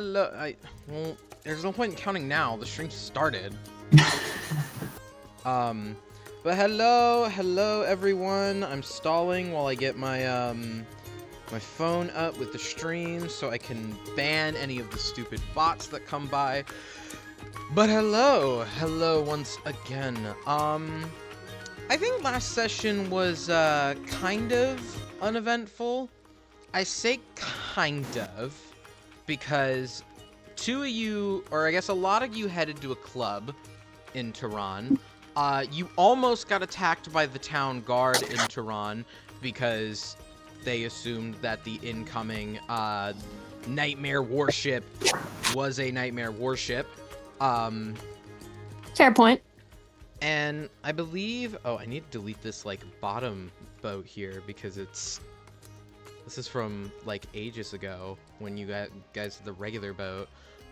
Hello, well, there's no point in counting now. The stream started. Um, but hello everyone. I'm stalling while I get my my phone up with the stream so I can ban any of the stupid bots that come by. But hello once again. I think last session was kind of uneventful. I say kind of because two of you, or I guess a lot of you, headed to a club in Tehran. You almost got attacked by the town guard in Tehran because they assumed that the incoming nightmare warship was a nightmare warship. Fair point. And I believe, oh, I need to delete this like bottom boat here because this is from like ages ago when you guys had the regular boat.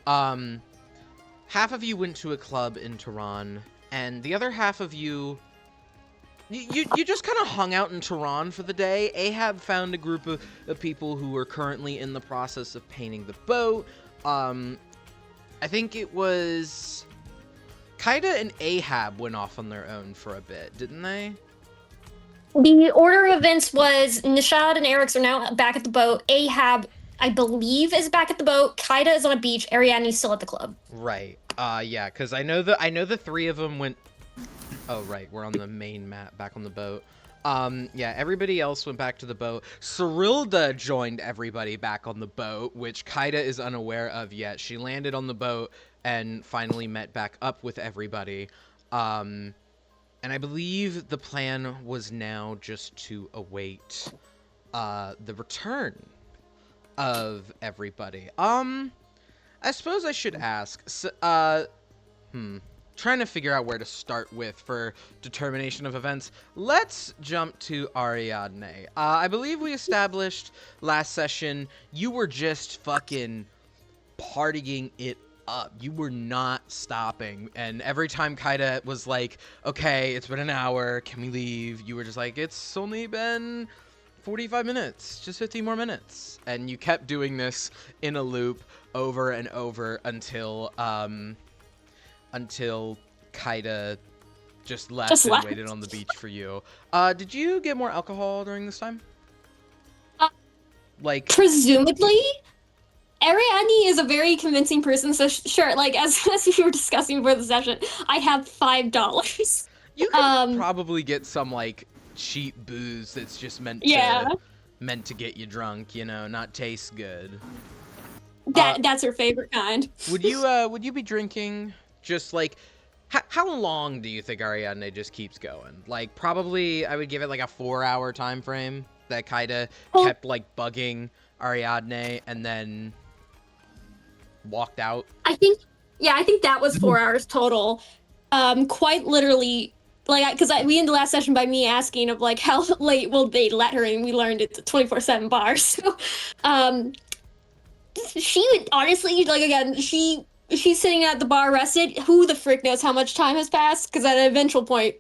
Half of you went to a club in Tehran, and the other half of you just kind of hung out in Tehran for the day. Ahab found a group of people who were currently in the process of painting the boat. I think it was Kaida and Ahab went off on their own for a bit, didn't they? The order of events was Nishad and Eric's are now back at the boat. Ahab, I believe, is back at the boat. Kaida is on a beach. Ariadne's still at the club. Right. Yeah, because I know the three of them went. Oh, right. We're on the main map, back on the boat. Yeah, everybody else went back to the boat. Cyrilda joined everybody back on the boat, which Kaida is unaware of yet. She landed on the boat and finally met back up with everybody. And I believe the plan was now just to await the return of everybody. I suppose I should ask. Trying to figure out where to start with for determination of events. Let's jump to Ariadne. I believe we established last session you were just fucking partying it up. You were not stopping. And every time Kaida was like, okay, it's been an hour, can we leave? You were just like, it's only been 45 minutes, just 15 more minutes. And you kept doing this in a loop over and over until Kaida just left and waited on the beach for you. Did you get more alcohol during this time? Like, presumably, Ariadne is a very convincing person, so sure, like, as we were discussing before the session, I have $5. You could probably get some, like, cheap booze that's just meant to get you drunk, you know, not taste good. That's her favorite kind. Would you be drinking just, like, how long do you think Ariadne just keeps going? Like, probably, I would give it, like, a 4-hour time frame that Kaida kept, like, bugging Ariadne and then walked out. I think that was 4 hours total. Quite literally, like, because we ended the last session by me asking of, like, how late will they let her in? We learned it's a 24/7 bar. So, she would honestly, like, again, she's sitting at the bar rested. Who the frick knows how much time has passed? Because at an eventual point,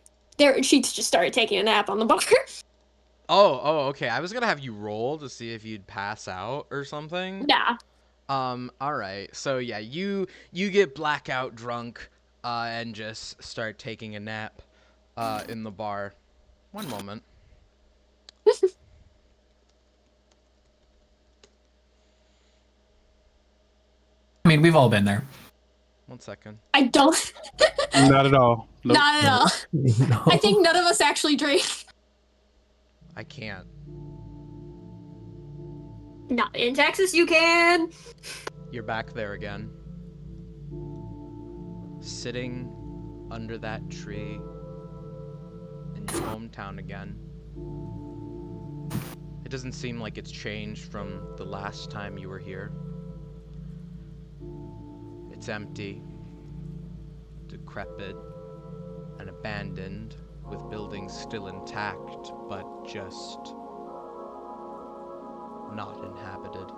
she just started taking a nap on the bar. Oh, okay. I was gonna have you roll to see if you'd pass out or something. Yeah. All right. So yeah, you get blackout drunk, and just start taking a nap, in the bar. One moment. I mean, we've all been there. 1 second. I don't. Not at all. Nope. Not at all. No. I think none of us actually drink. I can't. Not in Texas, you can. You're back there again. Sitting under that tree in your hometown again. It doesn't seem like it's changed from the last time you were here. It's empty, decrepit, and abandoned, with buildings still intact, but just not inhabited.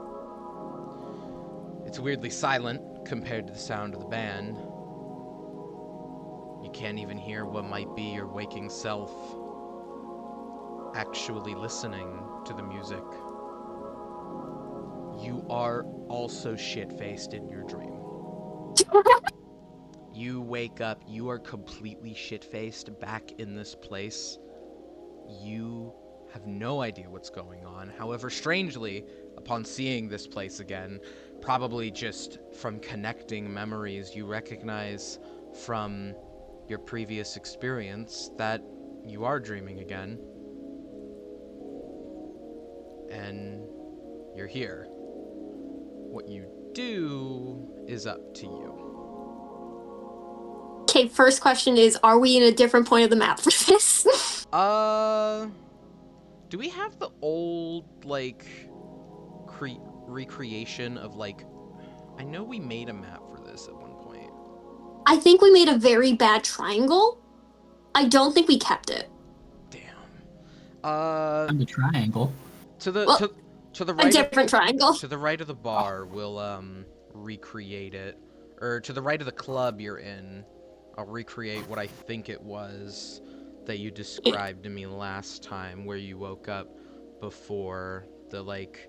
It's weirdly silent compared to the sound of the band. You can't even hear what might be your waking self actually listening to the music. You are also shit-faced in your dream. You wake up, you are completely shit-faced back in this place. You have no idea what's going on. However, strangely, upon seeing this place again, probably just from connecting memories, you recognize from your previous experience that you are dreaming again. And you're here. What you do is up to you. Okay, first question is, are we in a different point of the map for this? Do we have the old, like, recreation of, like, I know we made a map for this at one point. I think we made a very bad triangle. I don't think we kept it. Damn. I'm the triangle. To the, Well, to the A right different triangle. to the right of the bar, we'll, recreate it. Or to the right of the club you're in, I'll recreate what I think it was that you described to me last time, where you woke up before the, like,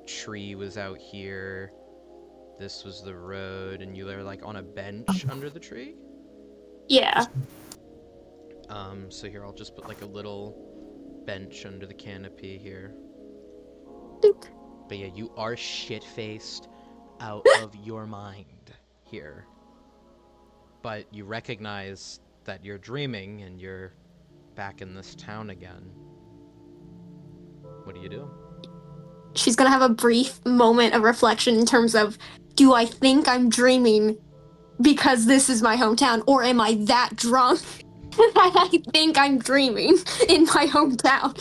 tree was out here, this was the road, and you were, like, on a bench under the tree? Yeah. So here, I'll just put, like, a little bench under the canopy here. Doop. But yeah, you are shit-faced out of your mind here. But you recognize that you're dreaming and you're back in this town again. What do you do? She's gonna have a brief moment of reflection in terms of, do I think I'm dreaming because this is my hometown, or am I that drunk that I think I'm dreaming in my hometown?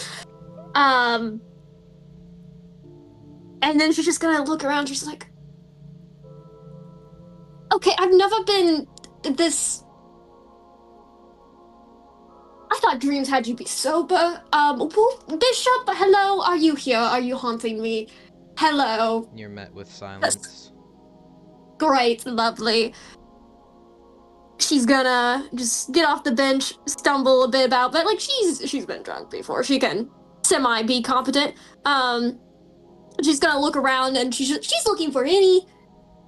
And then she's just gonna look around. She's like, okay, I've never been this. I thought dreams had you be sober. Bishop, hello, are you here? Are you haunting me? Hello. You're met with silence. Great, lovely. She's gonna just get off the bench, stumble a bit about, but like she's been drunk before. She can semi be competent. She's gonna look around and she's looking for any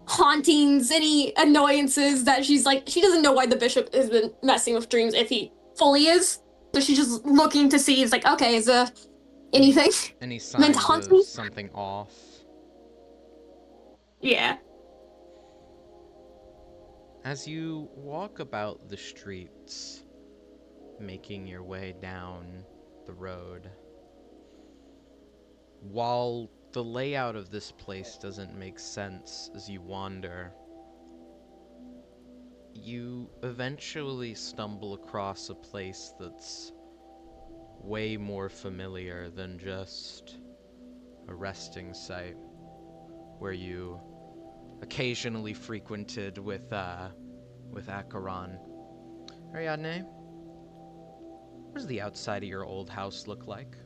hauntings, any annoyances that she's like, she doesn't know why the bishop has been messing with dreams if he fully is. So she's just looking to see, it's like, okay, is there anything? Any Meant signs to haunt of me? something off? Yeah. As you walk about the streets, making your way down the road, while the layout of this place doesn't make sense as you wander, you eventually stumble across a place that's way more familiar than just a resting site where you occasionally frequented with Acheron. Ariadne, what does the outside of your old house look like?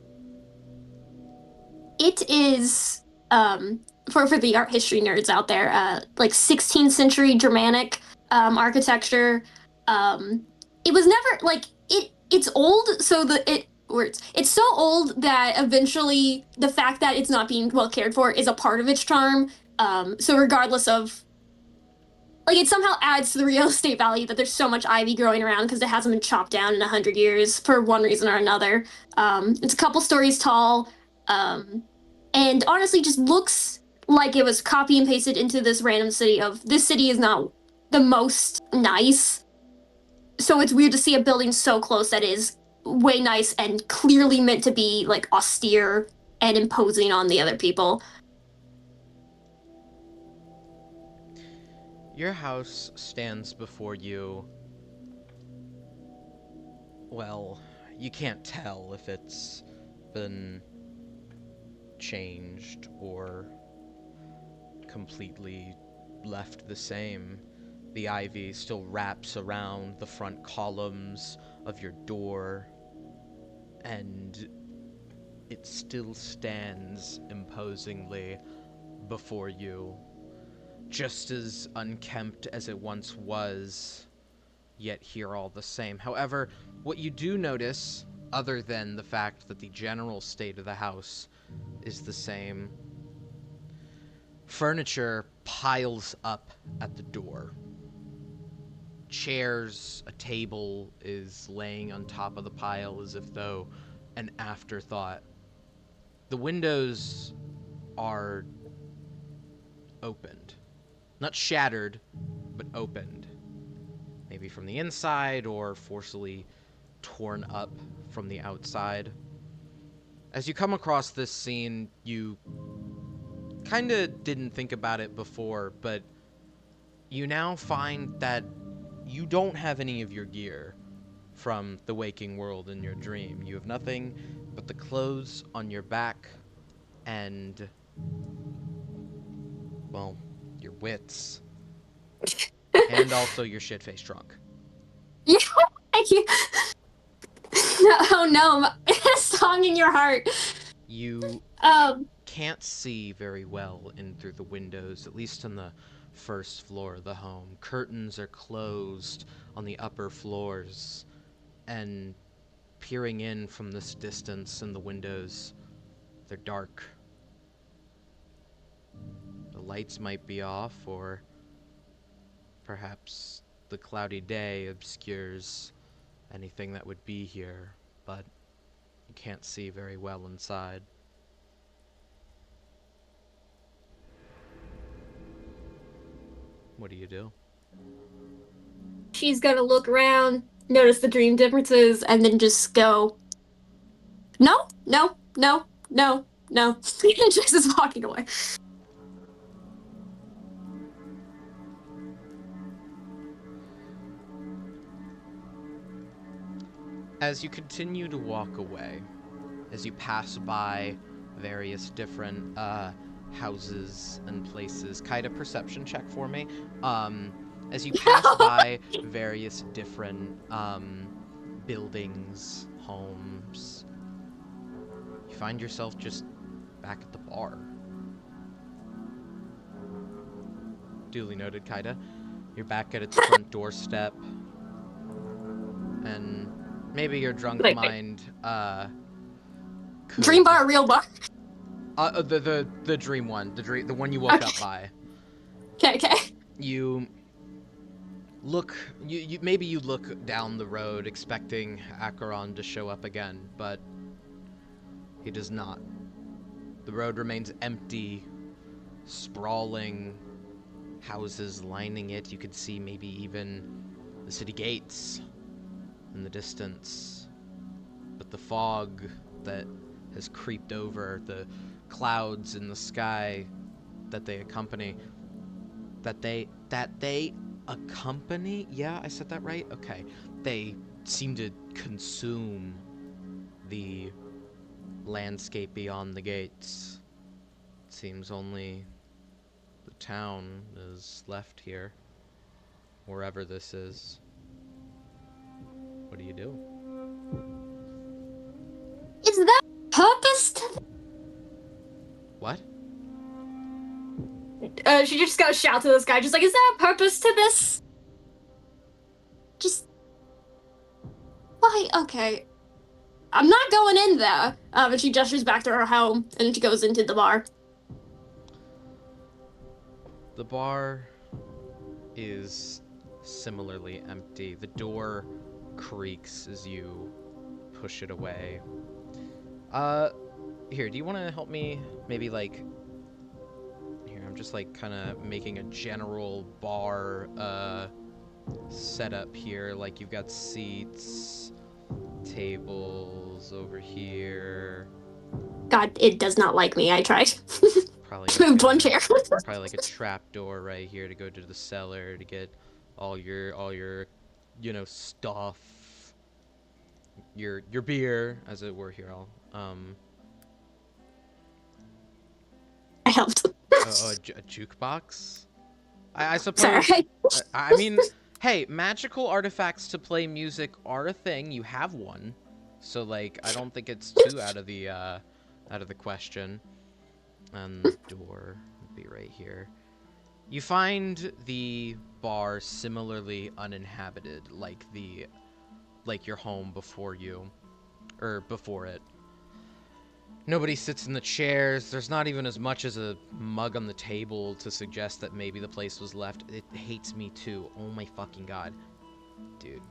It is, for the art history nerds out there, like 16th century Germanic architecture. It was never like it's old, so it's so old that eventually the fact that it's not being well cared for is a part of its charm. So regardless of, like, it somehow adds to the real estate value that there's so much ivy growing around because it hasn't been chopped down in 100 years for one reason or another. It's a couple stories tall, and honestly just looks like it was copy and pasted into this random city. Of this city is not the most nice, so it's weird to see a building so close that is way nice and clearly meant to be like austere and imposing on the other people. Your house stands before you. Well, you can't tell if it's been changed or completely left the same. The ivy still wraps around the front columns of your door, and it still stands imposingly before you, just as unkempt as it once was, yet here all the same. However, what you do notice, other than the fact that the general state of the house is the same, Furniture piles up at the door. Chairs, a table is laying on top of the pile as if though an afterthought. The windows are opened. Not shattered, but opened. Maybe from the inside or forcibly torn up from the outside. As you come across this scene, you kind of didn't think about it before, but you now find that you don't have any of your gear from the waking world in your dream. You have nothing but the clothes on your back and, well, your wits. And also your shit-faced drunk. Yeah, thank you. Oh no, song in your heart. You can't see very well in through the windows, at least on the first floor of the home. Curtains are closed on the upper floors, and peering in from this distance in the windows, they're dark. The lights might be off, or perhaps the cloudy day obscures anything that would be here, but you can't see very well inside. What do you do? She's gonna look around, notice the dream differences, and then just go, no, no, no, no, no. And just is walking away. As you continue to walk away, as you pass by various different houses and places, kind of perception check for me. As you pass by various different buildings, homes, you find yourself just back at the bar. Duly noted, Kaida. You're back at its front doorstep, and maybe your drunk mind could... Dream bar, real bar. The dream one, the one you woke up by. Okay. You look, maybe you look down the road expecting Acheron to show up again, but he does not. The road remains empty, sprawling houses lining it. You could see maybe even the city gates in the distance, but the fog that has creeped over, the clouds in the sky that they accompany, yeah, I said that right? Okay. They seem to consume the landscape beyond the gates. It seems only the town is left here, wherever this is. What do you do? Is that purpose to What? she just gotta shout to this guy, just like, is there a purpose to this? Just... Why? Okay. I'm not going in there. And she gestures back to her home, and she goes into the bar. The bar is similarly empty. The door creaks as you push it away. Here, do you want to help me maybe, like... Here, I'm just, like, kind of making a general bar, setup here. Like, you've got seats, tables over here. God, it does not like me. I tried. Probably Moved one chair. probably like a trap door right here to go to the cellar to get all your you know, stuff. Your beer, as it were here. I helped. A jukebox? I suppose. Sorry. I mean, hey, magical artifacts to play music are a thing. You have one, so like I don't think it's too out of the question. And the door would be right here. You find the bar similarly uninhabited, like your home before you, or before it. Nobody sits in the chairs. There's not even as much as a mug on the table to suggest that maybe the place was left. It hates me too. Oh my fucking god. Dude.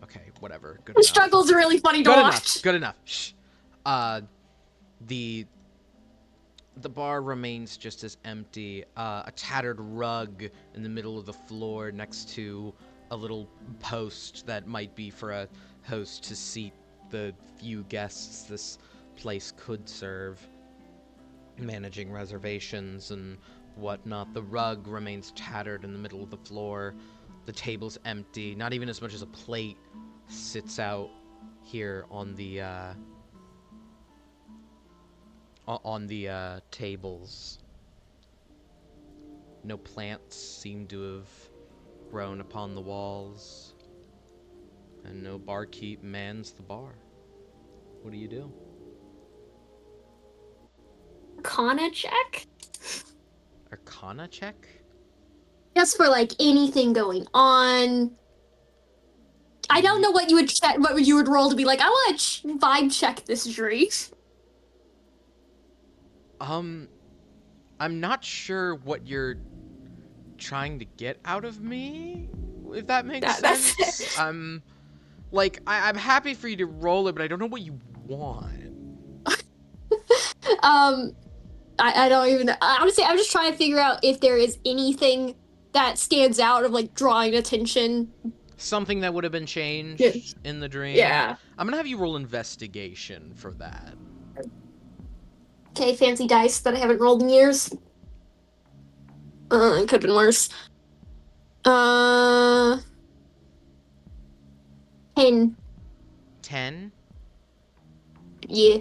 Okay, whatever. Good The enough. struggle's really funny to watch. Good enough. Shh. The bar remains just as empty. A tattered rug in the middle of the floor next to a little post that might be for a host to seat the few guests this place could serve. Managing reservations and whatnot. The rug remains tattered in the middle of the floor. The table's empty. Not even as much as a plate sits out here on the tables. No plants seem to have grown upon the walls, and no barkeep mans the bar. What do you do? Arcana check? Arcana check? Just for like anything going on. I don't know what you would check, what you would roll to be like, I want to vibe check this drink. I'm not sure what you're trying to get out of me, if that makes sense. I'm happy for you to roll it, but I don't know what you want. I don't even know. Honestly, I'm just trying to figure out if there is anything that stands out of like drawing attention. Something that would have been changed in the dream. Yeah. I'm gonna have you roll investigation for that. Okay, fancy dice that I haven't rolled in years. It could have been worse. 10. 10? Yeah.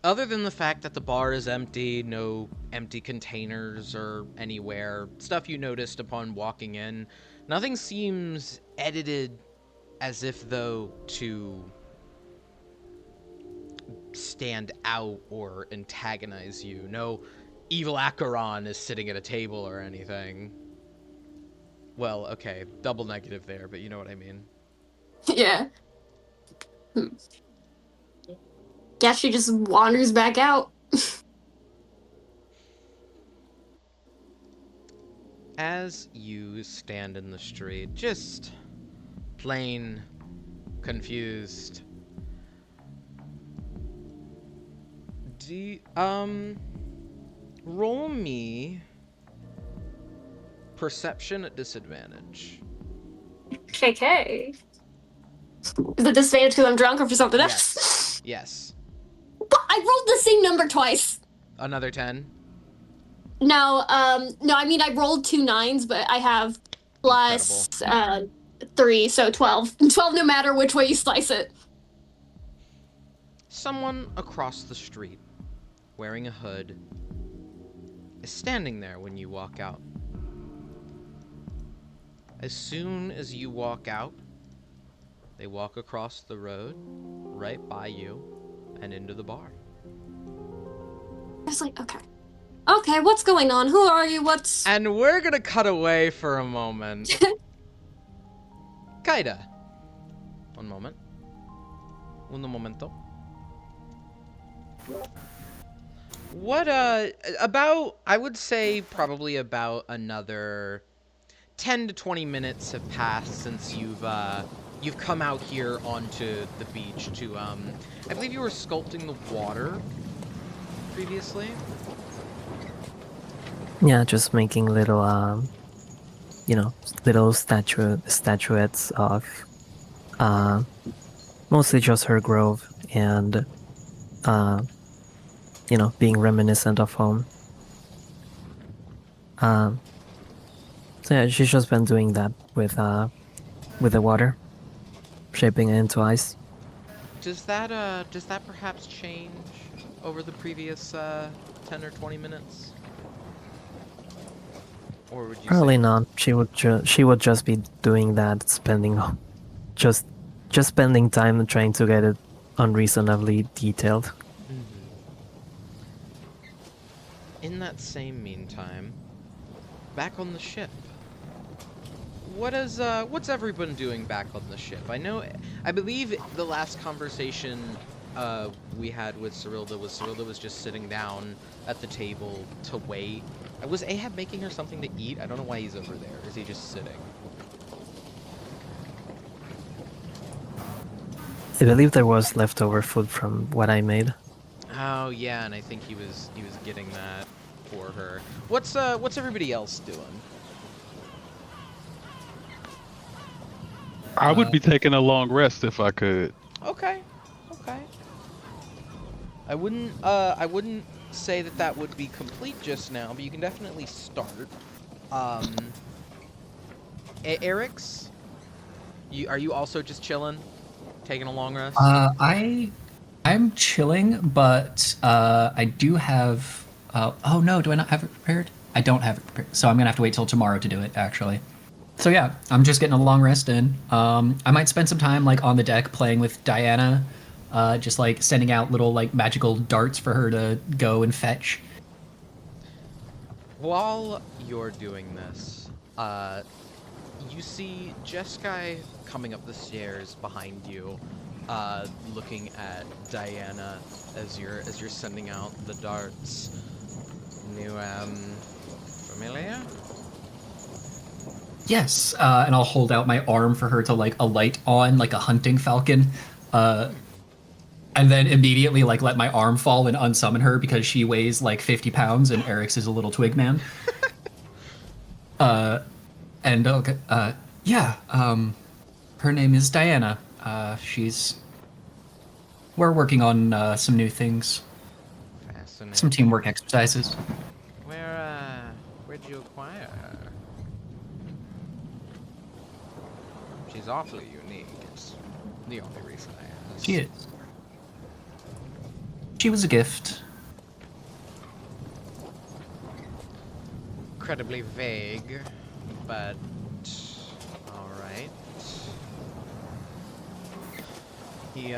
Other than the fact that the bar is empty, no empty containers or anywhere, stuff you noticed upon walking in, nothing seems edited as if though to stand out or antagonize you. No evil Acheron is sitting at a table or anything. Well, okay, double negative there, but you know what I mean. Yeah. Guess she just wanders back out. As you stand in the street, just plain confused, roll me perception at disadvantage. Okay. Is it disadvantage because I'm drunk or for something else? Yes. But I rolled the same number twice. Another 10? No, I mean, I rolled 2 9s, but I have plus 3, so 12. 12 no matter which way you slice it. Someone across the street, wearing a hood, is standing there when you walk out. As soon as you walk out, they walk across the road, right by you, and into the bar. I was like, okay. Okay, what's going on? Who are you? What's... And we're gonna cut away for a moment. Kaida. One moment. Uno momento. What, about, I would say probably about another 10 to 20 minutes have passed since you've come out here onto the beach to, I believe you were sculpting the water previously? Yeah, just making little, little statuettes of, mostly just her grove and, being reminiscent of home. So yeah, she's just been doing that with the water, shaping it into ice. Does that perhaps change over the previous 10 or 20 minutes? Or would you Probably say... not. She would just be doing that, spending time trying to get it unreasonably detailed. Mm-hmm. In that same meantime, back on the ship, what's everyone doing back on the ship? I believe the last conversation we had with Cyrilda was just sitting down at the table to wait. Was Ahab making her something to eat? I don't know why he's over there. Is he just sitting? I believe there was leftover food from what I made. Oh yeah, and I think he was getting that for her. What's everybody else doing? I would be taking a long rest if I could. Okay. I wouldn't say that would be complete just now, but you can definitely start. Eric's, are you also just chilling, taking a long rest? I'm chilling, but I do have. Oh no, do I not have it prepared? I don't have it prepared, so I'm gonna have to wait till tomorrow to do it. Actually, so yeah, I'm just getting a long rest in. I might spend some time like on the deck playing with Diana, just like sending out little like magical darts for her to go and fetch. While you're doing this, you see Jeskai coming up the stairs behind you, looking at Diana as you're sending out the darts. New familiar? Yes, and I'll hold out my arm for her to like alight on like a hunting falcon, and then immediately like let my arm fall and unsummon her because she weighs like 50 pounds and Eric's is a little twig man. And okay, her name is Diana. We're working on some new things, Fascinating. some teamwork exercises. Where'd you acquire her? She's awfully unique. It's the only reason I asked. She is. She was a gift. Incredibly vague, but all right. He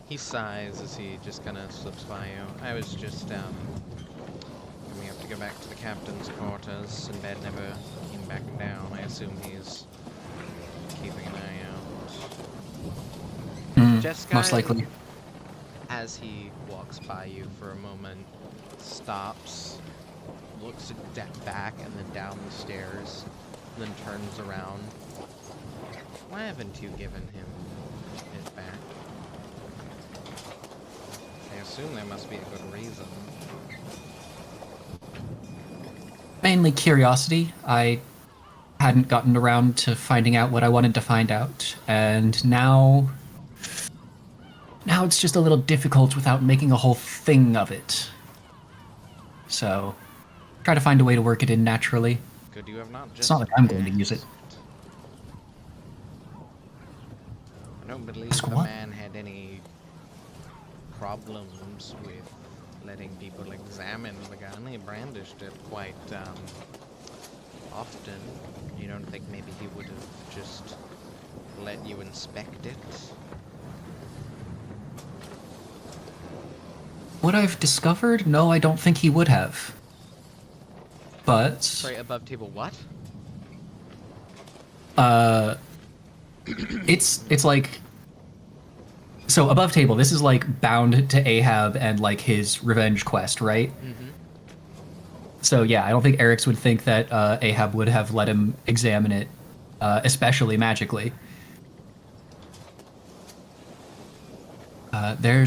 he sighs as he just kind of slips by you. I was just we have to go back to the captain's quarters, and Dad never came back down. I assume he's keeping an eye out. Jeskai, Most likely. as he walks by you for a moment, stops, looks back and then down the stairs, and then turns around. Why haven't you given him it back? I assume there must be a good reason. Mainly curiosity. I hadn't gotten around to finding out what I wanted to find out, and now it's just a little difficult without making a whole thing of it. So, try to find a way to work it in naturally. Could you have not just It's not like I'm going to use it. I don't believe Ask the what? man had any problems with letting people examine the gun. He brandished it quite often. You don't think maybe he would have just let you inspect it? What I've discovered? No, I don't think he would have. But Sorry, above table what? it's like, so above table, this is like bound to Ahab and like his revenge quest, right? Mm-hmm. So yeah, I don't think Eric's would think that Ahab would have let him examine it, especially magically. There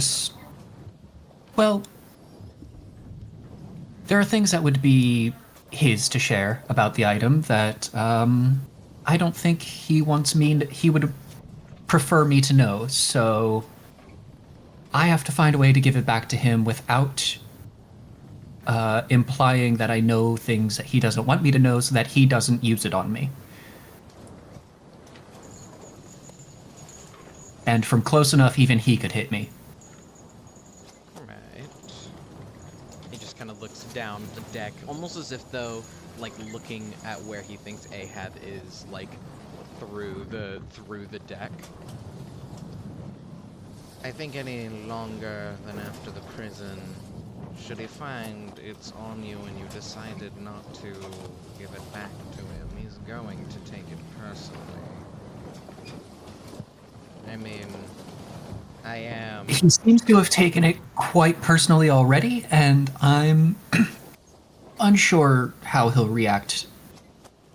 are things that would be his to share about the item that I don't think he would prefer me to know, so I have to find a way to give it back to him without implying that I know things that he doesn't want me to know so that he doesn't use it on me. And from close enough, even he could hit me. Right. He just kind of looks down at the deck, almost as if though, like looking at where he thinks Ahab is, like through the deck. I think any longer than after the prison, should he find it's on you and you decided not to give it back to him, he's going to take it personally. I mean, I am. He seems to have taken it quite personally already, and I'm unsure how he'll react,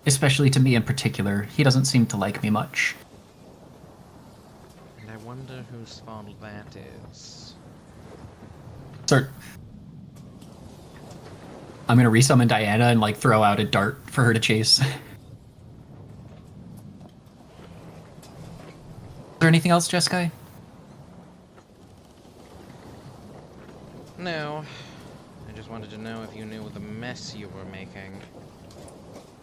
especially to me in particular. He doesn't seem to like me much. And I wonder whose fault that is. Sir, I'm gonna resummon Diana and like throw out a dart for her to chase. Is there anything else, Jeskai? No. I just wanted to know if you knew what the mess you were making.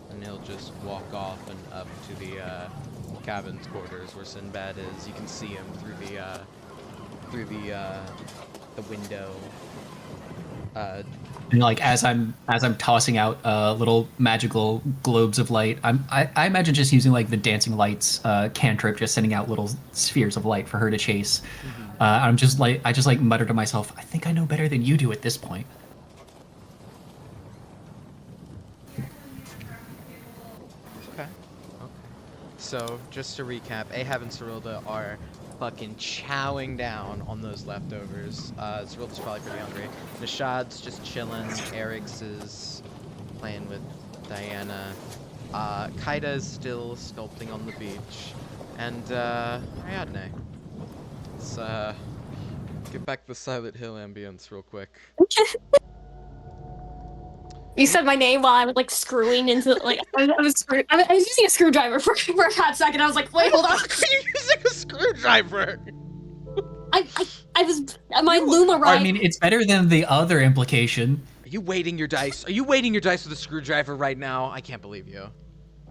And he'll just walk off and up to the cabin's quarters where Sinbad is. You can see him through the window. And like as I'm tossing out little magical globes of light, I imagine just using like the dancing lights cantrip, just sending out little spheres of light for her to chase. I just mutter to myself, I think I know better than you do at this point. Okay. So, just to recap, Ahab and Cyrilda are fucking chowing down on those leftovers. Cyrilda's probably pretty hungry. Nishad's just chilling. Eric's is playing with Diana. Kaida is still sculpting on the beach. And, Ariadne. Let's, get back the Silent Hill ambience real quick. You said my name while I was like screwing into like I was using a screwdriver for a hot second. I was like, wait, hold on. You're using a screwdriver! I was my loom arrived. I mean, it's better than the other implication. Are you weighting your dice? Are you weighting your dice with a screwdriver right now? I can't believe you.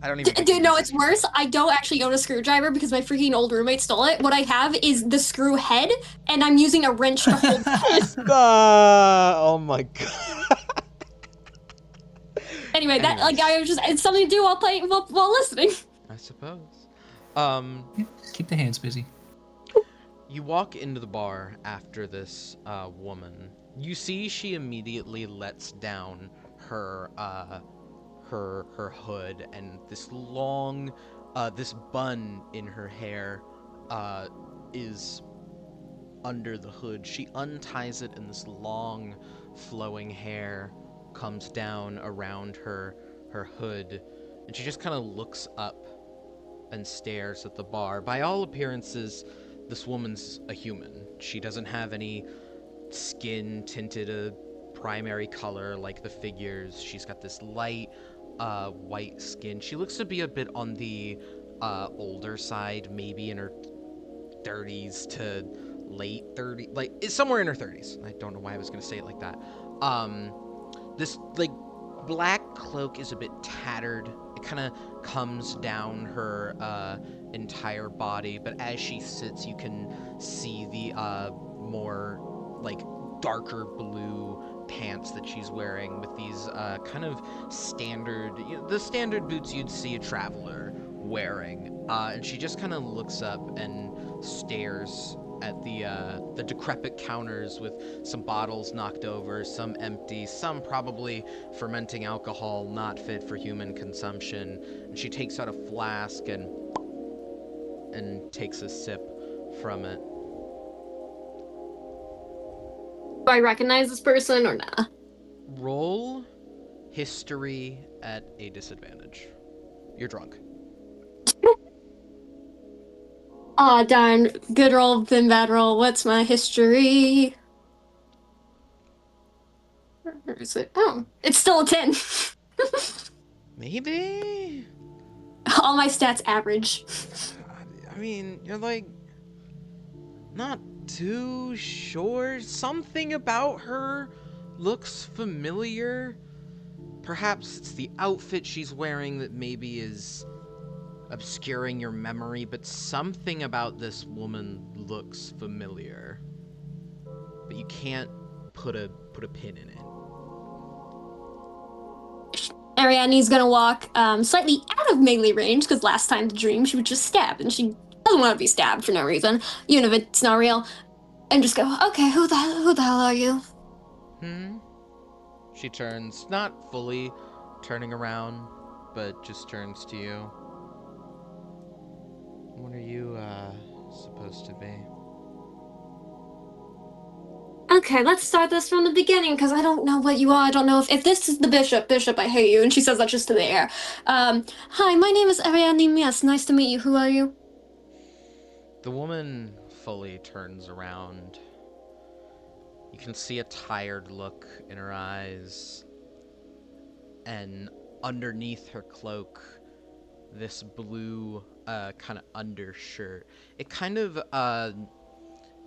I don't even think Dude, you no, use it's it. worse. I don't actually own a screwdriver because my freaking old roommate stole it. What I have is the screw head, and I'm using a wrench to hold it. Oh my god. Anyway, that like I was it's something to do while playing while listening. I suppose. Just keep the hands busy. You walk into the bar after this woman. You see she immediately lets down her her hood, and this long this bun in her hair is under the hood. She unties it, and this long flowing hair comes down around her hood, and she just kind of looks up and stares at the bar. By all appearances, this woman's a human. She doesn't have any skin tinted a primary color like the figures. She's got this light white skin. She looks to be a bit on the older side, maybe in her 30s to late 30s, like it's somewhere in her 30s. I don't know why I was gonna say it like that. This like black cloak is a bit tattered. It kind of comes down her entire body, but as she sits, you can see the more like darker blue pants that she's wearing with these kind of standard, the standard boots you'd see a traveler wearing. And she just kind of looks up and stares at the decrepit counters with some bottles knocked over, some empty, some probably fermenting alcohol not fit for human consumption. And she takes out a flask and takes a sip from it. Do I recognize this person or nah? Roll history at a disadvantage. You're drunk. Aw, darn. Good roll, then bad roll. What's my history? Where is it? Oh, it's still a 10. Maybe? All my stats average. I mean, you're like not too sure. Something about her looks familiar. Perhaps it's the outfit she's wearing that maybe is obscuring your memory, but something about this woman looks familiar. But you can't put a pin in it. Ariadne's gonna walk slightly out of melee range because last time the dream she was just stabbed, and she doesn't want to be stabbed for no reason, even if it's not real. And just go, okay, who the hell are you? She turns, not fully turning around. but just turns to you. What are you, supposed to be? Okay, let's start this from the beginning because I don't know what you are. I don't know if this is the bishop. Bishop, I hate you. And she says that just to the air. Hi, my name is Ariadne Mias. Nice to meet you. Who are you? The woman fully turns around. You can see a tired look in her eyes. And underneath her cloak, this blue, kind of undershirt. It kind of,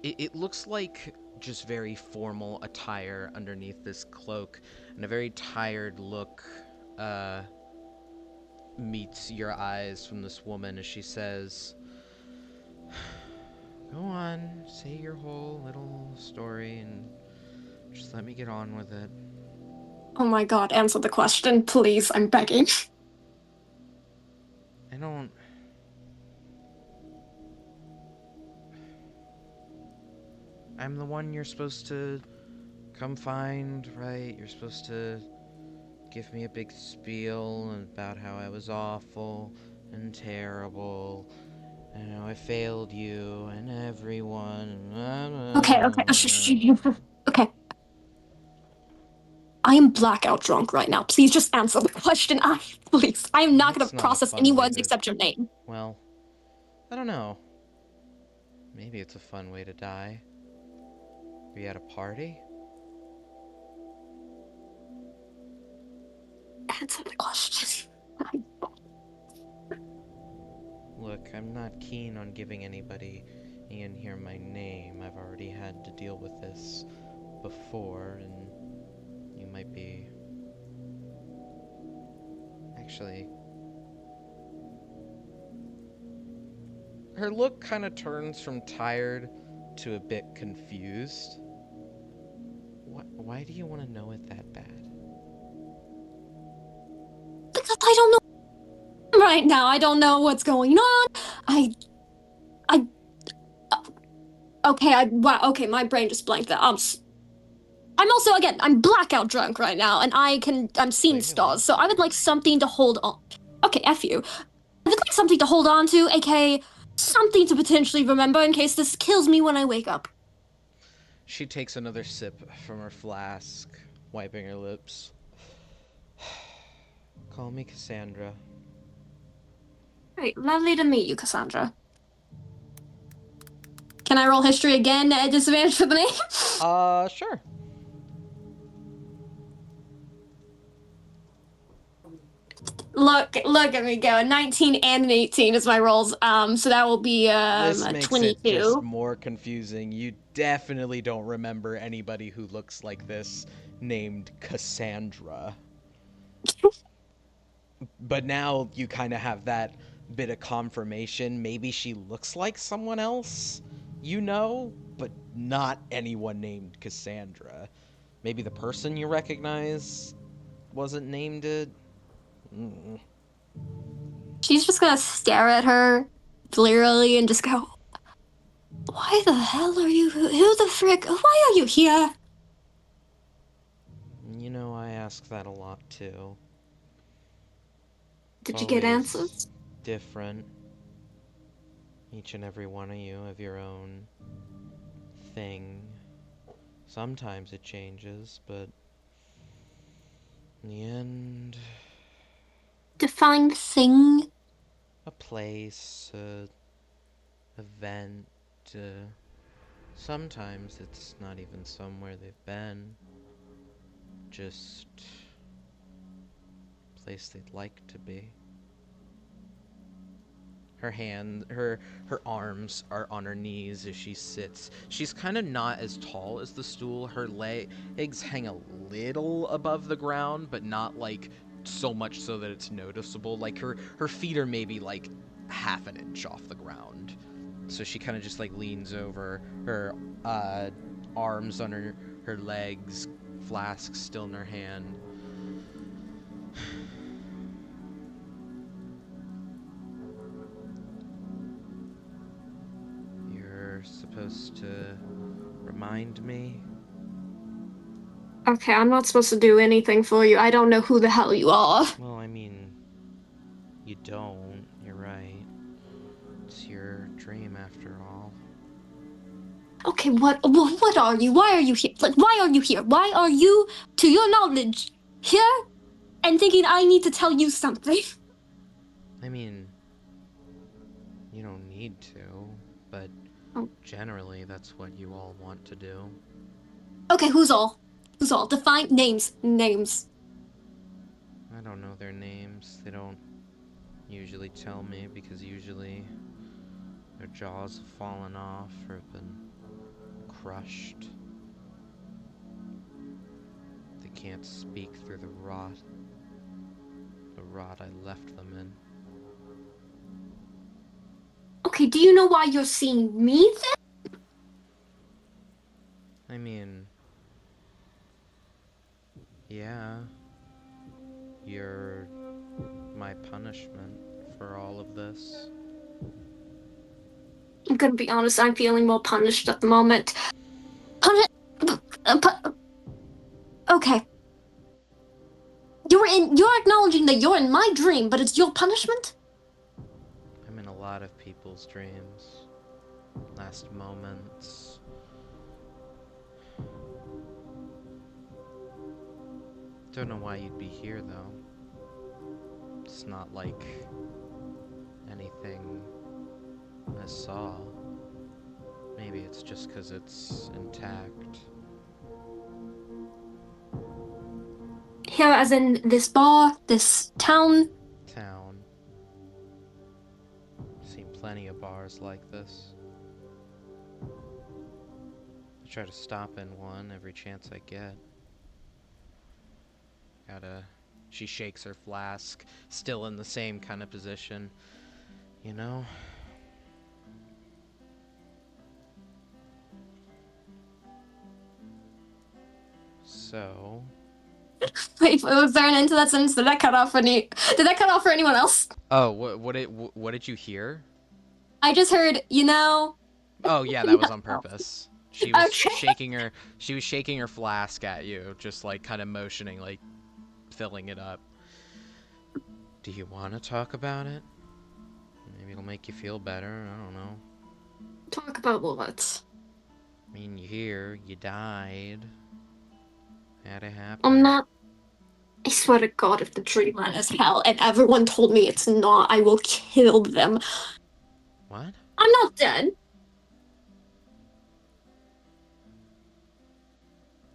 it looks like just very formal attire underneath this cloak, and a very tired look meets your eyes from this woman as she says, "Go on, say your whole little story and just let me get on with it." Oh my god, answer the question, please. I'm begging. I don't... I'm the one you're supposed to come find, right? You're supposed to give me a big spiel about how I was awful and terrible, and how I failed you and everyone. Okay, okay. I am blackout drunk right now. Please just answer the question. Please. I am not That's gonna not a process fun any way words to- except your name. Well, I don't know. Maybe it's a fun way to die. Are you at a party? Answer the question. Look, I'm not keen on giving anybody in here my name. I've already had to deal with this before, and you might be... Actually... Her look kind of turns from tired to a bit confused. Why do you want to know it that bad? Because I don't know right now. I don't know what's going on. I, okay, wow, okay, my brain just blanked there. I'm also, again, I'm blackout drunk right now, and I'm seeing Clearly. stars, so I would like something to hold on. Okay, F you. I would like something to hold on to, aka something to potentially remember in case this kills me when I wake up. She takes another sip from her flask, wiping her lips. Call me Cassandra. Great, lovely to meet you, Cassandra. Can I roll history again at disadvantage for the name? Sure. Look at me go. 19 and an 18 is my rolls. So that will be This a makes 22. it just more confusing. You definitely don't remember anybody who looks like this named Cassandra. But now you kind of have that bit of confirmation. Maybe she looks like someone else, you know, but not anyone named Cassandra. Maybe the person you recognize wasn't named it. She's just gonna stare at her blearily and just go, "Why the hell are you? Who the frick? Why are you here?" You know, I ask that a lot too. Did you get Always answers? different. Each and every one of you have your own thing. Sometimes it changes, but in the end, Define thing. a place, a event, sometimes it's not even somewhere they've been. Just a place they'd like to be. Her arms are on her knees as she sits. She's kind of not as tall as the stool. Her legs hang a little above the ground, but not like so much so that it's noticeable. Like her feet are maybe like half an inch off the ground. So she kind of just like leans over, her arms on her legs, flask still in her hand. You're supposed to remind me. Okay, I'm not supposed to do anything for you. I don't know who the hell you are. Well, I mean, You don't. You're right. It's your dream after all. Okay, what are you? Why are you here? Like, why are you here? Why are you, to your knowledge, here and thinking I need to tell you something? I mean, you don't need to, but Oh. generally that's what you all want to do. Okay, who's all? Who's all? Define names. Names. I don't know their names. They don't usually tell me because usually their jaws have fallen off or have been crushed. They can't speak through the rot I left them in. Okay, do you know why you're seeing me then? I mean, yeah, you're my punishment for all of this. I'm gonna be honest, I'm feeling more punished at the moment. Okay. You're acknowledging that you're in my dream, but it's your punishment? I'm in a lot of people's dreams. Last moments. Don't know why you'd be here though. It's not like anything I saw. Maybe it's just 'cause it's intact. Here, as in this bar, this town. Town. Seen plenty of bars like this. I try to stop in one every chance I get. She shakes her flask, still in the same kind of position. You know? So... Wait, was there an end to that sentence? Did that cut off for anyone else? Oh, what did you hear? I just heard, Oh yeah, that was on purpose. She was Okay. shaking her flask at you, just like kind of motioning, like filling it up. Do you want to talk about it? Maybe it'll make you feel better. I don't know. Talk about what? I mean, you died. Had it happen. I'm not. I swear to God, if the dream ran as hell and everyone told me it's not, I will kill them. What? I'm not dead.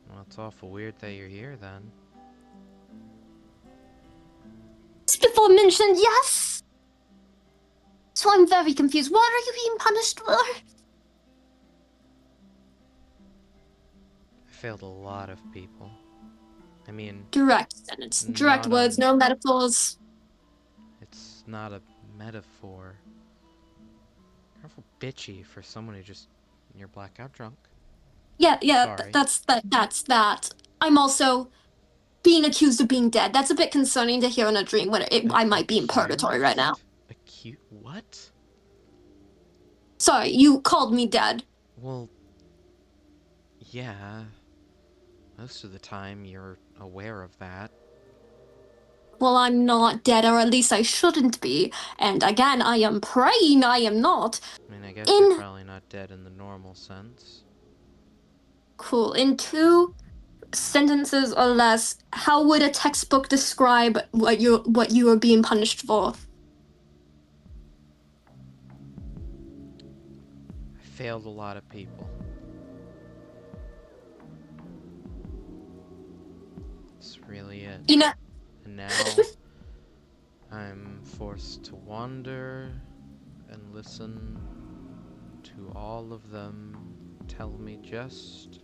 Well, it's awful weird that you're here then. Just before mentioned, yes. So I'm very confused. What are you being punished for? I failed a lot of people. I mean, Direct sentence. Direct Not words, a- no metaphors. it's not a metaphor. You're awful bitchy for someone who just... You're blackout drunk. Yeah, Sorry. that's that. I'm also being accused of being dead. That's a bit concerning to hear in a dream when I might be in purgatory right now. What? Sorry, you called me dead. Well, yeah. Most of the time you're aware of that. Well, I'm not dead, or at least I shouldn't be. And again, I am praying I am not. I mean, I guess you're probably not dead in the normal sense. Cool. In 2 sentences or less, how would a textbook describe what you are being punished for? I failed a lot of people. That's really it. You know, And now I'm forced to wander and listen to all of them tell me just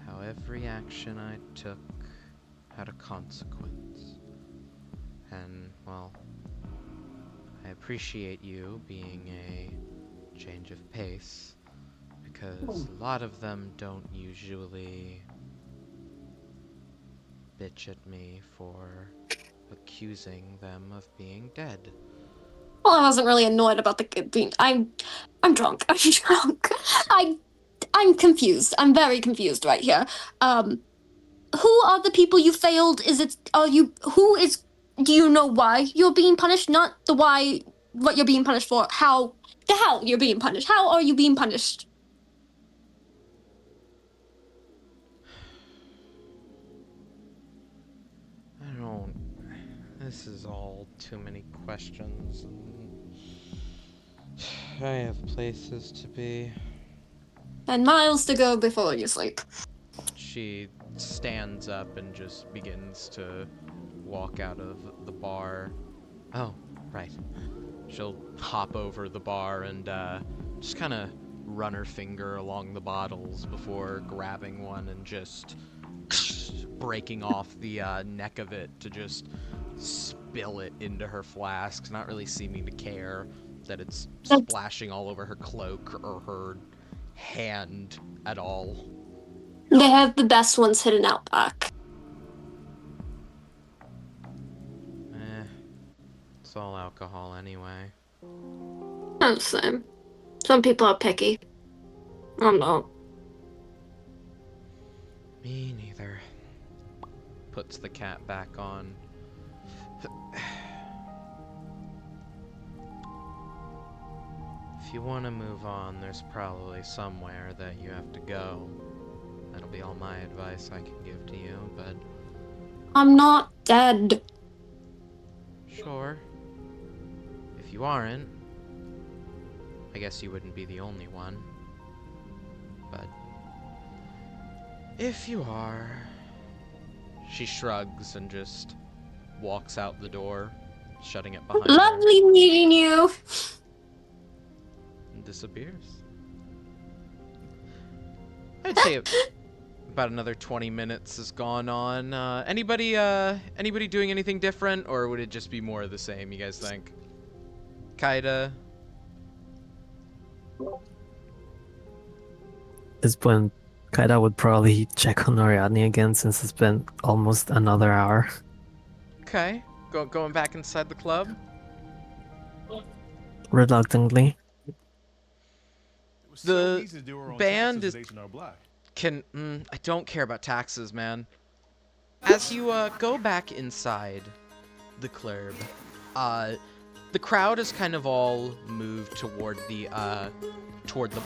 how every action I took had a consequence. And, well, I appreciate you being a change of pace, because a lot of them don't usually bitch at me for accusing them of being dead. well, I wasn't really annoyed about the being. I'm drunk. I'm drunk. I'm confused. I'm very confused right here. Who are the people you failed? Who is do you know why you're being punished? Not the why, what you're being punished for. How the hell you're being punished? How are you being punished? I don't. This is all too many questions. And I have places to be. And miles to go before you sleep. She stands up and just begins to walk out of the bar. Oh, right. She'll hop over the bar and just kind of run her finger along the bottles before grabbing one and just breaking off the neck of it to just spill it into her flasks, not really seeming to care that it's splashing all over her cloak or her hand at all. They have the best ones hidden out back. It's all alcohol anyway. I'm the same. Some people are picky. I'm not. Me neither. Puts the cap back on. If you want to move on, there's probably somewhere that you have to go. That'll be all my advice I can give to you, but I'm not dead. sure. If you aren't, I guess you wouldn't be the only one. But if you are, she shrugs and just walks out the door, shutting it behind her, Lovely meeting you. and disappears. I'd say about another 20 minutes has gone on. Anybody doing anything different, or would it just be more of the same, you guys think? Kaida? At this point, Kaida would probably check on Ariadne again since it's been almost another hour. Okay. Going back inside the club? Reluctantly. The band is... I don't care about taxes, man. As you go back inside the club, the crowd is kind of all moved toward the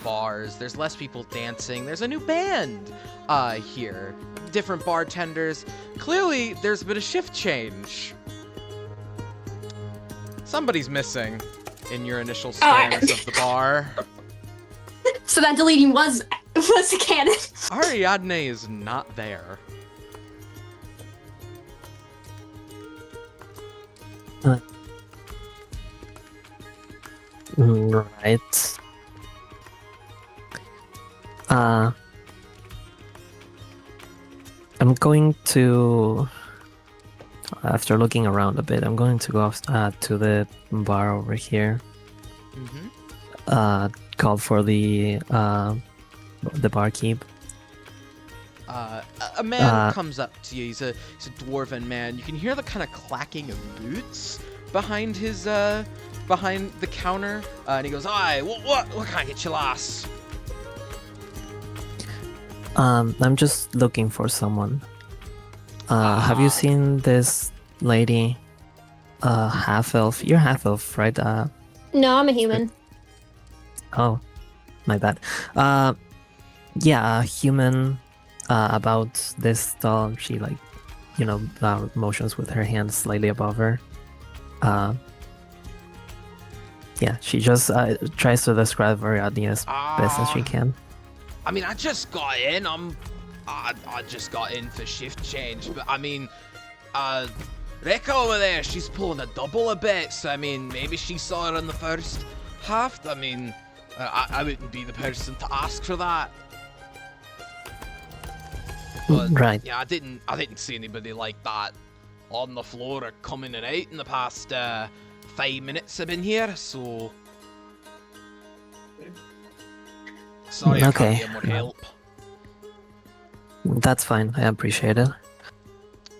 bars. There's less people dancing. There's a new band here. Different bartenders. Clearly, there's been a shift change. Somebody's missing in your initial scans of the bar. So that deleting was the canon. Ariadne is not there. Right. I'm going to, after looking around a bit, I'm going to go off to the bar over here. Mm-hmm. Call for the barkeep. A man comes up to you. He's a dwarven man. You can hear the kind of clacking of boots behind his behind the counter, and he goes, "Aye, what can I get you, lass?" I'm just looking for someone. Have you seen this lady? Half elf. You're half elf, right? No, I'm a human. Oh, my bad. Yeah, a human. About this doll, she motions with her hands slightly above her. Yeah, she just tries to describe Ariadne as best as she can. I mean, I just got in. I just got in for shift change, but I mean, Rekka over there, she's pulling a double a bit. So I mean, maybe she saw her in the first half. I mean, I wouldn't be the person to ask for that. But, right. Yeah, I didn't see anybody like that on the floor or coming and out in the past 5 minutes I've been here, so... Sorry, I can't be of more help. That's fine, I appreciate it.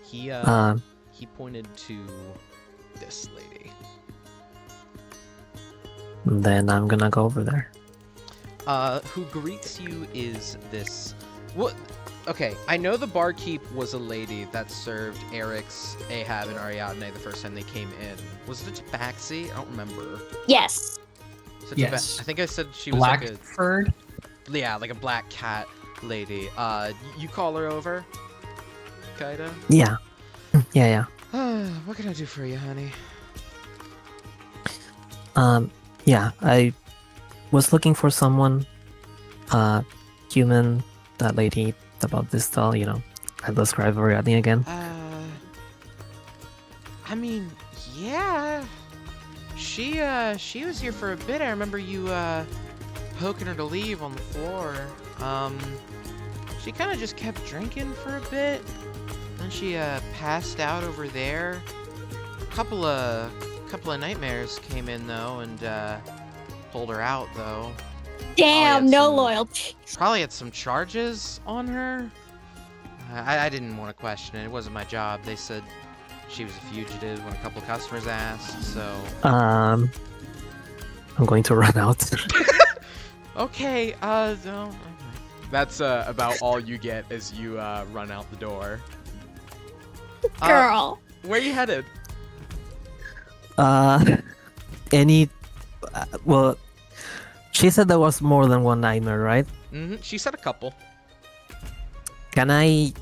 He pointed to this lady. Then I'm gonna go over there. Who greets you is this... What? Okay, I know the barkeep was a lady that served Eric's, Ahab, and Ariadne the first time they came in. Was it a tabaxi? I don't remember. Yes. Was it Yes. I think I said she was like a Blackford. like a black cat lady. You call her over, Kaida. Yeah. Yeah. What can I do for you, honey? Yeah. I was looking for someone, human, that lady about this stall. I describe Ariadne again. I mean, yeah. She was here for a bit. I remember you poking her to leave on the floor. She kind of just kept drinking for a bit. Then she passed out over there. Couple of nightmares came in though and pulled her out though. Damn, had no some- loyalty. Probably had some charges on her. I didn't want to question it. It wasn't my job. They said she was a fugitive when a couple of customers asked, so... I'm going to run out. Okay, no. That's about all you get as you run out the door. Girl. Where you headed? Any. Well, she said there was more than one nightmare, right? She said a couple. Can I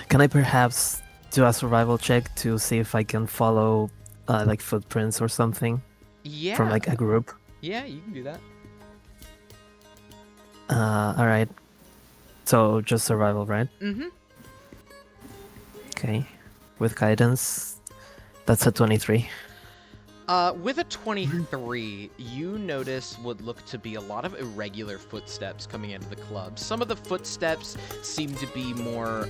perhaps do a survival check to see if I can follow like footprints or something Yeah. from like a group? Yeah, you can do that. All right. So just survival, right? Okay. With guidance, that's a 23. With a 23, you notice what look to be a lot of irregular footsteps coming into the club. Some of the footsteps seem to be more,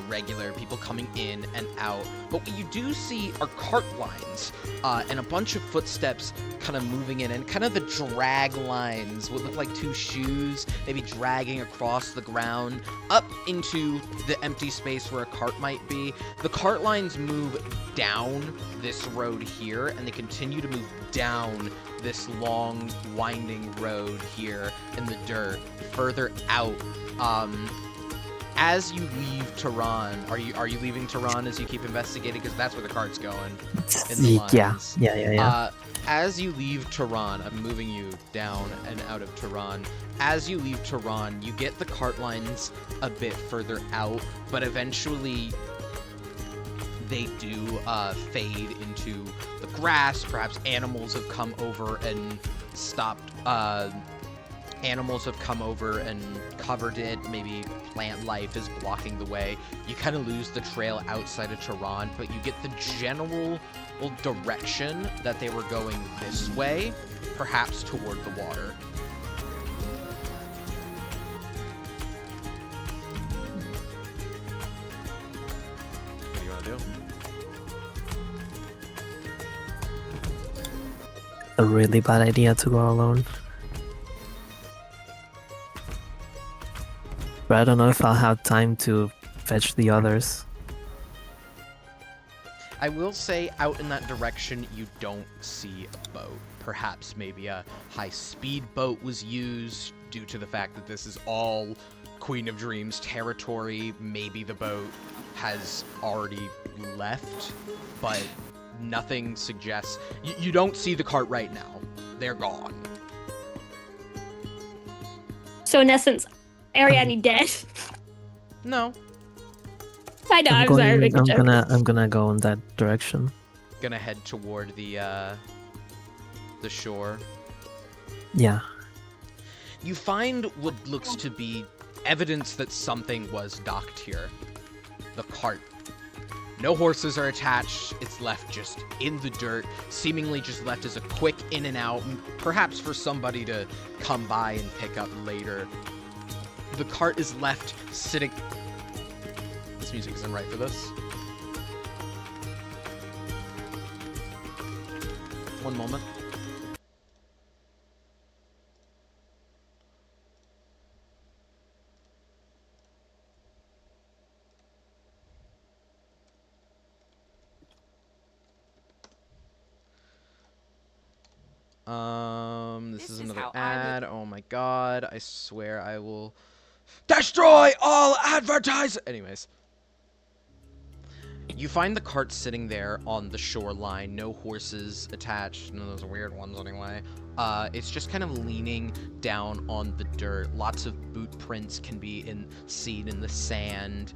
regular, people coming in and out. But what you do see are cart lines, and a bunch of footsteps kind of moving in, and kind of the drag lines would look like two shoes, maybe dragging across the ground up into the empty space where a cart might be. The cart lines move down this road here, and they continue to move down this long, winding road here in the dirt, further out. As you leave Tehran, are you leaving Tehran as you keep investigating? Because that's where the cart's going. In the lines. Yeah. As you leave Tehran, I'm moving you down and out of Tehran. As you leave Tehran, you get the cart lines a bit further out, but eventually they do fade into the grass. Perhaps animals have come over and stopped. Animals have come over and covered it. Maybe plant life is blocking the way. You kind of lose the trail outside of Tehran, but you get the general direction that they were going this way, perhaps toward the water. What do you want to do? A really bad idea to go alone. But I don't know if I'll have time to fetch the others. I will say, out in that direction, you don't see a boat. Perhaps maybe a high-speed boat was used due to the fact that this is all Queen of Dreams territory. Maybe the boat has already left, but nothing suggests... You don't see the cart right now. They're gone. So in essence, Ariadne dead. No. I know, I'm sorry. Make a joke. I'm gonna go in that direction. Gonna head toward the shore. Yeah. You find what looks to be evidence that something was docked here. The cart. No horses are attached. It's left just in the dirt, seemingly just left as a quick in and out, perhaps for somebody to come by and pick up later. The cart is left sitting... This music isn't right for this. One moment. This is is another how I would- ad. Oh my god. I swear I will destroy all advertise. Anyways. You find the cart sitting there on the shoreline. No horses attached. None of those weird ones anyway. It's just kind of leaning down on the dirt. Lots of boot prints can be seen in the sand.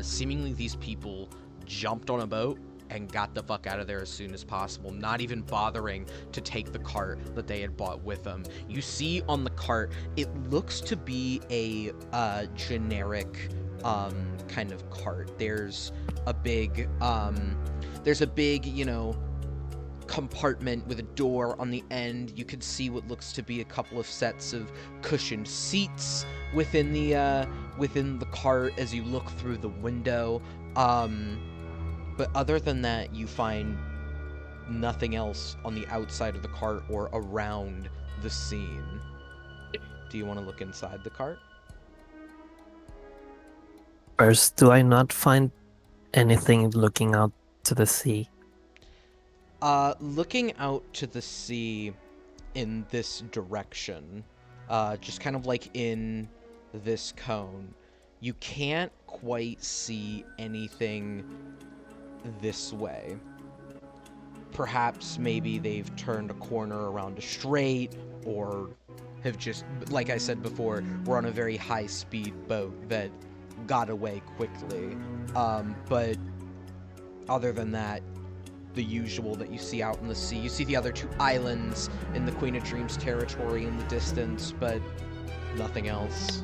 Seemingly these people jumped on a boat and got the fuck out of there as soon as possible, not even bothering to take the cart that they had bought with them. You see on the cart, it looks to be a generic kind of cart. There's a big, you know, compartment with a door on the end. You can see what looks to be a couple of sets of cushioned seats within the cart as you look through the window. But other than that, you find nothing else on the outside of the cart or around the scene. Do you want to look inside the cart? First, do I not find anything looking out to the sea? Looking out to the sea in this direction, just kind of like in this cone, you can't quite see anything this way. Perhaps maybe they've turned a corner around a strait, or have just, like I said before, we're on a very high-speed boat that got away quickly. But other than that, the usual that you see out in the sea. You see the other two islands in the Queen of Dreams territory in the distance, but nothing else.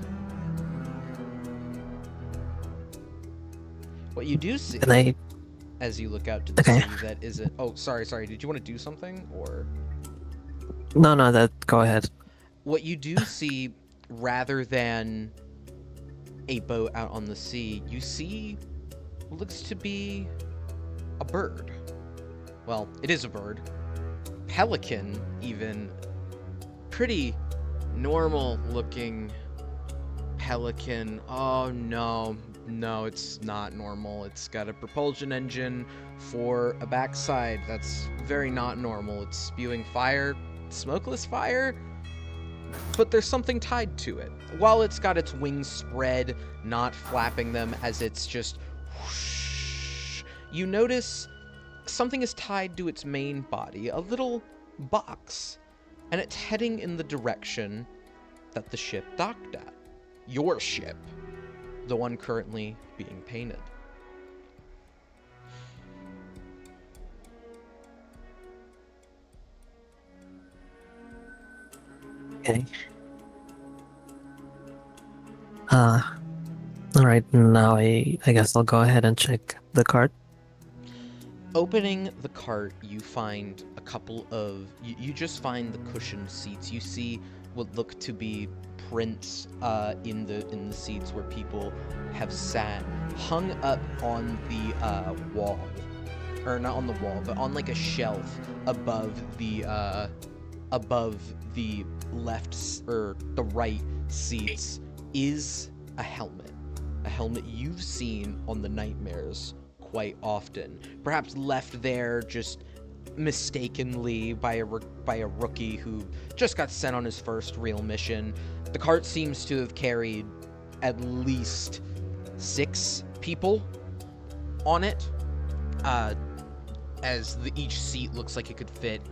What you do see, Can I? as you look out to the Okay. sea, that isn't... Oh, sorry. Did you want to do something, or...? No, that. Go ahead. What you do see, rather than a boat out on the sea, you see what looks to be a bird. Well, it is a bird. Pelican, even. Pretty normal looking pelican. Oh no, it's not normal. It's got a propulsion engine for a backside. That's very not normal. It's spewing fire, smokeless fire, but there's something tied to it. While it's got its wings spread, not flapping them as it's just whoosh, you notice something is tied to its main body, a little box, and it's heading in the direction that the ship docked at. Your ship, the one currently being painted. Okay. Alright, now I guess I'll go ahead and check the cart. Opening the cart, you find a couple of... You just find the cushioned seats. You see what look to be prints in the seats where people have sat, hung up on the wall. Or not on the wall, but on like a shelf above the left or the right seats is a helmet. A helmet you've seen on the Nightmares quite often. Perhaps left there just mistakenly by a rookie who just got sent on his first real mission. The cart seems to have carried at least 6 people on it, as each seat looks like it could fit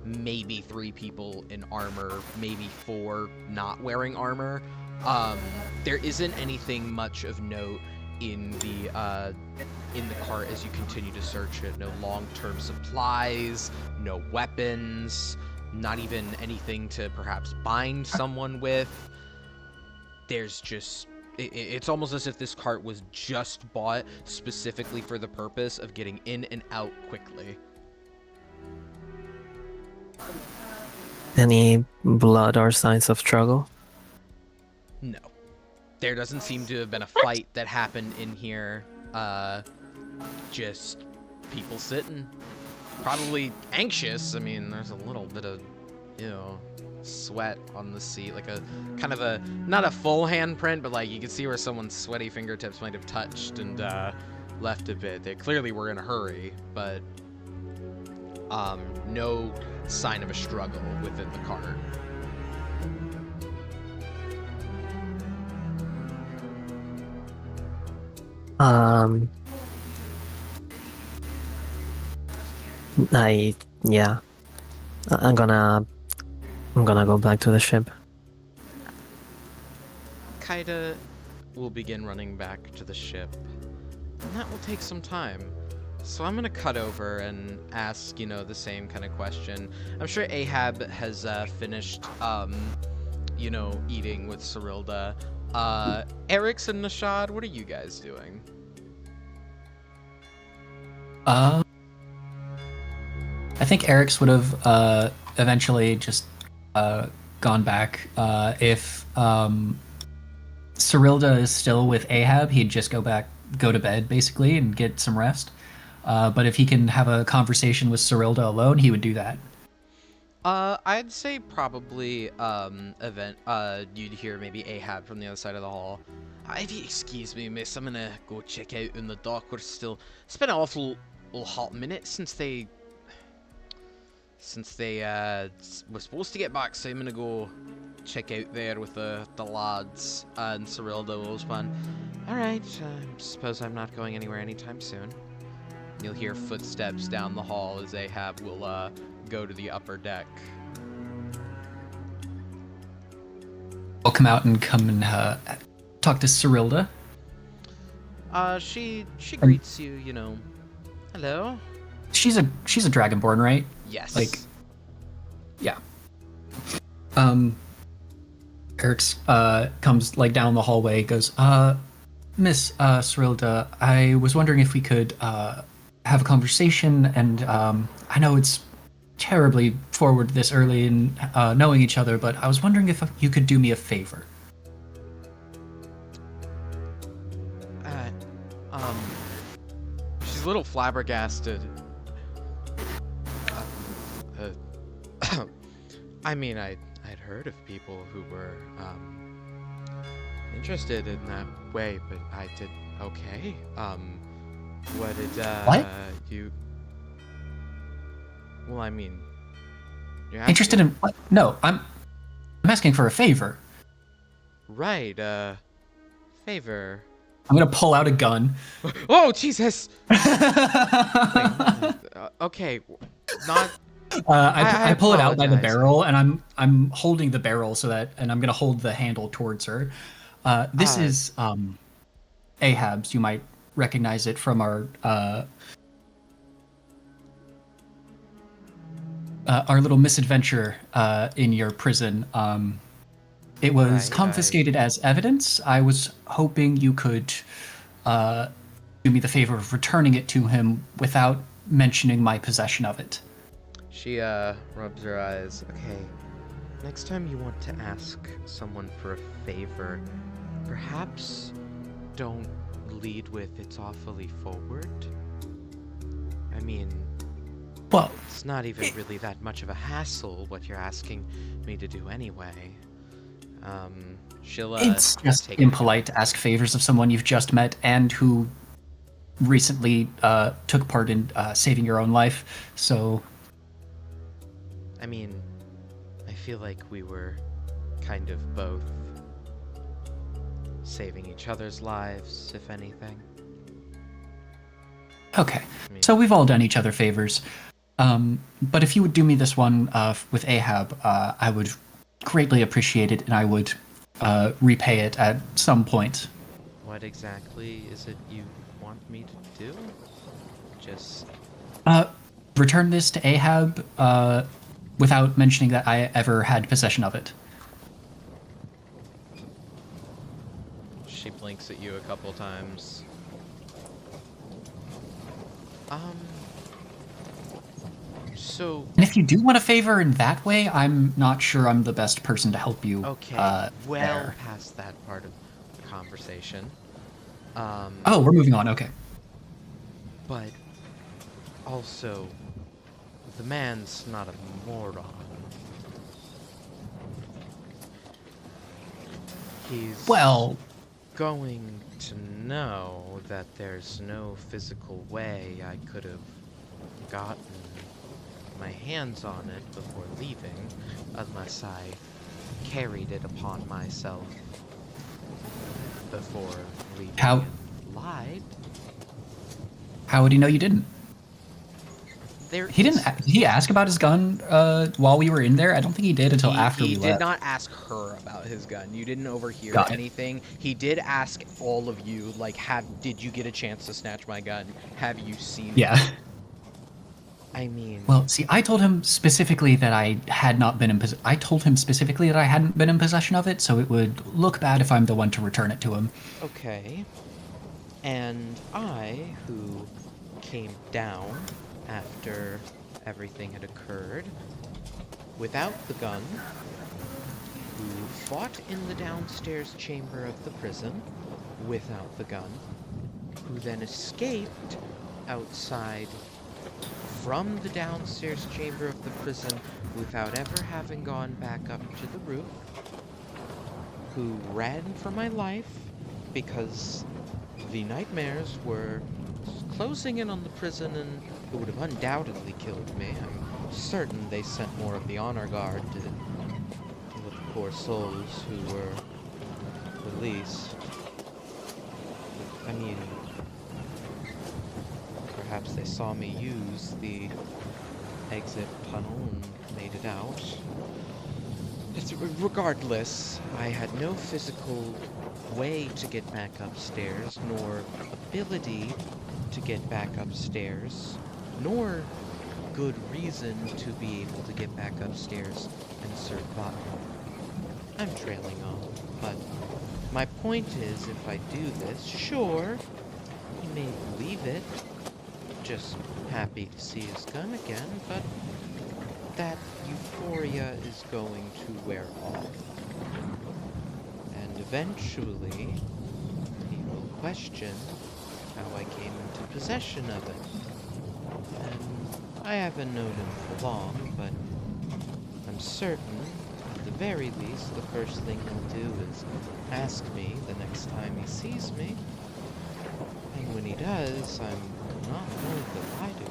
maybe 3 people in armor, maybe 4 not wearing armor. There isn't anything much of note in the cart as you continue to search it. No long-term supplies, no weapons, not even anything to perhaps bind someone with. There's just... It's almost as if this cart was just bought specifically for the purpose of getting in and out quickly. Any blood or signs of struggle? No. There doesn't seem to have been a fight that happened in here. Just people sitting. Probably anxious. I mean, there's a little bit of, sweat on the seat. Like a, kind of a, not a full handprint, but like you can see where someone's sweaty fingertips might have touched and left a bit. They clearly were in a hurry, but no sign of a struggle within the cart. Um, yeah. I'm gonna go back to the ship. Kaida will begin running back to the ship, and that will take some time. So I'm gonna cut over and ask, the same kind of question. I'm sure Ahab has finished, eating with Cyrilda. Erix and Nashad, what are you guys doing? I think Eric's would have eventually just gone back. If Cyrilda is still with Ahab, he'd just go to bed basically, and get some rest. But if he can have a conversation with Cyrilda alone, he would do that. I'd say probably you'd hear maybe Ahab from the other side of the hall. If you excuse me, miss, I'm gonna go check out in the dock. It's been an awful hot minute since they were supposed to get back, so I'm gonna go check out there with the lads. And Cyrilda will respond, alright, I suppose I'm not going anywhere anytime soon. You'll hear footsteps down the hall as Ahab will go to the upper deck. I'll come out and come and talk to Cyrilda. She greets you, hello? She's a Dragonborn, right? Yes. Yeah. Eric's comes down the hallway, goes, Miss Cyrilda, I was wondering if we could have a conversation, and I know it's terribly forward this early in knowing each other, but I was wondering if you could do me a favor. She's a little flabbergasted. I mean, I'd heard of people who were interested in that way, but I did okay. What did what? You? Well, I mean, you're Interested in what? No, I'm asking for a favor. Right, favor. I'm gonna pull out a gun. Oh, Jesus! Okay, not. I pull it out by the apologize. barrel, and I'm holding the barrel and I'm gonna hold the handle towards her. This is Ahab's. You might recognize it from our little misadventure in your prison. It was confiscated as evidence. I was hoping you could do me the favor of returning it to him without mentioning my possession of it. She rubs her eyes. Okay, next time you want to ask someone for a favor, perhaps don't lead with "it's awfully forward." I mean, Well, it's not even really that much of a hassle what you're asking me to do anyway. She'll it's just take impolite to ask favors of someone you've just met and who recently took part in saving your own life. So, I mean, I feel like we were kind of both saving each other's lives, if anything. okay. I mean, So we've all done each other favors. But if you would do me this one with Ahab, I would greatly appreciate it, and I would repay it at some point. what exactly is it you want me to do? Just Return this to Ahab without mentioning that I ever had possession of it. she blinks at you a couple times. So And if you do want a favor in that way, I'm not sure I'm the best person to help you. okay, well there. past that part of the conversation. Oh, we're moving on. Okay. But also, the man's not a moron. He's Well, going to know that there's no physical way I could have gotten my hands on it before leaving, unless I carried it upon myself before leaving How- and lied. How would he know you didn't? There He didn't. is- Did he ask about his gun while we were in there? I don't think he did until after he we did left. not ask her about his gun. You didn't overhear Got it. anything. He did ask all of you, like, did you get a chance to snatch my gun? Have you seen Yeah. it? I mean, Well, see, I told him specifically that I had not been in I told him specifically that I hadn't been in possession of it, so it would look bad if I'm the one to return it to him. okay. And I, who came down after everything had occurred, without the gun, who fought in the downstairs chamber of the prison without the gun, who then escaped outside from the downstairs chamber of the prison without ever having gone back up to the roof, who ran for my life because the nightmares were closing in on the prison and it would have undoubtedly killed me. I'm certain they sent more of the honor guard to deal with the poor souls who were released. I mean, perhaps they saw me use the exit tunnel and made it out. Regardless, I had no physical way to get back upstairs, nor ability to get back upstairs, nor good reason to be able to get back upstairs and survive. I'm trailing off, but my point is, if I do this, sure, he may believe it, just happy to see his gun again, but that euphoria is going to wear off. And eventually, he will question how I came into possession of it. And I haven't known him for long, but I'm certain, at the very least, the first thing he'll do is ask me the next time he sees me. And when he does, I'm not going to lie to him.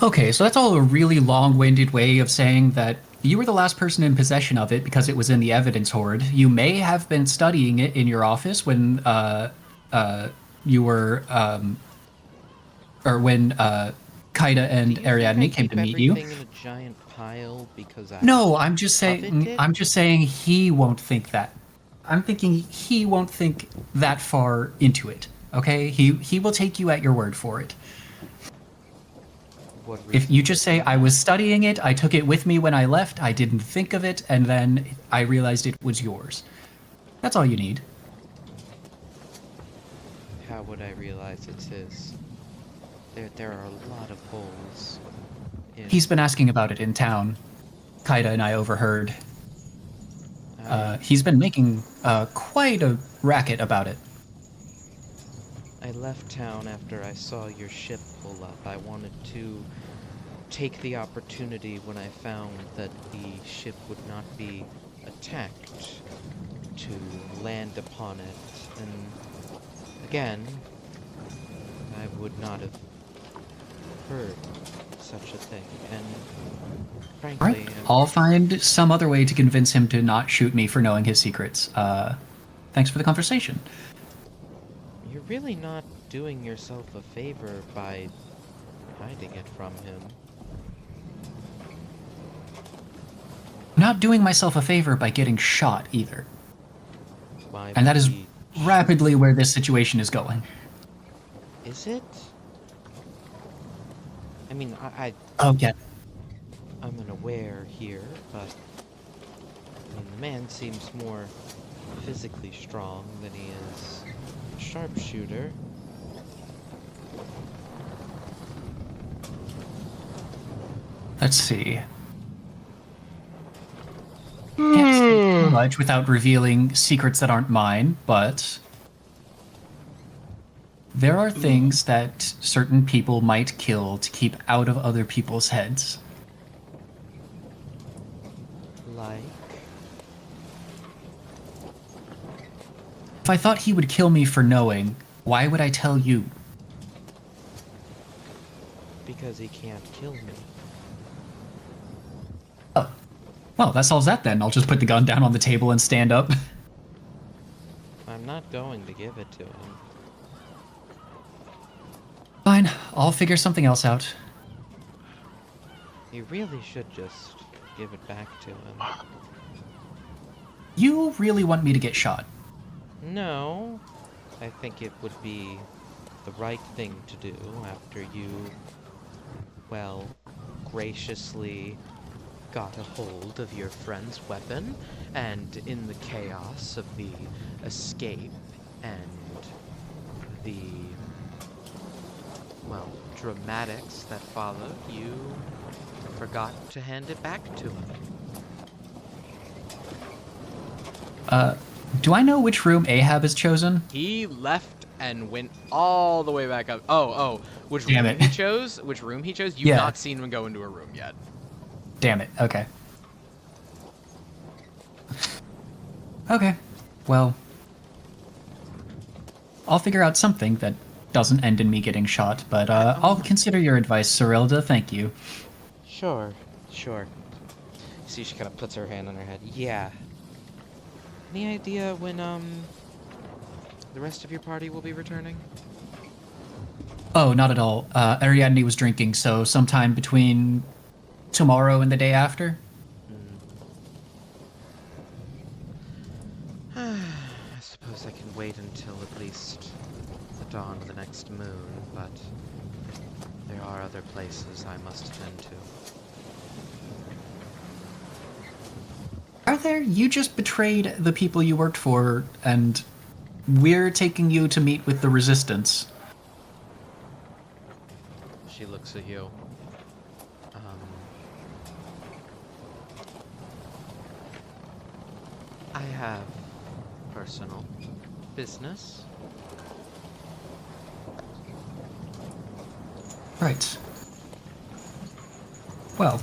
Okay, so that's all a really long-winded way of saying that you were the last person in possession of it because it was in the evidence hoard. You may have been studying it in your office when you were, or when Kaida and Do you think I Ariadne came to keep meet you. everything in a giant pile because I No, I'm just coveted saying. it? I'm just saying he won't think that. I'm thinking he won't think that far into it. Okay, he will take you at your word for it. What If reason you would just he say, I have? was studying it, I took it with me when I left, I didn't think of it, and then I realized it was yours. That's all you need. How would I realize it's his? There are a lot of holes in... He's been asking about it in town. Kaida and I overheard. He's been making quite a racket about it. I left town after I saw your ship pull up. I wanted to take the opportunity when I found that the ship would not be attacked to land upon it. And again, I would not have heard such a thing. And frankly, Alright, I'll find some other way to convince him to not shoot me for knowing his secrets. Thanks for the conversation. you're really not doing yourself a favor by hiding it from him. Not doing myself a favor by getting shot either. Why And that is would he- rapidly where this situation is going. Is it? I mean, Oh, yeah. I'm unaware here, but I mean, the man seems more physically strong than he is a sharpshooter. Let's see. Can't say too much without revealing secrets that aren't mine, but there are things that certain people might kill to keep out of other people's heads. Like, If I thought he would kill me for knowing, why would I tell you? because he can't kill me. Oh. Well, that solves that then. I'll just put the gun down on the table and stand up. I'm not going to give it to him. Fine, I'll figure something else out. You really should just give it back to him. You really want me to get shot? No, I think it would be the right thing to do after you, well, graciously got a hold of your friend's weapon, and in the chaos of the escape and the, well, dramatics that followed, you forgot to hand it back to him. Do I know which room Ahab has chosen? He left and went all the way back up. Oh, which Damn room it. he chose? Which room he chose? You've Yeah. not seen him go into a room yet. Damn it, okay. Okay, well... I'll figure out something that doesn't end in me getting shot, but I'll consider your advice, Cyrilda, thank you. Sure. See, she kind of puts her hand on her head. Yeah. Any idea when, the rest of your party will be returning? Oh, not at all. Ariadne was drinking, so sometime between tomorrow and the day after? I suppose I can wait until at least the dawn of the next moon, but there are other places I must attend to. Are there? You just betrayed the people you worked for, and we're taking you to meet with the Resistance. She looks at you. I have personal business. Right. Well,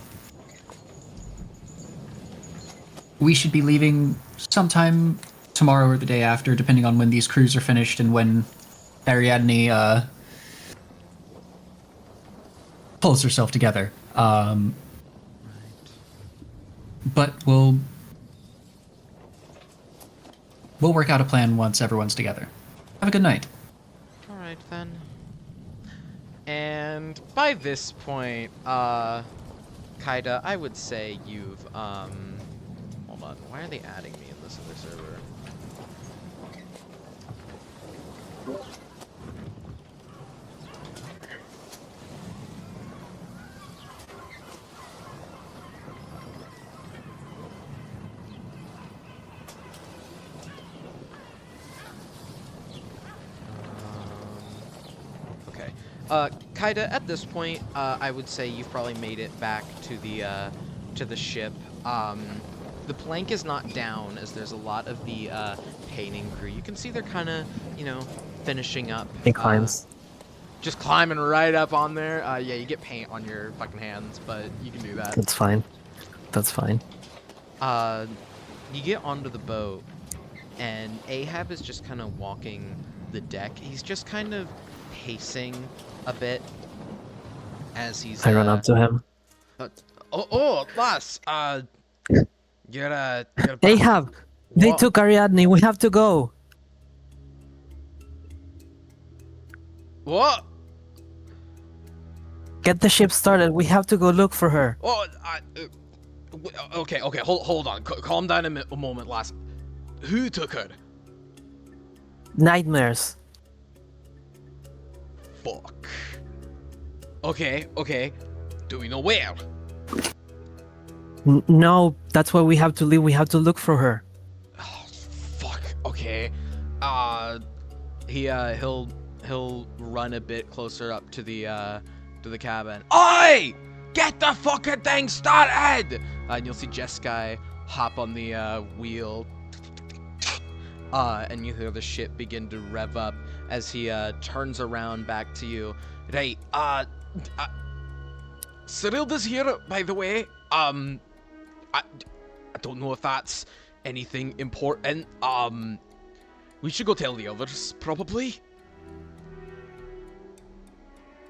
we should be leaving sometime tomorrow or the day after, depending on when these crews are finished and when Ariadne pulls herself together. But we'll work out a plan once everyone's together. Have a good night. Alright then. And by this point, Kaida, I would say you've, hold on, why are they adding me in this other server? Okay. Kaida, at this point, I would say you've probably made it back to the ship. The plank is not down, as there's a lot of the painting crew. You can see they're kind of, finishing up. He climbs. Just climbing right up on there. Yeah, you get paint on your fucking hands, but you can do that. That's fine. That's fine. You get onto the boat, and Ahab is just kind of walking the deck. He's just kind of pacing a bit as he's. I run up to him. Lass. You're Ahab! They What? took Ariadne. We have to go. What? Get the ship started. We have to go look for her. Oh, okay. Hold on. Calm down a moment, lass. Who took her? Nightmares. Fuck. Okay. Do we know where? No, that's why we have to leave. We have to look for her. Oh, fuck. Okay. He'll run a bit closer up to the cabin. Oi! Get the fucking thing started! And you'll see Jeskai hop on the wheel. And you hear the ship begin to rev up as he turns around back to you. Right. Cyrilda's here, by the way. I don't know if that's anything important. We should go tell the others, probably.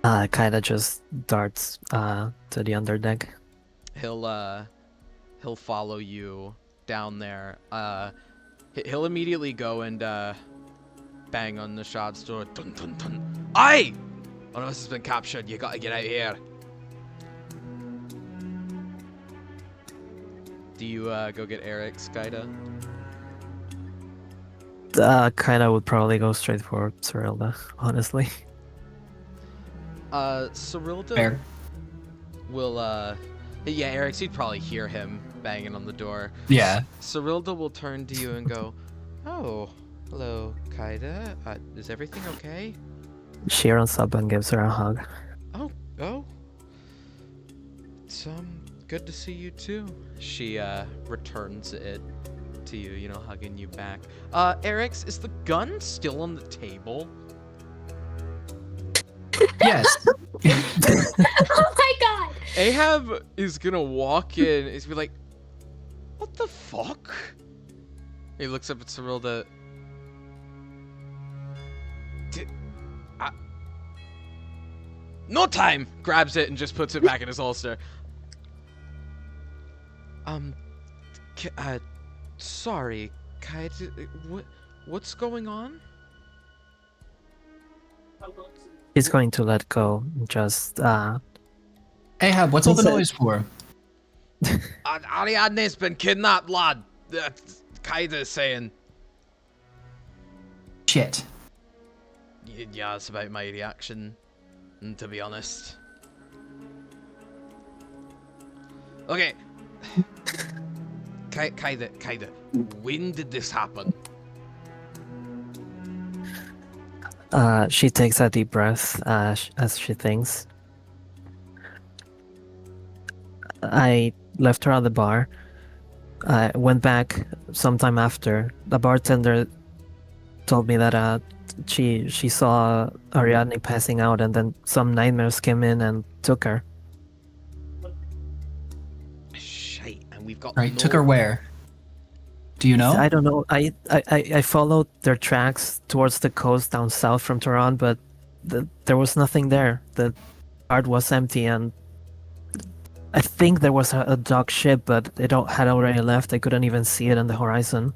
Kaida just darts to the underdeck. He'll follow you down there. He'll immediately go and bang on the shard's door. Dun dun dun. Aye! One of us has been captured. You gotta get out here. Do you go get Eric, Skyda? Kaida would probably go straight for Cyrilda, honestly. Cyrilda Fair. will yeah, Eric, so you'd probably hear him banging on the door. Yeah. Cyrilda will turn to you and go, "Oh, hello, Kaida. Is everything okay?" She runs up and gives her a hug. Oh. It's good to see you too. She returns it to you, you know, hugging you back. Eric's, is the gun still on the table? Yes. Oh my god! Ahab is gonna walk in. He's gonna be like, "What the fuck?" He looks up at Cyrilda. No time! Grabs it and just puts it back in his holster. Sorry, what's going on? He's going to let go. Just Ahab, what's all the What's that? noise for? Ariadne's been kidnapped, lad. Kaida's saying. Shit. Yeah, that's about my reaction, to be honest. Okay. Kaida, when did this happen? she takes a deep breath as she thinks. I left her at the bar. I went back sometime after. The bartender told me that she saw Ariadne passing out, and then some nightmares came in and took her. Shite, and we've got Right, no... took her where? Do you know? I don't know. I followed their tracks towards the coast down south from Tehran, but there was nothing there. The yard was empty, and I think there was a dock ship, but it had already left. I couldn't even see it on the horizon.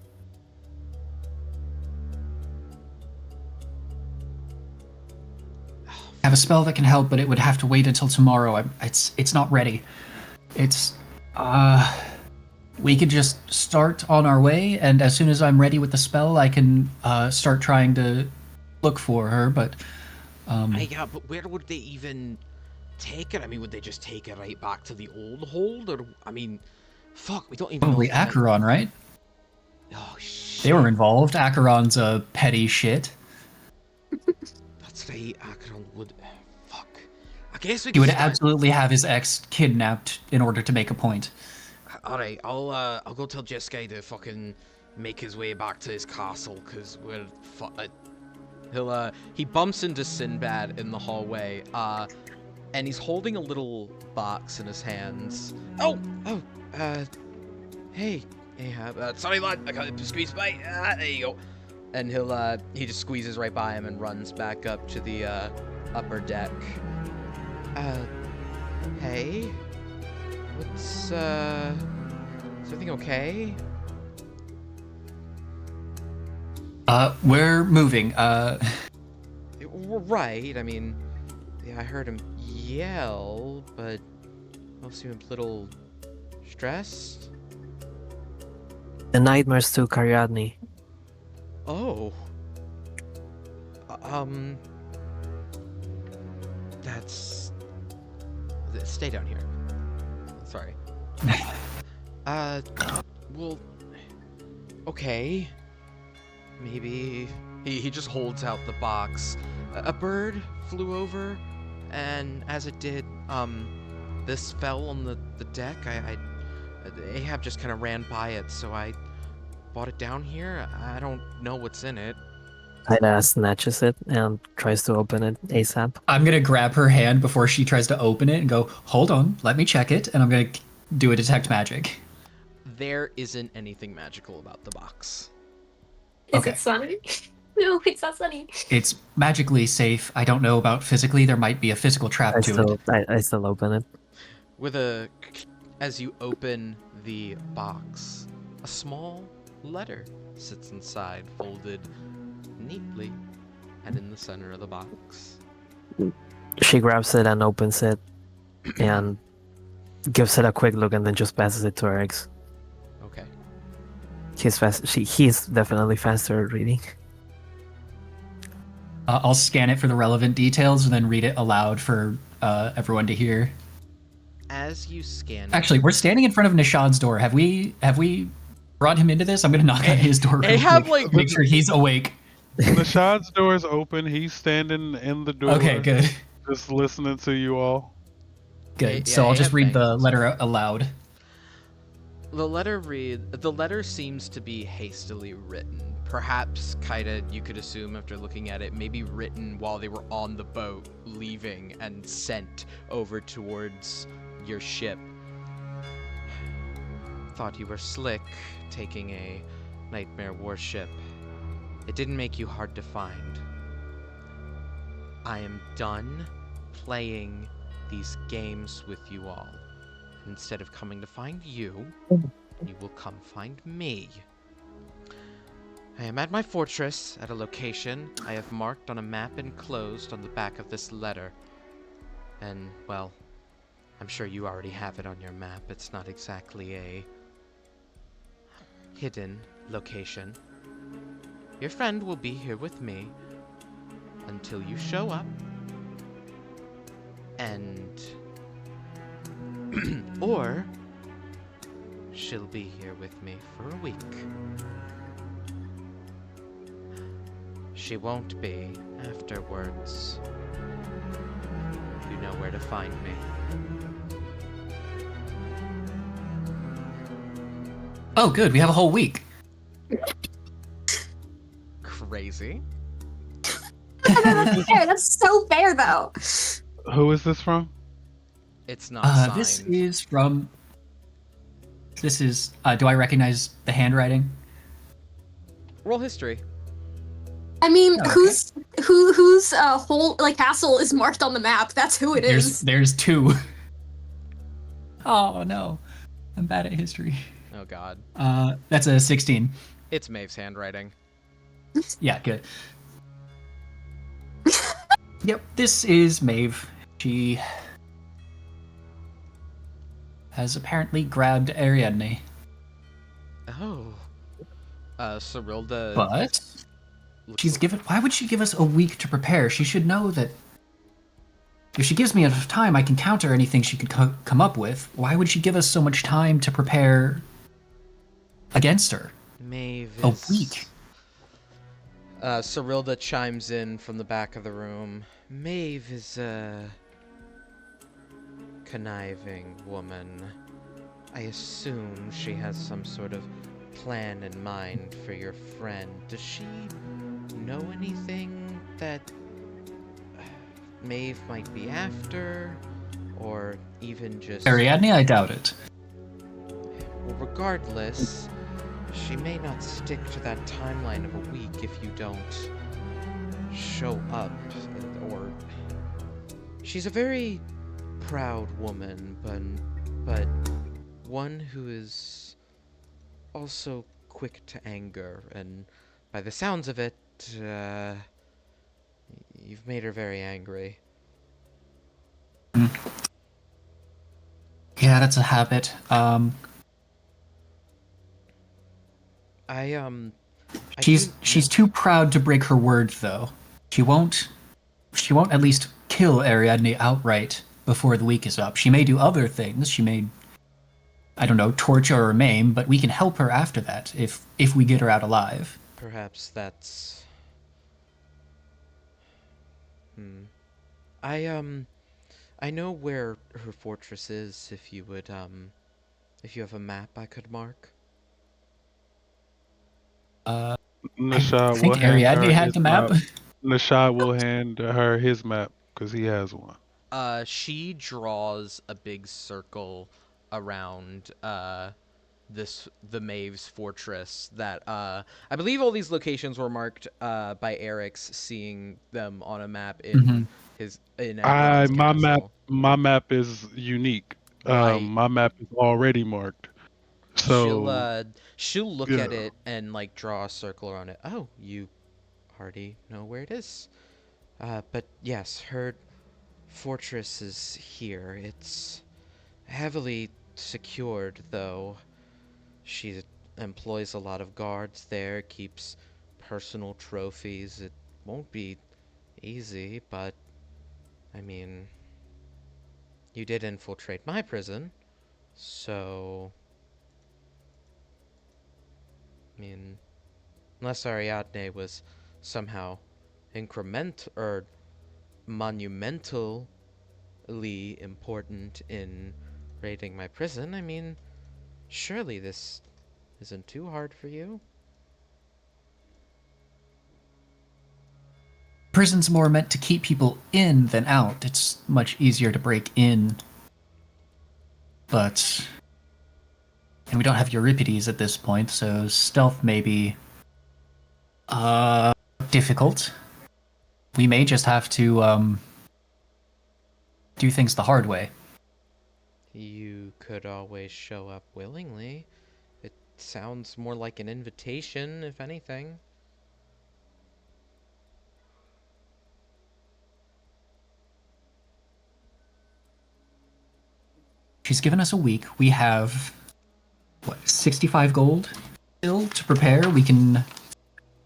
I have a spell that can help, but it would have to wait until tomorrow. It's not ready. It's we could just start on our way, and as soon as I'm ready with the spell, I can start trying to look for her. But Yeah, but where would they even take her? I mean, would they just take her right back to the old hold, or I mean, fuck, we don't even probably know. Acheron, right? Oh shit. They were involved. Acheron's a petty shit. That's right. Acheron would. Fuck. I guess we He could would start- absolutely have his ex kidnapped in order to make a point. All right, I'll go tell Jeskai to fucking make his way back to his castle, cause we're he bumps into Sinbad in the hallway, and he's holding a little box in his hands. Hey, Ahab. Sorry, lad, I got to squeeze by. There you go. And he just squeezes right by him and runs back up to the upper deck. Hey, what's is everything okay? We're moving. We're right. I mean, yeah, I heard him yell, but I seem a little stressed. The nightmares took Ariadne. Oh. That's... Stay down here. Sorry. Well... Okay. Maybe... He just holds out the box. A bird flew over, and as it did, this fell on the deck. Ahab just kind of ran by it, so I brought it down here. I don't know what's in it. Kaida snatches it and tries to open it ASAP. I'm gonna grab her hand before she tries to open it and go, hold on, let me check it, and I'm gonna do a detect magic. There isn't anything magical about the box. Is Okay. it sonic? No, it's not sunny. It's magically safe. I don't know about physically. There might be a physical trap to it. I still open it. With as you open the box, a small letter sits inside, folded neatly and in the center of the box. She grabs it and opens it, and gives it a quick look, and then just passes it to Eric's. Okay. He's fast. He's definitely faster at reading. I'll scan it for the relevant details and then read it aloud for everyone to hear. As you scan it, Actually, we're standing in front of Nishad's door. Have we brought him into this? I'm gonna knock on his door. Real Ahab, quick. like- Make sure he's awake. Nishad's door is open. He's standing in the door. Okay, good. Just listening to you all. Good. Yeah, So I'll just Ahab read the bangs. letter aloud. the letter seems to be hastily written. Perhaps, Kaida, you could assume after looking at it, maybe written while they were on the boat, leaving, and sent over towards your ship. Thought you were slick, taking a nightmare warship. It didn't make you hard to find. I am done playing these games with you all. Instead of coming to find you, you will come find me. I am at my fortress at a location I have marked on a map enclosed on the back of this letter. And, well, I'm sure you already have it on your map. It's not exactly a hidden location. Your friend will be here with me until you show up. And... or she'll be here with me for a week. She won't be afterwards. You know where to find me. Oh, good. We have a whole week. Crazy. That's fair. That's so fair, though. Who is this from? It's not signed. This is from. This is. Do I recognize the handwriting? Roll history. I mean, Okay. whose whole like castle is marked on the map? That's who it is. There's two. Oh no, I'm bad at history. Oh god. That's a 16. It's Maeve's handwriting. Yeah, good. Yep, this is Maeve. She has apparently grabbed Ariadne, Oh. Cyrilda... but looks she's given. Why would she give us a week to prepare? She should know that if she gives me enough time, I can counter anything she could come up with. Why would she give us so much time to prepare against her? Maeve A is... week. Cyrilda chimes in from the back of the room. Maeve is a conniving woman. I assume she has some sort of plan in mind for your friend. Does she know anything that Maeve might be after? Or even just... Ariadne, I doubt it. Well, regardless, she may not stick to that timeline of a week if you don't show up, or... She's a very proud woman, but one who is also quick to anger, and by the sounds of it, you've made her very angry. Yeah, that's a habit. She's too proud to break her word, though. She won't at least kill Ariadne outright before the week is up. She may do other things. She may, I don't know, torture or maim, but we can help her after that if we get her out alive. Perhaps that's... I know where her fortress is, if you would, if you have a map I could mark. Nishad I will think hand Ariadne her had his the map. Nishad will hand her his map because he has one. She draws a big circle around, the Maeve's Fortress that I believe all these locations were marked by Eric's seeing them on a map in Eberron's castle. My map is unique. Right. My map is already marked. She'll So she'll look yeah. at it and like draw a circle around it. Oh, you already know where it is. But yes, her fortress is here. It's heavily secured, though. She employs a lot of guards there, keeps personal trophies. It won't be easy, but I mean, you did infiltrate my prison, so I mean, unless Ariadne was somehow monumentally important in raiding my prison, I mean, surely this isn't too hard for you. Prison's more meant to keep people in than out. It's much easier to break in. But... And we don't have Euripides at this point, so stealth may be... difficult. We may just have to, do things the hard way. You could always show up willingly. It sounds more like an invitation, if anything. She's given us a week. We have, 65 gold still to prepare. We can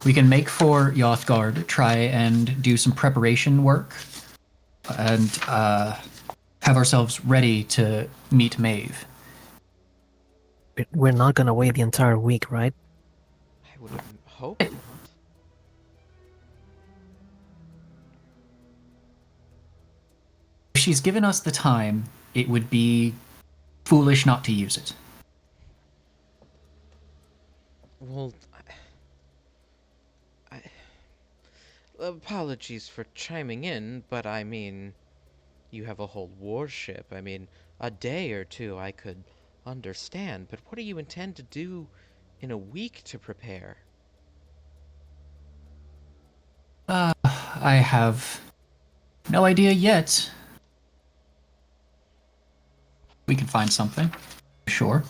make for Yothgard, try and do some preparation work, and have ourselves ready to meet Maeve. We're not gonna wait the entire week, right? I would hope not. If she's given us the time, it would be foolish not to use it. Well, apologies for chiming in, but I mean, you have a whole warship. I mean, a day or two I could understand, but what do you intend to do in a week to prepare? I have no idea yet. We can find something. Sure.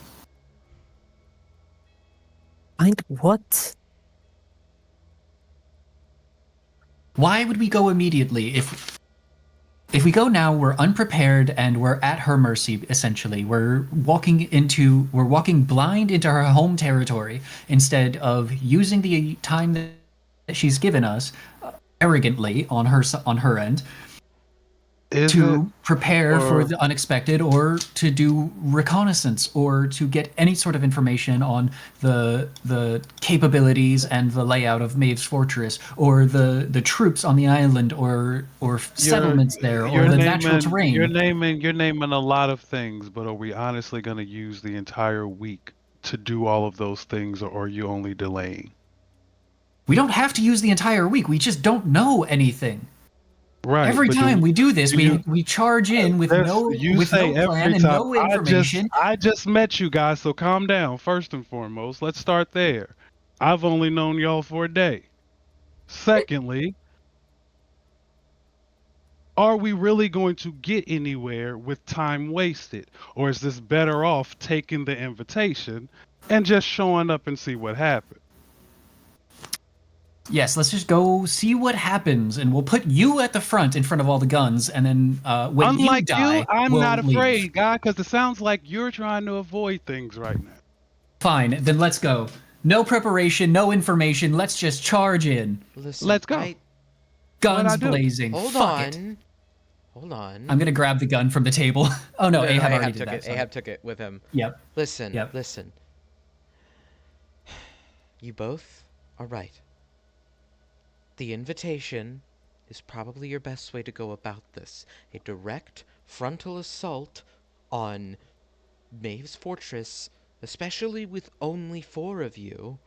Find what? Why would we go immediately? If we go now, we're unprepared and we're at her mercy, essentially. We're walking blind into her home territory instead of using the time that she's given us arrogantly on her end to prepare for the unexpected, or to do reconnaissance, or to get any sort of information on the capabilities and the layout of Maeve's Fortress, or the troops on the island, or settlements there, or the natural terrain. You're naming a lot of things, but are we honestly going to use the entire week to do all of those things, or are you only delaying? We don't have to use the entire week. We just don't know anything. Right. Every time we do this, we charge in with no plan and no information. I just met you guys, so calm down. First and foremost, let's start there. I've only known y'all for a day. Secondly, are we really going to get anywhere with time wasted? Or is this better off taking the invitation and just showing up and see what happens? Yes, let's just go see what happens, and we'll put you at the front in front of all the guns, and then when Unlike you die, I'm we'll not leave. afraid, guy, because it sounds like you're trying to avoid things right now. Fine, then let's go. No preparation, no information. Let's just charge in. Listen, let's go. Guns blazing. Hold Fuck on. it. Hold on. I'm gonna grab the gun from the table. Oh no, Ahab already did took that. it. Sorry. Ahab took it with him. Yep. Listen, Yep. listen. You both are right. The invitation is probably your best way to go about this. A direct frontal assault on Maeve's Fortress, especially with only 4 of you.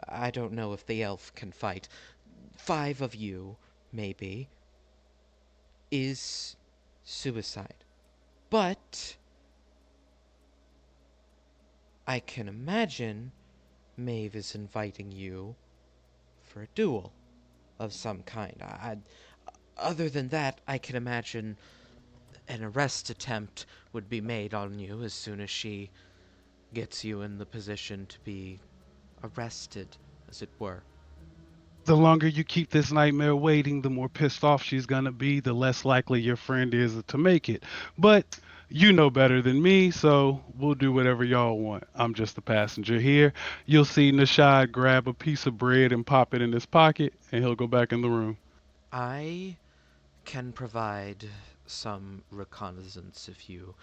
I don't know if the elf can fight. 5 of you, maybe, is suicide. But I can imagine Maeve is inviting you for a duel of some kind. Other than that, I can imagine an arrest attempt would be made on you as soon as she gets you in the position to be arrested, as it were. The longer you keep this nightmare waiting, the more pissed off she's gonna be, the less likely your friend is to make it. But you know better than me, so we'll do whatever y'all want. I'm just the passenger here. You'll see Nishad grab a piece of bread and pop it in his pocket, and he'll go back in the room. I can provide some reconnaissance if you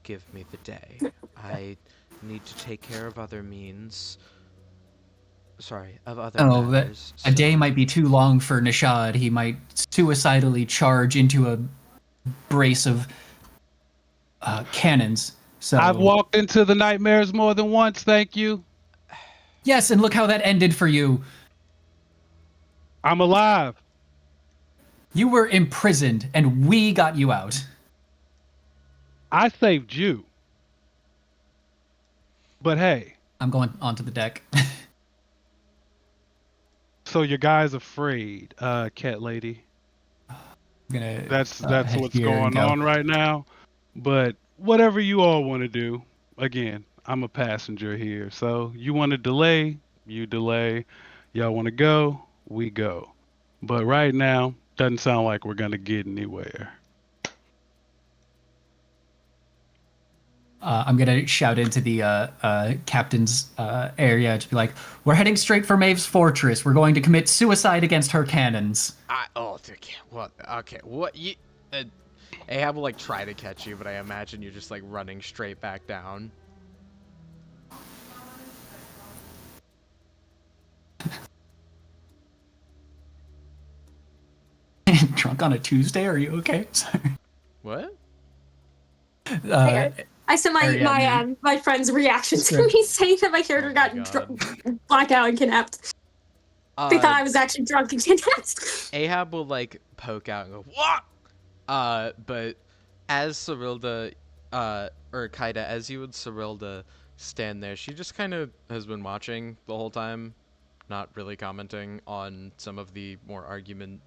give me the day. I need to take care of other means. Sorry, of other Oh, matters. a day so- might be too long for Nishad. He might suicidally charge into a brace of cannons. So I've walked into the nightmares more than once, thank you. yes, and look how that ended for you. I'm alive. You were imprisoned, and we got you out. I saved you. But hey, I'm going onto the deck. so your guy's afraid, cat lady. I'm gonna. That's head what's here and going go. on right now. But whatever you all want to do, again, I'm a passenger here. So you want to delay, you delay. Y'all want to go, we go. But right now, doesn't sound like we're gonna get anywhere. I'm gonna shout into the captain's area to be like, "We're heading straight for Maeve's fortress. We're going to commit suicide against her cannons." Okay, what? Okay, what? Ahab will like try to catch you, but I imagine you're just like running straight back down. Drunk on a Tuesday? Are you okay? Sorry. What? I sent Ariadne. my friend's reaction to Sure. me saying that my character Oh my got God. blackout and kidnapped. They thought I was actually drunk and kidnapped. Ahab will like poke out and go, "What?" But as Cyrilda, or Kaida, as you and Cyrilda stand there, she just kind of has been watching the whole time, not really commenting on some of the more arguments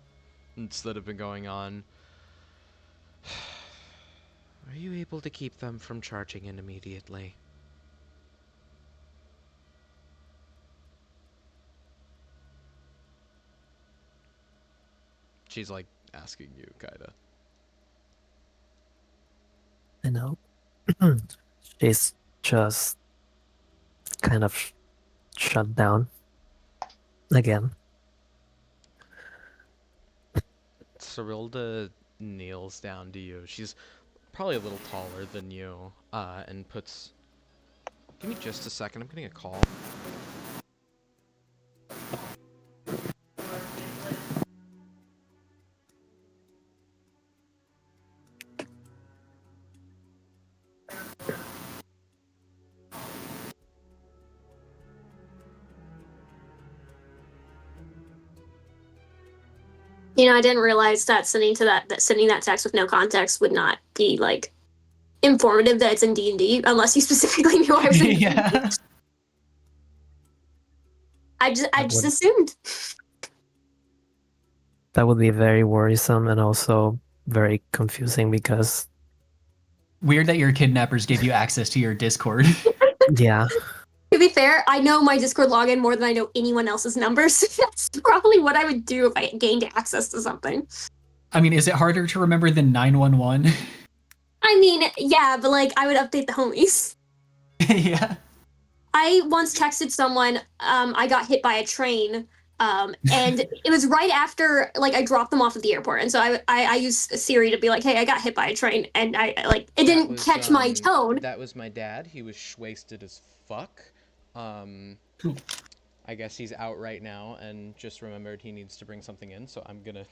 that have been going on. Are you able to keep them from charging in immediately? She's like asking you, Kaida. I know. She's just kind of shut down again. Cyrilda kneels down to you. She's probably a little taller than you, and puts... Give me just a second, I'm getting a call. You know, I didn't realize that sending that text with no context would not be like informative that it's in D&D unless you specifically knew I was in Yeah. I just would- assumed. That would be very worrisome and also very confusing because, Weird that your kidnappers gave you access to your Discord. yeah, To be fair, I know my Discord login more than I know anyone else's numbers. That's probably what I would do if I gained access to something. I mean, is it harder to remember than 911? I mean, yeah, but like I would update the homies. Yeah. I once texted someone, I got hit by a train, and it was right after like I dropped them off at the airport, and so I used Siri to be like, "Hey, I got hit by a train," and I like it didn't catch my tone. That was my dad. He was wasted as fuck. I guess he's out right now and just remembered he needs to bring something in, so I'm gonna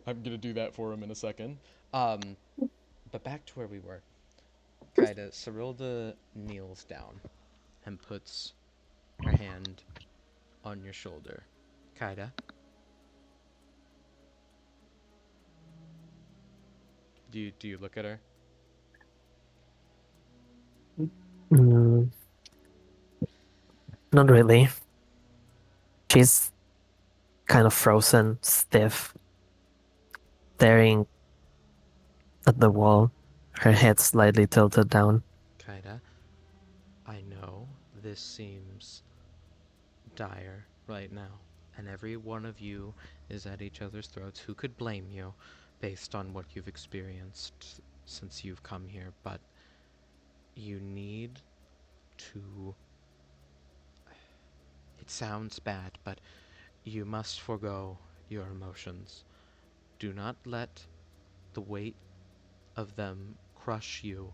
I'm gonna do that for him in a second. But back to where we were. Kaida, Cyrilda kneels down and puts her hand on your shoulder. Kaida? Do you look at her? mm, Not really. She's kind of frozen, stiff, staring at the wall, her head slightly tilted down. Kaida, I know this seems dire right now, and every one of you is at each other's throats. Who could blame you based on what you've experienced since you've come here? But you need to. It sounds bad, but you must forego your emotions. Do not let the weight of them crush you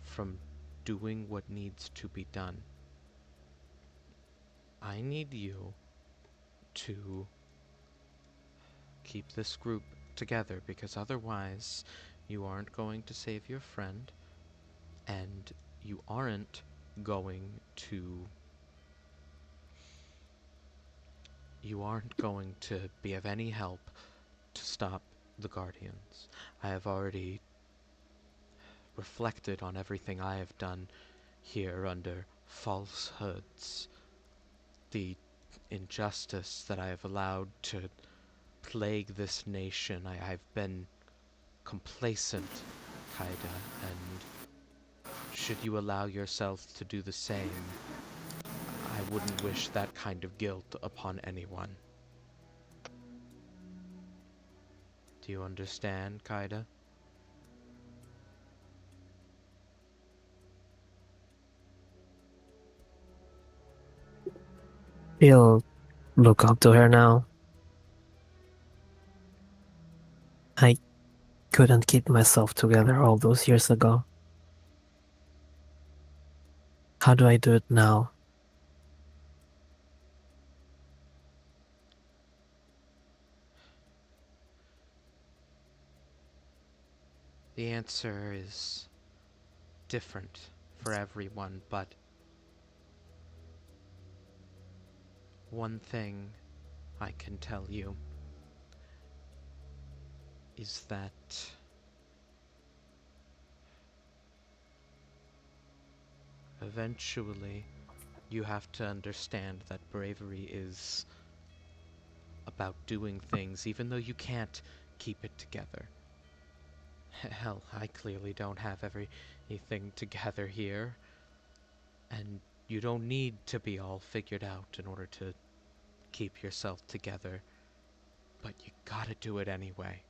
from doing what needs to be done. I need you to keep this group together, because otherwise you aren't going to save your friend, and you aren't going to be of any help to stop the Guardians. I have already reflected on everything I have done here under falsehoods, the injustice that I have allowed to plague this nation. I've been complacent, Kaida, and should you allow yourself to do the same, I wouldn't wish that kind of guilt upon anyone. Do you understand, Kaida? He'll look up to her now. I couldn't keep myself together all those years ago. How do I do it now? The answer is different for everyone, but one thing I can tell you is that eventually you have to understand that bravery is about doing things even though you can't keep it together. Hell, I clearly don't have everything together here, and you don't need to be all figured out in order to keep yourself together, but you gotta do it anyway.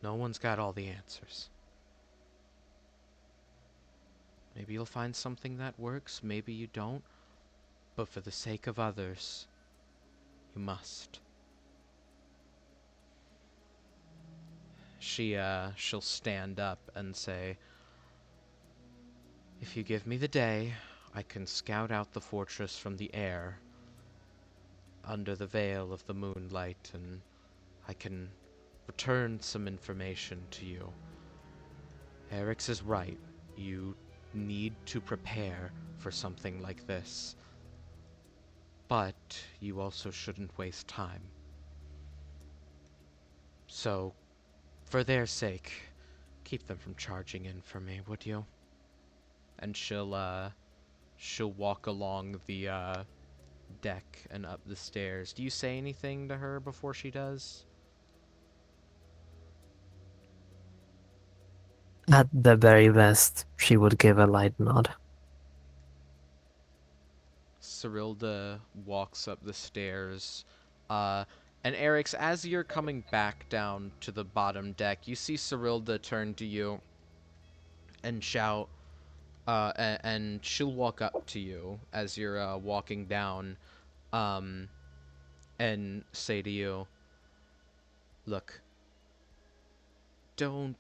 No one's got all the answers. Maybe you'll find something that works, maybe you don't, but for the sake of others, you must. She'll stand up and say, if you give me the day, I can scout out the fortress from the air, under the veil of the moonlight, and I can return some information to you. Eric's is right. You need to prepare for something like this. But you also shouldn't waste time. So, for their sake, keep them from charging in for me, would you? And she'll walk along the deck and up the stairs. Do you say anything to her before she does? At the very best, she would give a light nod. Cyrilda walks up the stairs. And Eric's, as you're coming back down to the bottom deck, you see Cyrilda turn to you and shout, and she'll walk up to you as you're walking down, and say to you, look, don't...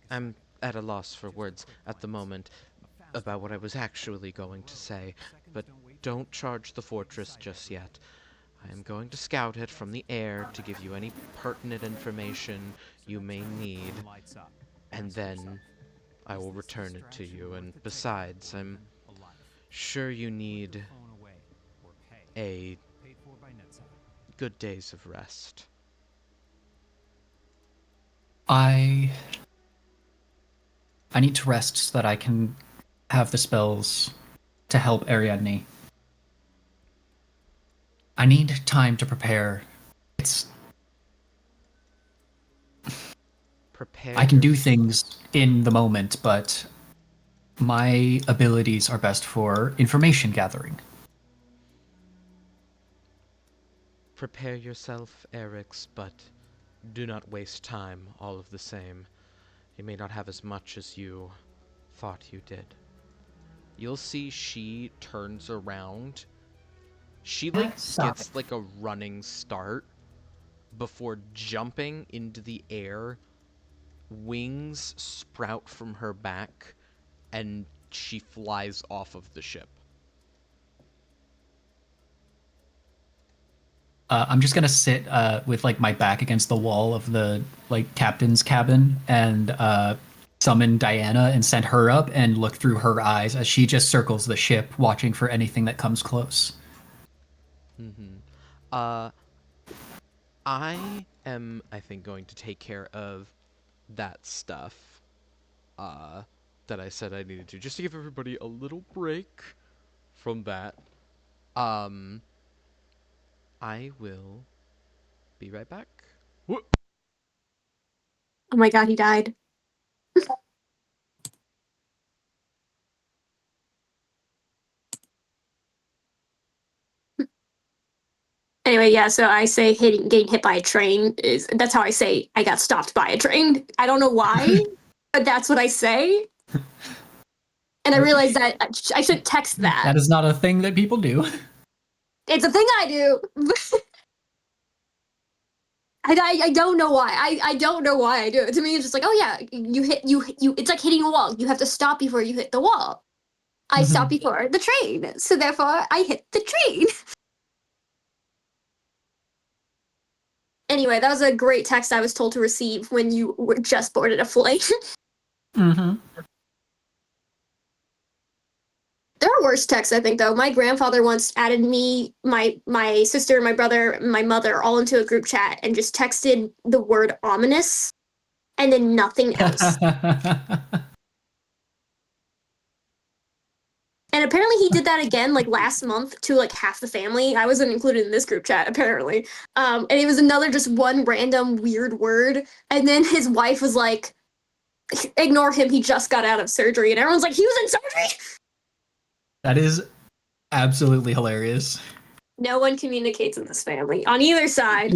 I'm at a loss for words at the moment about what I was actually going to say, but don't charge the fortress just yet. I am going to scout it from the air to give you any pertinent information you may need, and then I will return it to you. And besides, I'm sure you need a good days of rest. I need to rest so that I can have the spells to help Ariadne. I need time to prepare. Prepare. I can do things in the moment, but my abilities are best for information gathering. Prepare yourself, Erix, but do not waste time all of the same. You may not have as much as you thought you did. You'll see she turns around. She gets like a running start before jumping into the air. Wings sprout from her back and she flies off of the ship. I'm just gonna sit with like my back against the wall of the like captain's cabin and summon Diana and send her up and look through her eyes as she just circles the ship, watching for anything that comes close. I am, I think, going to take care of that stuff that I said I needed to, just to give everybody a little break from that. I will be right back. Whoop. Oh my god, he died. Anyway, yeah, so I say getting hit by a train that's how I say I got stopped by a train. I don't know why, but that's what I say. And I realized that I should text that. That is not a thing that people do. It's a thing I do. I don't know why. I don't know why I do it. To me, it's just like, oh yeah, you. It's like hitting a wall. You have to stop before you hit the wall. I stopped before the train, so therefore I hit the train. Anyway, that was a great text I was told to receive when you were just boarded a flight. Mm-hmm. There are worse texts, I think, though. My grandfather once added me, my sister, my brother, my mother all into a group chat and just texted the word ominous and then nothing else. And apparently he did that again like last month to like half the family. I wasn't included in this group chat, apparently. And it was another just one random weird word. And then his wife was like, ignore him, he just got out of surgery. And everyone's like, he was in surgery? That is absolutely hilarious. No one communicates in this family on either side.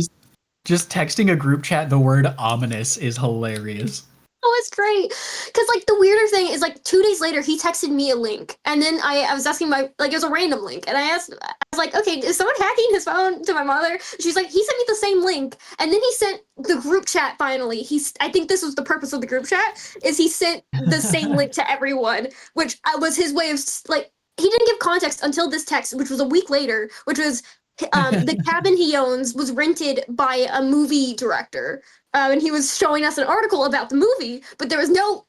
Just texting a group chat the word ominous is hilarious. Oh, it's great. Because, like, the weirder thing is, like, 2 days later, he texted me a link. And then I was asking it was a random link. And I was like, okay, is someone hacking his phone to my mother? She's like, he sent me the same link. And then he sent the group chat finally. I think this was the purpose of the group chat, is he sent the same link to everyone, which was his way of, like, he didn't give context until this text, which was a week later, which was the cabin he owns was rented by a movie director. And he was showing us an article about the movie, but there was no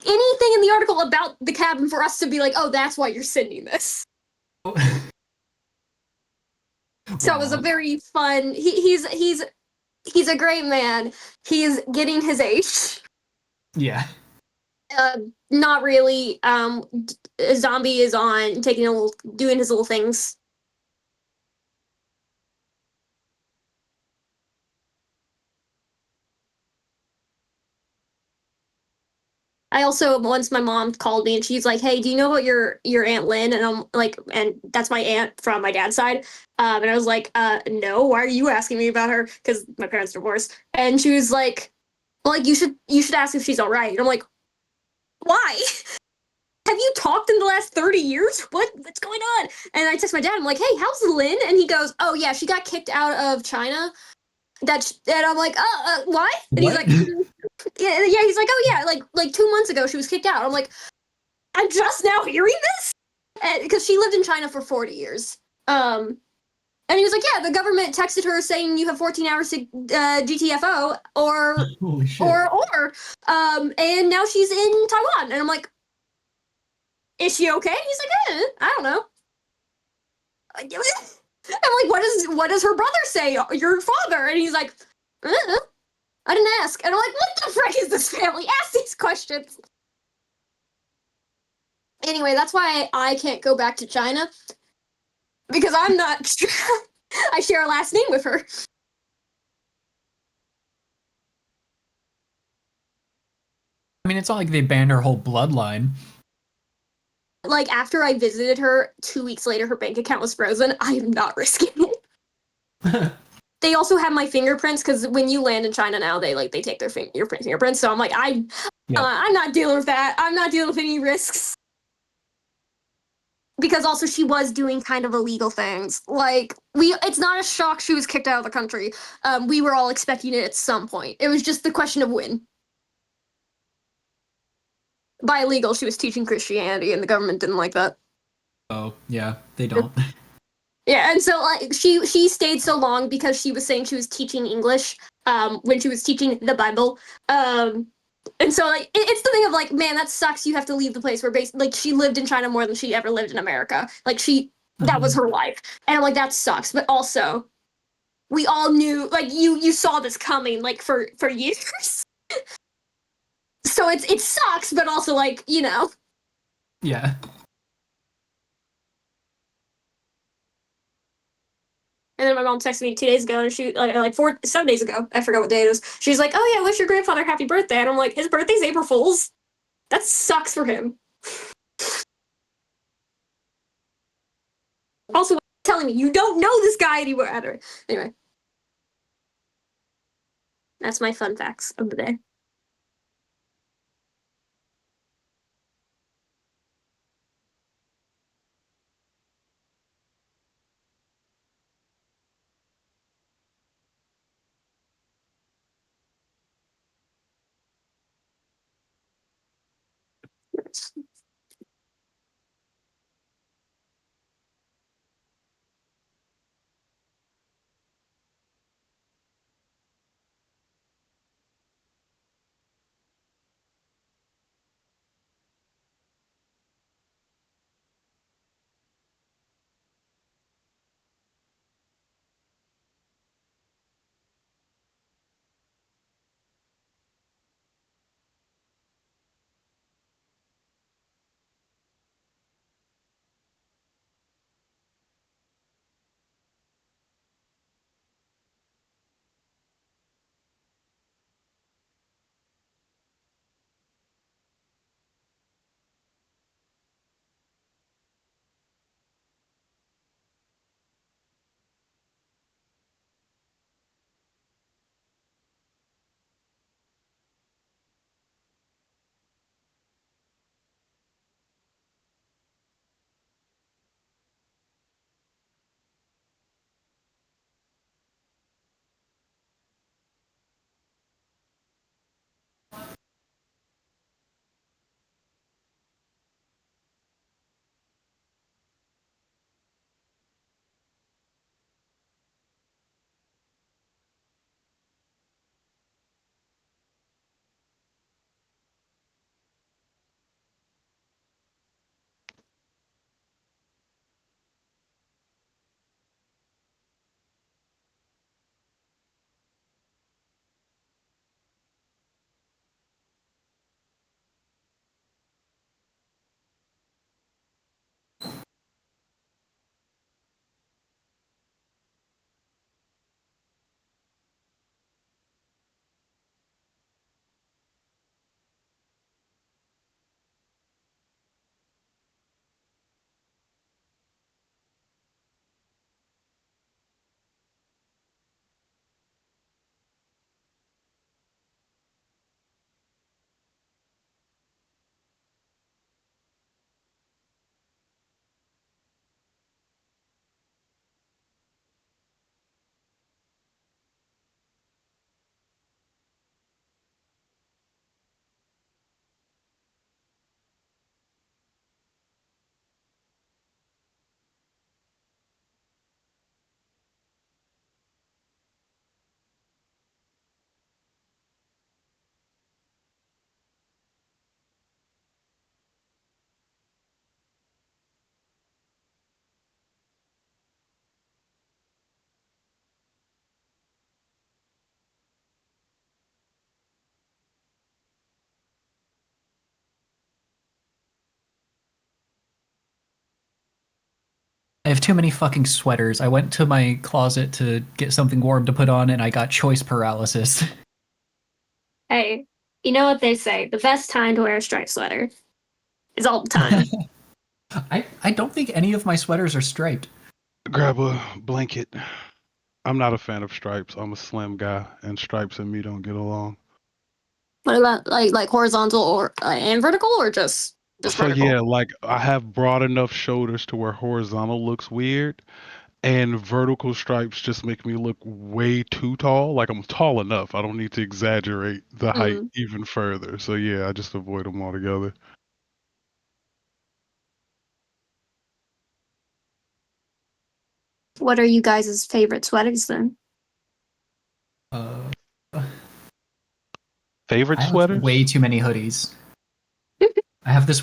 anything in the article about the cabin for us to be like, oh, that's why you're sending this. So it was a very fun. He's a great man. He's getting his age. Yeah. Not really. Zombie is on doing his little things. I also once my mom called me and she's like, "Hey, do you know about your Aunt Lynn?" And I'm like, and that's my aunt from my dad's side. And I was like, "No, why are you asking me about her?" Because my parents divorced. And she was like, "Well, like you should ask if she's all right." And I'm like, "Why? Have you talked in the last 30 years? What's going on?" And I text my dad. I'm like, "Hey, how's Lynn?" And he goes, "Oh yeah, she got kicked out of China." And I'm like, why? And he's like, yeah. He's like, oh yeah, like 2 months ago she was kicked out. I'm like, I'm just now hearing this, because she lived in China for 40 years. And he was like, yeah, the government texted her saying you have 14 hours to GTFO Holy shit. and now she's in Taiwan. And I'm like, is she okay? He's like, I don't know. I'm like, what does her brother say? Your father? And he's like, I didn't ask. And I'm like, what the frick is this family? Ask these questions. Anyway, that's why I can't go back to China because I'm not. I share a last name with her. I mean, it's not like they banned her whole bloodline. Like after I visited her 2 weeks later, her bank account was frozen. I am not risking it. They also have my fingerprints because when you land in China now, they take their your fingerprints. So I'm like, I'm not dealing with that. I'm not dealing with any risks. Because also she was doing kind of illegal things. Like it's not a shock she was kicked out of the country. We were all expecting it at some point. It was just the question of when. By illegal, she was teaching Christianity, and the government didn't like that. Oh, yeah, they don't. Yeah, and so like she stayed so long because she was saying she was teaching English when she was teaching the Bible. And so like it's the thing of like, man, that sucks. You have to leave the place where like she lived in China more than she ever lived in America. Like that was her life, and I'm like, that sucks. But also, we all knew like you saw this coming like for years. So it sucks, but also like Yeah. And then my mom texted me 2 days ago, and she like 7 days ago. I forgot what day it was. She's like, "Oh yeah, wish your grandfather happy birthday." And I'm like, "His birthday's April Fool's. That sucks for him." Also, telling me you don't know this guy anymore. Anyway, that's my fun facts of the day. have too many fucking sweaters. I went to my closet to get something warm to put on, and I got choice paralysis. Hey, you know what they say? The best time to wear a striped sweater is all the time. I don't think any of my sweaters are striped. Grab a blanket. I'm not a fan of stripes. I'm a slim guy, and stripes and me don't get along. What about like horizontal or and vertical, or just So vertical? yeah, like I have broad enough shoulders to where horizontal looks weird, and vertical stripes just make me look way too tall. Like I'm tall enough. I don't need to exaggerate the height Mm. even further. So yeah, I just avoid them altogether. What are you guys' favorite sweaters then? Uh, Favorite I have sweaters? way too many hoodies. I have this.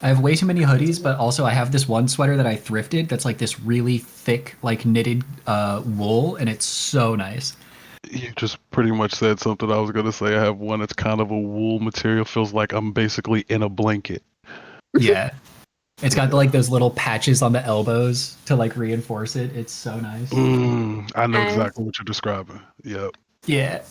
I have way too many hoodies, but also I have this one sweater that I thrifted that's like this really thick, like knitted wool, and it's so nice. You just pretty much said something I was gonna say. I have one that's kind of a wool material. Feels like I'm basically in a blanket. Yeah. It's got like those little patches on the elbows to like reinforce it. It's so nice. I know Nice. exactly what you're describing. Yep. Yeah.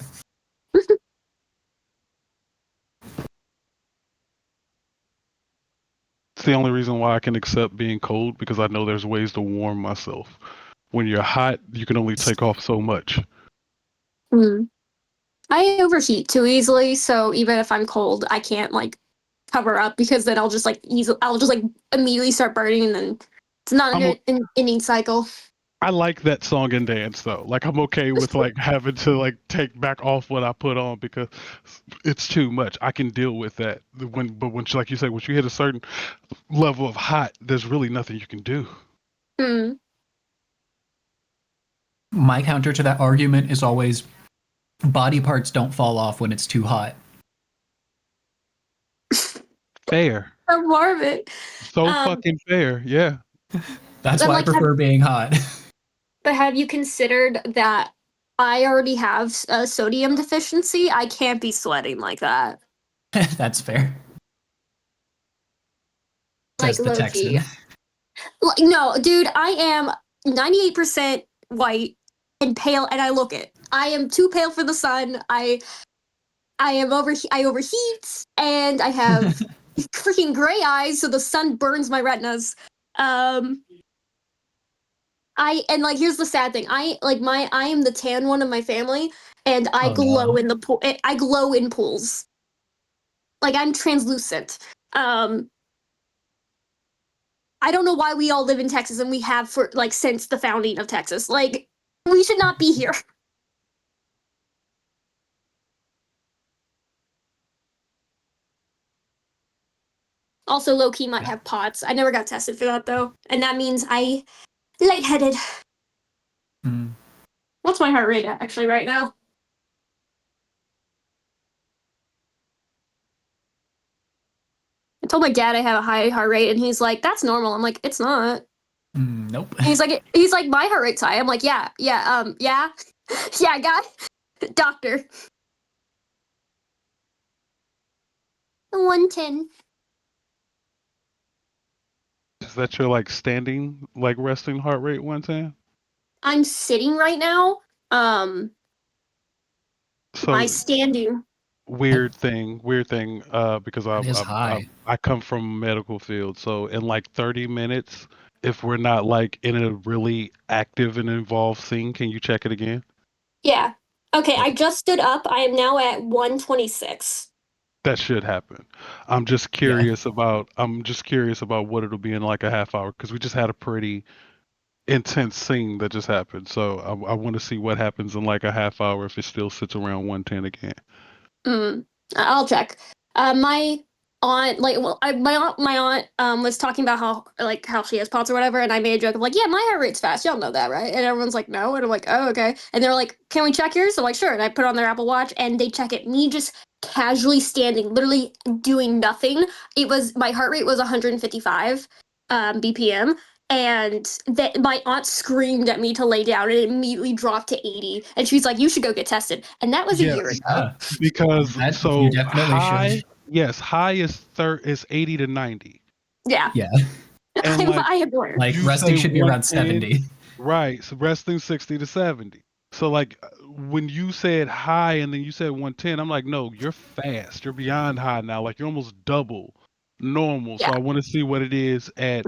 It's the only reason why I can accept being cold because I know there's ways to warm myself. When you're hot, you can only take off so much. Mm. I overheat too easily, so even if I'm cold, I can't like cover up because then I'll just like immediately start burning, and then it's not a I'm o- good ending cycle. I like that song and dance though. Like I'm okay with like having to like take back off what I put on because it's too much. I can deal with that. But once like you say, once you hit a certain level of hot, there's really nothing you can do. Mm. My counter to that argument is always body parts don't fall off when it's too hot. Fair. So morbid. So Um, fucking fair. Yeah. That's But why I like, prefer being hot. but have you considered that I already have a sodium deficiency? I can't be sweating like that. That's fair. Like Says the low Texan. key. Like, no, dude, I am 98% white and pale, and I look it. I am too pale for the sun. I overheat, and I have freaking gray eyes, so the sun burns my retinas. Um, and like here's the sad thing. I am the tan one of my family, and I Oh glow no. in the pool. I glow in pools. Like I'm translucent. Um, I don't know why we all live in Texas and we have for like since the founding of Texas. Like we should not be here. Also, low key might have POTS. I never got tested for that though, and that means I lightheaded. Mm. What's my heart rate at actually right now? I told my dad I have a high heart rate, and he's like, "That's normal." I'm like, "It's not." Nope. And he's like, "My heart rate's high." I'm like, "Yeah, yeah, yeah, yeah, guy, doctor." 110. Is that your like standing, like resting heart rate 110? I'm sitting right now. My So standing. weird thing, because That is high. I come from medical field. So in like 30 minutes, if we're not like in a really active and involved scene, can you check it again? Yeah. Okay, I Okay. just stood up. I am now at 126. That should happen. Yeah. I'm just curious about what it'll be in like a half hour because we just had a pretty intense scene that just happened. So I want to see what happens in like a half hour if it still sits around 110 again. I'll check. My aunt, like, well, my aunt, was talking about how she has POTS or whatever, and I made a joke of like, yeah, my heart rate's fast. Y'all know that, right? And everyone's like, no, and I'm like, oh, okay. And they're like, can we check yours? So I'm like, sure. And I put on their Apple Watch, and they check it. Me just casually standing, literally doing nothing. My heart rate was 155 BPM. And that my aunt screamed at me to lay down, and it immediately dropped to 80. And she's like, "You should go get tested." And that was a year Yes, ago. Yeah. because You so definitely high, should. yes, high is 80 to 90. Yeah. Yeah. And like, I adore. Like You resting say should be around 110. 70. right, so resting 60 to 70. So like when you said high and then you said 110, I'm like, no, you're fast. You're beyond high now. Like you're almost double normal. So Yeah. I want to see what it is at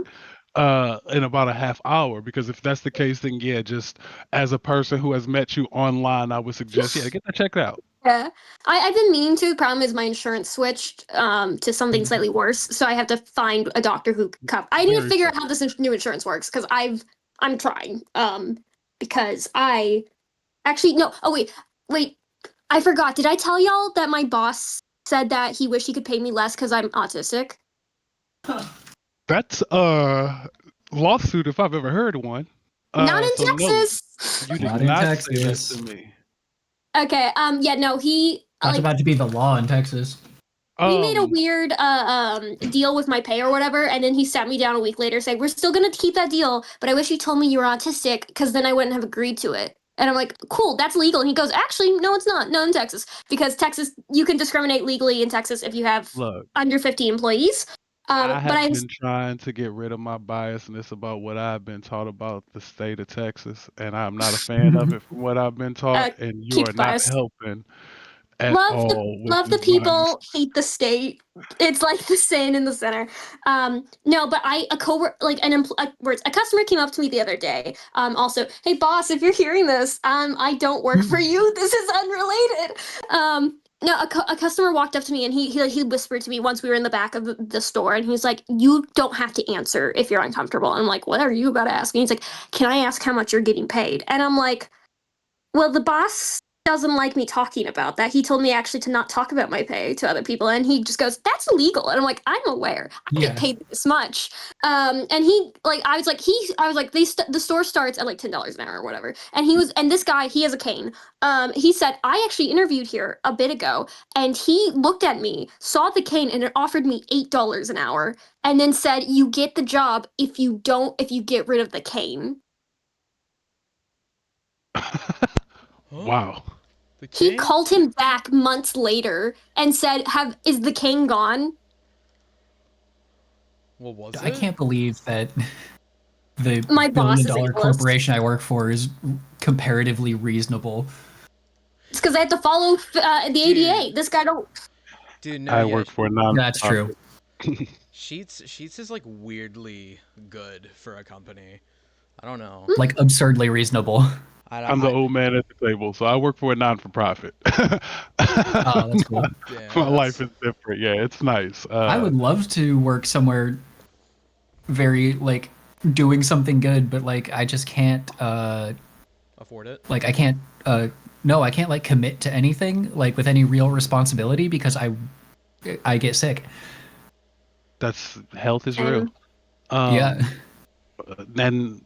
in about a half hour, because if that's the case, then yeah, just as a person who has met you online, I would suggest get that checked out. Yeah, I've been meaning to. The problem is my insurance switched to something Mhm. slightly worse, so I have to find a doctor who can cover. I need to Very figure out how this new insurance works because I'm trying. Because I actually no. Oh wait, I forgot. Did I tell y'all that my boss said that he wished he could pay me less because I'm autistic? That's a lawsuit if I've ever heard one. Not in So no, Texas. you did Not in not say that Texas. to me. Okay. Yeah. No. He That's like about to be the law in Texas. he made a Um, weird deal with my pay or whatever, and then he sat me down a week later saying, "We're still gonna keep that deal, but I wish you told me you were autistic, because then I wouldn't have agreed to it." And I'm like, "Cool, that's legal." And he goes, "Actually, no, it's not. No, in Texas, because Texas, you can discriminate legally in Texas if you have look, under 50 employees." I But have I been trying to get rid of my biasness about what I've been taught about the state of Texas, and I'm not a fan of it from what I've been taught, and you are keep not biased. helping at all with Love the this bias. people, hate the state. It's like the saying in the center. No, but a a customer came up to me the other day. Also, hey boss, if you're hearing this, I don't work for you. This is unrelated. No, a customer walked up to me and he whispered to me once we were in the back of the store, and he's like, "You don't have to answer if you're uncomfortable." And I'm like, "What are you about to ask me?" He's like, "Can I ask how much you're getting paid?" And I'm like, well, the boss doesn't like me talking about that. He told me actually to not talk about my pay to other people, and he just goes, "That's illegal." And I'm like, "I'm aware. I get Yeah. paid this much." And he like, I was like, the store starts at like $10 an hour or whatever. And this guy, he has a cane. He said, "I actually interviewed here a bit ago, and he looked at me, saw the cane, and it offered me $8 an hour, and then said, 'You get the job if you get rid of the cane.'" Wow. The He king? called him back months later and said, is the cane gone?" What was it? I can't believe that the My boss is billion-dollar ableist. corporation I work for is comparatively reasonable. It's because I have to follow the ADA. This guy don't. Dude, no, I yeah. work for a non. That's true. Sheets is like weirdly good for a company. I don't know. Like absurdly reasonable. I'm the old man at the table, so I work for a non-for-profit. Oh, that's cool. Yeah, My life is different. Yeah, it's nice. I would love to work somewhere very like doing something good, but like I just can't afford it. like I can't no, I can't like commit to anything like with any real responsibility because I get sick. That's health is real. Yeah. And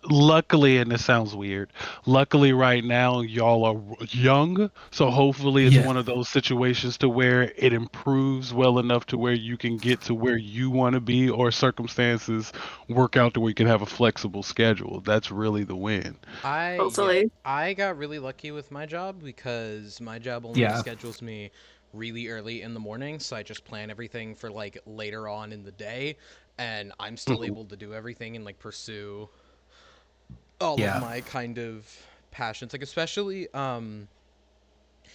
luckily, and this sounds weird, luckily right now y'all are young, so hopefully it's Yeah. one of those situations to where it improves well enough to where you can get to where you want to be, or circumstances work out to where you can have a flexible schedule. That's really the win. Hopefully. I got really lucky with my job because my job only Yeah. schedules me really early in the morning, so I just plan everything for like later on in the day, and I'm still able to do everything and like pursue all Yeah. of my kind of passions, like especially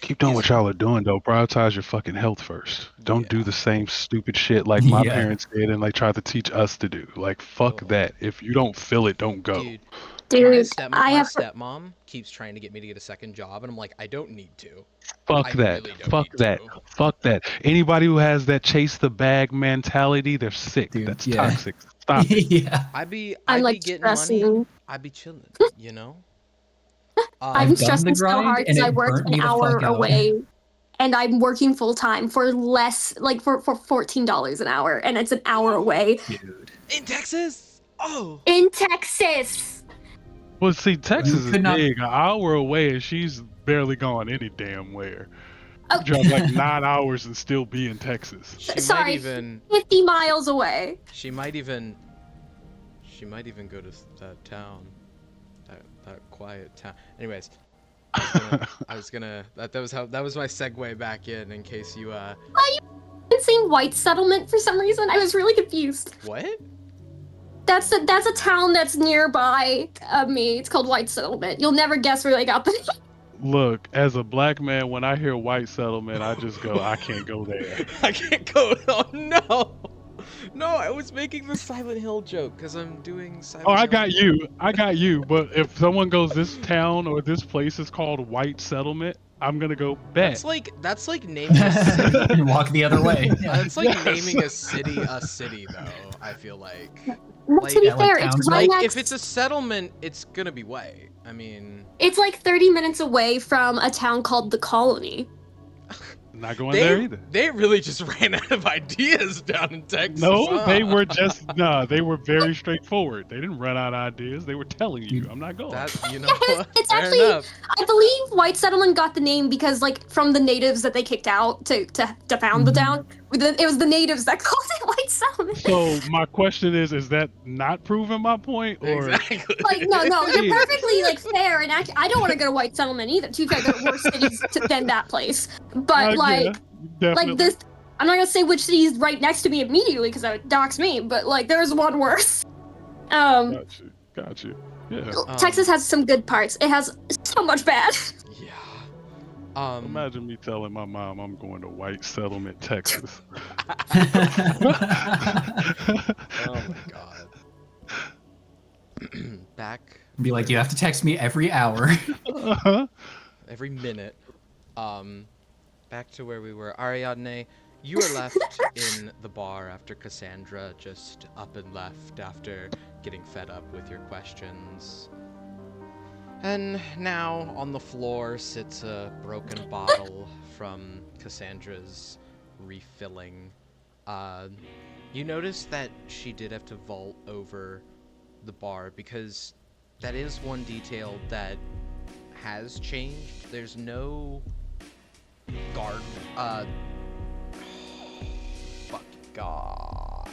Keep doing Is- what y'all are doing though. Prioritize your fucking health first. Don't do Yeah. the same stupid shit like my Yeah. parents did and like tried to teach us to do. Like fuck Oh. that. If you don't feel it, don't go. dude, Dude, my stepmom keeps trying to get me to get a second job, and I'm like, I don't need to. Fuck I that. really don't Fuck need that. to. Fuck that. Anybody who has that chase the bag mentality, they're sick. Dude, That's yeah. toxic. Stop it. Yeah. I'd be I'm like getting money. stressing. I'd be chilling, you know. I'm done the stressing so grind, hard and because I it work burnt an me the hour fuck out. away, and I'm working full time for less, like for $14 an hour, and it's an hour away Dude. In Texas? Oh. in Texas. Well, see, Texas is could not- big. An hour away, and she's barely gone any damn where. Oh. You drive like 9 hours and still be in Texas. She Sorry. might even 50 miles away. she might even go to that town. That quiet town. Anyways, that was my segue back in case you Been saying white settlement for some reason. I was really confused. what? That's a town that's nearby me. It's called White Settlement. You'll never guess where they got the name. Look, as a black man, when I hear white settlement, I just go, I can't go there. I can't go. Oh no. No, I was making the Silent Hill joke because I'm doing Silent Oh, I Hill. got you. I got you. But if someone goes, this town or this place is called White Settlement, I'm gonna go bet. That's like naming a city. And walk the other way. It's like Yes. naming a city though. I feel like. Well, to be yeah, like fair, it's towns right Like next. if it's a settlement, it's gonna be white. I mean, It's like 30 minutes away from a town called the Colony. Not going there either. they really just ran out of ideas down in Texas. No, huh? they were just they were very straightforward. They didn't run out of ideas. They were telling you, I'm not going. That you know, It's fair actually- enough. I believe White Settlement got the name because, like, from the natives that they kicked out to found the town. It was the natives that called it White Settlement. So my question is that not proving my point, or Exactly. Like, no, you're Yeah. perfectly like fair, and I don't want to go to White Settlement either. To be fair, there are worse cities than that place. But yeah, like definitely. this, I'm not gonna say which city is right next to me immediately because that would dox me. But like, there's one worse. Got you. Yeah. Texas has some good parts. It has so much bad. Yeah. Imagine me telling my mom I'm going to White Settlement, Texas. Oh my god. Back Be like, you have to text me every hour. Uh-huh. every minute. Back to where we were. Ariadne, you were left in the bar after Cassandra just up and left after getting fed up with your questions. And now on the floor sits a broken bottle from Cassandra's refilling. You notice that she did have to vault over the bar because that is one detail that has changed. There's no guard. Fuck God.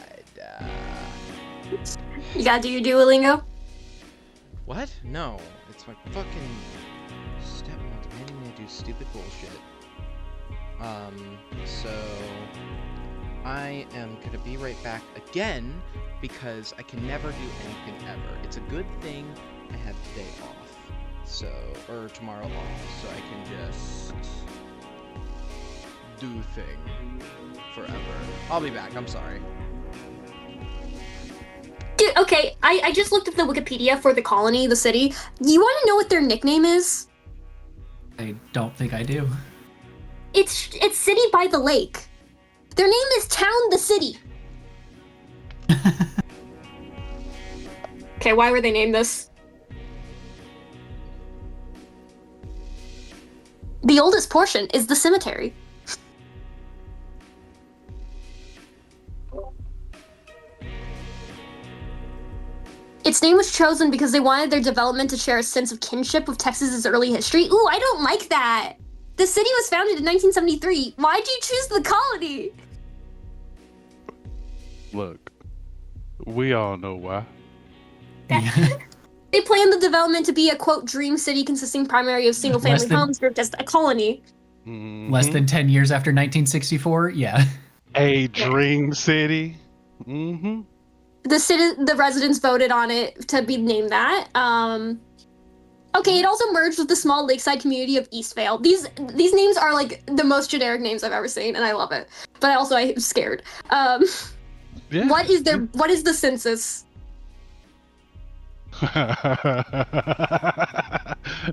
You gotta do your Duolingo. What? No. It's my fucking stepmom's making me do stupid bullshit. So I am gonna be right back again because I can never do anything ever. It's a good thing I have today off. So, or tomorrow off, so I can just do thing forever. I'll be back, I'm sorry. Dude, okay, I just looked at the Wikipedia for the colony, the city. You want to know what their nickname is? I don't think I do. It's City by the Lake. Their name is Town the City. Okay, why were they named this? The oldest portion is the cemetery. Its name was chosen because they wanted their development to share a sense of kinship with Texas's early history. Ooh, I don't like that. The city was founded in 1973. Why'd you choose the colony? Look, we all know why. They planned the development to be a, quote, dream city consisting primarily of single-family Less than- homes grouped as a colony. Less Mhm. than 10 years after 1964? Yeah. A dream city. Mm-hmm. The residents voted on it to be named that. Okay, it also merged with the small lakeside community of Eastvale. These names are like the most generic names I've ever seen, and I love it. But also I'm scared. Yeah. What is the census?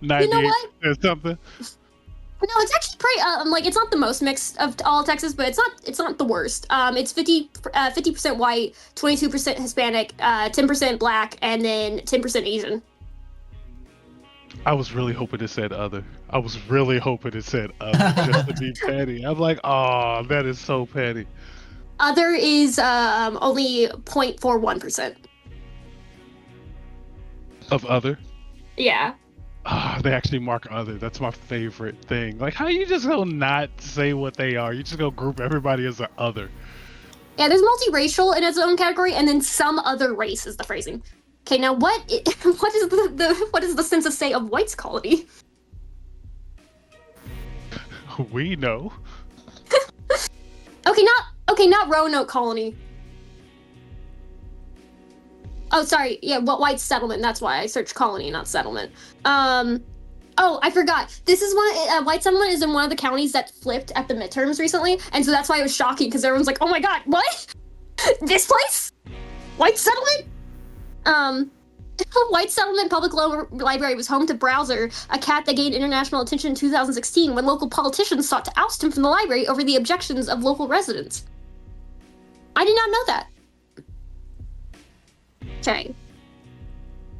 98 what? or something. No, it's actually pretty. Like it's not the most mixed of all Texas, but it's not the worst. It's 50% white, 22% Hispanic, 10% black, and then 10% Asian. I was really hoping it said other. I was really hoping it said other just to be petty. I'm like, oh, that is so petty. Other is only 0.41%. Of other. Yeah. Ah, they actually mark other. That's my favorite thing. Like, how you just go not say what they are? You just go group everybody as an other. Yeah, there's multiracial in its own category, and then some other race is the phrasing. Okay, now what does the census say of whites colony? We know. Okay, not Roanoke colony. Oh, sorry. Yeah, what white settlement? That's why I searched colony, not settlement. Oh, I forgot. This is one. White settlement is in one of the counties that flipped at the midterms recently, and so that's why it was shocking because everyone's like, "Oh my god, what? This place? White settlement?" White Settlement Public Library was home to Browser, a cat that gained international attention in 2016 when local politicians sought to oust him from the library over the objections of local residents. I did not know that. Okay.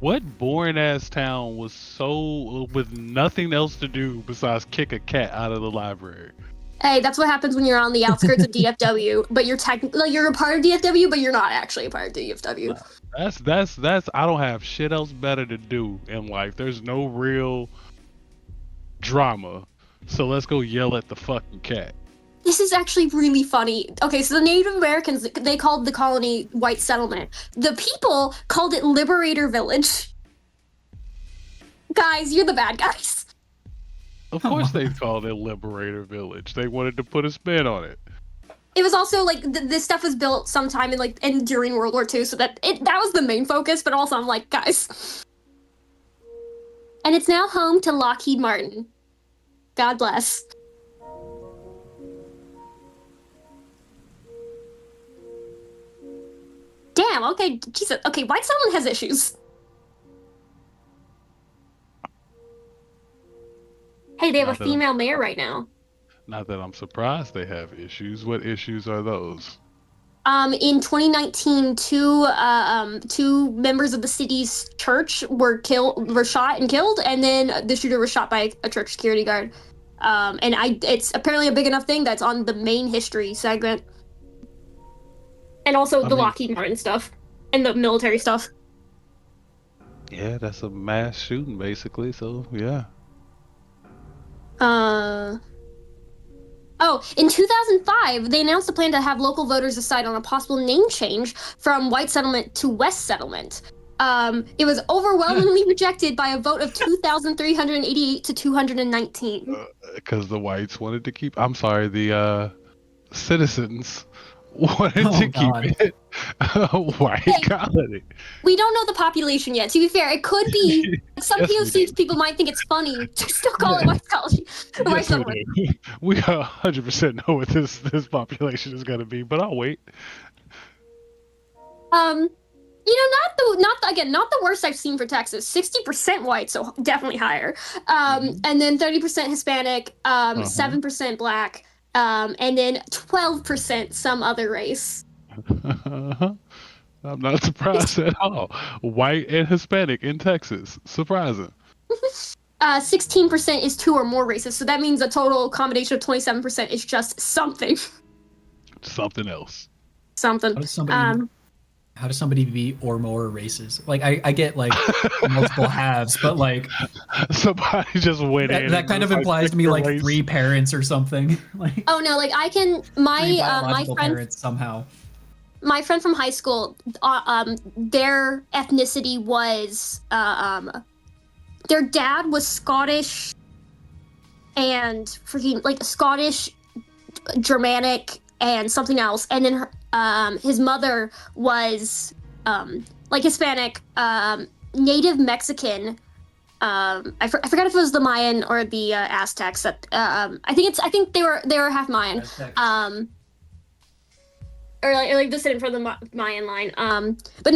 What boring ass town was so with nothing else to do besides kick a cat out of the library? Hey, that's what happens when you're on the outskirts of DFW, but you're technically you're a part of DFW, but you're not actually a part of DFW. That's I don't have shit else better to do in life. There's no real drama. So let's go yell at the fucking cat. This is actually really funny. Okay, so the Native Americans, they called the colony White Settlement. The people called it Liberator Village. Guys, you're the bad guys. Of course they called it Liberator Village. They wanted to put a spin on it. It was also like this stuff was built sometime in during World War II, so that was the main focus. But also, I'm like, guys, and it's now home to Lockheed Martin. God bless. Damn. Okay. Jesus. Okay. White Settlement has issues. Hey, they have a female mayor right now. Not that I'm surprised they have issues. What issues are those? In 2019, two members of the city's church were shot and killed, and then the shooter was shot by a church security guard. It's apparently a big enough thing that's on the main history segment, and also the Lockheed Martin stuff and the military stuff. Yeah, that's a mass shooting basically. So yeah. Oh, in 2005, they announced a plan to have local voters decide on a possible name change from White Settlement to West Settlement. It was overwhelmingly rejected by a vote of 2,388 to 219. Because the whites wanted to keep. I'm sorry, the citizens wanted to keep it a white colony. We don't know the population yet. To be fair, it could be some POC people might think it's funny to still call it white colony. White settlement. We 100% know what this population is gonna be, but I'll wait. Not the worst I've seen for Texas. 60% white, so definitely higher. And then 30% Hispanic, 7% black, and then 12% some other race. I'm not surprised at all. White and Hispanic in Texas. Surprising. 16% is two or more races, so that means a total combination of 27% is just something. Something else. Something. How does somebody be or more races? Like I get like multiple halves, but like somebody just went in. That kind of implies to me like race. 3 parents or something. Like oh no, like I can my friend parents somehow. My friend from high school, their ethnicity was their dad was Scottish and freaking like Scottish, Germanic, and something else, and then his mother was like Hispanic, Native Mexican. I forgot if it was the Mayan or the Aztecs. That I think they were half Mayan. Or like descended from the Mayan line. But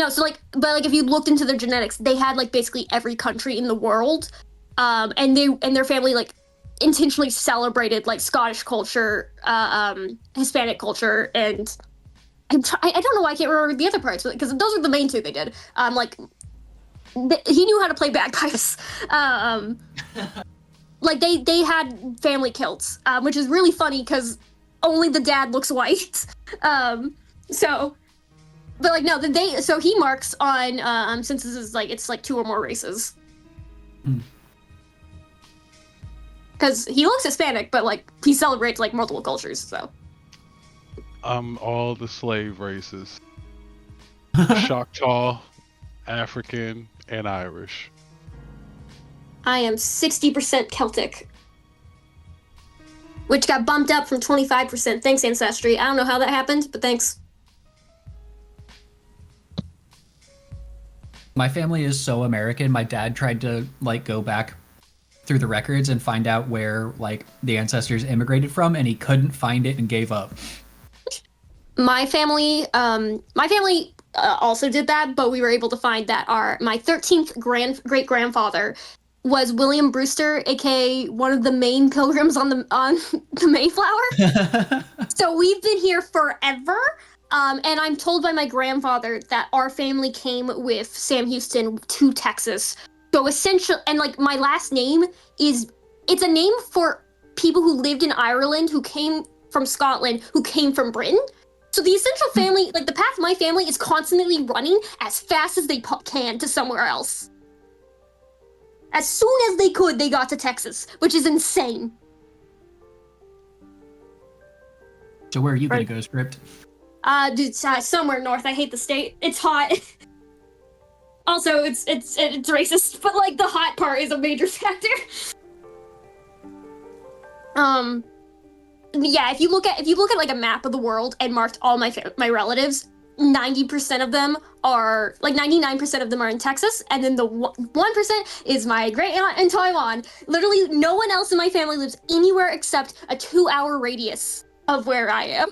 if you looked into their genetics, they had like basically every country in the world. And their family like intentionally celebrated like Scottish culture, Hispanic culture, and I don't know why I can't remember the other parts, because those are the main two they did. He knew how to play bagpipes. Like they had family kilts, which is really funny because only the dad looks white. So he marks on since this is like it's like 2 or more races. Because he looks Hispanic, but like he celebrates like multiple cultures. So all the slave races: Choctaw, African, and Irish. I am 60% Celtic, which got bumped up from 25%. Thanks, Ancestry. I don't know how that happened, but thanks. My family is so American. My dad tried to like go back through the records and find out where like the ancestors immigrated from, and he couldn't find it and gave up. My family also did that, but we were able to find that my 13th great grandfather was William Brewster, aka one of the main pilgrims on the Mayflower. So we've been here forever. And I'm told by my grandfather that our family came with Sam Houston to Texas. So essentially, and like my last name it's a name for people who lived in Ireland, who came from Scotland, who came from Britain. So the essential family, like the path of my family, is constantly running as fast as they can to somewhere else. As soon as they could, they got to Texas, which is insane. So where are you gonna go, Script? Dude, somewhere north. I hate the state. It's hot. Also, it's racist, but like the hot part is a major factor. Yeah, if you look at like a map of the world and marked all my relatives, 90% of them are, like 99% of them are in Texas, and then the 1% is my great aunt in Taiwan. Literally no one else in my family lives anywhere except a 2-hour radius of where I am.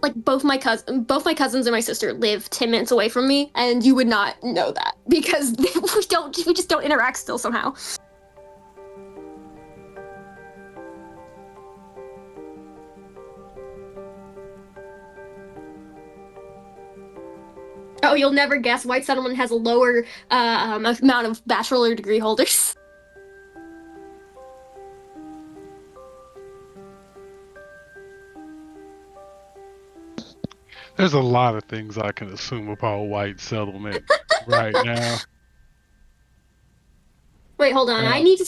Like both my cousins and my sister live 10 minutes away from me, and you would not know that because we just don't interact still somehow. Oh, you'll never guess. White Settlement has a lower amount of bachelor degree holders. There's a lot of things I can assume about White Settlement right now. Wait, hold on. I need to.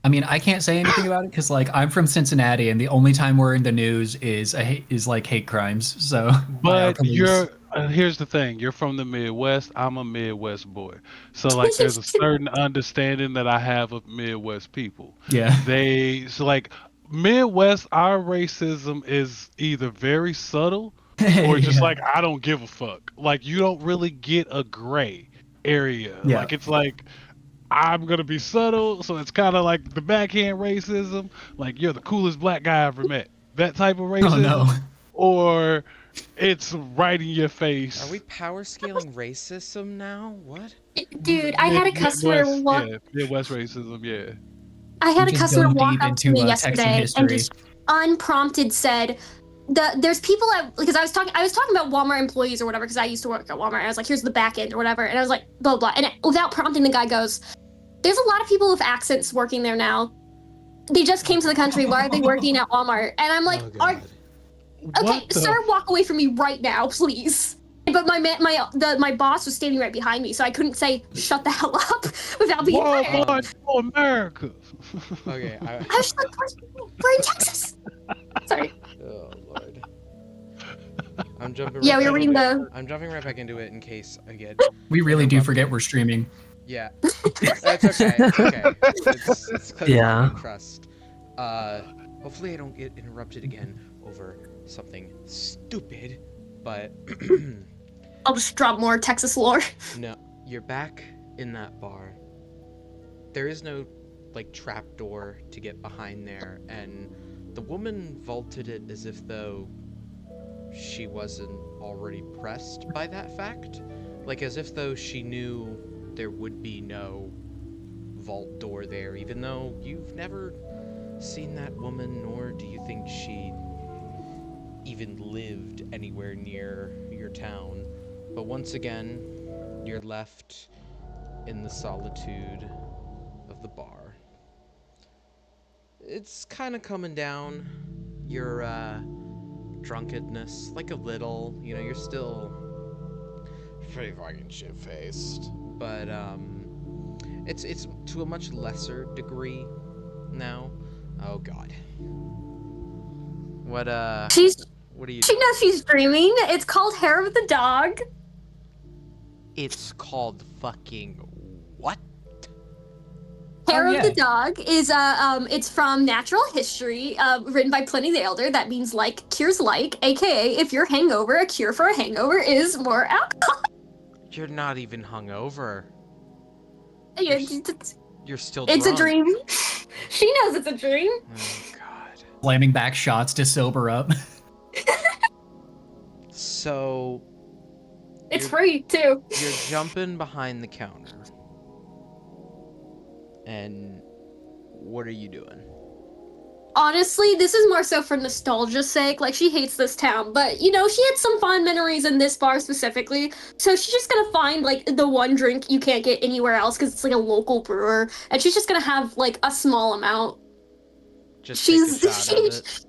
I mean, I can't say anything about it because, like, I'm from Cincinnati, and the only time we're in the news is like hate crimes. So, but here's the thing: you're from the Midwest. I'm a Midwest boy, so like, there's a certain understanding that I have of Midwest people. Yeah, so like Midwest, our racism is either very subtle or just like I don't give a fuck. Like you don't really get a gray area. Yeah. Like it's like. I'm gonna be subtle, so it's kind of like the backhand racism, like you're the coolest black guy I ever met. That type of racism, oh, no. Or it's right in your face. Are we power scaling racism now? What? Dude, I had a customer Midwest racism, yeah. I had a customer walk up to me Texan yesterday history. and just unprompted said, there's people because I was talking about Walmart employees or whatever because I used to work at Walmart. And I was like, here's the back end or whatever, and I was like, blah blah. And without prompting, the guy goes, "There's a lot of people with accents working there now. They just came to the country. Why are they working at Walmart?" And I'm like, "Okay, sir, walk away from me right now, please." But my boss was standing right behind me, so I couldn't say "shut the hell up" without being fired. Walmart for America. Okay, I was just like, "We're in Texas." Sorry. Oh Lord. I'm jumping. Yeah, we were reading I'm jumping right back into it in case I get. We really do forget we're streaming. Yeah, that's okay. It's okay. It's Yeah. Trust. Hopefully I don't get interrupted again over something stupid. But I'll just drop more Texas lore. no, you're back in that bar. There is no like trap door to get behind there, and the woman vaulted it as if though she wasn't already pressed by that fact, like as if though she knew there would be no vault door there, even though you've never seen that woman, nor do you think she even lived anywhere near your town. But once again, you're left in the solitude of the bar. It's kind of coming down, your drunkenness, like a little, you know, you're still pretty fucking shit-faced, but it's to a much lesser degree now. Oh god. What are you She knows she's dreaming. It's called Hair of the Dog. It's called fucking what? Hair Oh, of the yeah. Dog is it's from Natural History, written by Pliny the Elder. That means like cures like, aka if you're hangover, a cure for a hangover is more alcohol. You're not even hungover. Yeah, You're still it's a drunk. dream. She knows it's a dream. Oh god. Slamming back shots to sober up. So It's You're- free too. you're jumping behind the counter. And what are you doing? Honestly, this is more so for nostalgia's sake. Like, she hates this town, but you know, she had some fond memories in this bar specifically. So she's just gonna find like the one drink you can't get anywhere else because it's like a local brewer, and she's just gonna have like a small amount. Just She's take a shot of it.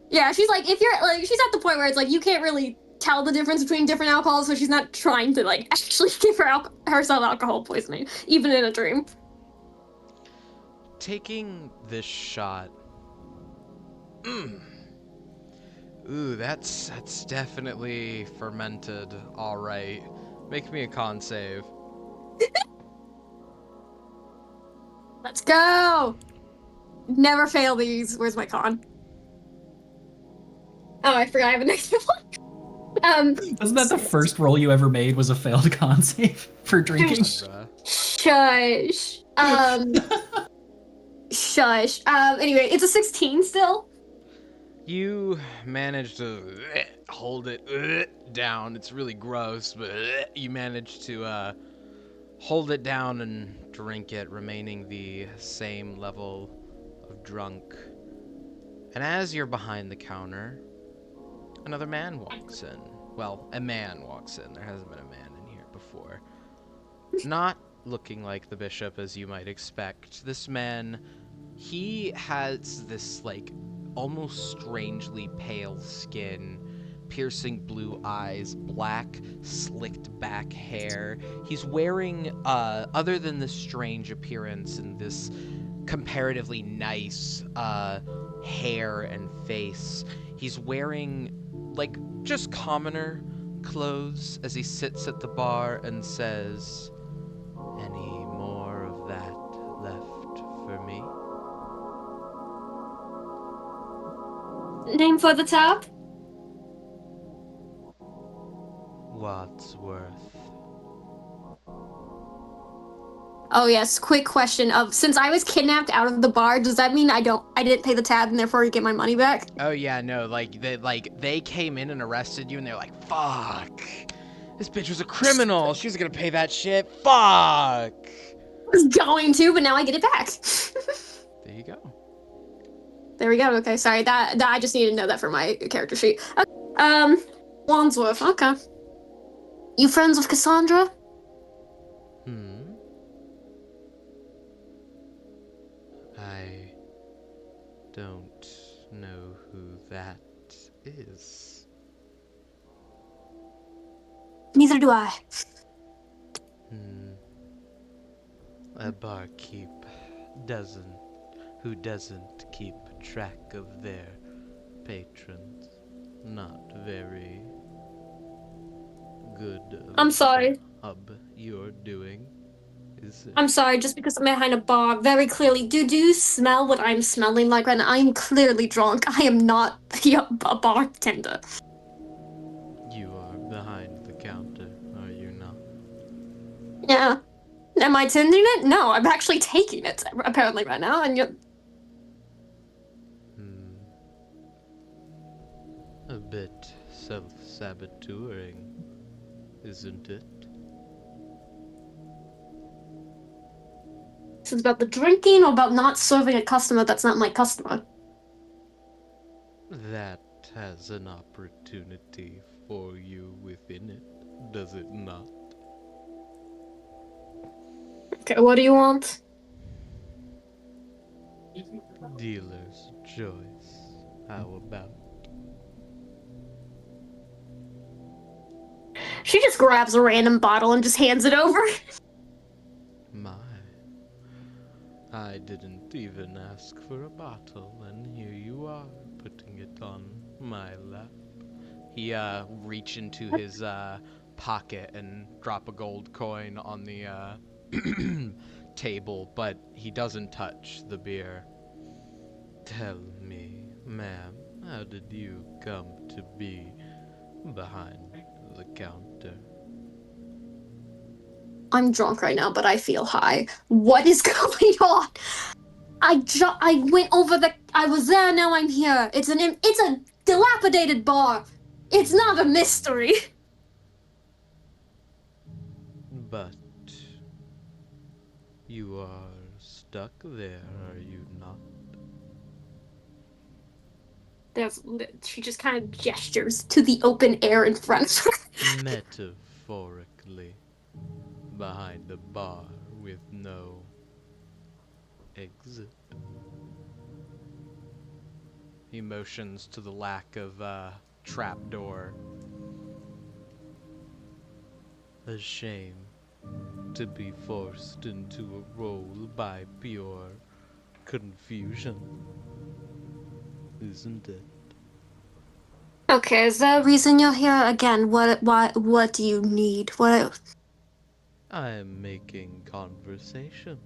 yeah, she's like, if you're like, she's at the point where it's like you can't really tell the difference between different alcohols, so she's not trying to like actually give herself alcohol poisoning, even in a dream. Taking this shot. Ooh, that's definitely fermented. All right, make me a con save. Let's go. Never fail these. Where's my con? Oh, I forgot I have a negative one. Wasn't that the first roll you ever made was a failed con save for drinking? Bruh. Shush. Shush. Anyway, it's a 16 still. You managed to hold it down. It's really gross, but you managed to hold it down and drink it, remaining the same level of drunk. And as you're behind the counter, another man walks in. Well, a man walks in. There hasn't been a man in here before. Not looking like the bishop as you might expect. This man, he has this like almost strangely pale skin, piercing blue eyes, black slicked back hair. He's wearing other than this strange appearance and this comparatively nice hair and face, he's wearing like just commoner clothes as he sits at the bar and says, "Any more of that left for me?" Name for the top? Wadsworth. Oh yes, quick question of since I was kidnapped out of the bar, does that mean I didn't pay the tab and therefore you get my money back? Oh yeah, no, they came in and arrested you and they're like, "Fuck. This bitch was a criminal. She was gonna pay that shit. Fuck." I was going to, but now I get it back. There you go. There we go. Okay, sorry. That I just need to know that for my character sheet. Okay. Wandsworth. Okay. You friends with Cassandra? I don't know who that is. Neither do I. A barkeep who doesn't keep track of their patrons. Not very good. I'm sorry. Job you're doing, is it? I'm sorry, just because I'm behind a bar, very clearly. Do you smell what I'm smelling like right now? I'm clearly drunk. I am not a bartender. You are behind the counter, are you not? Yeah. Am I tending it? No, I'm actually taking it, apparently, right now, and you're... A bit self-saboteuring, isn't it? This is about the drinking or about not serving a customer that's not my customer? That has an opportunity for you within it, does it not? Okay, what do you want? Dealer's choice. How about? She just grabs a random bottle and just hands it over. My. I didn't even ask for a bottle, and here you are, putting it on my lap. He, reach into his, pocket and drop a gold coin on the, table, but he doesn't touch the beer. Tell me, ma'am, how did you come to be behind the counter? I'm drunk right now, but I feel high. What is going on? I went over the. I was there. Now I'm here. It's a dilapidated bar. It's not a mystery. But you are stuck there, are you not? She just kind of gestures to the open air in front of her. Metaphorically, behind a bar with no exit. He motions to the lack of trapdoor. A shame to be forced into a role by pure confusion, isn't it? Okay, is there a reason you're here again? What do you need? What? I am making conversation.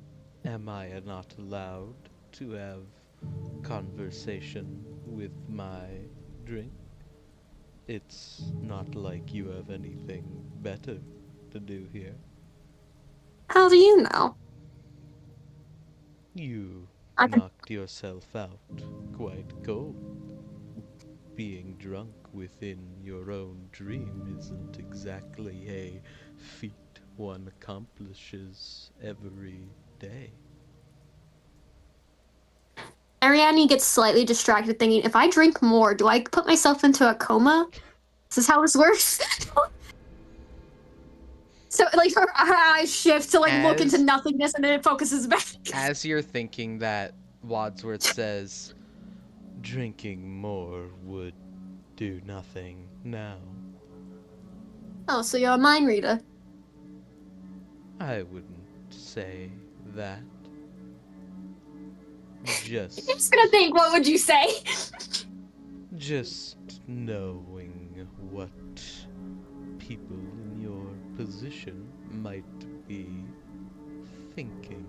Am I not allowed to have conversation with my drink? It's not like you have anything better to do here. How do you know? You I can. knocked yourself out quite cold. Being drunk within your own dream isn't exactly a feat one accomplishes every day. Ariadne gets slightly distracted, thinking, if I drink more, do I put myself into a coma? Is this how this works? So, like, her eyes shift to, like, look into As- nothingness, and then it focuses back. As you're thinking that, Wadsworth says, drinking more would do nothing now. Oh, so you're a mind reader. I wouldn't say that. I'm Just just gonna think, what would you say? Just knowing what people in your position might be thinking.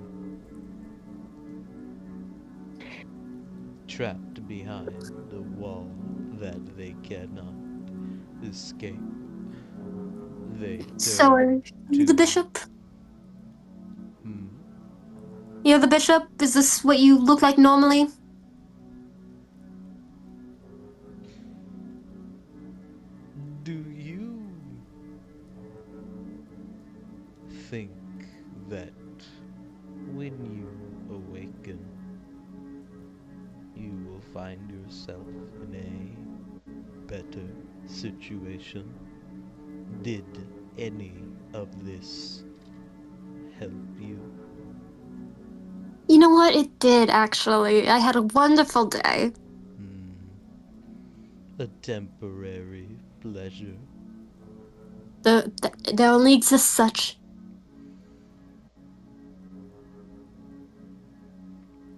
Trapped behind a wall that they cannot escape. They So, are turn you the to- bishop? Hmm. You're the bishop? Is this what you look like normally? Do you think that when you awaken, you will find yourself in a better situation? Did any of this help you? You know what? It did, actually. I had a wonderful day. A temporary pleasure. There only exists such.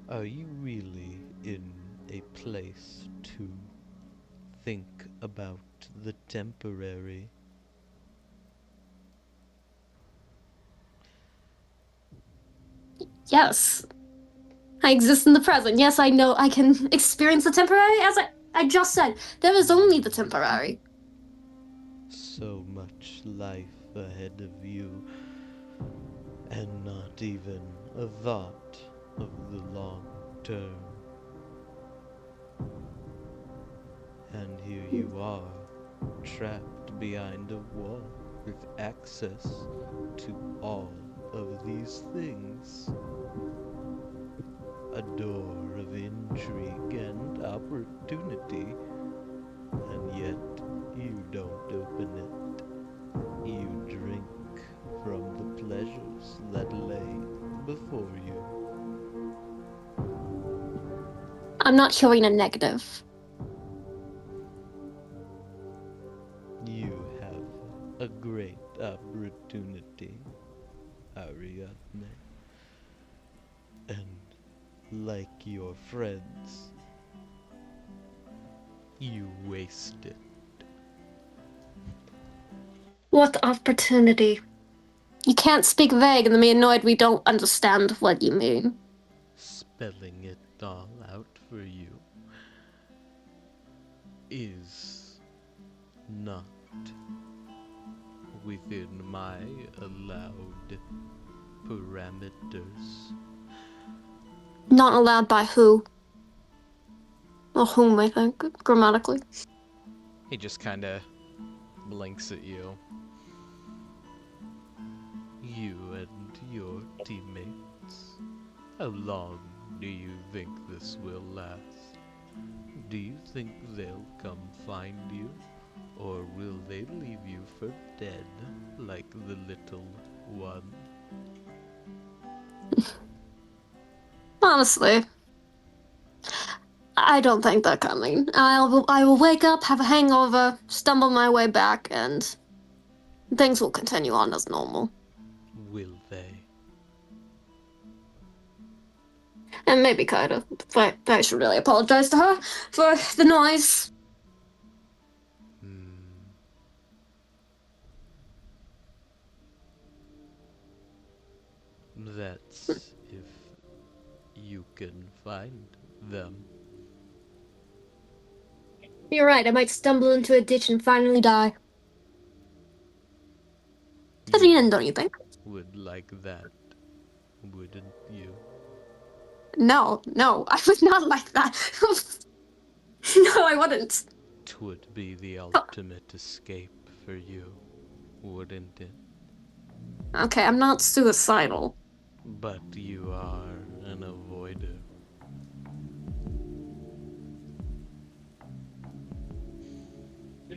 Are you really in a place to think about the temporary? Yes. I exist in the present. Yes, I know I can experience the temporary. As I just said, there is only the temporary. So much life ahead of you, and not even a thought of the long term. And here you are, trapped behind a wall with access to all of these things. A door of intrigue and opportunity, and yet you don't open it. You drink from the pleasures that lay before you. I'm not showing a negative. You have a great opportunity, Ariadne. And like your friends, you waste it. What opportunity? You can't speak vague and be annoyed we don't understand what you mean. Spelling it all out for you is not within my allowed parameters. Not allowed by who? Or whom, I think, grammatically. He just kind of blinks at you. You and your teammates, how long do you think this will last? Do you think they'll come find you? Or will they leave you for dead, like the little one? Honestly, I don't think they're coming. I will wake up, have a hangover, stumble my way back, and things will continue on as normal. Will they? And maybe Kaida. I should really apologize to her for the noise. That's if you can find them. You're right, I might stumble into a ditch and finally die. That's the end, don't you think? Would like that, wouldn't you? No, I would not like that. No, I wouldn't. Twould be the ultimate escape for you, wouldn't it? Okay, I'm not suicidal. But you are an avoider.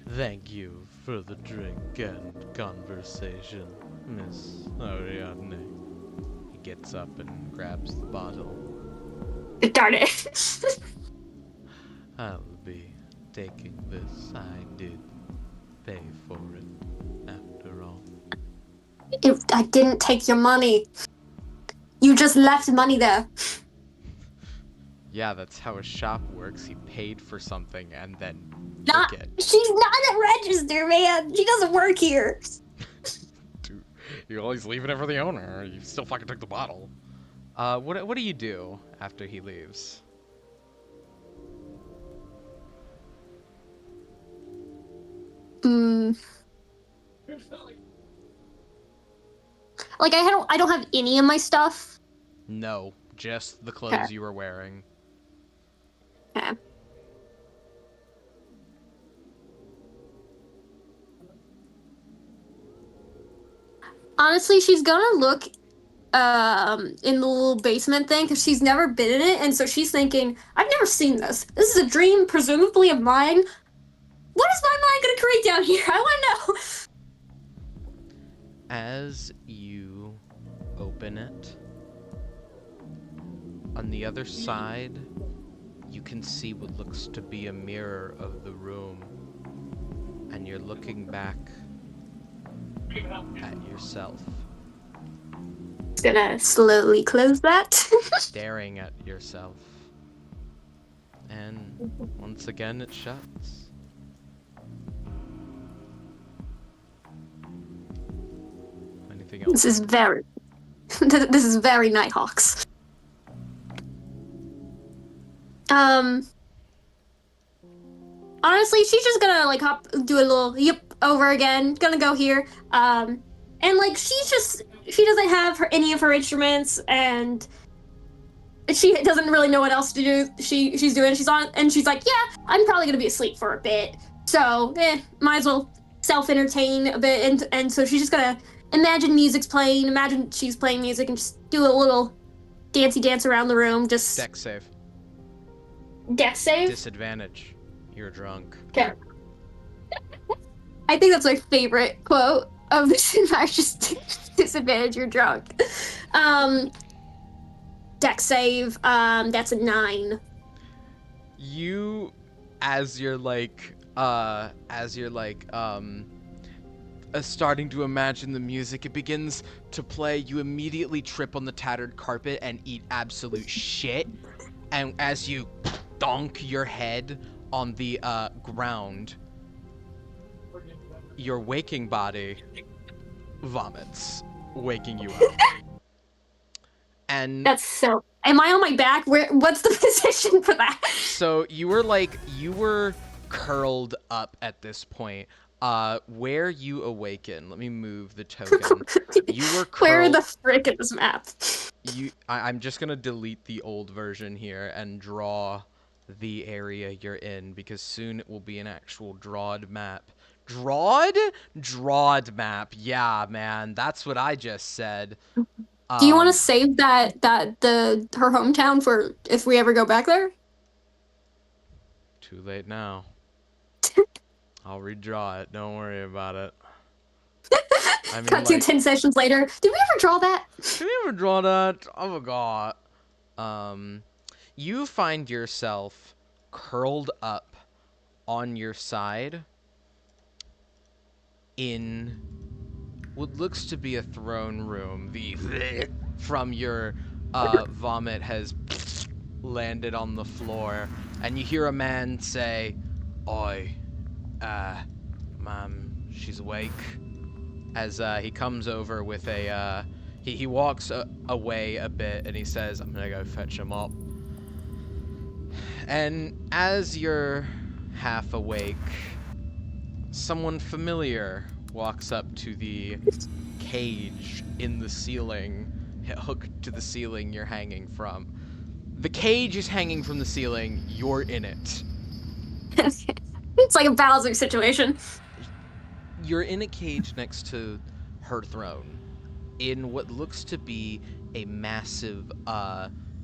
Thank you for the drink and conversation, Miss Ariadne. He gets up and grabs the bottle. Darn it. I'll be taking this. I did pay for it, after all. I didn't take your money. You just left money there. Yeah, that's how a shop works. He paid for something and then Not. took it. She's not at register, man. She doesn't work here. Dude, you always leaving it for the owner. You still fucking took the bottle. What do you do after he leaves? Like I don't have any of my stuff. No, just the clothes Okay. you were wearing. Okay. Honestly, she's gonna look in the little basement thing because she's never been in it, and so she's thinking, I've never seen this. This is a dream, presumably of mine. What is my mind gonna create down here? I wanna know. As you open it, on the other side, you can see what looks to be a mirror of the room. And you're looking back at yourself, Just gonna slowly close that. staring at yourself. And once again, it shuts. Anything else? This is very this is very Nighthawks. Honestly, she's just gonna like do a little yep over again. Gonna go here. And like she doesn't have any of her instruments, and she doesn't really know what else to do. She's doing. She's on, and she's like, yeah, I'm probably gonna be asleep for a bit. So might as well self-entertain a bit, and so she's just gonna imagine music's playing. Imagine she's playing music and just do a little dancey dance around the room. Just Deck save. deck save. Disadvantage. You're drunk. Okay. I think that's my favorite quote of this entire just disadvantage, you're drunk. Deck save, that's a 9. You, as you're starting to imagine the music, it begins to play. You immediately trip on the tattered carpet and eat absolute shit. And as you donk your head on the ground, your waking body vomits waking you up. And That's so. Am I on my back? What's the position for that? so you were curled up at this point. Where you awaken, let me move the token. You were Where curled. the frick is this map? I'm just gonna delete the old version here and draw the area you're in, because soon it will be an actual drawed map. Drawed? Drawed map. Yeah, man, that's what I just said. Do you want Um, to save her hometown for if we ever go back there? Too late now. I'll redraw it. Don't worry about it. I mean, Cut to like, 10 sessions later. Did we ever draw that? did we ever draw that? Oh my god. You find yourself curled up on your side in what looks to be a throne room. The from your vomit has landed on the floor, and you hear a man say, "Oi, ma'am, she's awake." As he comes over with a, he walks away a bit, and he says, "I'm gonna go fetch him up." And as you're half awake, someone familiar walks up to the cage in the ceiling, hooked to the ceiling you're hanging from. The cage is hanging from the ceiling, you're in it. It's like a Bowser situation. You're in a cage next to her throne, in what looks to be a massive,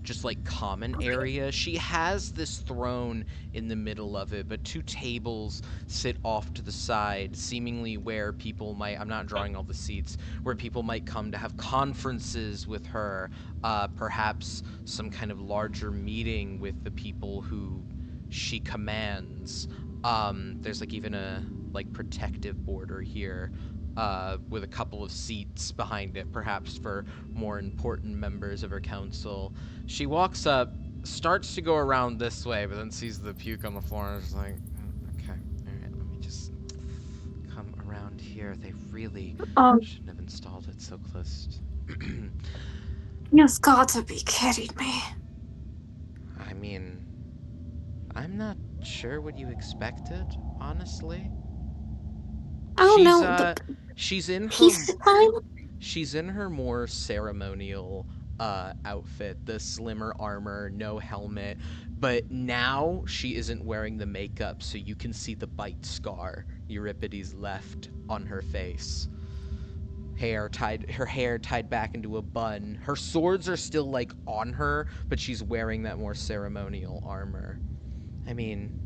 just like common area. She has this throne in the middle of it, but two tables sit off to the side, seemingly where people might, I'm not drawing all the seats, where people might come to have conferences with her, perhaps some kind of larger meeting with the people who she commands. There's like even a like protective border here, with a couple of seats behind it, perhaps for more important members of her council. She walks up, starts to go around this way, but then sees the puke on the floor and is like, okay, alright, let me just come around here. They really shouldn't have installed it so close. You've got to be kidding me. I mean, I'm not sure what you expected, honestly. I don't know. She's in her Peace time? she's in her more ceremonial outfit, the slimmer armor, no helmet, but now she isn't wearing the makeup, so you can see the bite scar Euripides left on her face. Her hair tied back into a bun. Her swords are still like on her, but she's wearing that more ceremonial armor. I mean,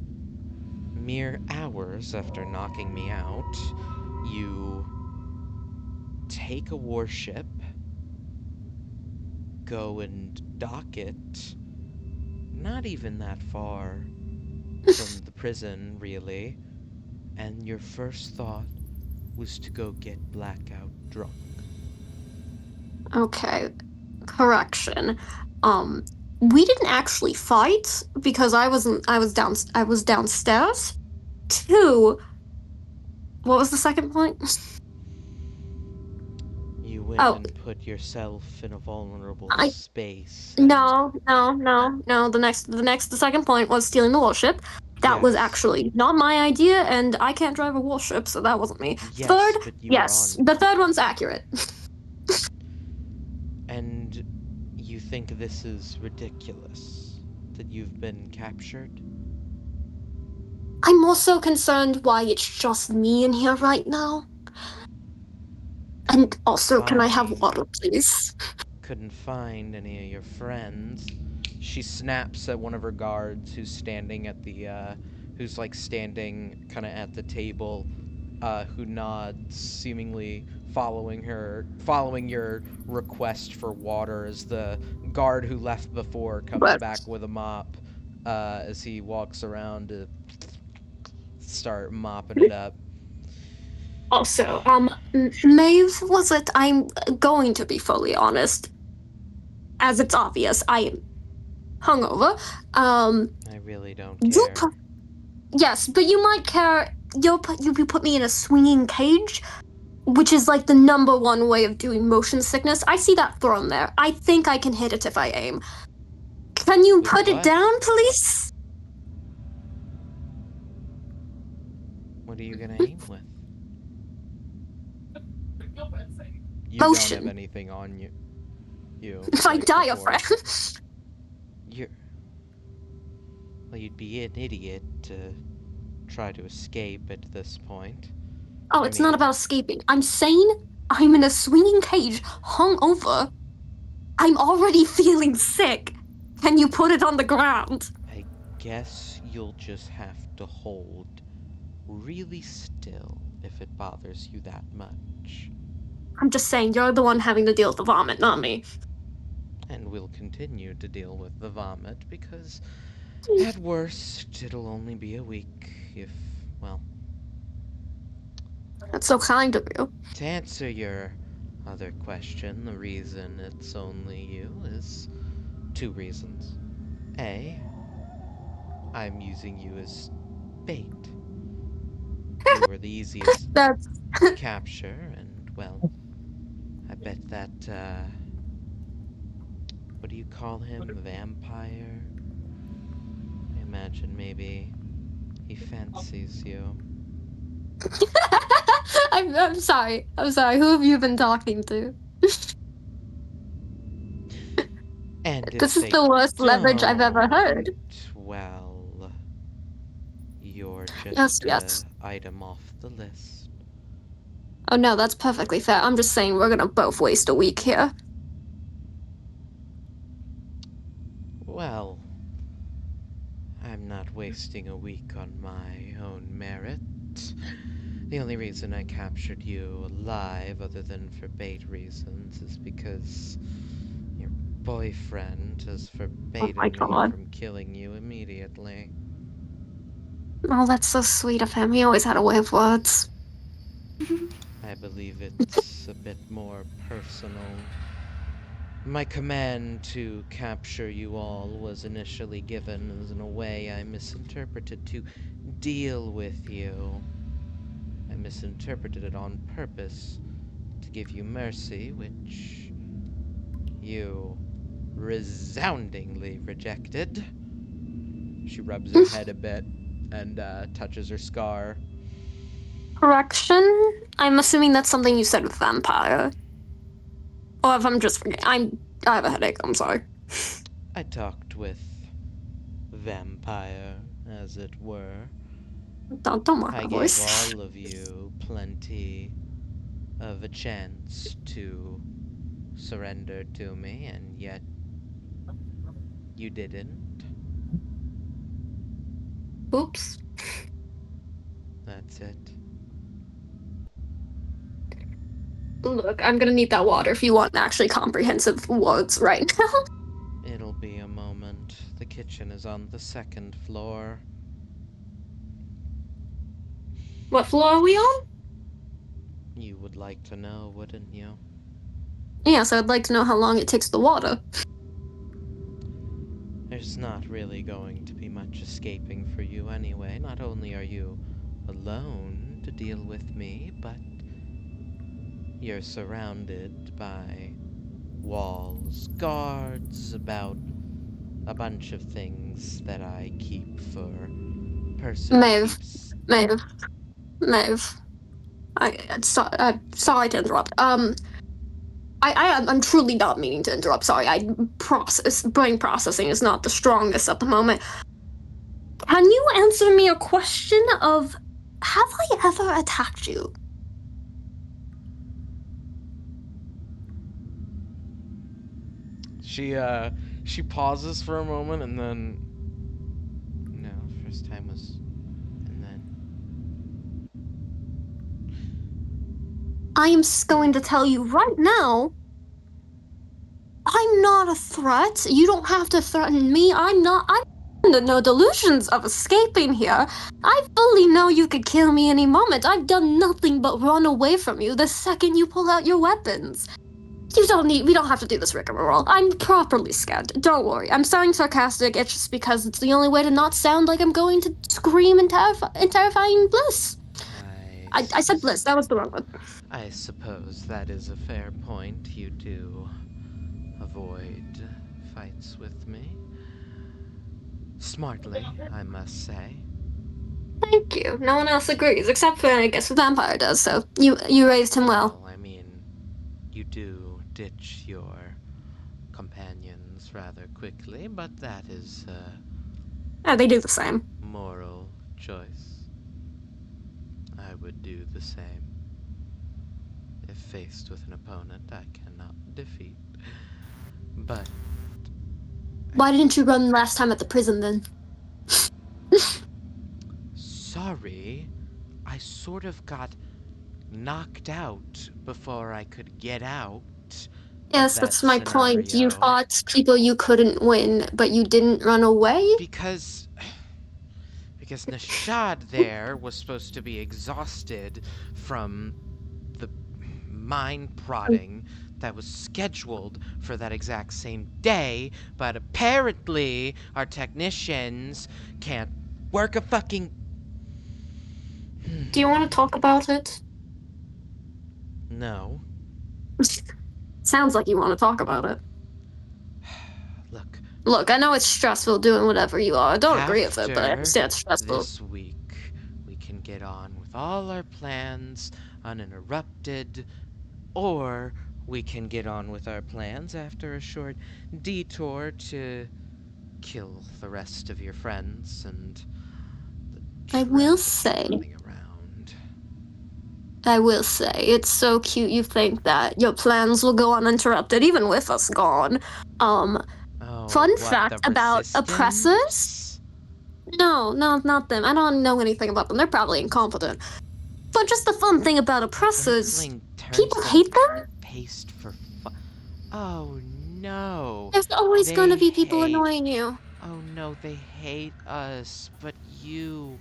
mere hours after knocking me out, you take a warship, go and dock it, not even that far from the prison, really, and your first thought was to go get blackout drunk. Okay. Correction. We didn't actually fight because I was downstairs. 2. What was the second point? You went Oh. and put yourself in a vulnerable I- space. and- No. The second point was stealing the warship. That was Yes. actually not my idea, and I can't drive a warship, so that wasn't me. Yes, Third, but you were yes, on- the third one's accurate. And you think this is ridiculous? That you've been captured? I'm also concerned why it's just me in here right now. And also, can I have Fine. water, please? Couldn't find any of your friends. She snaps at one of her guards who's standing at the, who's like standing kind of at the table, who nods, seemingly following your request for water, as the guard who left before comes But- back with a mop, as he walks around to start mopping it up. Also, Maeve, was it? I'm going to be fully honest. As it's obvious, I am hungover. I really don't You care. yes, but you might care. You put me in a swinging cage. which is like the number one way of doing motion sickness. I see that throne there. I think I can hit it if I aim. Can you With put it what? down, please? What are you gonna aim with? You don't Motion. have anything on you. My like before. diaphragm. You're. Well, you'd be an idiot to try to escape at this point. Oh, I it's not mean- about escaping. I'm sane. I'm in a swinging cage, hung over. I'm already feeling sick. Can you put it on the ground? I guess you'll just have to hold really still if it bothers you that much. I'm just saying, you're the one having to deal with the vomit, not me. And we'll continue to deal with the vomit because, at worst, it'll only be a week if, well, That's so kind of you. to answer your other question, the reason it's only you is 2 reasons. A, I'm using you as bait. You were the easiest That's to capture, and, well, I bet that, what do you call him? Vampire? I imagine maybe he fancies you. I'm sorry. I'm sorry. Who have you been talking to? And if This is they the worst leverage I've ever heard. don't, well, you're Yes, just yes. a item off the list. Oh no, that's perfectly fair. I'm just saying we're gonna both waste a week here. Well, I'm not wasting a week on my own merit. The only reason I captured you alive, other than for bait reasons, is because your boyfriend has forbidden me God. from killing you immediately. Oh, that's so sweet of him. He always had a way of words. I believe it's a bit more personal. My command to capture you all was initially given as in a way I misinterpreted to deal with you. I misinterpreted it on purpose to give you mercy, which you resoundingly rejected. She rubs her head a bit and touches her scar. Correction? I'm assuming that's something you said with vampire. Or if I'm just forgetting. I have a headache. I'm sorry. I talked with vampire, as it were. Don't mark I my gave voice. all of you plenty of a chance to surrender to me, and yet you didn't. Oops. That's it. Look, I'm gonna need that water if you want actually comprehensive words right now. It'll be a moment. The kitchen is on the 2nd floor. What floor are we on? You would like to know, wouldn't you? Yes, I'd like to know how long it takes the water. There's not really going to be much escaping for you anyway. Not only are you alone to deal with me, but you're surrounded by walls, guards, about a bunch of things that I keep for personal Maeve. keeps. Maeve. I'm sorry to interrupt. I'm truly not meaning to interrupt. Sorry, brain processing is not the strongest at the moment. Can you answer me a question of, have I ever attacked you? She pauses for a moment and then no, first time was and then I am going to tell you right now, I'm not a threat. You don't have to threaten me. I'm under no delusions of escaping here. I fully know you could kill me any moment. I've done nothing but run away from you the second you pull out your weapons. We don't have to do this rigmarole. I'm properly scared. Don't worry. I'm sounding sarcastic. It's just because it's the only way to not sound like I'm going to scream in terrifying bliss. I I said bliss. That was the wrong one. I suppose that is a fair point. You do avoid fights with me. Smartly, I must say. Thank you. No one else agrees, except for, I guess, the vampire does, so you raised him well. I mean, you do ditch your companions rather quickly, but that is Oh, they do the same. moral choice. I would do the same if faced with an opponent I cannot defeat. But Why didn't you run last time at the prison, then? sorry, I sort of got knocked out before I could get out. Yes, that that's my point. You scenario. fought people you couldn't win, but you didn't run away? Because Nishad there was supposed to be exhausted from the mine prodding that was scheduled for that exact same day, but apparently our technicians can't work a fucking... Do you want to talk about it? No. Sounds like you want to talk about it. Look, Look, I know it's stressful doing whatever you are. I don't agree with it, but I after understand it's stressful. this week, we can get on with all our plans uninterrupted, or we can get on with our plans after a short detour to kill the rest of your friends and the I will trash say- running around. I will say, it's so cute you think that your plans will go uninterrupted, even with us gone. Oh, Fun what, fact the about oppressors? resistance? No, not them. I don't know anything about them. They're probably incompetent. But just the fun thing about oppressors, Earthling turns people them hate them? paste for fun. Oh no. There's always They going to be people hate- annoying you. Oh no, they hate us, but you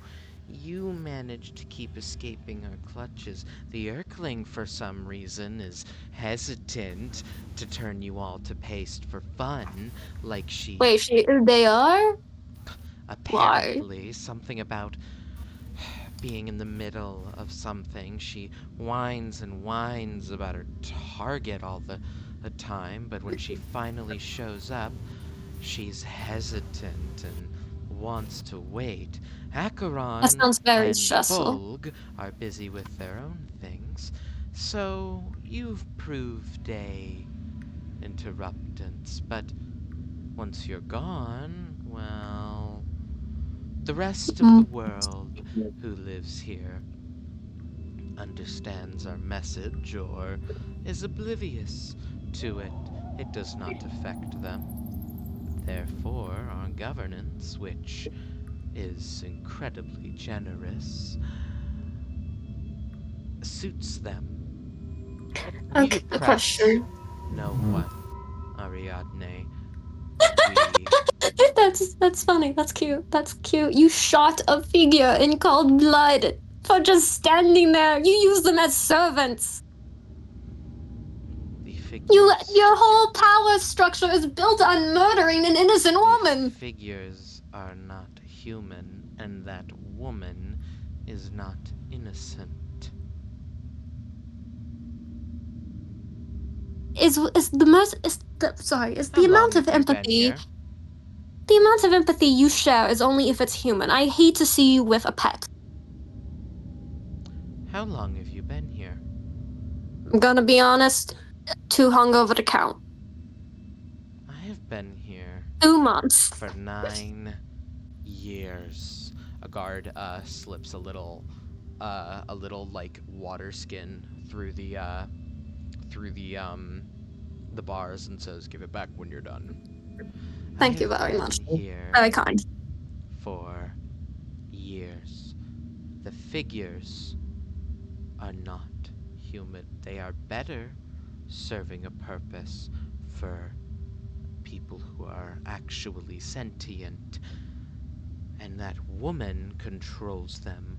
managed to keep escaping our clutches. The Earthling, for some reason, is hesitant to turn you all to paste for fun, like she... Wait, they are? Apparently, something about being in the middle of something. She whines and whines about her target all the time, but when she finally shows up, she's hesitant and wants to wait. Acheron That sounds very and stressful. Bulg are busy with their own things, so you've proved a interruptance, but once you're gone, well, the rest of the world who lives here understands our message or is oblivious to it. It does not affect them. Therefore, our governance, which is incredibly generous, suits them. We Okay, a oppress question. no one, Ariadne. That's funny. That's cute. That's cute. You shot a figure in cold blood for just standing there. You use them as servants. The figures, Your whole power structure is built on murdering an innocent the woman. figures are not human, and that woman is not innocent. Is the most is the sorry is the How amount long of have you been empathy. here? The amount of empathy you share is only if it's human. I hate to see you with a pet. How long have you been here? I'm gonna be honest, too hungover to count. I have been here 2 months. for 9 years. A guard slips a little like water skin through the bars and says, "Give it back when you're done." Thank I you have very been much. Here Very kind. for years. The figures are not human. They are better serving a purpose for people who are actually sentient. And that woman controls them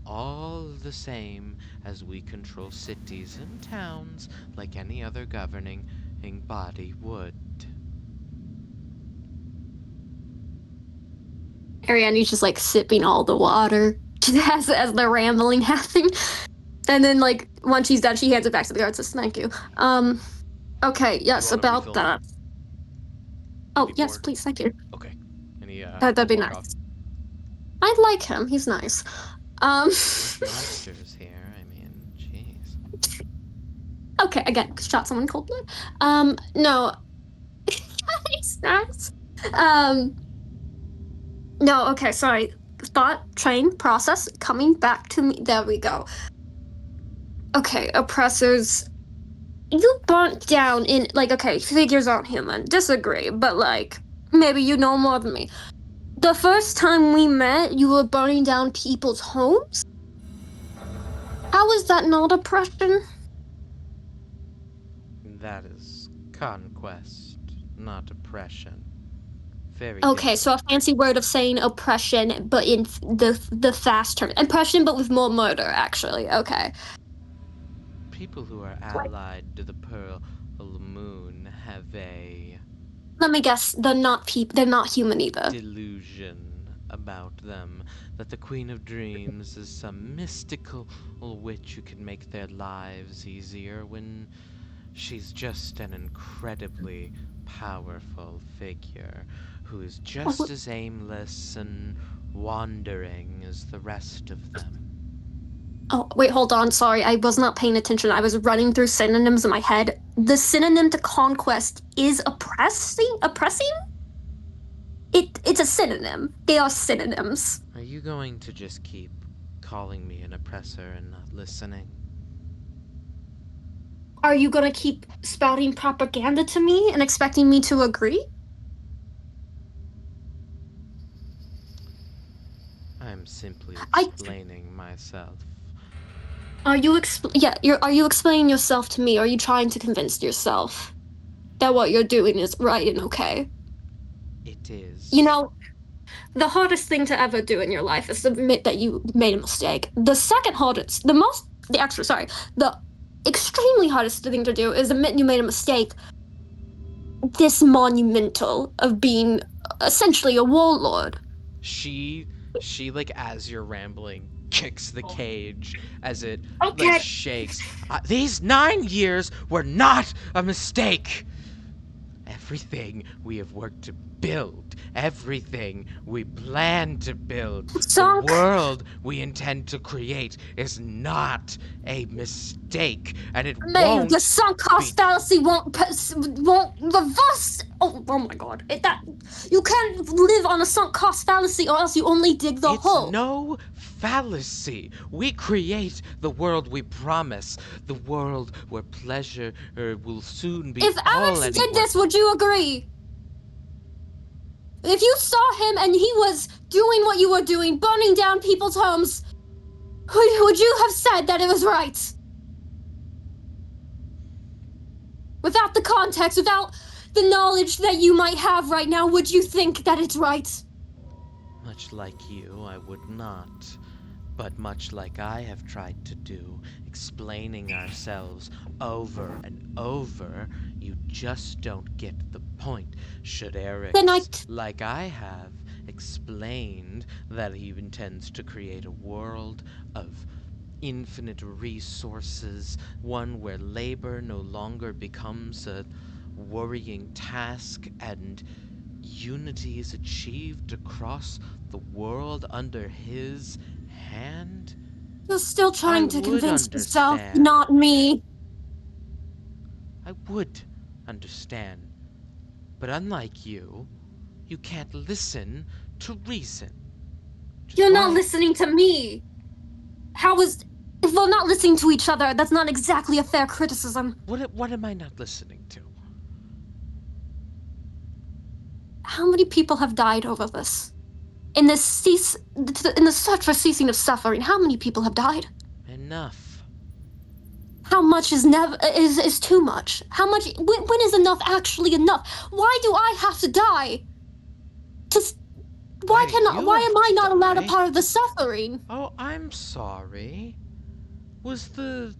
all the same as we control cities and towns like any other governing body would. Ariane's just like sipping all the water as the rambling happening. And then, like, once she's done, she hands it back to the guard. Says, "Thank you." Okay. Yes, You want a about refill? that. Oh, Be yes, bored. please. Thank you. Okay. And he That'd be walk nice. off. I like him. He's nice. There's monsters here. I mean, jeez. Okay, again, shot someone in cold blood. No. He's nice. No, okay, sorry. Thought, train, process, coming back to me. There we go. Okay, oppressors. You burnt down in, like, okay, figures aren't human. Disagree, but, like, maybe you know more than me. The first time we met, you were burning down people's homes? How is that not oppression? That is conquest, not oppression. Very Okay, so a different. fancy word of saying oppression, but in the fast term. Oppression, but with more murder, actually. Okay. People who are allied to the Pearl Moon have a Let me guess, they're not they're not human either. delusion about them that the Queen of Dreams is some mystical witch who can make their lives easier when she's just an incredibly powerful figure who is just as aimless and wandering as the rest of them. Oh, wait, hold on. Sorry, I was not paying attention. I was running through synonyms in my head. The synonym to conquest is oppressing? Oppressing? It's a synonym. They are synonyms. Are you going to just keep calling me an oppressor and not listening? Are you gonna keep spouting propaganda to me and expecting me to agree? I'm simply I- explaining myself. Are you are you explaining yourself to me? Or are you trying to convince yourself that what you're doing is right and okay? It is. You know, the hardest thing to ever do in your life is to admit that you made a mistake. The second hardest, the extremely hardest thing to do is admit you made a mistake. This monumental of being essentially a warlord. She like as you're rambling kicks the cage as it Okay. like shakes. These 9 years were not a mistake. Everything we have worked to build, everything we plan to build, Sunk. the world we intend to create is not a mistake, and it won't. The sunk cost fallacy won't reverse. Oh my god! You can't live on a sunk cost fallacy, or else you only dig the It's hole. no fallacy. We create the world we promise, the world where pleasure will soon be If all Alex anyone. did this, would you agree? If you saw him and he was doing what you were doing, burning down people's homes, would you have said that it was right? Without the context, without the knowledge that you might have right now, would you think that it's right? Much like you, I would not. But much like I have tried to do, explaining ourselves over and over, you just don't get the point. Should Eric, like I have, explained that he intends to create a world of infinite resources, one where labor no longer becomes a worrying task and unity is achieved across the world under his hand? You're still trying to convince yourself, understand. not me. I would understand. But unlike you can't listen to reason. You're not listening to me. If we're not listening to each other, that's not exactly a fair criticism. What am I not listening to? How many people have died over this? In the search for ceasing of suffering, how many people have died? Enough. How much is too much? How much? When is enough actually enough? Why do I have to die? Why am I not allowed a part of the suffering? Oh, I'm sorry. Was the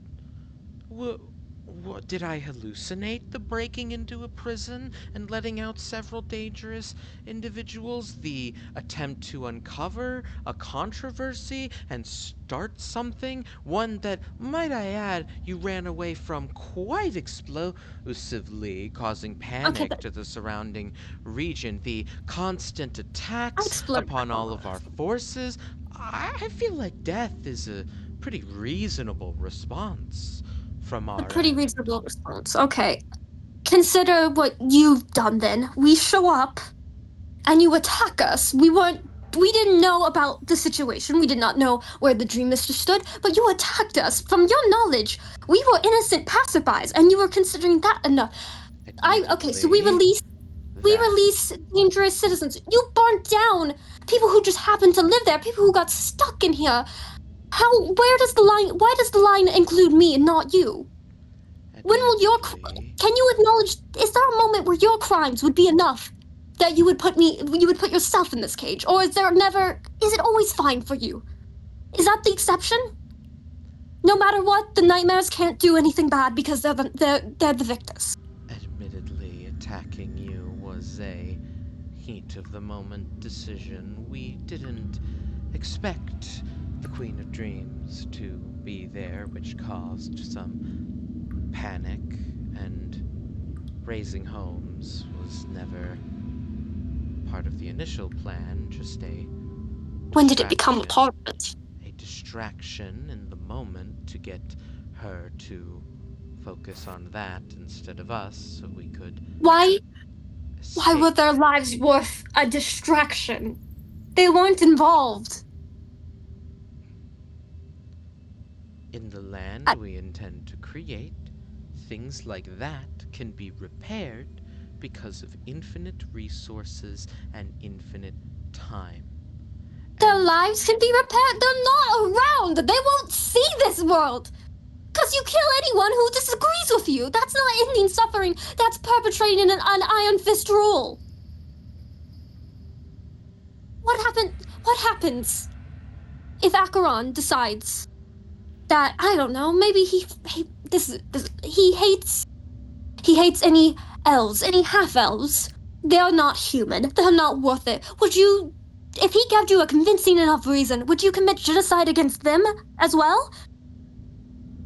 What, did I hallucinate the breaking into a prison and letting out several dangerous individuals? The attempt to uncover a controversy and start something? One that, might I add, you ran away from quite explosively, causing Okay, panic to the surrounding region. The constant I attacks explored upon that all of one. our forces. I feel like death is a pretty reasonable response from A our pretty end. reasonable response. Okay. Consider what you've done then. We show up and you attack us. We didn't know about the situation. We did not know where the Dream Mister stood, but you attacked us. From your knowledge, we were innocent passerbys, and you were considering that enough. Okay, so we Admittedly, that release dangerous citizens. You burnt down people who just happened to live there, people who got stuck in here. Why does the line include me and not you? When will admittedly, can you acknowledge, is there a moment where your crimes would be enough that you would put yourself in this cage? Or is it always fine for you? Is that the exception? No matter what, the nightmares can't do anything bad because they're the victors. admittedly, attacking you was a heat of the moment decision. We didn't expect the Queen of Dreams to be there, which caused some panic, and raising Holmes was never part of the initial plan, just a When did it become a distraction. part of it? A distraction in the moment to get her to focus on that instead of us so we could Why were escape. their lives worth a distraction? They weren't involved. In the land I- we intend to create, things like that can be repaired because of infinite resources and infinite time. Their And lives can be repaired. They're not around. They won't see this world. Because you kill anyone who disagrees with you. That's not ending suffering. That's perpetrating an Iron Fist rule. What happens if Acheron decides that, I don't know, maybe he hates any elves, any half elves. They're not human. They're not worth it. If he gave you a convincing enough reason, would you commit genocide against them as well?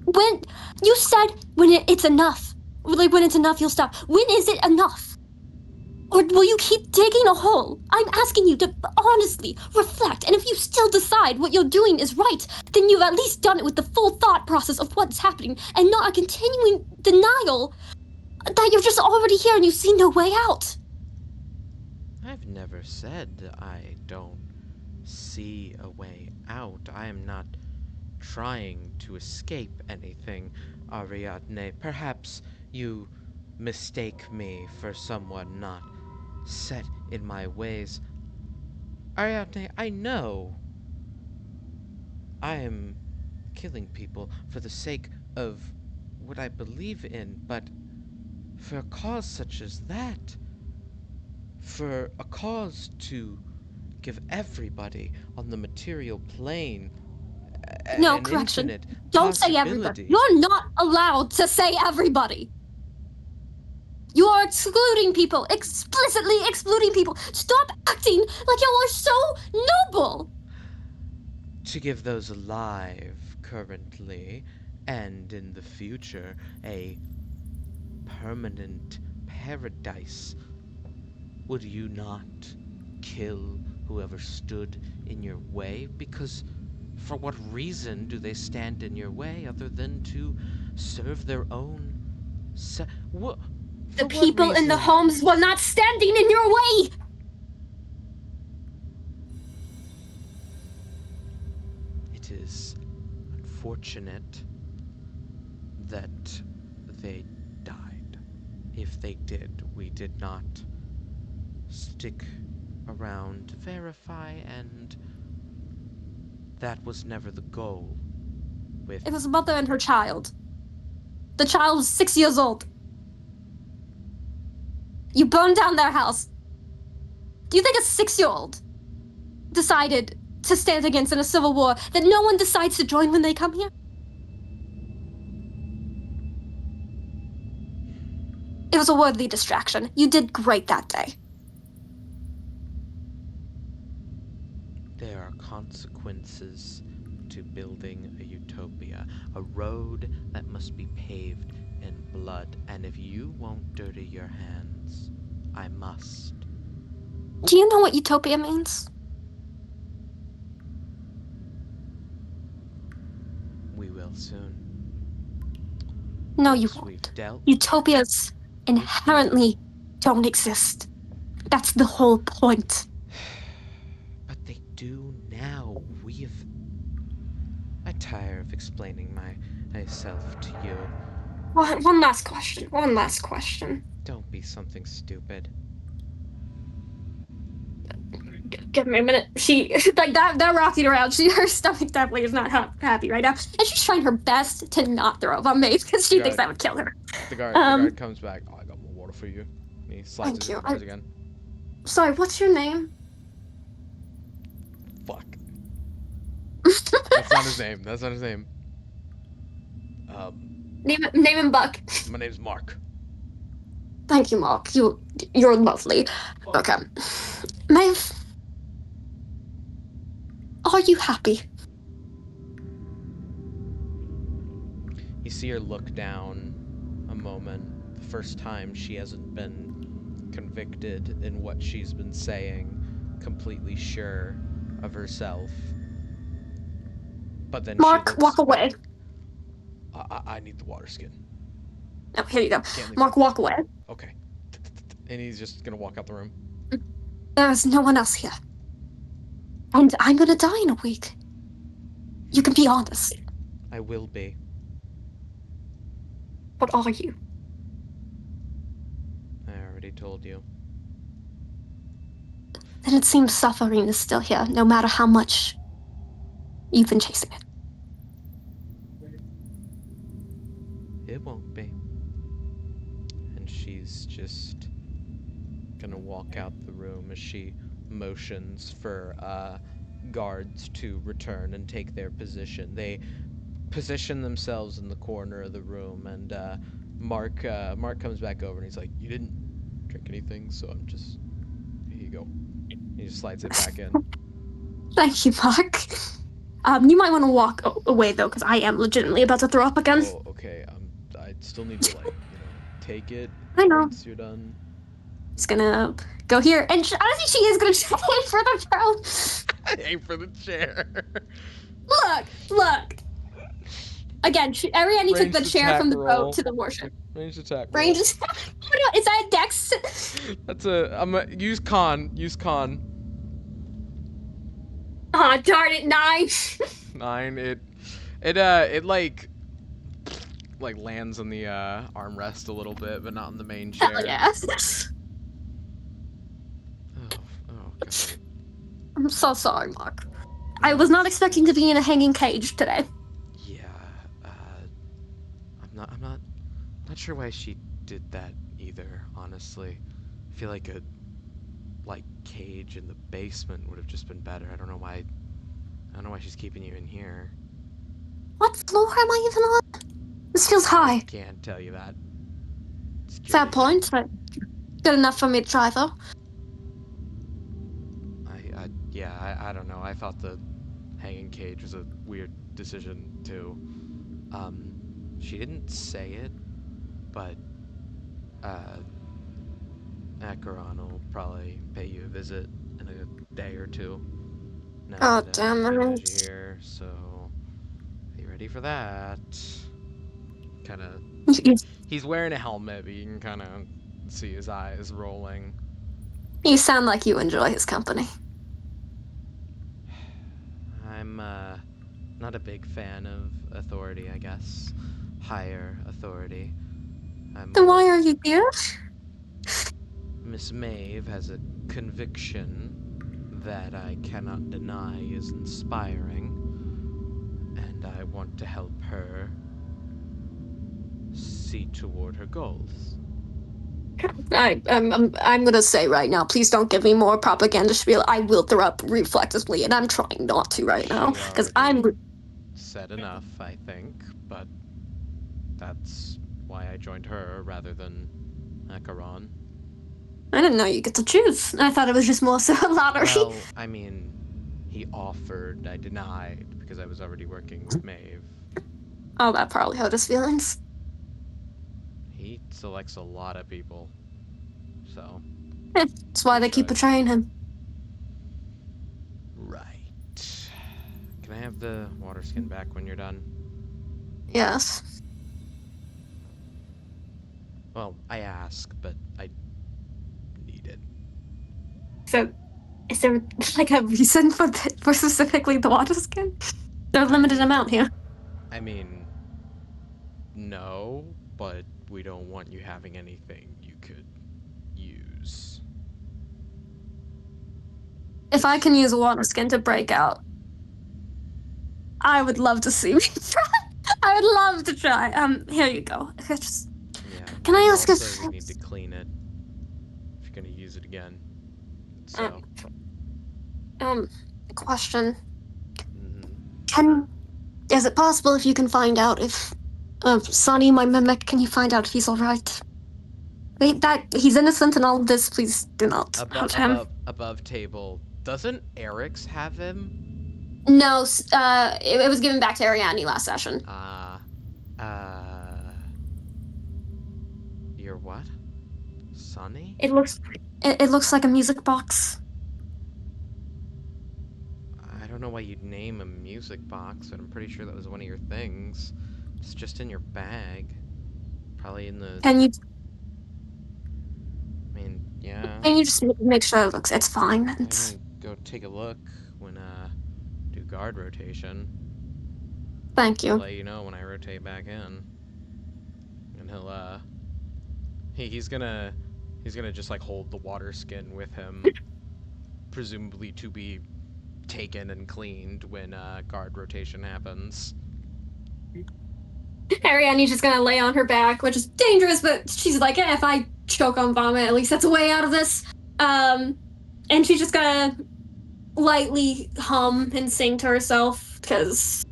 When you said it's enough, like when it's enough, you'll stop. When is it enough? Or will you keep digging a hole? I'm asking you to honestly reflect, and if you still decide what you're doing is right, then you've at least done it with the full thought process of what's happening, and not a continuing denial that you're just already here and you see no way out. I've never said I don't see a way out. I am not trying to escape anything, Ariadne. Perhaps you mistake me for someone not set in my ways. Ariadne, I know I am killing people for the sake of what I believe in, but for a cause such as that, for a cause to give everybody on the material plane No, an correction. infinite Don't say everybody. possibility. You're not allowed to say everybody. You are excluding people, explicitly excluding people. Stop acting like you are so noble. To give those alive currently and in the future a permanent paradise, would you not kill whoever stood in your way? Because for what reason do they stand in your way other than to serve their own what? The people in the homes were not standing in your way. It is unfortunate that they died. If they did, we did not stick around to verify, and that was never the goal. It was a mother and her child. The child was 6 years old. You burned down their house. Do you think a 6-year-old decided to stand against in a civil war that no one decides to join when they come here? It was a worthy distraction. You did great that day. There are consequences to building a utopia, a road that must be paved in blood, and if you won't dirty your hands, I must. Do you know what utopia means? We will soon. No, you Once we've won't. dealt. Utopias inherently don't exist. That's the whole point. But they do now. I tire of explaining myself to you. One last question. One last question. Don't be something stupid. Give me a minute. She like that rocking around. Her stomach definitely is not happy right now, and she's trying her best to not throw up on Maeve because she thinks that would kill her. The guard comes back. Oh, I got more water for you. And he slides Thank into you. the bars again. Sorry, what's your name? Fuck. That's not his name. That's not his name. Name him Buck. My name's Mark. Thank you, Mark. You're lovely. Okay, Maeve, are you happy? You see her look down a moment. The first time she hasn't been convicted in what she's been saying, completely sure of herself. But then Mark, she looks, walk away. I need the water skin. Oh, here you go. Can't leave. Mark, walk away. Okay. And he's just gonna walk out the room. There is no one else here. And I'm gonna die in a week. You can be honest. I will be. What are you? I already told you. Then it seems suffering is still here, no matter how much you've been chasing it. It won't be. And she's just gonna walk out the room as she motions for guards to return and take their position. They position themselves in the corner of the room, and Mark comes back over and he's like, "You didn't drink anything, so I'm just here you go." He just slides it back in. Thank you, Mark. You might want to walk away though, because I am legitimately about to throw up again. Oh, okay. I still need to take it. I know. Once you're done. Just gonna go here, and honestly, she is gonna try for the throne. Aim for the chair. Look. Again, Ariane took the Ranged chair attack from the roll. boat to the warship. Ranged attack. Range attack. Oh no, is that a dex? That's use con. Use con. Aw, darn it, 9. 9. It like lands on the armrest a little bit, but not on the main chair. Hell yes. Oh God. I'm so sorry, Mark. I was not expecting to be in a hanging cage today. Yeah. I'm not sure why she did that either. Honestly, I feel like a cage in the basement would have just been better. I don't know why she's keeping you in here. What floor am I even on? This feels high. Can't tell you that. Fair point, but good enough for me to try though. I don't know. I thought the hanging cage was a weird decision too. She didn't say it, but Acheron will probably pay you a visit in a day or two. Now Oh, that, damn he knows it. you're here, so be ready for that. Kind of. He's wearing a helmet, but you can kind of see his eyes rolling. You sound like you enjoy his company. I'm not a big fan of authority, I guess. Higher authority. Then why are you here? Miss Maeve has a conviction that I cannot deny is inspiring, and I want to help her see toward her goals. I'm gonna say right now, please don't give me more propaganda spiel. I will throw up reflexively, and I'm trying not to right now because I'm. Said enough, I think, but that's why I joined her rather than Acheron. I didn't know you get to choose. I thought it was just more so a lottery. Well, I mean, he offered, I denied, because I was already working with Maeve. Oh, that probably hurt his feelings. He selects a lot of people. So, That's why they keep Sorry. betraying him. right. Can I have the water skin back when you're done? Yes. Well, I ask, but I need it. So, is there like a reason for specifically the water skin? There's a limited amount here. I mean, no, but we don't want you having anything you could use. If I can use a water skin to break out, I would love to see me try. I would love to try. Here you go. Just, Yeah. Can I and ask if- also we need to clean it if you're gonna use it again. So, question. mhm. Is it possible if you can find out if, Sonny, my mimic, can you find out if he's alright? Wait, he's innocent in all of this, please do not hurt him. Above table. Doesn't Eric's have him? No, it was given back to Ariadne last session. Your what? Sonny? It looks like a music box. I don't know why you'd name a music box, but I'm pretty sure that was one of your things. It's just in your bag. Probably in the... Can you I mean, yeah. just make sure it's fine? I can go take a look when, do guard rotation. Thank I'll you. let you know when I rotate back in. And he's gonna just like hold the water skin with him, presumably to be taken and cleaned when guard rotation happens. Ariadne's just gonna lay on her back, which is dangerous, but she's like, if I choke on vomit, at least that's a way out of this. And she's just gonna lightly hum and sing to herself, because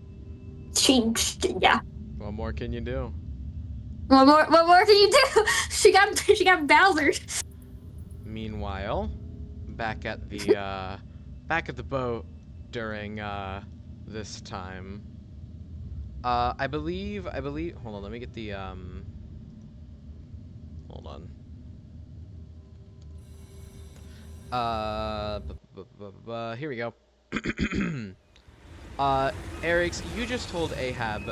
yeah. What more can you do? What more can you do? She got Bowser. Meanwhile, back at the boat during this time. I believe. Hold on, let me get the Hold on. Here we go. Erix, you just told Ahab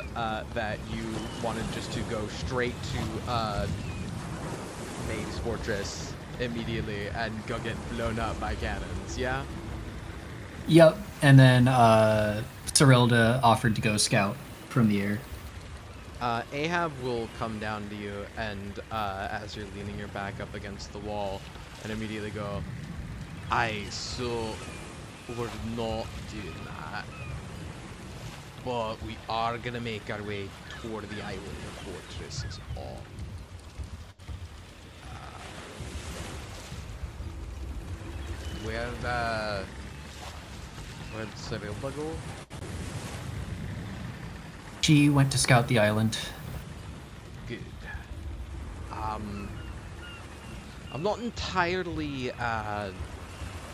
that you wanted just to go straight to Maeve's fortress immediately and go get blown up by cannons, yeah? Yep. And then Cyrilda offered to go scout from the air. Ahab will come down to you and as you're leaning your back up against the wall and immediately go, so we're not doing that. But we are gonna make our way toward the island fortress is all. Where'd Cyrilda go? She went to scout the island. Good. I'm not entirely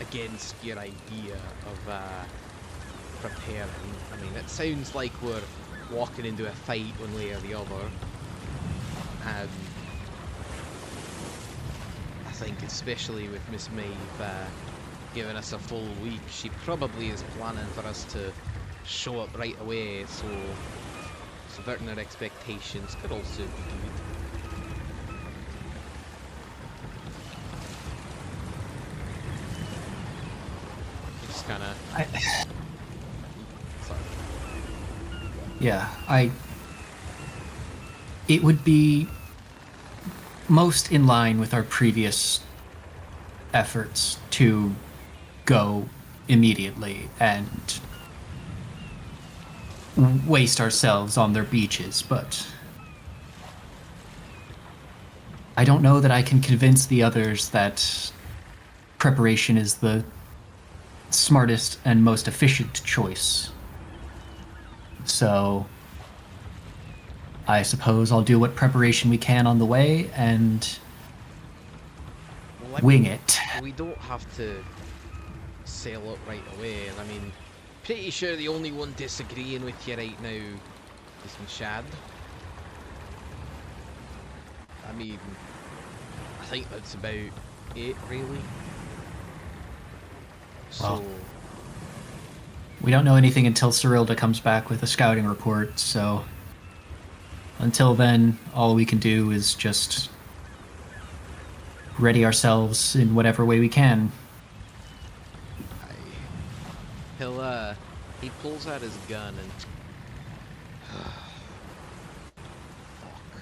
against your idea of preparing. I mean, it sounds like we're walking into a fight one way or the other. And I think especially with Miss Maeve giving us a full week, she probably is planning for us to show up right away, so subverting our expectations could also be good. Just kinda... Sorry. Yeah, it would be most in line with our previous efforts to go immediately and waste ourselves on their beaches, but I don't know that I can convince the others that preparation is the smartest and most efficient choice. So I suppose I'll do what preparation we can on the way, and Well, I Wing mean, it. we don't have to sail up right away, and I mean, pretty sure the only one disagreeing with you right now is Shad. I mean, I think that's about it, really. Well. So, We don't know anything until Cyrilda comes back with a scouting report, so until then, all we can do is just ready ourselves in whatever way we can. he pulls out his gun and fuck.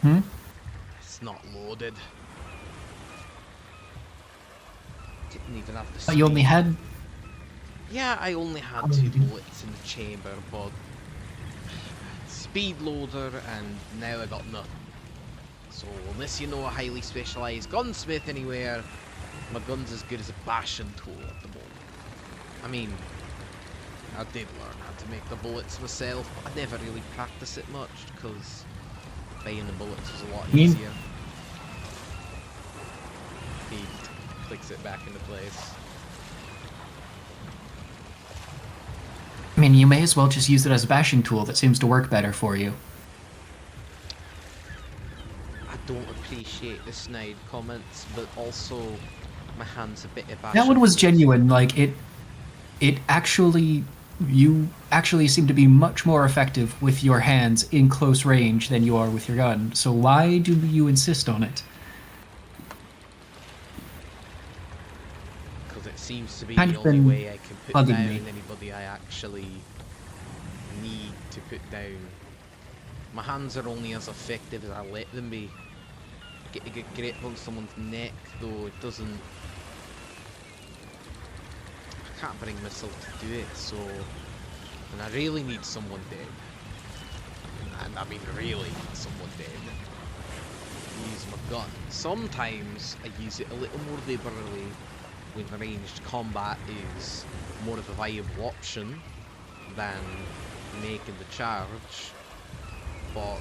Hmm? It's not loaded. Didn't even have the But you only speed. had... Yeah, I only had 2 bullets in the chamber, but speed loader, and now I got nothing. So unless you know a highly specialized gunsmith anywhere, my gun's as good as a bashing tool at the moment. I mean, I did learn how to make the bullets myself, but I never really practiced it much because buying the bullets was a lot easier. He clicks it back into place. I mean, you may as well just use it as a bashing tool that seems to work better for you. I don't appreciate the snide comments, but also my hand's a bit of That one was genuine, like, it actually... You actually seem to be much more effective with your hands in close range than you are with your gun, so why do you insist on it? Because it seems to be Kind the of only been way I can put bugging down me. anybody I actually need to put down. My hands are only as effective as I let them be. Get a good grip on someone's neck, though it doesn't... I can't bring myself to do it, so... And I really need someone dead. And I mean really need someone dead. Use my gun. Sometimes I use it a little more liberally when ranged combat is more of a viable option than making the charge, but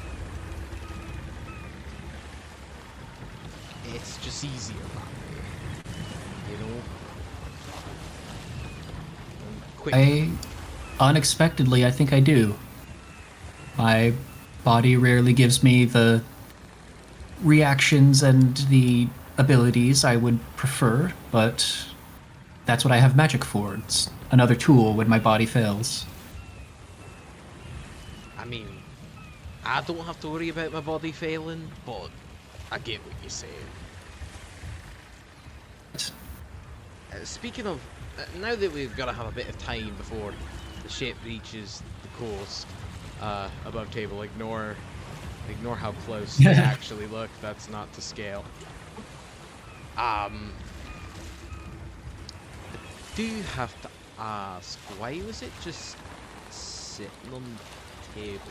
it's just easier that way, you know? And quick. Unexpectedly, I think I do. My body rarely gives me the reactions and the abilities I would prefer, but that's what I have magic for. It's another tool when my body fails. I mean, I don't have to worry about my body failing, but I get what you're saying. Speaking of, now that we've got to have a bit of time before the ship reaches the coast, above table, ignore how close they actually look. That's not to scale. I do have to ask, why was it just sitting on the table?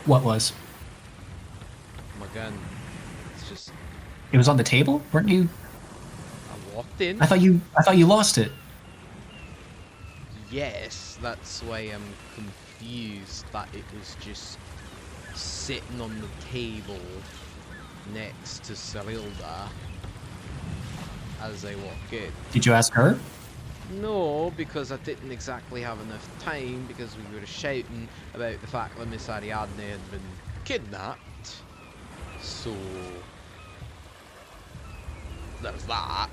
What was? My gun. It's just, It was on the table? Weren't you? I walked in. I thought you lost it. Yes, that's why I'm confused that it was just sitting on the table next to Cyrilda as I walk in. Did you ask her? No, because I didn't exactly have enough time because we were shouting about the fact that Miss Ariadne had been kidnapped. So there's that.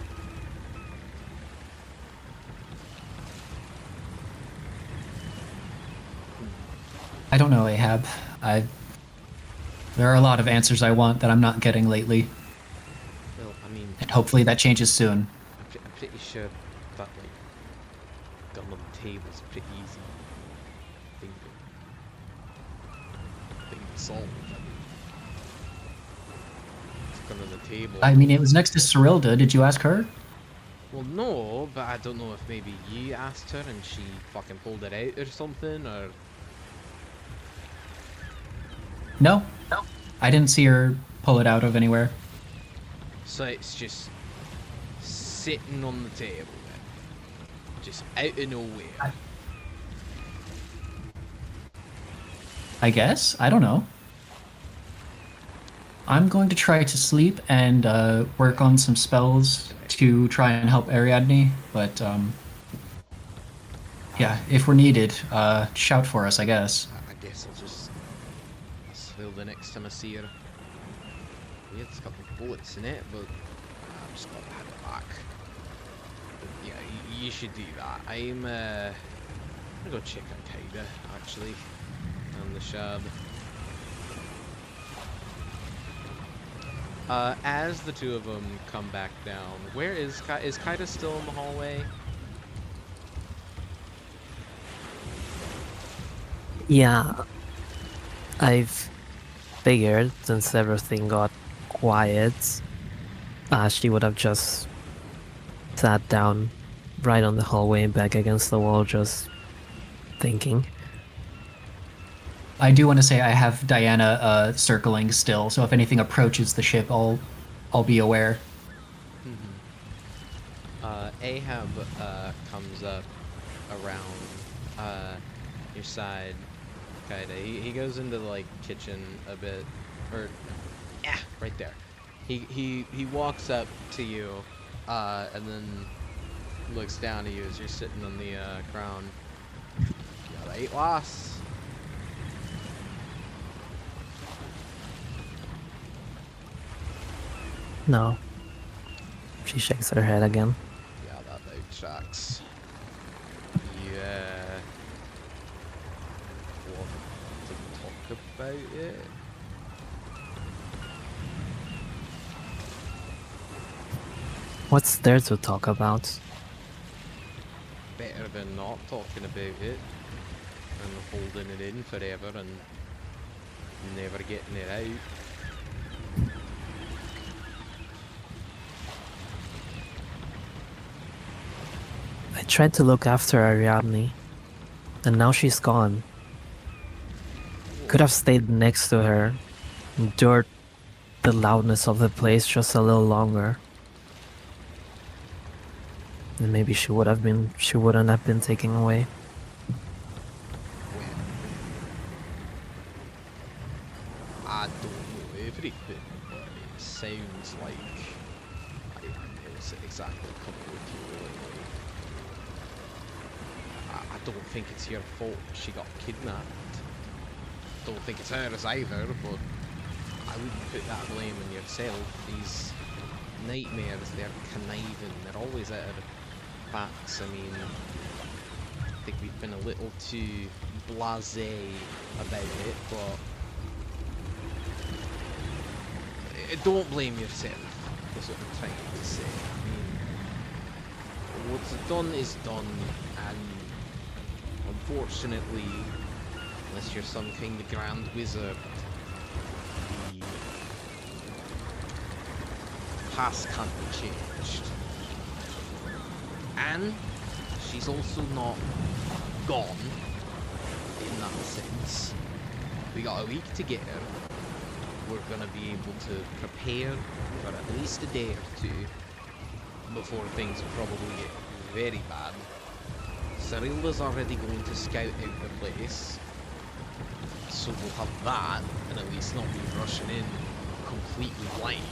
I don't know, Ahab. There are a lot of answers I want that I'm not getting lately, Well, I mean, and hopefully that changes soon. I'm pretty sure that, like, gun on the table is pretty easy thing to solve. It's gun on the table. I mean, it was next to Cyrilda. Did you ask her? Well, no, but I don't know if maybe you asked her and she fucking pulled it out or something, or... No. I didn't see her pull it out of anywhere. So it's just sitting on the table then. Just out of nowhere. I guess? I don't know. I'm going to try to sleep and work on some spells to try and help Ariadne, but yeah, if we're needed, shout for us, I guess. I guess I'll just spill the next time I see her. Yeah, it's got the bullets in it, but I'm just gonna hand it back. But yeah, you should do that. I'm gonna go check out Kaida, actually, and the shard. As the two of them come back down, where is Kaida still in the hallway? Yeah, I've figured since everything got quiet, she would have just sat down right on the hallway back against the wall, just thinking. I do want to say I have Diana circling still, so if anything approaches the ship, I'll be aware. Ahab comes up around your side, kinda. He goes into the like kitchen a bit, or yeah, right there. He walks up to you, and then looks down at you as you're sitting on the ground. You alright, lass? No. She shakes her head again. Yeah, that about tracks. Yeah. Want to talk about it? What's there to talk about? Better than not talking about it and holding it in forever and never getting it out. I tried to look after Ariadne, and now she's gone. Could have stayed next to her, endured the loudness of the place just a little longer. And maybe she wouldn't have been taken away. I don't know everything, but it sounds like I know exactly a couple with you. Like, I don't think it's your fault she got kidnapped. Don't think it's hers either, but I wouldn't put that blame on yourself. These nightmares, they're conniving, they're always at our backs. I mean, I think we've been a little too blasé about it, but don't blame yourself, is what I'm trying to say. I mean, what's done is done, and unfortunately, unless you're some kind of grand wizard, the past can't be changed. And she's also not gone, in that sense. We got a week to get her. We're gonna be able to prepare for at least a day or two before things probably get very bad. Cyrilda's already going to scout out the place, so we'll have that and at least not be rushing in completely blind.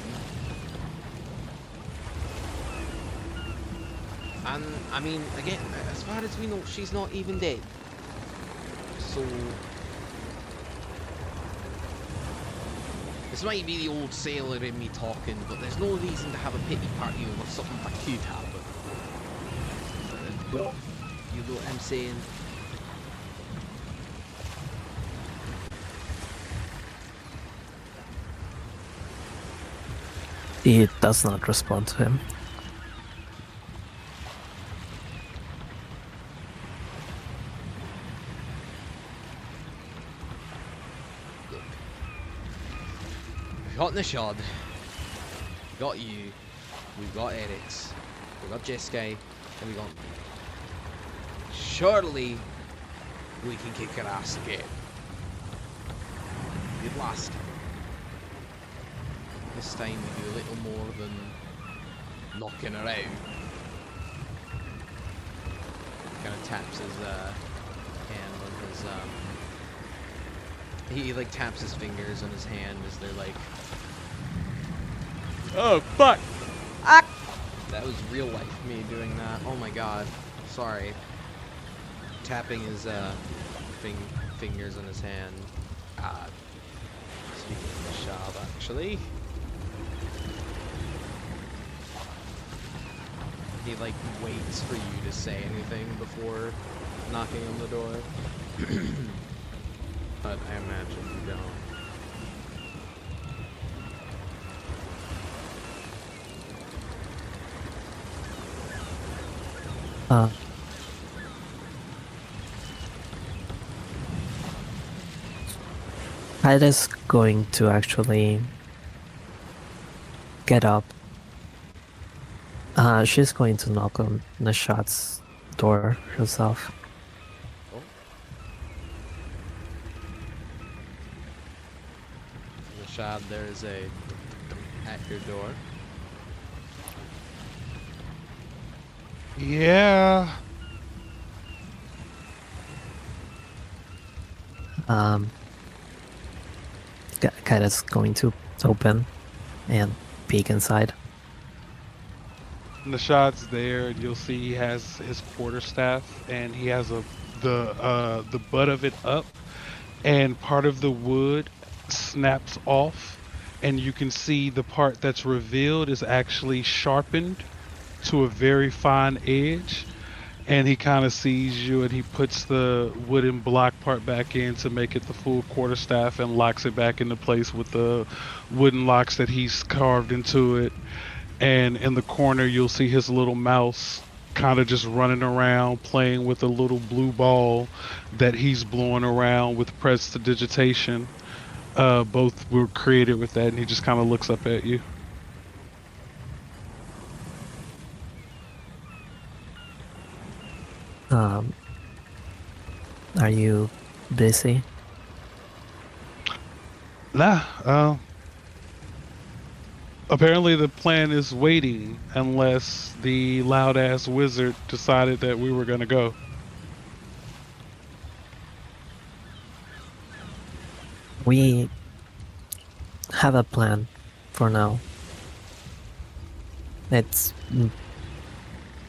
And I mean, again, as far as we know, she's not even dead. So this might be the old sailor in me talking, but there's no reason to have a pity party over something that could happen. You know what I'm saying? He does not respond to him. We've got Nishad, we got you, we've got Eric's, we've got Jeskai, and we got me. Surely we can kick her ass again. We did last time. This time we do a little more than knocking her out. Kind of taps his hand on his he like taps his fingers on his hand as they're like Oh, fuck! Ah! That was real life me doing that. Oh my god. Sorry. Tapping his, fingers on his hand. Speaking of the shop, actually. He, like, waits for you to say anything before knocking on the door. But I imagine you don't. Uh, Ida's going to actually get up. She's going to knock on Nishad's door herself. Oh. Rashad, there is a at your door. Yeah. Kaida's going to open and peek inside. Nishad's there, and you'll see he has his quarterstaff, and he has the butt of it up, and part of the wood snaps off, and you can see the part that's revealed is actually sharpened to a very fine edge. And he kind of sees you, and he puts the wooden block part back in to make it the full quarterstaff, and locks it back into place with the wooden locks that he's carved into it. And in the corner, you'll see his little mouse kind of just running around playing with a little blue ball that he's blowing around with prestidigitation. Both were created with that, and he just kind of looks up at you. Are you busy? Nah, apparently the plan is waiting unless the loud ass wizard decided that we were gonna go. We have a plan for now. It's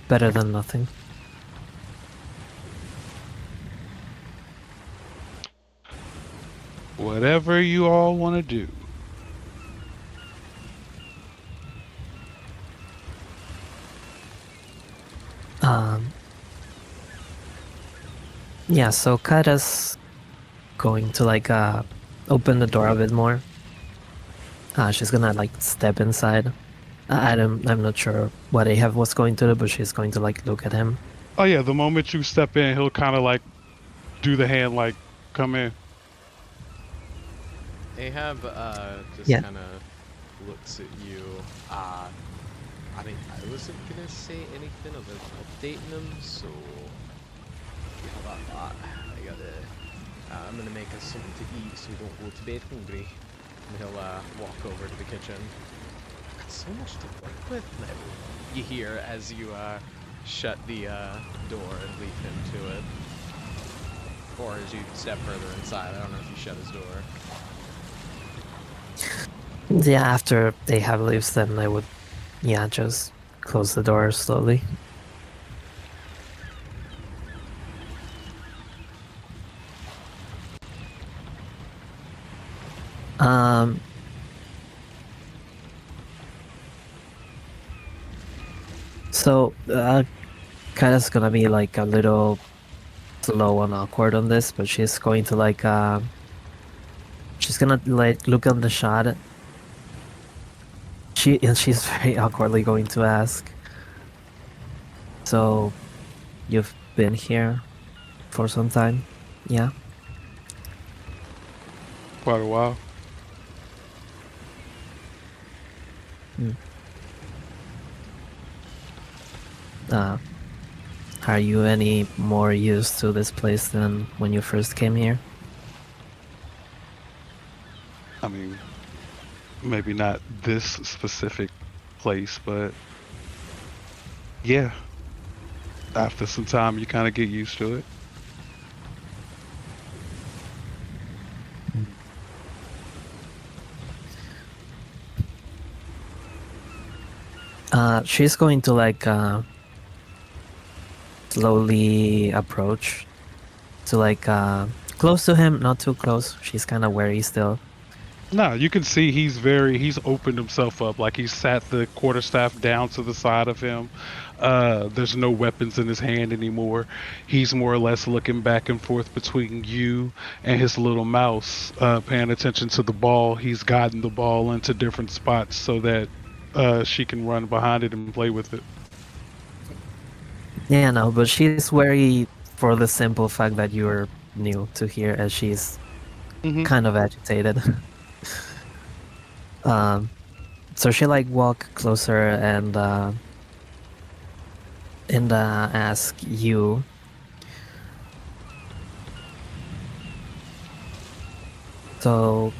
better than nothing. Whatever you all want to do. Yeah, so Kaida's going to like open the door a bit more. She's gonna like step inside. I'm not sure what Ahab was going to do, but she's going to like look at him. Oh yeah, the moment you step in, he'll kind of like do the hand like, come in. Ahab, just Yeah. kind of looks at you. I mean, I wasn't gonna say anything about updating him, so hold on. I gotta. I'm gonna make us something to eat so we don't go to bed hungry. And he'll walk over to the kitchen. I've got so much to work with now. You hear as you shut the door and leave him to it, or as you step further inside. I don't know if you shut his door. Yeah, after Ahab leaves, then I would, yeah, just close the door slowly. So, Kaida's gonna be like a little slow and awkward on this, but she's going to like, she's gonna like look on the shot. She's very awkwardly going to ask. So, you've been here for some time, yeah? Quite a while. Are you any more used to this place than when you first came here? I mean, maybe not this specific place, but yeah. After some time, you kind of get used to it. She's going to like slowly approach to like close to him, not too close. She's kind of wary still. No, you can see he's opened himself up. Like he's sat the quarterstaff down to the side of him. There's no weapons in his hand anymore. He's more or less looking back and forth between you and his little mouse, paying attention to the ball. He's guiding the ball into different spots so that she can run behind it and play with it. Yeah, no, but she's wary for the simple fact that you're new to here, as she's Mhm. kind of agitated. So she like walk closer and ask you. So,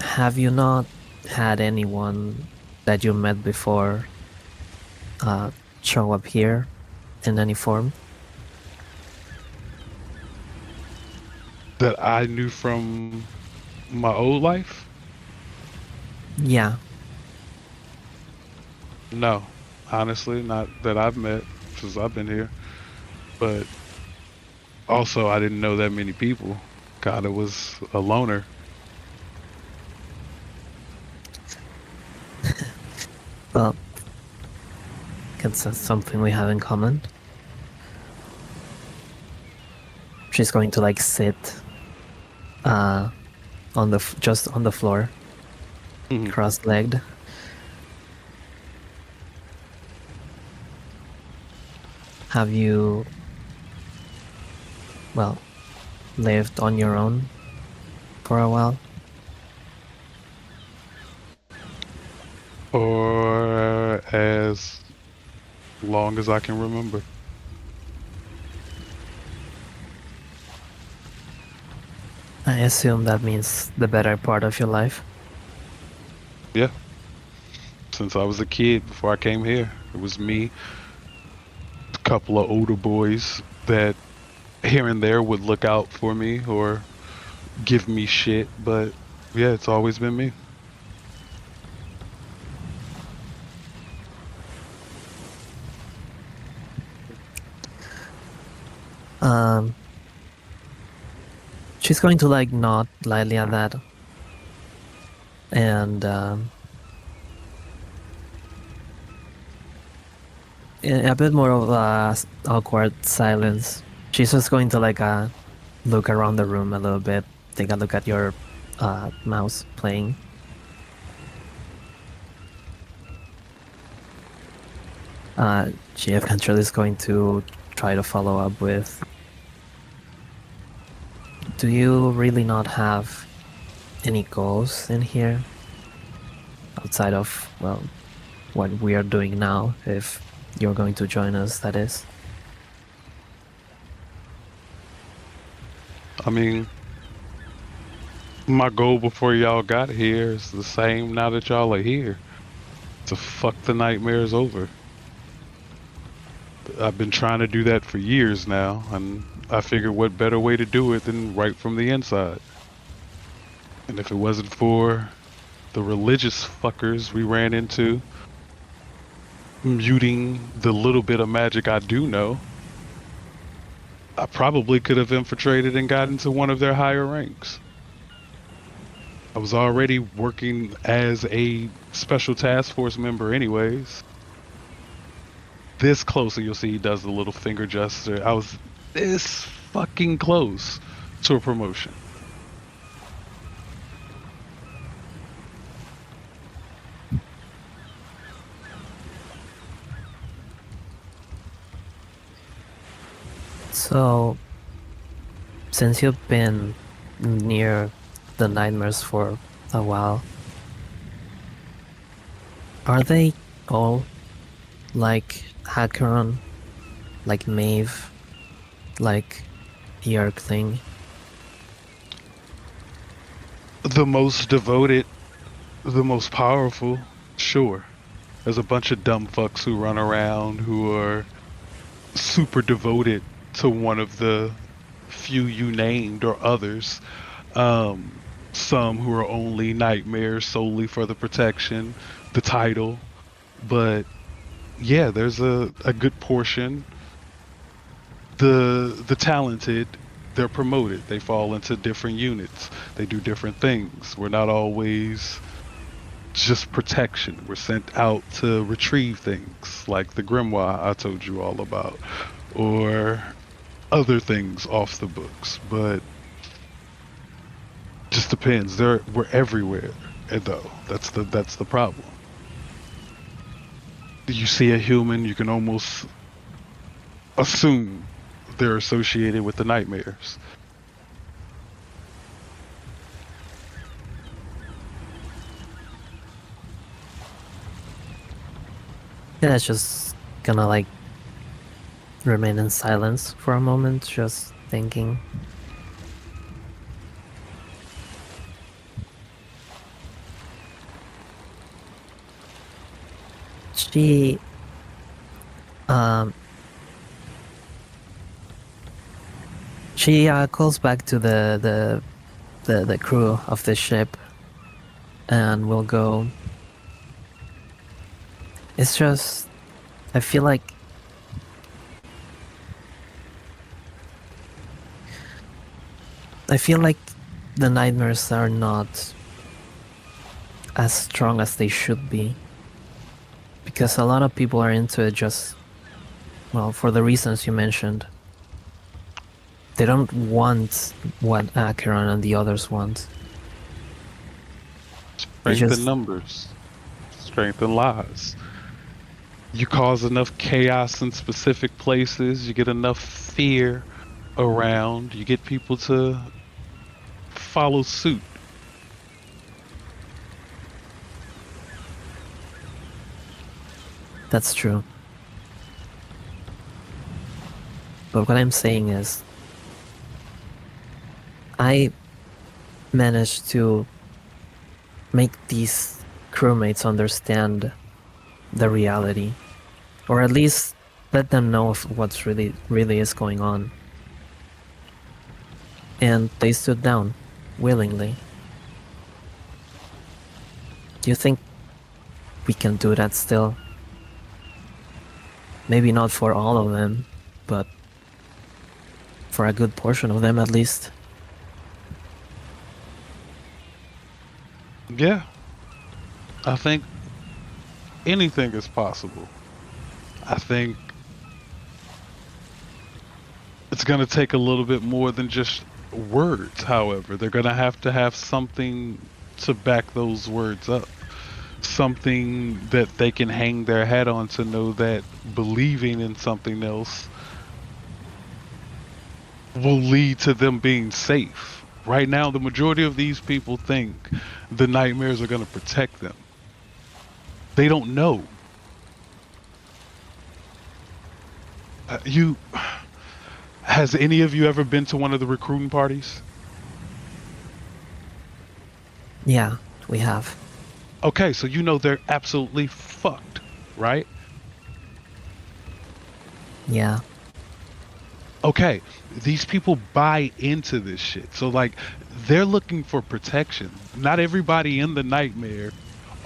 have you not had anyone that you met before show up here in any form? That I knew from my old life? Yeah. No, honestly, not that I've met since I've been here. But also, I didn't know that many people. God, it was a loner. Well, guess that's something we have in common. She's going to like sit on the just on the floor, Mhm. cross-legged. Have you, well, lived on your own for a while? Or as long as I can remember. I assume that means the better part of your life. Yeah. Since I was a kid before I came here. It was me, a couple of older boys that here and there would look out for me or give me shit, but yeah, it's always been me. Um, she's going to like nod lightly at that, and in a bit more of a awkward silence. She's just going to like look around the room a little bit, take a look at your mouse playing. She eventually is going to try to follow up with, do you really not have any goals in here? Outside of, well, what we are doing now, if you're going to join us, that is. I mean, my goal before y'all got here is the same now that y'all are here. To fuck the nightmares over. I've been trying to do that for years now, and I figured what better way to do it than right from the inside. And if it wasn't for the religious fuckers we ran into, muting the little bit of magic I do know, I probably could have infiltrated and got into one of their higher ranks. I was already working as a special task force member anyways. This close, and you'll see he does the little finger gesture. I was this fucking close to a promotion. So, since you've been near the nightmares for a while, are they all like Hakeron, like Maeve, like Yerkling? The most devoted, the most powerful, sure. There's a bunch of dumb fucks who run around who are super devoted to one of the few you named or others. Some who are only nightmares solely for the protection, the title, But yeah, there's a good portion. The talented, they're promoted. They fall into different units. They do different things. We're not always just protection. We're sent out to retrieve things like the grimoire I told you all about, or other things off the books. But just depends. We're everywhere, though. That's the problem. You see a human, you can almost assume they're associated with the nightmares. Yeah, it's just gonna like remain in silence for a moment, just thinking. She um she calls back to the crew of the ship and will go. It's just I feel like the nightmares are not as strong as they should be. Because a lot of people are into it just, well, for the reasons you mentioned. They don't want what Acheron and the others want. Strength in numbers. Strength in lies. You cause enough chaos in specific places, you get enough fear around, you get people to follow suit. That's true. But what I'm saying is, I managed to make these crewmates understand the reality, or at least let them know of what's really is going on. And they stood down willingly. Do you think we can do that still? Maybe not for all of them, but for a good portion of them at least. Yeah. I think anything is possible. I think it's going to take a little bit more than just words, however. They're going to have something to back those words up. Something that they can hang their hat on to know that believing in something else will lead to them being safe. Right now, the majority of these people think the nightmares are going to protect them. They don't know. Has any of you ever been to one of the recruiting parties? Yeah, we have. Okay, so you know they're absolutely fucked, right? Yeah. Okay, these people buy into this shit. So like, they're looking for protection. Not everybody in the nightmare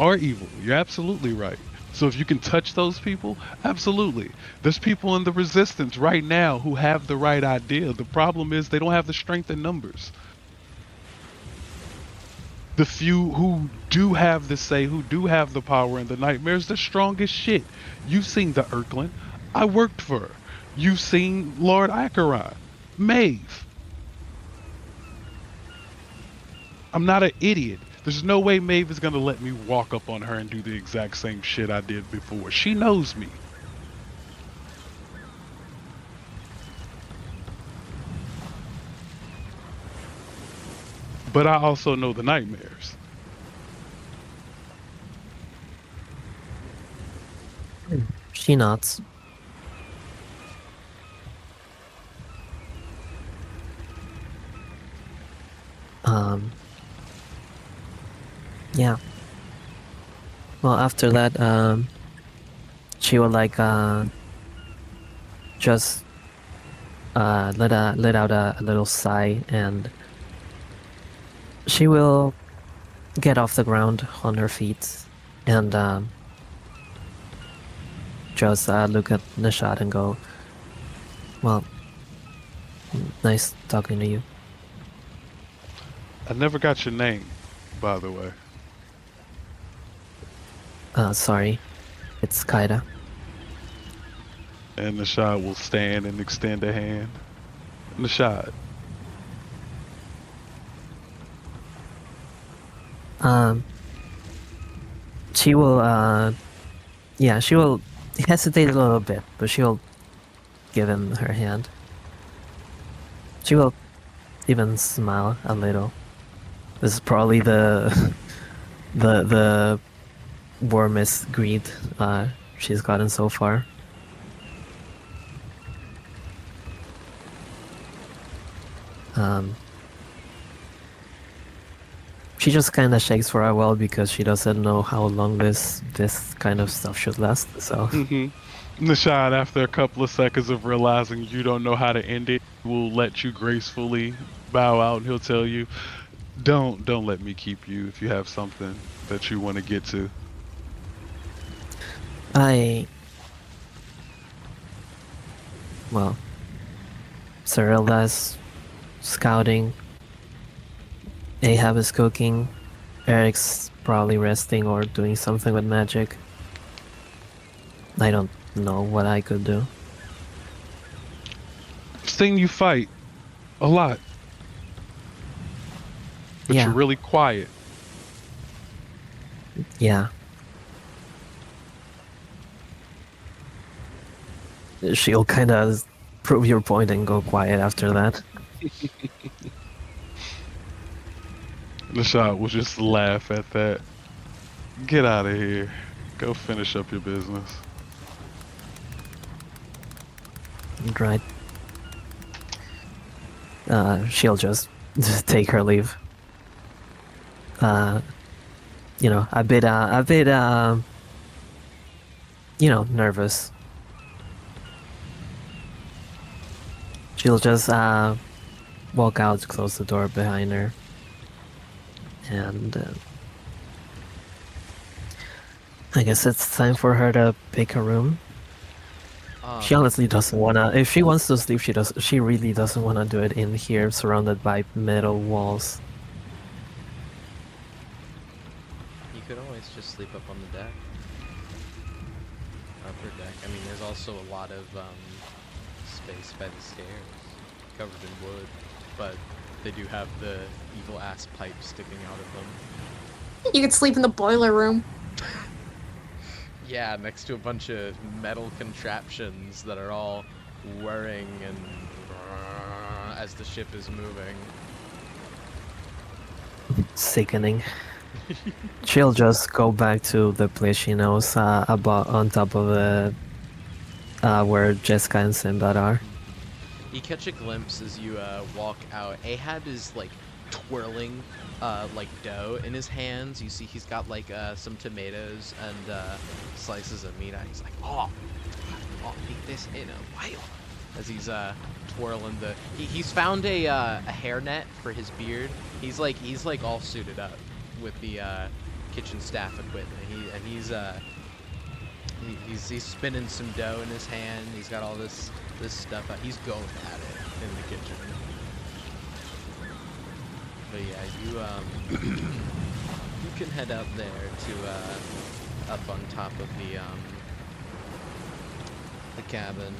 are evil. You're absolutely right. So if you can touch those people, absolutely. There's people in the resistance right now who have the right idea. The problem is they don't have the strength in numbers. The few who do have the say, who do have the power in the nightmares, the strongest shit. You've seen the Urkland. I worked for her. You've seen Lord Acheron. Maeve. I'm not an idiot. There's no way Maeve is gonna let me walk up on her and do the exact same shit I did before. She knows me. But I also know the nightmares. She nods. Yeah. Well, after that, she will like just let out a little sigh, and she will get off the ground on her feet and just look at Nishad and go, well, nice talking to you. I never got your name, by the way. Sorry, it's Kaida. And Nishad will stand and extend a hand. Nishad. She will, yeah, she will hesitate a little bit, but she'll give him her hand. She will even smile a little. This is probably the warmest greet she's gotten so far. She just kind of shakes for a while because she doesn't know how long this kind of stuff should last. So Nishad, after a couple of seconds of realizing you don't know how to end it, will let you gracefully bow out, and he'll tell you, don't let me keep you if you have something that you want to get to. Well, Cyrilda's scouting, Ahab is cooking, Eric's probably resting or doing something with magic. I don't know what I could do. I've seen you fight a lot, but Yeah. you're really quiet. Yeah. She'll kind of prove your point and go quiet after that. Nishad will just laugh at that. Get out of here. Go finish up your business. Right. She'll just take her leave. You know, a bit, you know, nervous. She'll just walk out, close the door behind her, and I guess it's time for her to pick a room. She honestly doesn't wanna. If she wants to sleep, she really doesn't wanna do it in here, surrounded by metal walls. You could always just sleep up on the deck. Upper deck. I mean, there's also a lot of space by the stairs, covered in wood, but they do have the evil ass pipe sticking out of them. You could sleep in the boiler room. Yeah, next to a bunch of metal contraptions that are all whirring and as the ship is moving. Sickening. She'll just go back to the place she knows, about on top of the where Jessica and Sinbad are. You catch a glimpse as you walk out. Ahab is like twirling like dough in his hands. You see he's got like some tomatoes and slices of meat. He's like, oh, I'll eat this in a while. As he's twirling the. He's found a hairnet for his beard. He's like all suited up with the kitchen staff equipment. He's spinning some dough in his hand. He's got all this stuff out. He's going at it in the kitchen. But yeah, you can head out there to up on top of the cabin.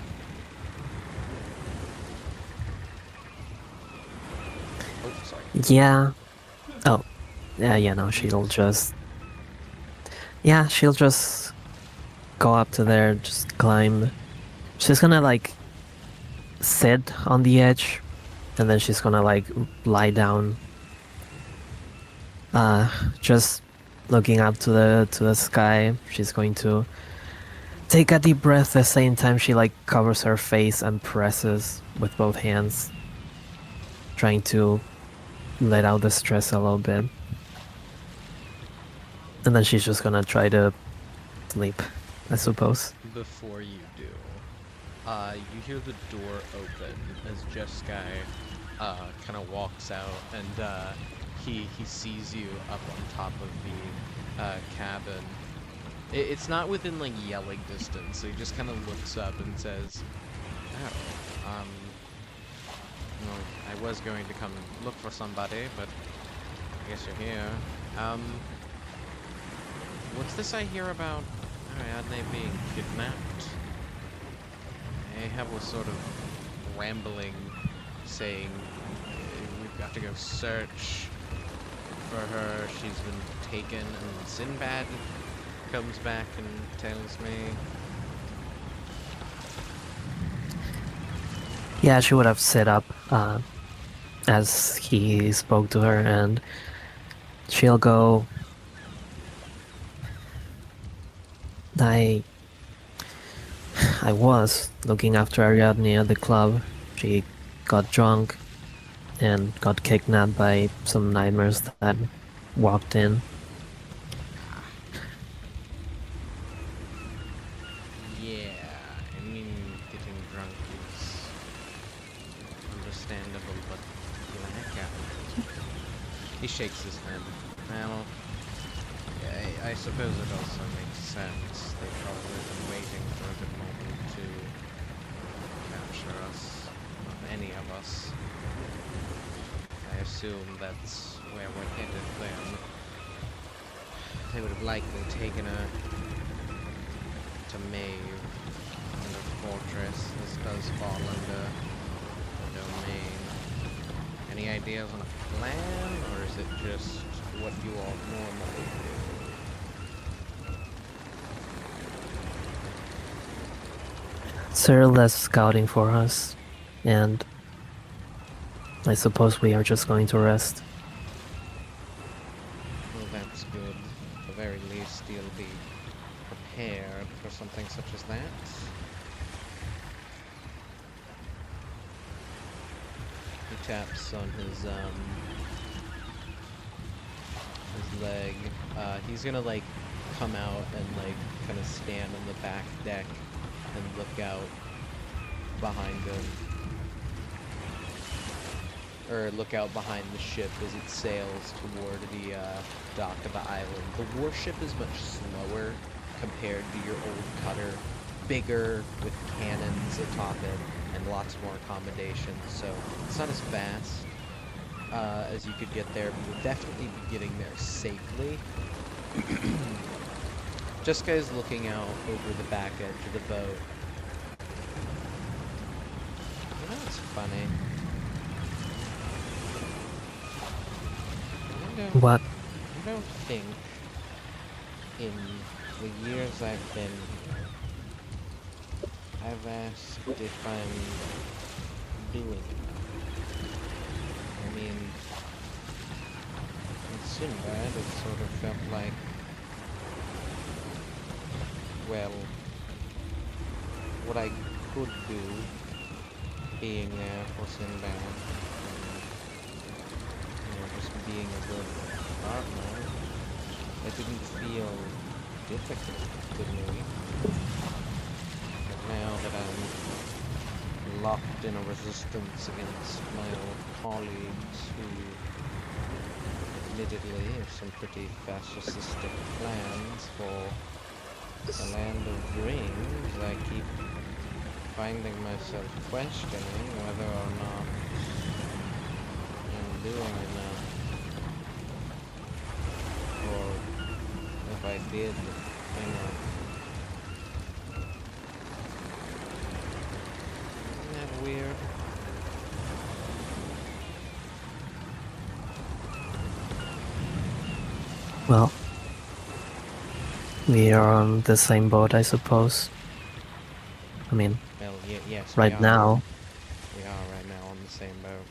Oh, sorry. Yeah. Oh. Yeah, no, she'll just go up to there, just climb. She's gonna like sit on the edge, and then she's gonna like lie down, just looking up to the sky. She's going to take a deep breath at the same time she like covers her face and presses with both hands, trying to let out the stress a little bit. And then she's just gonna try to sleep, I suppose. Before you do, you hear the door open as Jeskai kind of walks out, and he sees you up on top of the cabin, It's not within like yelling distance, so he just kind of looks up and says, "Oh, well, I was going to come look for somebody, but I guess you're here. What's this I hear about Ariadne being kidnapped? I have a sort of rambling saying we've got to go search for her. She's been taken, and Sinbad comes back and tells me." Yeah, she would have set up as he spoke to her, and she'll go. I was looking after Ariadne at the club. She got drunk and got kidnapped by some nightmares that walked in. Yeah, I mean, getting drunk is understandable, but blackout. He shakes his head. Well, I suppose it also makes sense. They've probably been waiting for a good moment to capture us, any of us. I assume that's where we're headed then. They would have likely taken her to Maeve under Fortress. This does fall under the domain. Any ideas on a plan, or is it just what you all normally do? Cyril is scouting for us, and I suppose we are just going to rest. Well, that's good. At the very least, you'll be prepared for something such as that. He taps on his leg. He's gonna like come out and like kind of stand on the back deck and look out behind him. Or look out behind the ship as it sails toward the dock of the island. The warship is much slower compared to your old cutter. Bigger, with cannons atop it, and lots more accommodations, so it's not as fast as you could get there, but you'll definitely be getting there safely. Jessica is looking out over the back edge of the boat. You know what's funny? What? I don't think in the years I've been here, I've asked if I'm doing it. I mean, in Sinbad, it sort of felt like, well, what I could do being there for Sinbad, and, just being a good partner, it didn't feel difficult to me. But now that I'm locked in a resistance against my old colleagues who admittedly have some pretty fascistic plans for the land of dreams, I keep finding myself questioning whether or not I'm doing enough, or if I did enough. Isn't that weird? Well, we are on the same boat, I suppose. I mean, Well, yes, right now, we are right now on the same boat.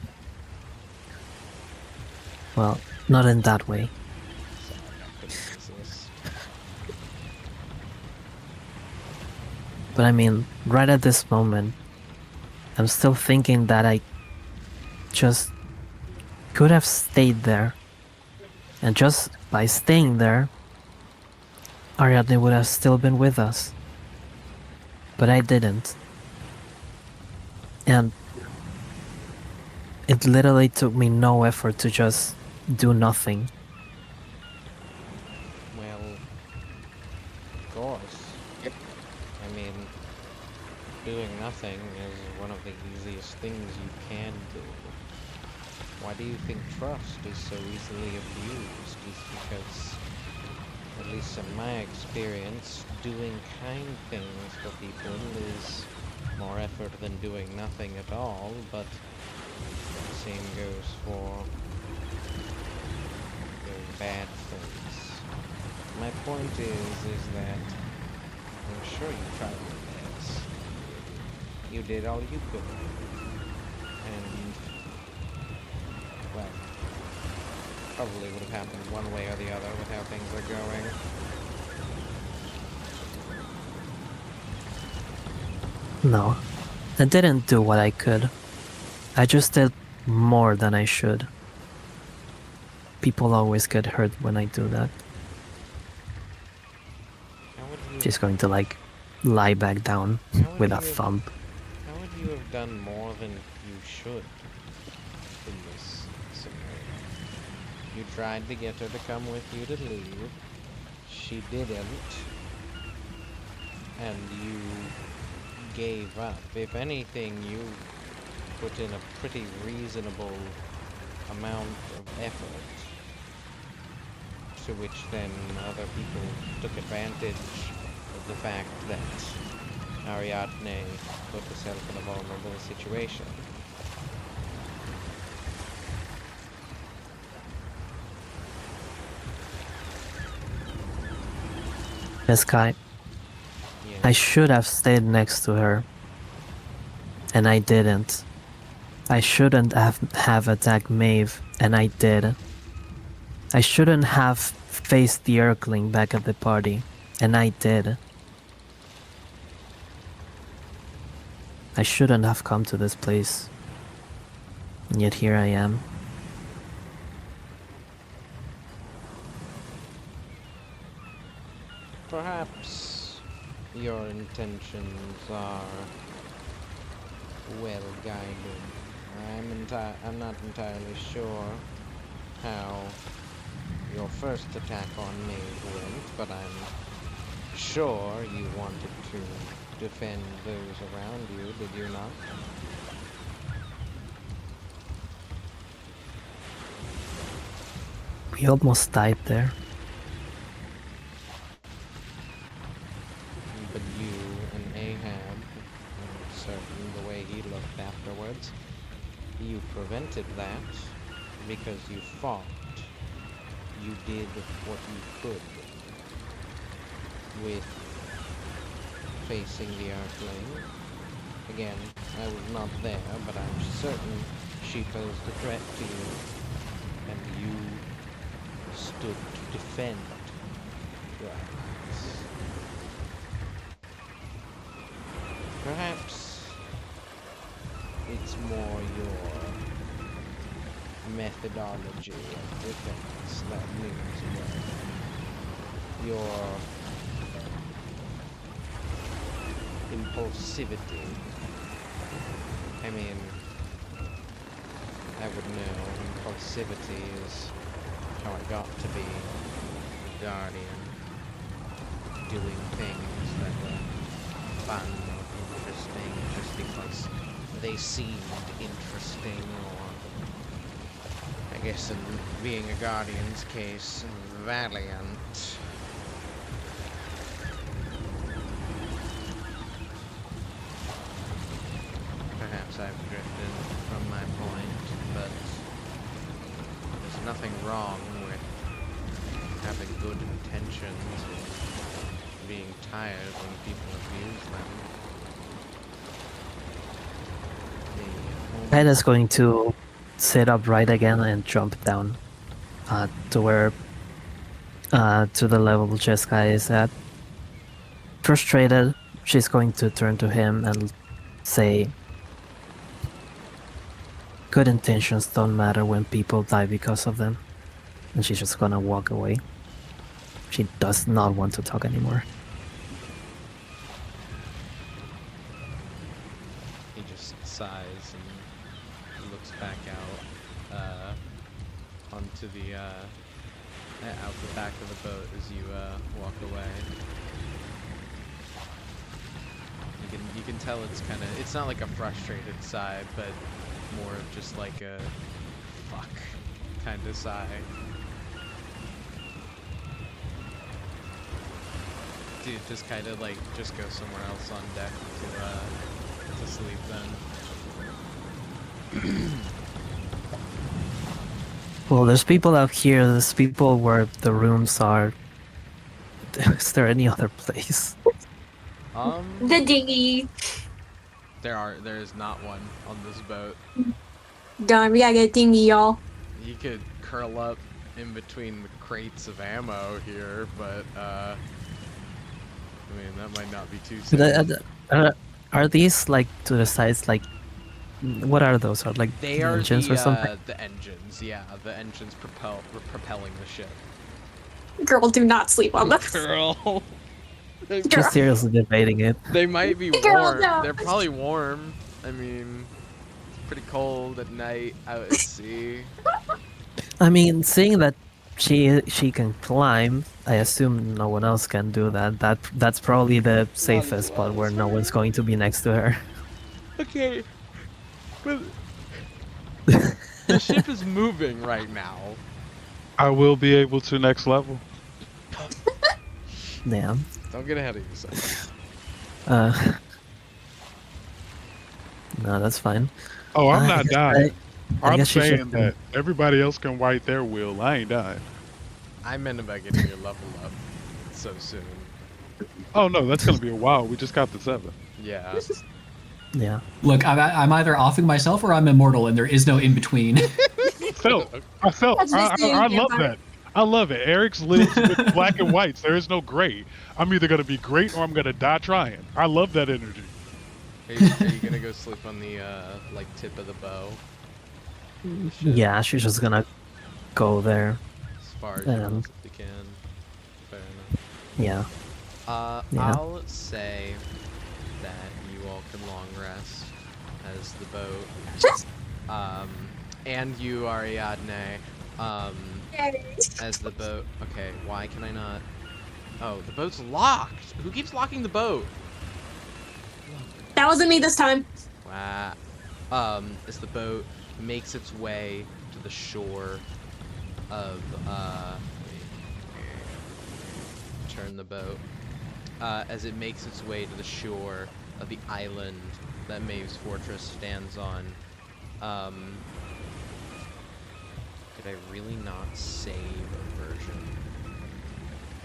well, not in that way. Sorry, I couldn't resist. But I mean, right at this moment, I'm still thinking that I just could have stayed there. And just by staying there, Ariadne would have still been with us. But I didn't. And it literally took me no effort to just do nothing. Well, course. I mean, doing nothing is one of the easiest things you can do. Why do you think trust is so easily abused? Is because, at least in my experience, doing kind things for people is more effort than doing nothing at all, but the same goes for doing bad things. My point is that I'm sure you tried your best. You did all you could. And, well, probably would have happened one way or the other with how things are going. No, I didn't do what I could. I just did more than I should. People always get hurt when I do that. How would you, She's going to like lie back down how would with you a have- thump. How would you have done more than you should in this scenario? You tried to get her to come with you to leave. She didn't. And you gave up. If anything, you put in a pretty reasonable amount of effort, to which then other people took advantage of the fact that Ariadne put herself in a vulnerable situation. Miss Kai, Yeah. I should have stayed next to her. And I didn't. I shouldn't have attacked Maeve, and I did. I shouldn't have faced the Urkling back at the party, and I did. I shouldn't have come to this place. And yet here I am. Perhaps your intentions are well guided. I'm not entirely sure how your first attack on me went, but I'm sure you wanted to defend those around you, did you not? We almost died there. But you and Ahab, I'm certain the way he looked afterwards, you prevented that because you fought. You did what you could with facing the Earthling. Again, I was not there, but I'm certain she posed a threat to you, and you stood to defend your allies. Perhaps it's more your methodology of defense that needs work. Your impulsivity. I mean, I would know impulsivity is how I got to be a guardian, doing things that were fun or interesting just because they seemed interesting, or I guess in being a guardian's case, valiant. Perhaps I've drifted from my point, but there's nothing wrong with having good intentions and being tired when people abuse them. The Kaida's going to sit upright again and jump down to where to the level Jeskai is at. Frustrated, she's going to turn to him and say, "Good intentions don't matter when people die because of them." And she's just gonna walk away. She does not want to talk anymore. He just sighs and looks back out onto the out the back of the boat as you walk away. you can tell it's not like a frustrated sigh, but more of just like a fuck kind of sigh. Dude, just kind of like just go somewhere else on deck to sleep then. Well, there's people out here. There's people where the rooms are. Is there any other place? The dinghy. There is not one on this boat. Darn, we gotta get a dinghy, y'all. You could curl up in between the crates of ammo here, but I mean that might not be too safe. Are these like to the sides? Like, what are those? Are like They are engines or something? the engines. Yeah, the engines propelling the ship. Girl, do not sleep on this. Girl. Just seriously debating it. They might be Girl, warm. no. They're probably warm. I mean, it's pretty cold at night out at sea. I mean, seeing that she can climb, I assume no one else can do that. That's probably the safest spot where no one's going to be next to her. Okay, but the ship is moving right now. I will be able to next level. Yeah. Don't get ahead of yourself. No, that's fine. Oh, I'm I not guess dying. I I'm guess you saying should- that everybody else can wipe their wheel. I ain't dying. I meant about getting your level up so soon. Oh no, that's gonna be a while. We just got the 7. Yeah. Yeah. Look, I'm either offing myself or I'm immortal, and there is no in between. I felt. That's just being I love vampire. that. I love it. Eric's lives with black and whites. There is no gray. I'm either gonna be great or I'm gonna die trying. I love that energy. Are you gonna go sleep on the like tip of the bow? The ship? Yeah, she's just gonna go there. As far as you Um, possibly can. Fair enough. Yeah. Yeah. I'll say that you all can long rest as the boat. And you, Ariadne, as the boat. Okay, why can I not? Oh, the boat's locked. Who keeps locking the boat? That wasn't me this time. Wow. As the boat makes its way to the shore of turn the boat. As it makes its way to the shore of the island that Maeve's fortress stands on. Could I really not save a version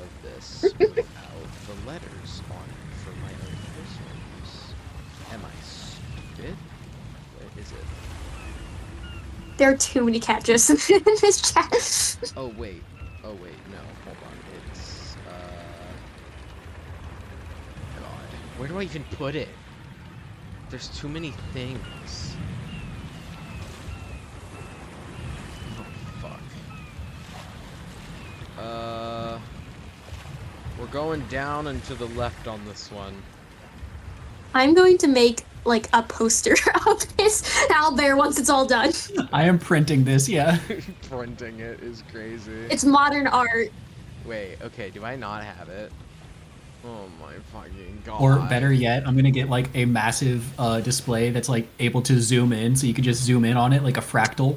of this without the letters on it for my own personal use? Am I stupid? Where is it? There are too many catches in this chat. Oh wait, no, hold on. It's God, where do I even put it? There's too many things. Oh fuck. We're going down and to the left on this one. I'm going to make like a poster of this owlbear once it's all done. I am printing this, yeah. Printing it is crazy. It's modern art. Wait, okay, do I not have it? Oh my fucking god. Or better yet, I'm gonna get like a massive display that's like able to zoom in, so you can just zoom in on it like a fractal.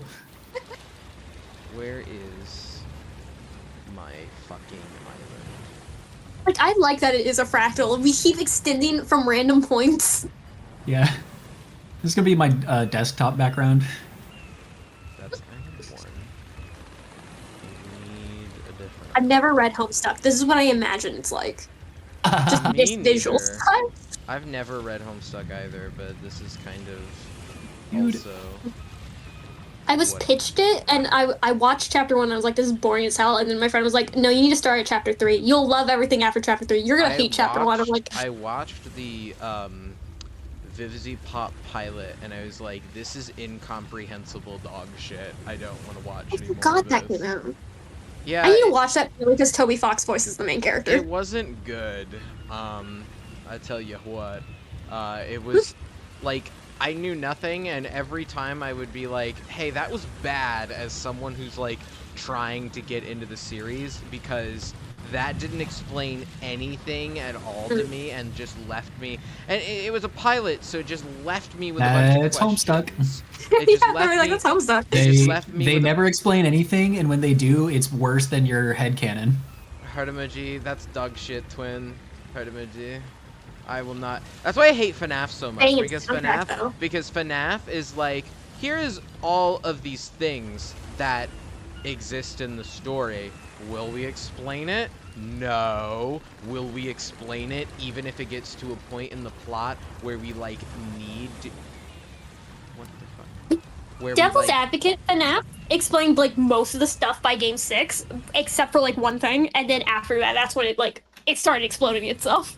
Where is my fucking island? Like, I like that it is a fractal. We keep extending from random points. Yeah. This is gonna be my desktop background. That's I have one. I need a different. I've never read Homestuck. This is what I imagine it's like. Just Me this visual neither. style. I've never read Homestuck either, but this is kind of Dude. also. I was What? pitched it, and I watched chapter 1, and I was like, this is boring as hell. And then my friend was like, no, you need to start at chapter 3. You'll love everything after chapter 3. You're gonna hate chapter 1. I'm like, I watched the Vivzy Pop pilot, and I was like, this is incomprehensible dog shit. I don't want to watch I anymore. forgot of that this. came out. Yeah, I need to watch that because Toby Fox voices the main character. it wasn't good. I tell you what. It was like I knew nothing, and every time I would be like, "Hey, that was bad," as someone who's like trying to get into the series, because that didn't explain anything at all to me and just left me. And it was a pilot, so it just left me with a bunch of It's Homestuck. questions. It just Yeah, left like, me. that's Homestuck. It just They left me they with never explain anything, and when they do, it's worse than your headcanon. Heart emoji. That's dog shit, twin. Heart emoji. I will not. That's why I hate FNAF so much, Dang, it's because so bad, though. FNAF is like, here is all of these things that exist in the story. Will we explain it? No. Will we explain it even if it gets to a point in the plot where we like need to... What the fuck? Where Devil's we, like... Advocate FNAF explained like most of the stuff by game 6, except for like one thing, and then after that, that's when it started exploding itself.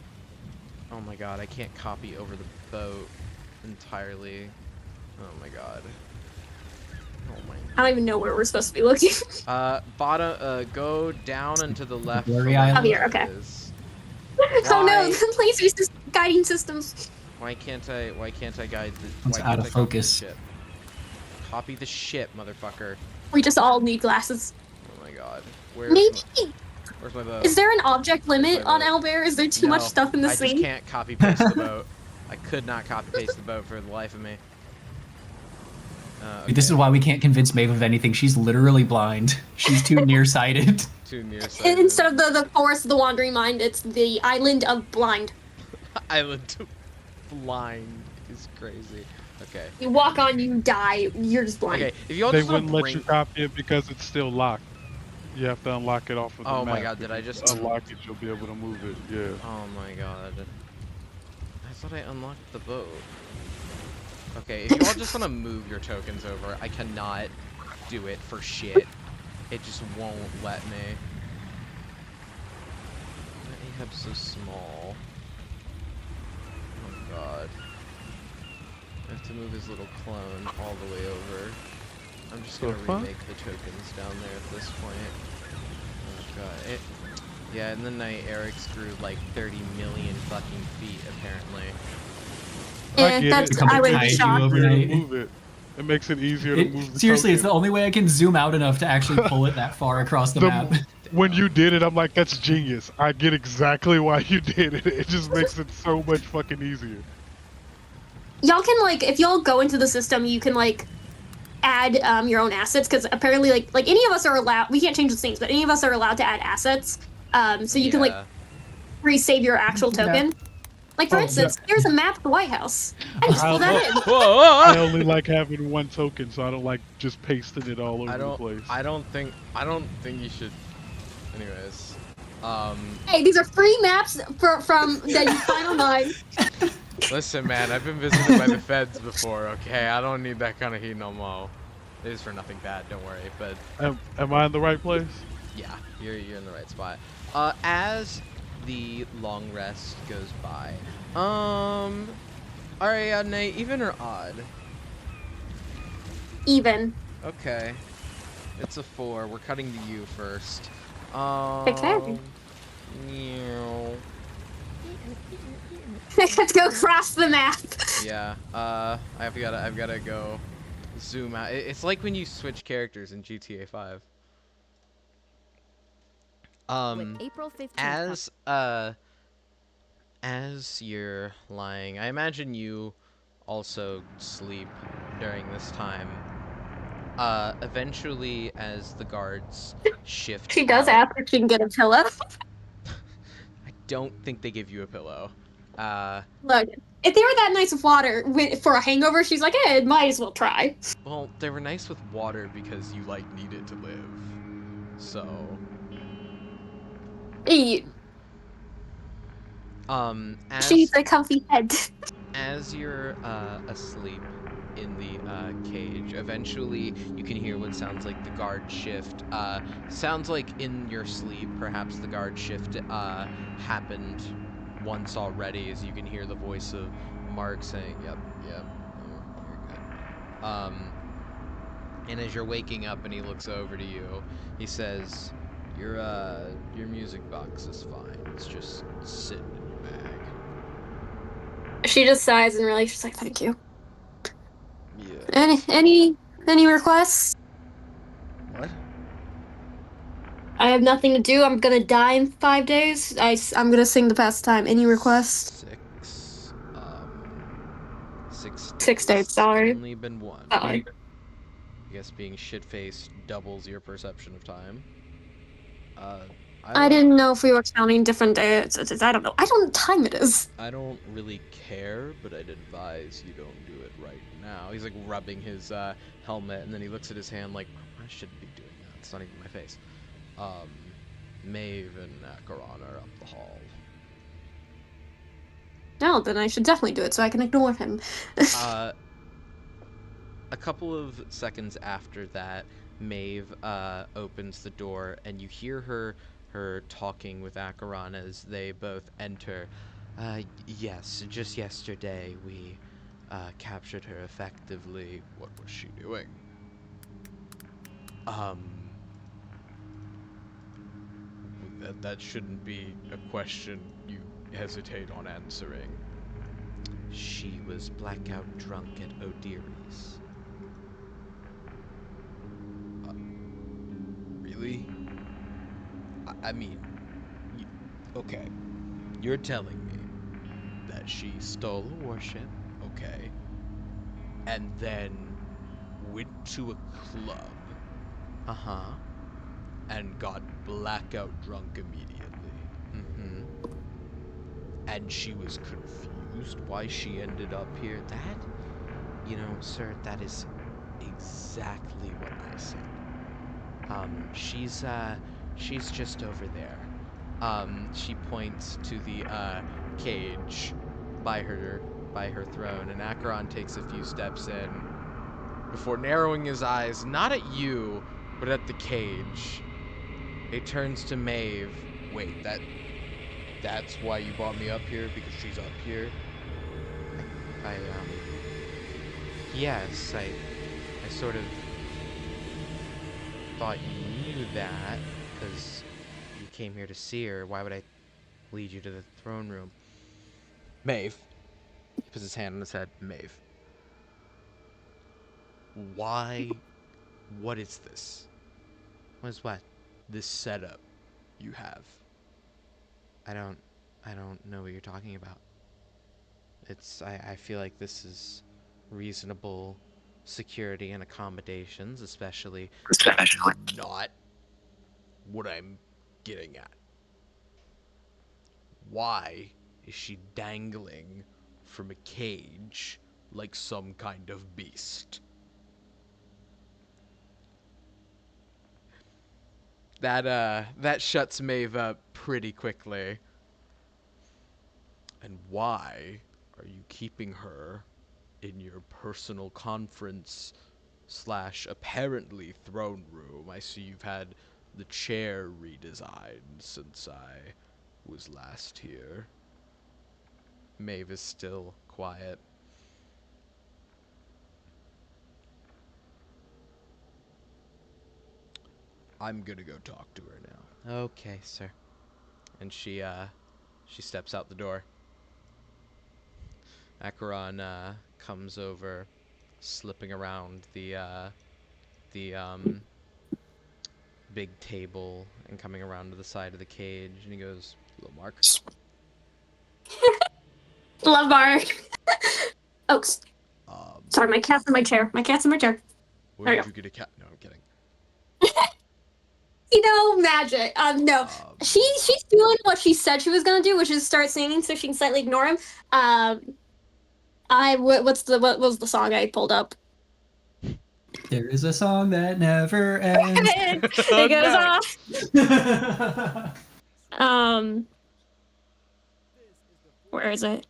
Oh my god, I can't copy over the boat entirely. Oh my god. Oh my. I don't even know where we're supposed to be looking. Bottom, go down and to the left. Blurry from where Island? Oh, here, it okay. is. Oh no, Why- the laser guiding systems. Why can't I guide the... It's why out can't of I focus. Copy the shit, motherfucker. We just all need glasses. Oh my god. Where's Maybe. where's my boat? Is there an object limit my on boat? Albert? Is there too much No, stuff in the I scene? just can't copy paste the boat. I could not copy paste the boat for the life of me. This is why we can't convince Maeve of anything. She's literally blind. She's too nearsighted. Too And nearsighted. instead of the forest of the wandering mind, it's the island of blind. Island blind is crazy. Okay. You walk on, you die, you're just blind. Okay. If you all They just want wouldn't to let you bring... copy it because it's still locked. You have to unlock it off of the Oh map. my god, did I If you just... unlock it? You'll be able to move it. Yeah. Oh my god. I thought I unlocked the boat. Okay, if you all just want to move your tokens over, I cannot do it for shit. It just won't let me. Ahab's so small. Oh god. I have to move his little clone all the way over. I'm just gonna The fuck? remake the tokens down there at this point. Oh god. Yeah, in the night, Eric's grew like 30 million fucking feet, apparently. Yeah, get that's it. I would Kaiju be It's shocked. over- easier to overnight. move it. It makes it easier to move the Seriously, it's the token. only way I can zoom out enough to actually pull it that far across the map. When you did it, I'm like, that's genius. I get exactly why you did it. It just makes it so much fucking easier. Y'all can like, if y'all go into the system, you can like add your own assets because apparently like any of us are allowed. We can't change the things, but any of us are allowed to add assets. So you can like Yeah. resave your actual Yeah. token. Like for Oh, instance, here's a map of the White House. I just pulled that in. Whoa! I only like having one token, so I don't like just pasting it all over the place. I don't think you should. Anyways, Hey, these are free maps from that you find online. listen, man, I've been visited by the feds before. Okay, I don't need that kind of heat no more. It is for nothing bad, don't worry. But Am I in the right place? yeah, you're in the right spot. As the long rest goes by, Ariadne, even or odd? Even. Okay, it's a 4. We're cutting to you first. Okay. Meow. Let's go across the map. Yeah. I've gotta go zoom out. It's like when you switch characters in GTA 5. With April 15th As you're lying, I imagine you also sleep during this time. Eventually, as the guards shift, She does out- ask if she can get a pillow. I don't think they give you a pillow. Look, if they were that nice with water for a hangover, she's like, eh, might as well try. Well, they were nice with water because you like need it to live. So, Eat. as She's a comfy head. as you're asleep in the cage, eventually you can hear what sounds like the guard shift. Sounds like in your sleep, perhaps the guard shift happened once already, as you can hear the voice of Mark saying, "Yep, you're good." And as you're waking up and he looks over to you, he says, your music box is fine. It's just sitting in your bag." She just sighs and really, she's like, thank you. Yeah. Any requests? What? I have nothing to do. I'm gonna die in 5 days. I'm gonna sing the pastime. Any requests? 6. 6 days. 6 days, sorry. Only been 1. Oh. I guess being shit-faced doubles your perception of time. I didn't know if we were counting different days. I don't know. I don't know what time it is. I don't really care, but I'd advise you don't do it right now. He's like rubbing his helmet, and then he looks at his hand like, I shouldn't be doing that. It's not even my face. Maeve and Acheron are up the hall. No, then I should definitely do it so I can ignore him. A couple of seconds after that, Maeve opens the door, and you hear her talking with Acheron as they both enter. Yes, just yesterday we captured her effectively. What was she doing? That shouldn't be a question you hesitate on answering. She was blackout drunk at O'Deary's. Really? I mean, okay. You're telling me that she stole a warship, okay, and then went to a club, and got blackout drunk immediately. And she was confused why she ended up here. That, sir, that is exactly what I said. She's just over there. She points to the cage by her throne, and Acheron takes a few steps in before narrowing his eyes not at you, but at the cage. He turns to Maeve. Wait, that's why you brought me up here, because she's up here? Yes, I sort of thought you knew that, because you came here to see her. Why would I lead you to the throne room? Maeve. He puts his hand on his head. Maeve. Why? What is this? What is what? This setup you have. I don't know what you're talking about. I feel like this is reasonable security and accommodations, especially not what I'm getting at. Why is she dangling from a cage like some kind of beast? That shuts Maeve up pretty quickly. And why are you keeping her in your personal conference / apparently throne room? I see you've had the chair redesigned since I was last here. Maeve is still quiet. I'm gonna go talk to her now. Okay, sir. And she steps out the door. Acheron comes over, slipping around the big table and coming around to the side of the cage, and he goes, "Hello, Mark." Love Mark. Oh, sorry, my cat's in my chair. My cat's in my chair. Where did you get a cat? No, I'm kidding. Magic. No. She's doing what she said she was gonna do, which is start singing so she can slightly ignore him. What was the song I pulled up? There is a song that never ends. It goes off. Where is it?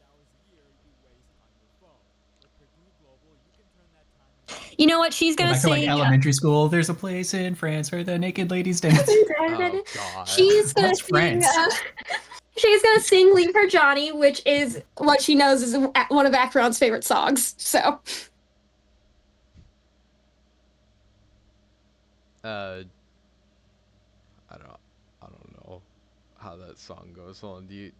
You know what? She's gonna Back to, sing. like, elementary school. There's a place in France where the naked ladies dance. Oh, God. She's gonna That's sing. France. She's gonna sing "Leave Her Johnny," which is what she knows is one of Acheron's favorite songs. So. I don't know how that song goes. Hold on, do you?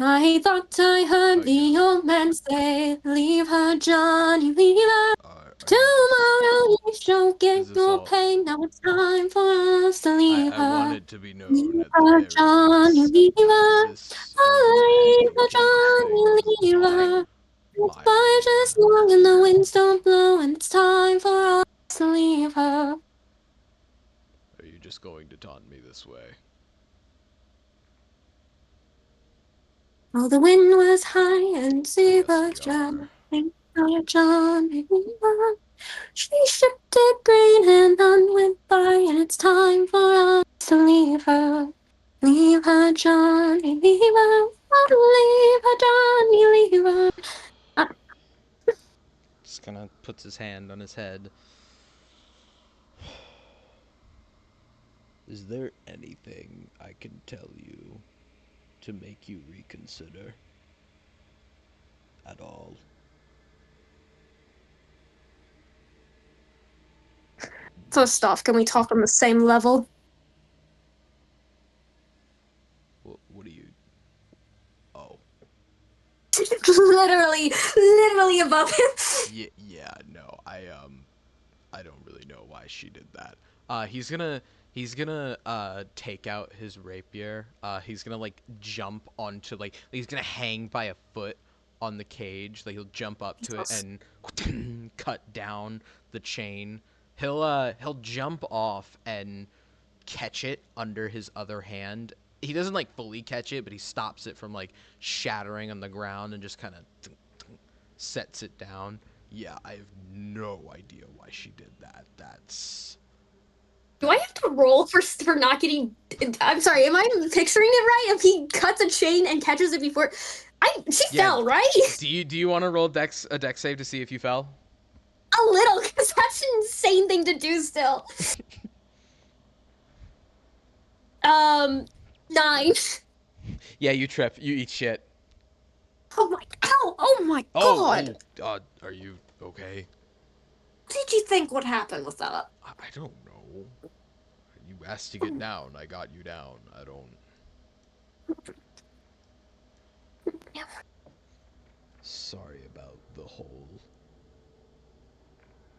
I thought I heard the old man say, "Leave her, Johnny, leave her. Tomorrow Don't Is get this no all- pain. Now it's time for us to leave I want her. it to be known Leave at the her, very Johnny, least leave that her. this Leave her, unhappy Johnny, thing leave is her. not It's my fire just idea. long and the winds don't blow, and it's time for us to leave her. Are you just going to taunt me this way? Oh, the wind was high and sea Yes, was we dry. are. Leave her, Johnny, leave her. She shipped it green and none went by, and it's time for us to leave her. Leave her, Johnny, leave her. Leave her, Johnny, leave her. Just kind of puts his hand on his head. Is there anything I can tell you to make you reconsider? At all? First off, can we talk on the same level? What do you... Oh. literally above him. Yeah, no, I don't really know why she did that. He's gonna take out his rapier. He's gonna like jump onto he's gonna hang by a foot on the cage. Like he'll jump up to it and cut down the chain. He'll jump off and catch it under his other hand. He doesn't like fully catch it, but he stops it from like shattering on the ground and just kind of sets it down. Yeah, I have no idea why she did that. That's... Do I have to roll for not getting? I'm sorry. Am I picturing it right? If he cuts a chain and catches it before, she Yeah. fell, right? Do you want to roll a dex save to see if you fell? A little, because that's an insane thing to do. Still. 9. Yeah, you trip. You eat shit. Oh my! Ow! Oh my god! Are you okay? What did you think would happen with that? I don't know. You asked to get down. I got you down. I don't... Sorry about the whole...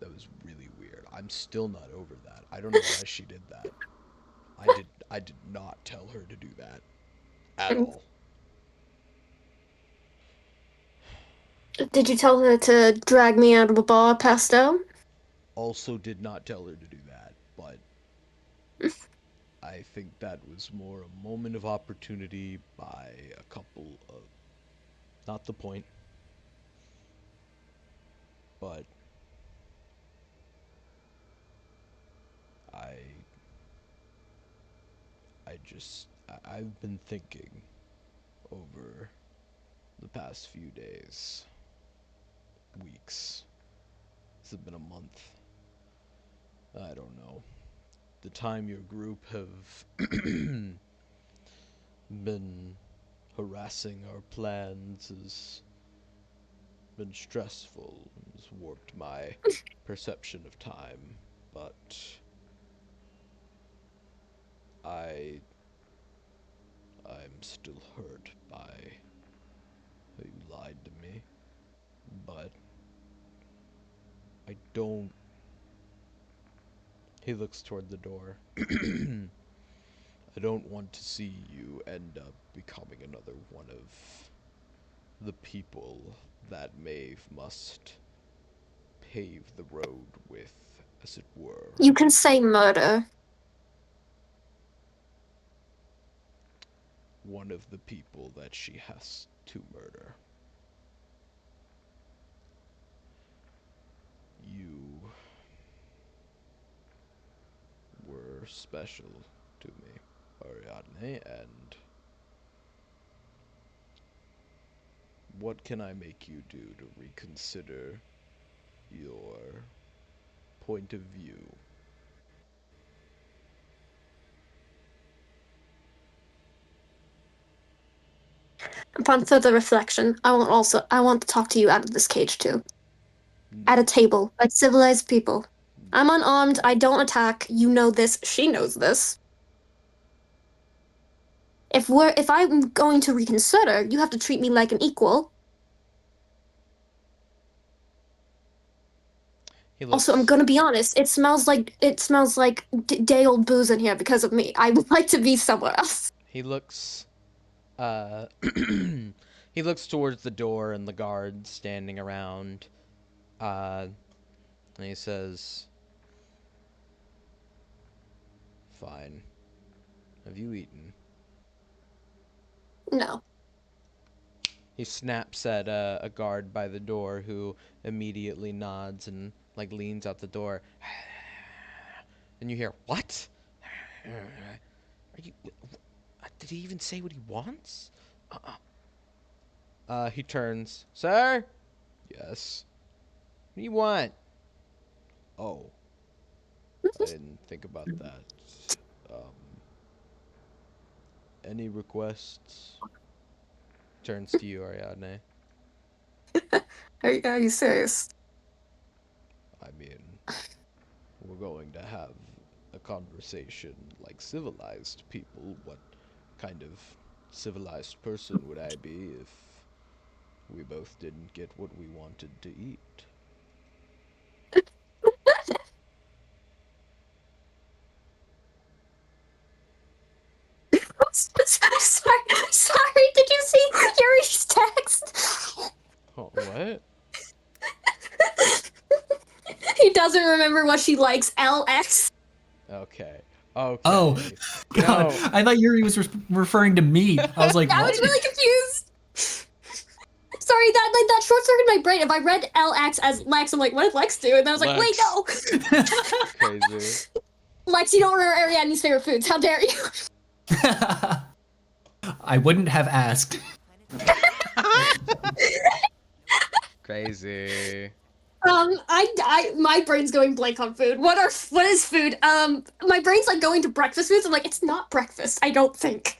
That was really weird. I'm still not over that. I don't know why she did that. I did not tell her to do that. At all. Did you tell her to drag me out of a bar passed out? Also did not tell her to do that, but... I think that was more a moment of opportunity by a couple of... Not the point. But... I've been thinking over the past few days, weeks. Has it been a month? I don't know. The time your group have been harassing our plans has been stressful, has warped my perception of time, but I'm still hurt by how you lied to me, but I don't... He looks toward the door. I don't want to see you end up becoming another one of the people that Maeve must pave the road with, as it were. You can say murder. One of the people that she has to murder. You were special to me, Ariadne, and what can I make you do to reconsider your point of view? Upon further reflection, I want to talk to you out of this cage too. At a table, like civilized people. I'm unarmed, I don't attack, you know this, she knows this. If I'm going to reconsider, you have to treat me like an equal. He looks. Also, I'm gonna be honest. It smells like day old booze in here because of me. I would like to be somewhere else. He looks. He looks towards the door and the guards standing around. And he says, "Fine. Have you eaten?" No. He snaps at a guard by the door who immediately nods and like leans out the door. And you hear, "What? Are you? Did he even say what he wants?" He turns. "Sir?" "Yes." "What do you want?" "Oh, I didn't think about that. Um, any requests?" Turns to you, Ariadne. Are you serious? I mean, we're going to have a conversation like civilized people. What kind of civilized person would I be if we both didn't get what we wanted to eat? Sorry. Did you see Yuri's text? Oh, what? He doesn't remember what she likes. LX. Okay. Okay. Oh, God. No. I thought Yuri was referring to me. I was like, I what? was really confused. Sorry, that short circuited my brain. If I read LX as Lex, I'm like, what did Lex do? And then I was like, wait, no. Crazy. Lex, you don't remember Ariadne's favorite foods. How dare you? I wouldn't have asked. Crazy. My brain's going blank on food. What is food? My brain's like going to breakfast foods. I'm like, it's not breakfast. I don't think.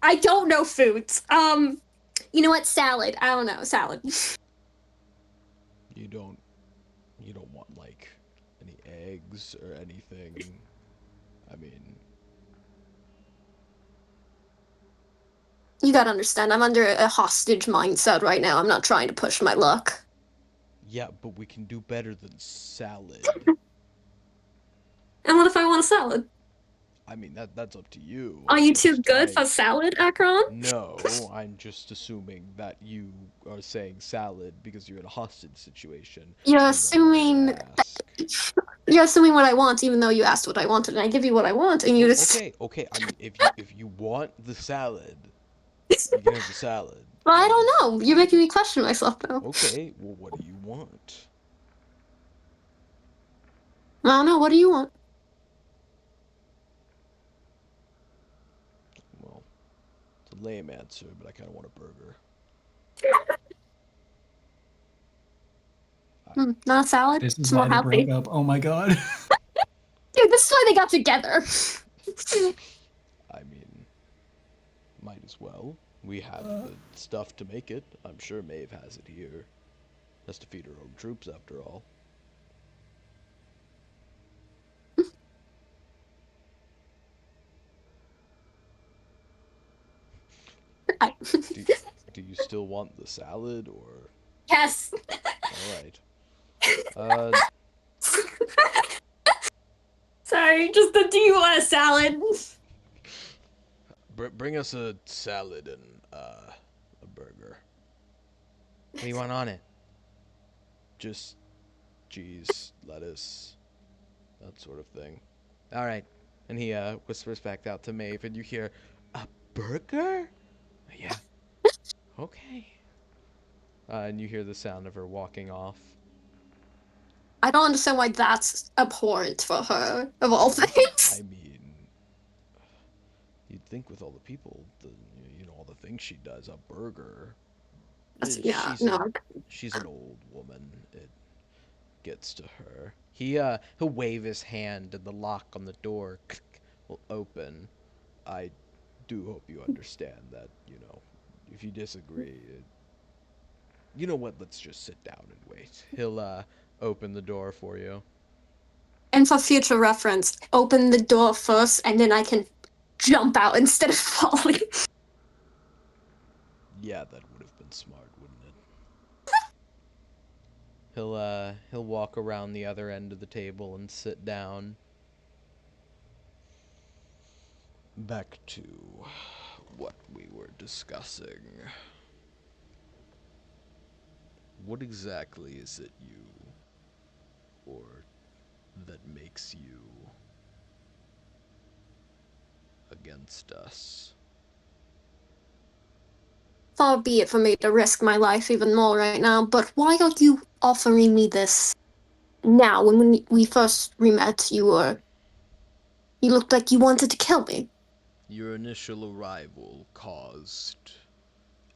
I don't know foods. You know what? Salad. I don't know. Salad. You don't want like any eggs or anything. I mean, You gotta understand, I'm under a hostage mindset right now. I'm not trying to push my luck. yeah, but we can do better than salad. And what if I want a salad? I mean, that's up to you. Are you too Just good for salad, Akron? No, I'm just assuming that you are saying salad because you're in a hostage situation. You're You don't assuming ask. You're assuming what I want, even though you asked what I wanted, and I give you what I want, and you just. Okay. I mean, if you want the salad, you can have the salad. Well, I don't know. You're making me question myself now. Okay, well, what do you want? I don't know. What do you want? Well, it's a lame answer, but I kind of want a burger. Not a salad. This is It's why more they healthy. broke up. Oh my God. Dude, this is why they got together. I mean, might as well. We have the stuff to make it. I'm sure Maeve has it here. Has to feed her own troops, after all. Do you still want the salad, or? Yes. All right. Sorry, just do you want a salad? Bring us a salad and a burger. What do you want on it? Just cheese, lettuce, that sort of thing. All right. And he whispers back out to Maeve, and you hear, "A burger?" "Yeah." "Okay." And you hear the sound of her walking off. I don't understand why that's abhorrent for her, of all things. I mean, you'd think with all the people, all the things she does, a burger. Yeah, no. She's an old woman. It gets to her. He'll wave his hand, and the lock on the door will open. I do hope you understand that, if you disagree, you know what? Let's just sit down and wait. He'll open the door for you. And for future reference, open the door first, and then I can jump out instead of falling. Yeah, that would have been smart, wouldn't it? He'll walk around the other end of the table and sit down. Back to what we were discussing. What exactly is it or that makes you against us? Far be it for me to risk my life even more right now, but why are you offering me this now? When we first met, you looked like you wanted to kill me. Your initial arrival caused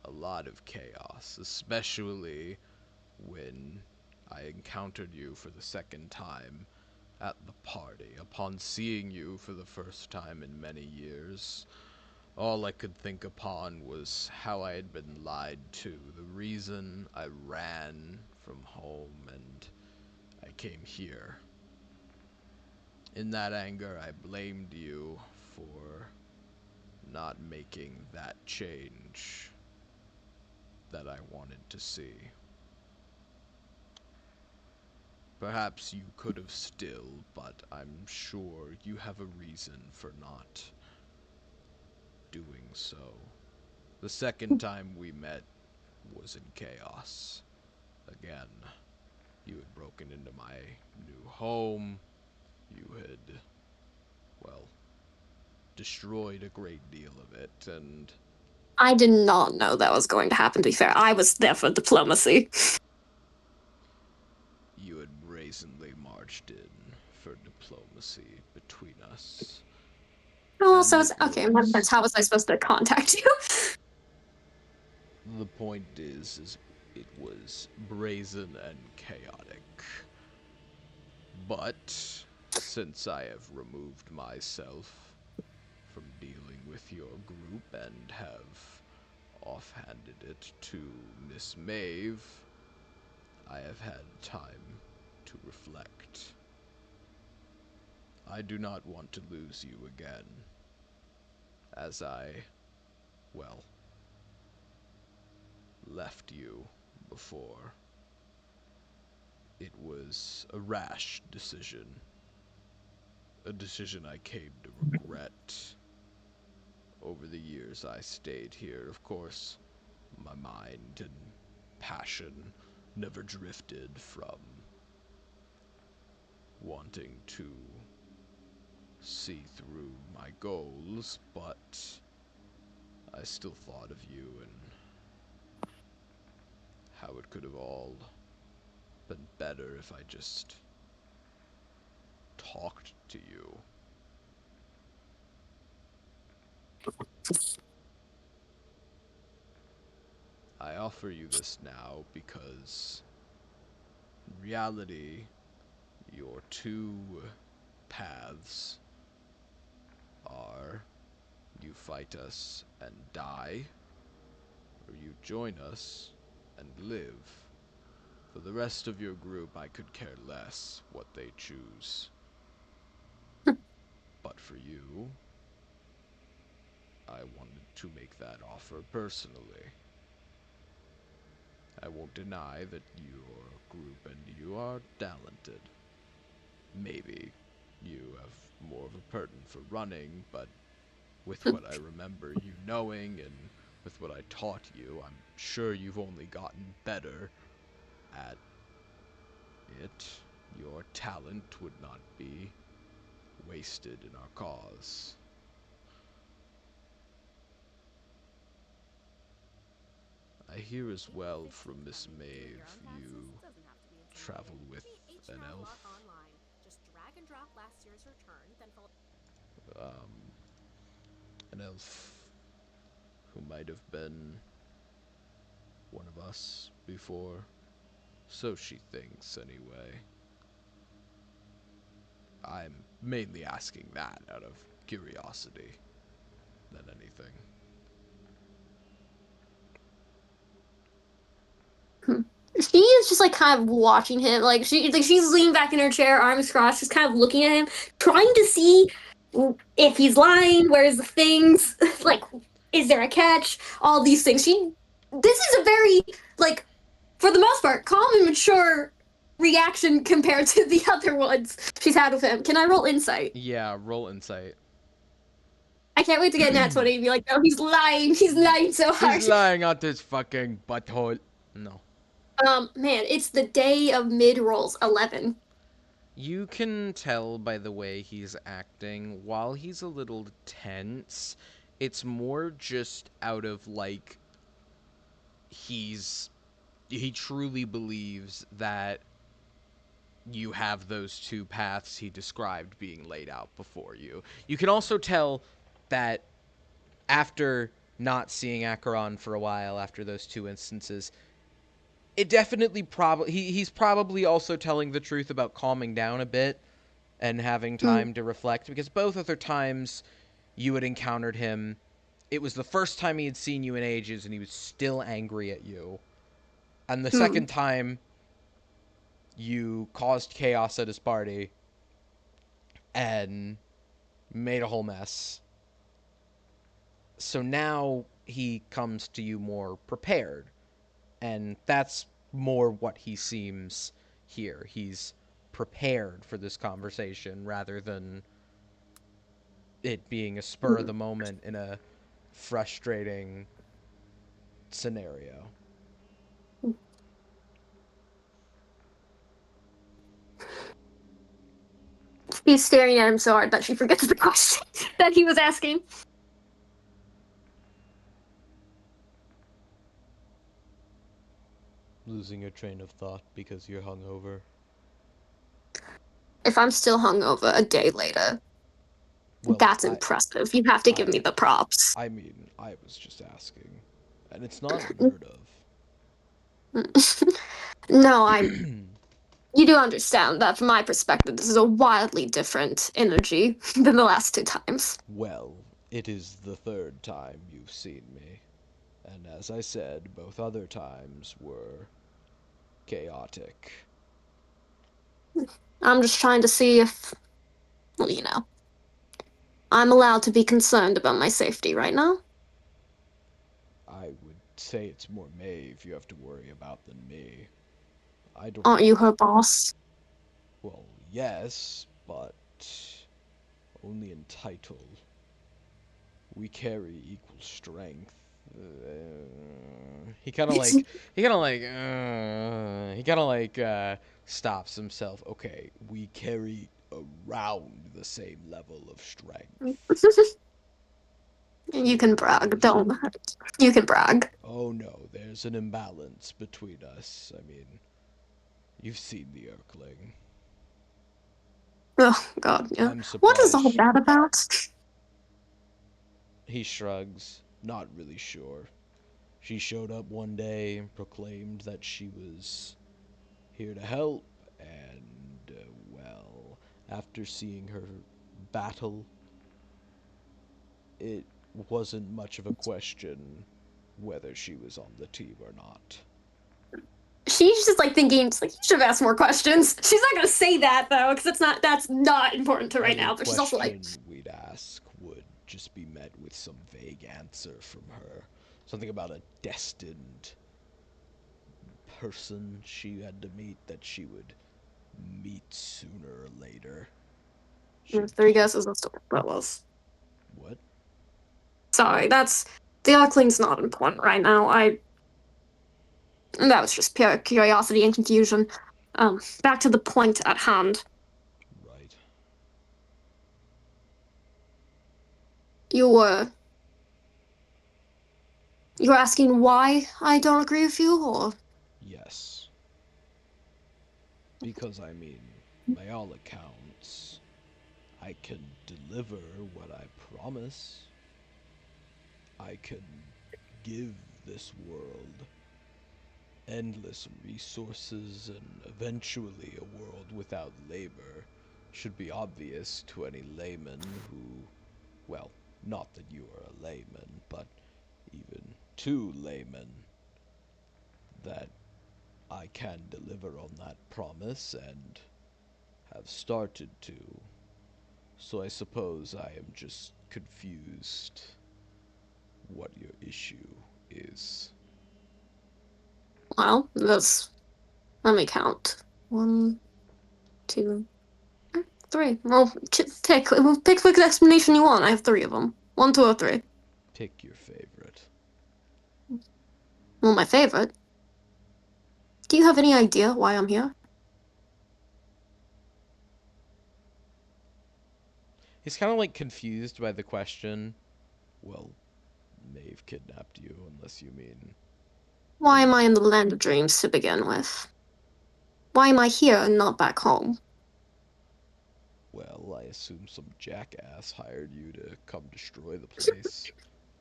a lot of chaos, especially when I encountered you for the second time at the party. Upon seeing you for the first time in many years, all I could think upon was how I had been lied to, the reason I ran from home and I came here. In that anger, I blamed you for not making that change that I wanted to see. Perhaps you could have still, but I'm sure you have a reason for not doing so. The second time we met was in chaos. Again, you had broken into my new home. You had, well, destroyed a great deal of it, and I did not know that was going to happen, to be fair. I was there for diplomacy. you had brazenly marched in for diplomacy between us. Oh, And so it's it okay. was- How was I supposed to contact you? The point is it was brazen and chaotic. But since I have removed myself from dealing with your group and have offhanded it to Miss Maeve, I have had time to reflect. I do not want to lose you again, as I, well, left you before. It was a rash decision. A decision I came to regret. Over the years I stayed here, of course, my mind and passion never drifted from wanting to see through my goals, but I still thought of you and how it could have all been better if I just talked to you. I offer you this now because, in reality, your two paths are you fight us and die, or you join us and live. For the rest of your group, I could care less what they choose. But for you, I wanted to make that offer personally. I won't deny that your group and you are talented. Maybe you have more of a burden for running, but with what I remember you knowing and with what I taught you, I'm sure you've only gotten better at it. Your talent would not be wasted in our cause. I hear as well from Miss Maeve you travel with an elf. An elf who might have been one of us before. So she thinks, anyway. I'm mainly asking that out of curiosity than anything. She is just like kind of watching him. She's leaning back in her chair, arms crossed, just kind of looking at him, trying to see if he's lying, where's the things, like, is there a catch? All these things. This is a very, like, for the most part, calm and mature reaction compared to the other ones she's had with him. Can I roll insight? Yeah, roll insight. I can't wait to get Nat 20 and be like, no, he's lying. He's lying so hard. He's lying on this fucking butthole. No. Man, it's the day of mid rolls 11. You can tell by the way he's acting, while he's a little tense, it's more just out of, like, he truly believes that you have those two paths he described being laid out before you. You can also tell that after not seeing Acheron for a while, after those two instances, it definitely he's probably also telling the truth about calming down a bit and having time to reflect, because both other times you had encountered him, it was the first time he had seen you in ages and he was still angry at you. And the second time you caused chaos at his party and made a whole mess. So now he comes to you more prepared. And that's more what he seems here. He's prepared for this conversation rather than it being a spur of the moment in a frustrating scenario. He's staring at him so hard that she forgets the question that he was asking. Losing your train of thought because you're hungover. If I'm still hungover a day later, Well, that's impressive. You have to give me the props. I mean, I was just asking. And it's not unheard of. No, you do understand that from my perspective, this is a wildly different energy than the last two times. Well, it is the third time you've seen me. And as I said, both other times were chaotic. I'm just trying to see if, well, you know, I'm allowed to be concerned about my safety right now. I would say it's more Maeve you have to worry about than me. I don't... Aren't you her boss? Well, yes, but only in title. We carry equal strength. He kind of like stops himself. Okay, we carry around the same level of strength. You can brag, don't. You can brag. Oh no, there's an imbalance between us. I mean, you've seen the Urkling. Oh, God, yeah. I'm surprised. What is all that about? He shrugs, not really sure. She showed up one day and proclaimed that she was here to help, and, well, after seeing her battle, it wasn't much of a question whether she was on the team or not. She's just like thinking, just like, you should have asked more questions. She's not gonna say that though, because that's not important to right now. But she's also like, we'd ask would just be met with some vague answer from her. Something about a destined person she had to meet that she would meet sooner or later. three guesses as to what that was. What? Sorry, the Arkling's not important right now. That was just pure curiosity and confusion. Back to the point at hand. Right. You're asking why I don't agree with you, or? Yes. Because, I mean, by all accounts, I can deliver what I promise. I can give this world endless resources and eventually a world without labor. Should be obvious to any layman who, well, not that you are a layman, but even to laymen, that I can deliver on that promise and have started to. So I suppose I am just confused what your issue is. Well, let me count. 1, 2, 3. Well, pick which explanation you want. I have 3 of them. 1, 2, or 3. Pick your favorite. Well, my favorite. Do you have any idea why I'm here? He's kind of like confused by the question. Well, Maeve kidnapped you, unless you mean... Why am I in the land of dreams to begin with? Why am I here and not back home? Well, I assume some jackass hired you to come destroy the place.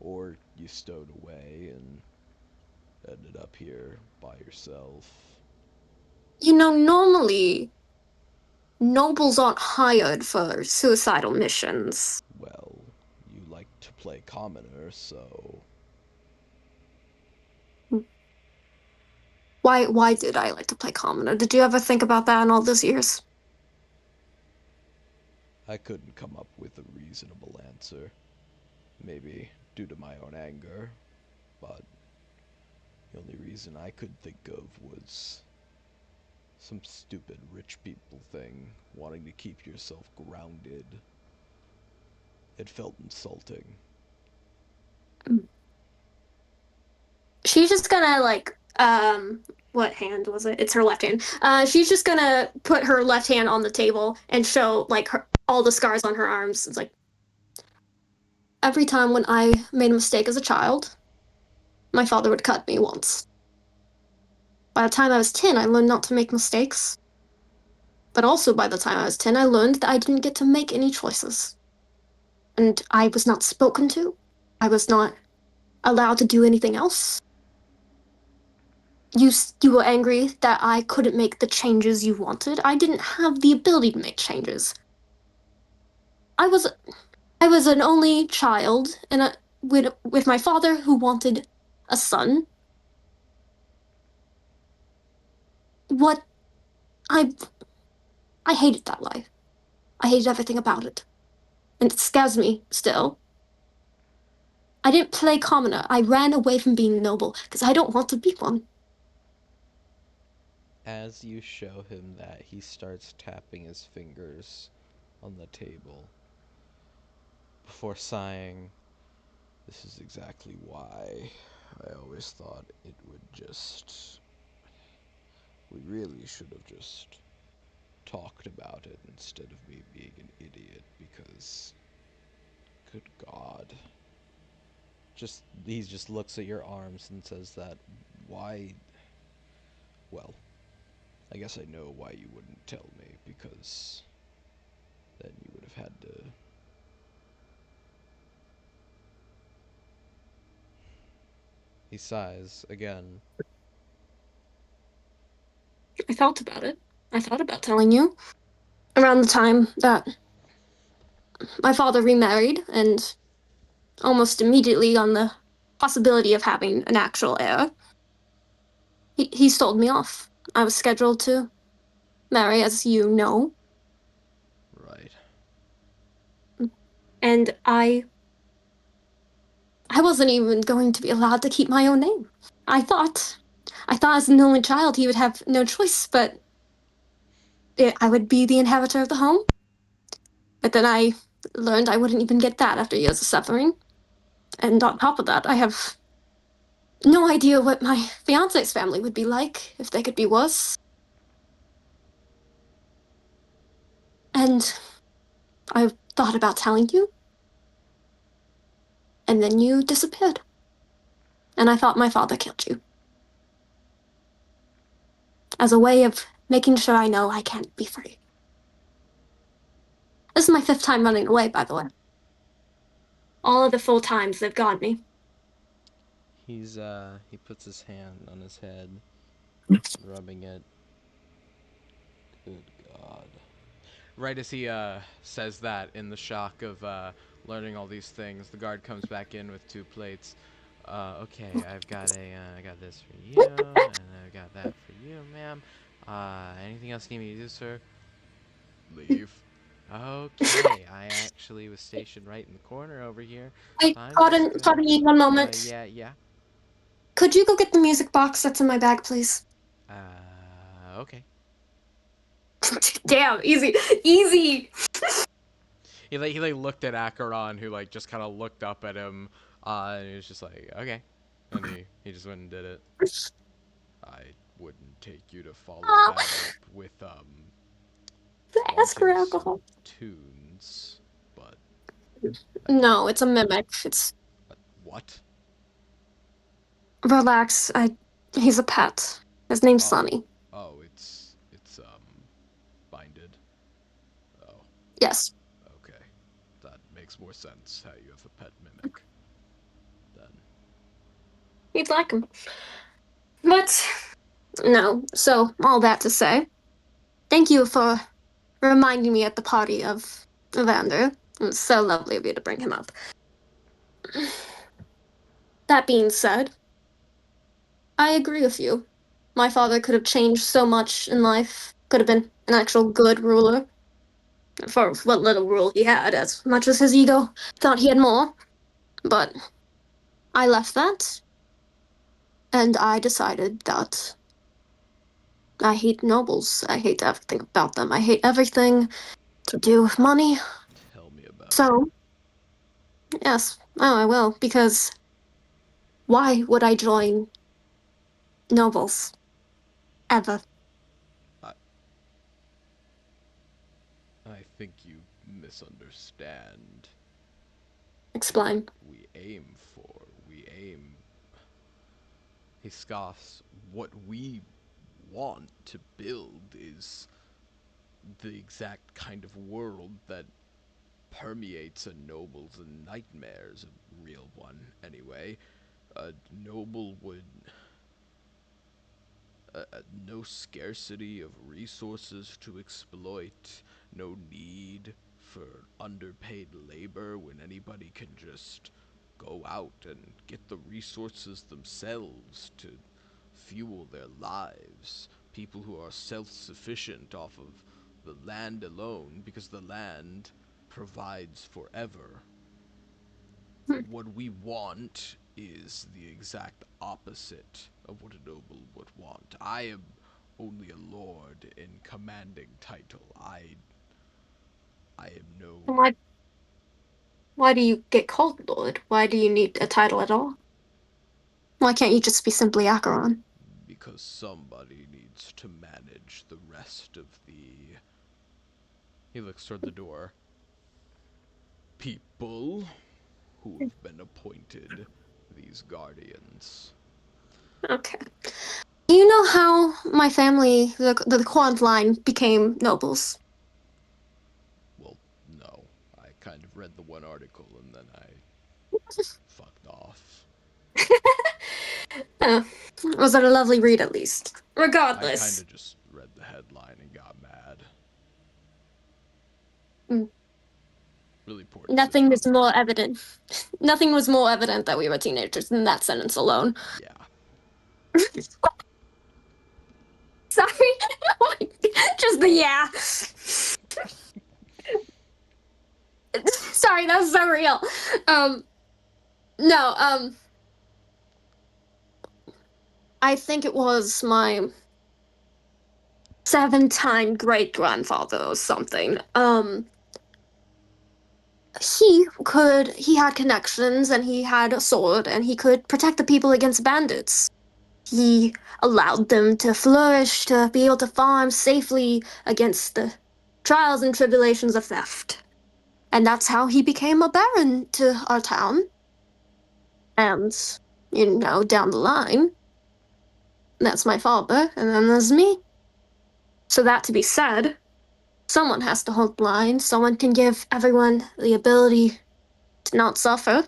Or you stowed away and ended up here by yourself. You know, normally, nobles aren't hired for suicidal missions. Well, you like to play commoner, so... Why did I like to play commoner? Did you ever think about that in all those years? I couldn't come up with a reasonable answer. Maybe due to my own anger, but the only reason I could think of was some stupid rich people thing, wanting to keep yourself grounded. It felt insulting. She's just gonna like what hand was it? It's her left hand. She's just gonna put her left hand on the table and show like all the scars on her arms. It's like every time when I made a mistake as a child, my father would cut me once. By the time I was 10, I learned not to make mistakes. But also by the time I was 10, I learned that I didn't get to make any choices. And I was not spoken to. I was not allowed to do anything else. You were angry that I couldn't make the changes you wanted. I didn't have the ability to make changes. I was an only child with my father who wanted a son. What I hated that life. I hated everything about it. And it scares me still. I didn't play commoner. I ran away from being noble because I don't want to be one. As you show him that, he starts tapping his fingers on the table before sighing. This is exactly why I always thought it would just... We really should have just talked about it instead of me being an idiot, because... Good God. He just looks at your arms and says that, why... Well, I guess I know why you wouldn't tell me, because then you would have had to... He sighs again. I felt about it. I thought about telling you. Around the time that my father remarried, and almost immediately on the possibility of having an actual heir, he sold me off. I was scheduled to marry, as you know. Right. And I wasn't even going to be allowed to keep my own name. I thought as an only child he would have no choice, but I would be the inheritor of the home. But then I learned I wouldn't even get that after years of suffering. And on top of that, I have no idea what my fiance's family would be like, if they could be worse. And I thought about telling you. And then you disappeared. And I thought my father killed you. As a way of making sure I know I can't be free. This is my 5th time running away, by the way. All of the full times they've got me. He puts his hand on his head, rubbing it. Good God. Right as he, says that, in the shock of, learning all these things, the guard comes back in with 2 plates. Okay, I've got I got this for you, and I've got that for you, ma'am. Anything else you need me to do, sir? Leave. Okay, I actually was stationed right in the corner over here. Hey, I'm pardon just gonna... me 1 moment. Yeah. Could you go get the music box that's in my bag, please? Okay. Damn, easy, easy. He looked at Acheron, who like just kind of looked up at him, and he was just like, okay, and he just went and did it. I wouldn't take you to follow that up with Ask for wanting alcohol. some tunes, but No, it's a mimic. It's what? relax. He's a pet. His name's Oh, Sunny. oh, it's binded. Oh, Yes, okay, that makes more sense. How you have a pet mimic, then. you'd like him. But no. So all that to say, thank you for reminding me at the party of Evander. It was so lovely of you to bring him up. That being said, I agree with you. My father could have changed so much in life. Could have been an actual good ruler. For what little rule he had, as much as his ego thought he had more. But I left that, and I decided that I hate nobles. I hate everything about them. I hate everything to do with money. Tell me about it. So, yes, oh, I will, because why would I join nobles? Ever. I think you misunderstand. Explain. We aim for. We aim. He scoffs. What we want to build is the exact kind of world that permeates a noble's nightmares, a real one, anyway. A noble would. No scarcity of resources to exploit, no need for underpaid labor when anybody can just go out and get the resources themselves to fuel their lives. People who are self-sufficient off of the land alone, because the land provides forever. What we want is the exact opposite of what a noble would want. I am only a lord in commanding title. I am no. Why do you get called Lord? Why do you need a title at all? Why can't you just be simply Acheron? Because somebody needs to manage the rest of the. He looks toward the door. People who have been appointed these guardians. Okay. Do you know how my family, the Quad line, became nobles? Well, no. I kind of read the one article and then I fucked off. Uh, was it a lovely read at least? I kind Regardless. of just read the headline and got mad. Mm. Really poor Nothing was decision. more evident. Nothing was more evident that we were teenagers than that sentence alone. Yeah. Sorry. Just the yeah. Sorry, that was so real. No, I think it was my seven-time great-grandfather or something. He had connections and he had a sword and he could protect the people against bandits. He allowed them to flourish, to be able to farm safely against the trials and tribulations of theft. And that's how he became a baron to our town. And, down the line, that's my father, and then there's me. So that to be said, someone has to hold the line, someone can give everyone the ability to not suffer.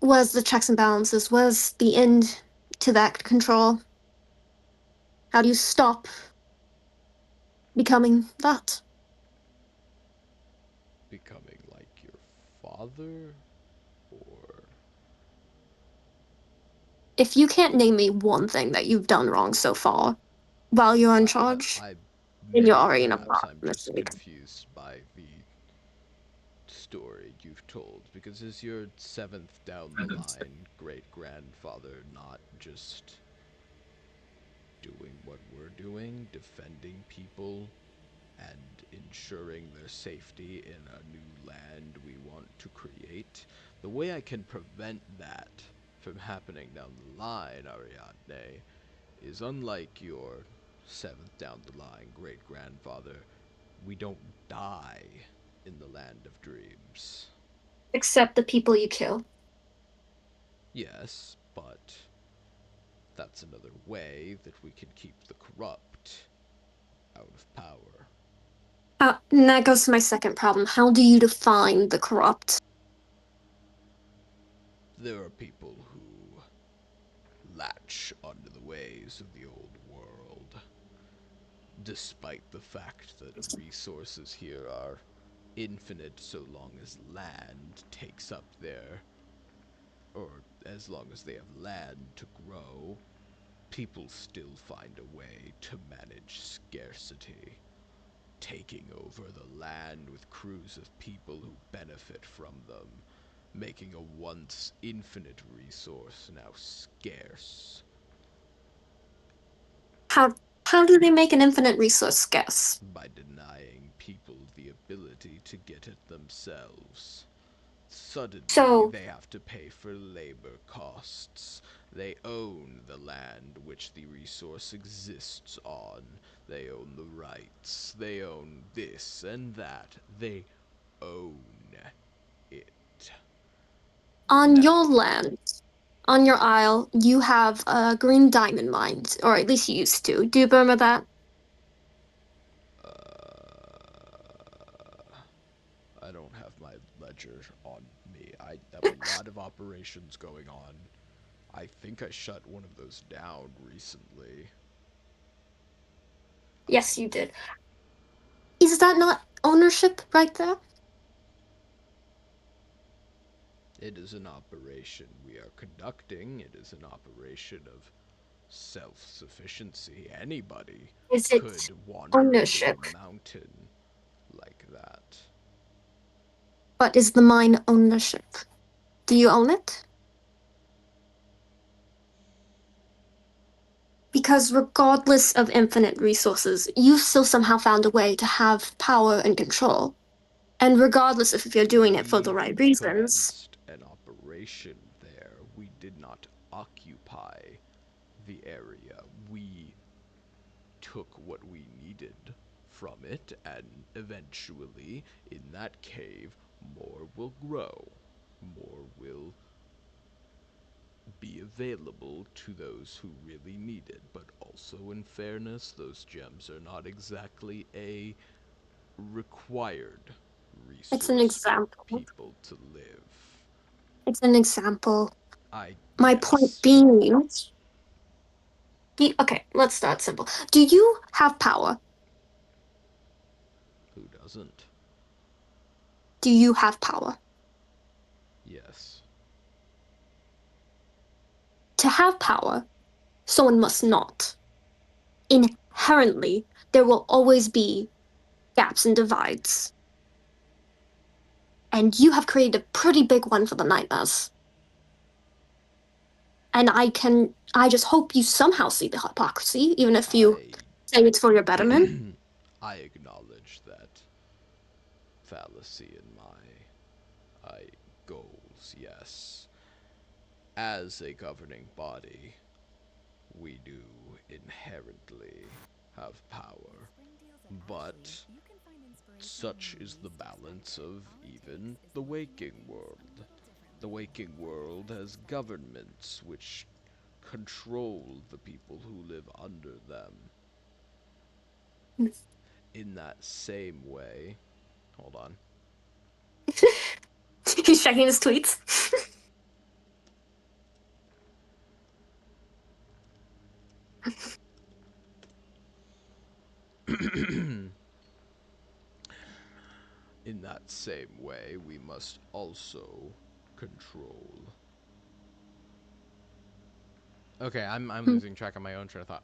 Where's the checks and balances? Where's the end to that control? How do you stop becoming that? Becoming like your father? Or. If you can't name me one thing that you've done wrong so far while you're in charge, I then you're maybe already in a perhaps lot I'm of just mistakes. confused by the story you've told, because is your seventh down the line great grandfather not just doing what we're doing, defending people and ensuring their safety in a new land we want to create, the way I can prevent that from happening down the line, Ariadne, is unlike your seventh down the line great-grandfather, we don't die in the land of dreams. Except the people you kill. Yes, but that's another way that we can keep the corrupt out of power. And that goes to my second problem. How do you define the corrupt? There are people who latch onto the ways of the old world, despite the fact that resources here are infinite so long as land takes up their, or as long as they have land to grow, people still find a way to manage scarcity, taking over the land with crews of people who benefit from them, making a once infinite resource now scarce. How do they make an infinite resource scarce? By denying people the ability to get it themselves. Suddenly, So- they have to pay for labor costs. They own the land which the resource exists on. They own the rights. They own this and that. They own it. On Now- your land, on your isle, you have a green diamond mine, or at least you used to. Do you remember that? I don't have my ledger on me. I have a lot of operations going on. I think I shut one of those down recently. Yes, you did. Is that not ownership right there? It is an operation we are conducting. It is an operation of self-sufficiency. Anybody Is it could wander into ownership? a mountain like that. But is the mine ownership? Do you own it? Because regardless of infinite resources, you've still somehow found a way to have power and control. And regardless if you're doing it for the We right reasons, commenced an operation there. We did not occupy the area. We took what we needed from it, and eventually, in that cave, more will grow. More will be available to those who really need it. But also, in fairness, those gems are not exactly a required resource it's an example. for people to live. It's an example. I My guess. point being, okay, let's start simple. Do you have power? Who doesn't? Do you have power? Yes. To have power, someone must not. Inherently, there will always be gaps and divides. And you have created a pretty big one for the Nightmares. And I just hope you somehow see the hypocrisy, even if you say it's for your betterment. I acknowledge that fallacy in my goals, yes. As a governing body, we do inherently have power, but such is the balance of even the waking world. The waking world has governments which control the people who live under them. In that same way, hold on. He's checking his tweets. In that same way, we must also control. Okay, I'm losing track of my own train of thought.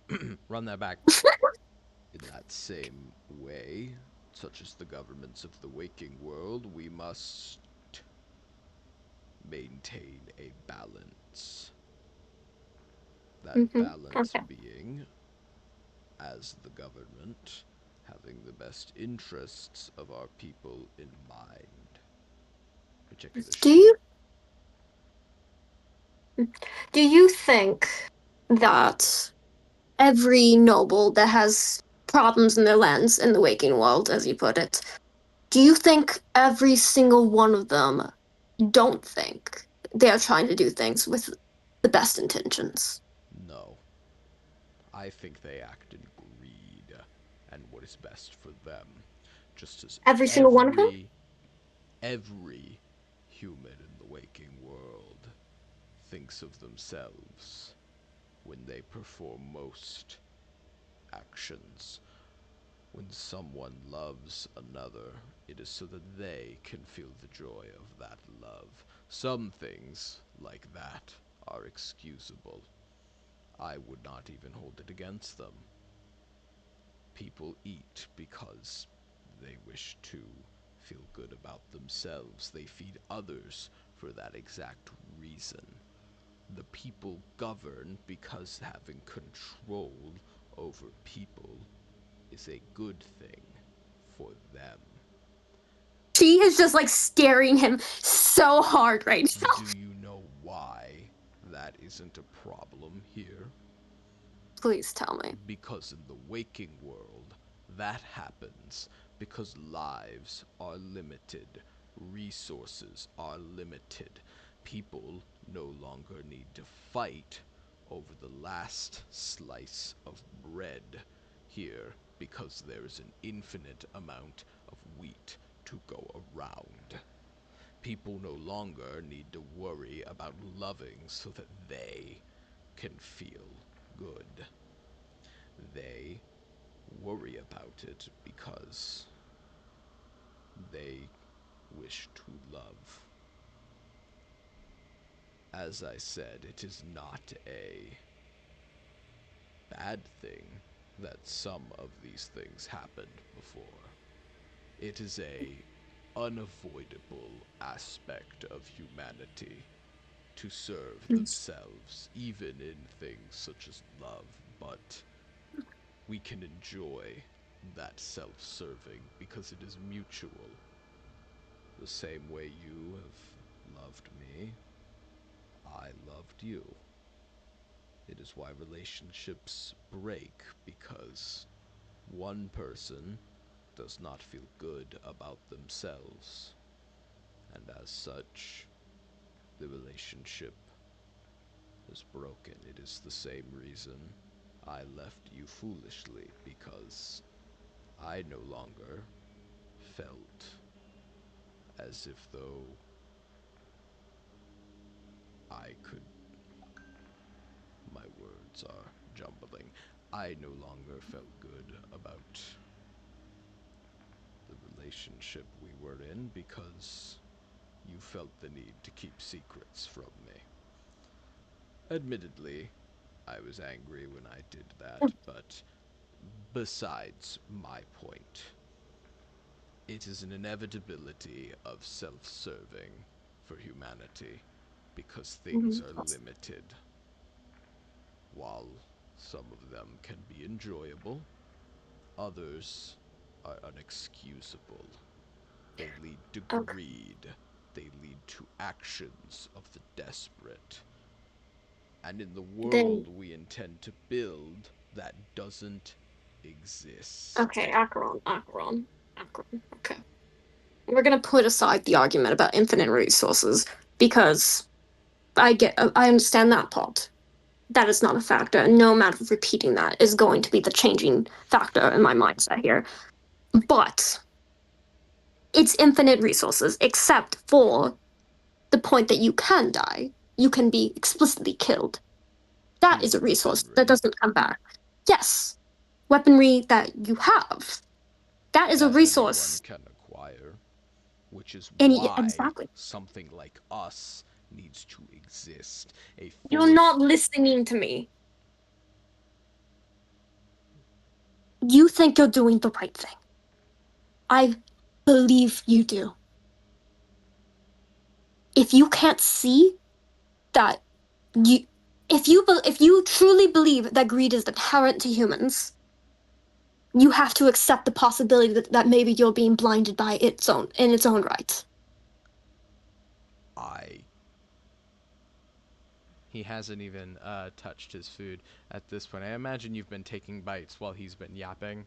Run that back. In that same way, such as the governments of the waking world, we must maintain a balance. That balance Okay. being as the government, having the best interests of our people in mind. Particular Do you do you think that every noble that has problems in their lands in the waking world, as you put it, do you think every single one of them don't think they're trying to do things with the best intentions? No. I think they act in greed and what is best for them. Just as Every single one of them? every human in the waking world thinks of themselves when they perform most actions. When someone loves another, it is so that they can feel the joy of that love. Some things, like that, are excusable. I would not even hold it against them. People eat because they wish to feel good about themselves. They feed others for that exact reason. The people govern because having control over people is a good thing for them. She is just like staring him so hard right now. Do you know why that isn't a problem here? Please tell me. Because in the waking world, that happens because lives are limited, resources are limited. People no longer need to fight over the last slice of bread here because there is an infinite amount of wheat to go around. People no longer need to worry about loving so that they can feel good. They worry about it because they wish to love. As I said, it is not a bad thing that some of these things happened before. It is a unavoidable aspect of humanity to serve themselves, even in things such as love, but we can enjoy that self-serving because it is mutual. The same way you have loved me, I loved you. It is why relationships break, because one person does not feel good about themselves, and as such, the relationship is broken. It is the same reason I left you foolishly, because I no longer felt as if though I could... My words are jumbling. I no longer felt good about the relationship we were in because you felt the need to keep secrets from me. Admittedly, I was angry when I did that, but besides my point, it is an inevitability of self-serving for humanity because things are limited. While some of them can be enjoyable, others are unexcusable. They lead to greed. They lead to actions of the desperate. And in the world we intend to build, that doesn't exist. Okay, Acheron. Okay. We're gonna put aside the argument about infinite resources because I understand that part. That is not a factor, and no amount of repeating that is going to be the changing factor in my mindset here. But it's infinite resources, except for the point that you can die. You can be explicitly killed. That is a resource that doesn't come back. Yes, weaponry that you have. That is a resource. Anyone can acquire, which is Any why exactly. something like us needs to exist. You're not listening to me. You think you're doing the right thing. I believe you do. If you can't see that if you truly believe that greed is inherent to humans, you have to accept the possibility that maybe you're being blinded by its own right. He hasn't even touched his food at this point. I imagine you've been taking bites while he's been yapping.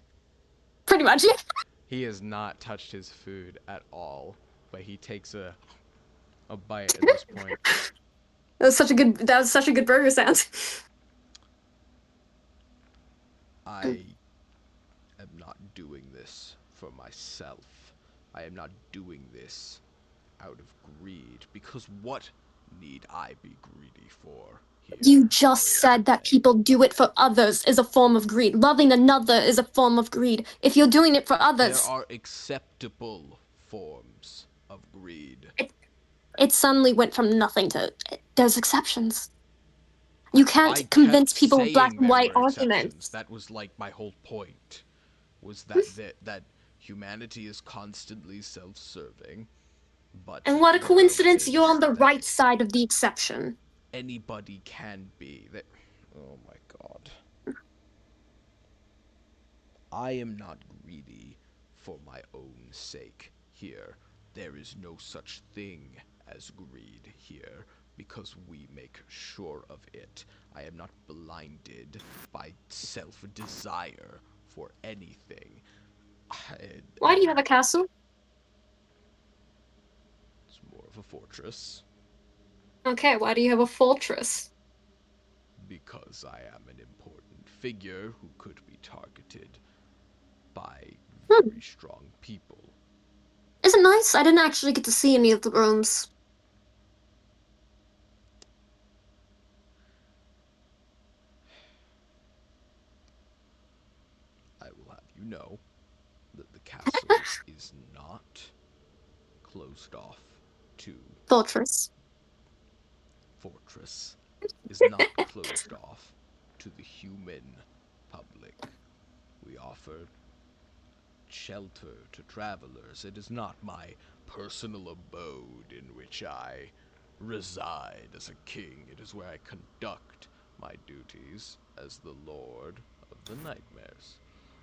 Pretty much, yeah. He has not touched his food at all, but he takes a bite at this point. That was such a good burger sound. I am not doing this for myself. I am not doing this out of greed, because what need I be greedy for here? You just said that people do it for others is a form of greed. Loving another is a form of greed. If you're doing it for others, There are acceptable forms of greed. it suddenly went from nothing to there's exceptions. You can't I convince kept people with black saying and there white were exceptions. arguments. That was like my whole point, was that humanity is constantly self-serving, but And what a the coincidence, world you're is on the that right side of the exception. anybody can be. That, oh my god. I am not greedy for my own sake here. There is no such thing as greed here, because we make sure of it. I am not blinded by self-desire for anything. Why do you have a castle? It's more of a fortress, Okay, why do you have a fortress? because I am an important figure who could be targeted by very strong people. Is it nice? I didn't actually get to see any of the rooms. I will have you know that the castle is not closed off to Fortress. fortress, is not closed off to the human public. We offer shelter to travelers. It is not my personal abode in which I reside as a king. It is where I conduct my duties as the Lord of the Nightmares.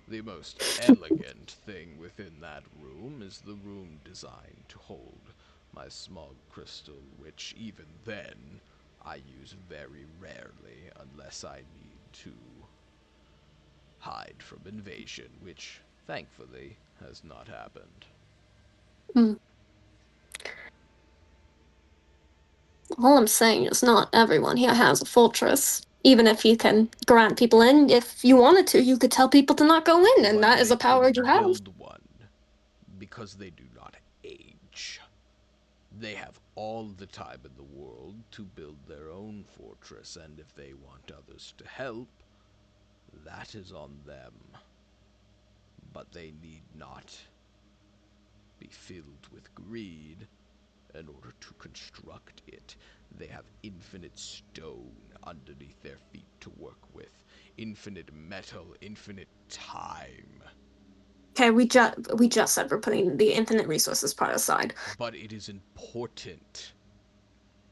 The most elegant thing within that room is the room designed to hold my smog crystal, which even then I use very rarely unless I need to hide from invasion, which thankfully has not happened. All I'm saying is not everyone here has a fortress. Even if you can grant people in, if you wanted to, you could tell people to not go in, and But that is they a power couldn't you have. build one because they do not age. They have all the time in the world to build their own fortress, and if they want others to help, that is on them. But they need not be filled with greed in order to construct it. They have infinite stone underneath their feet to work with, infinite metal, infinite time. Okay, we just said we're putting the infinite resources part aside. But it is important.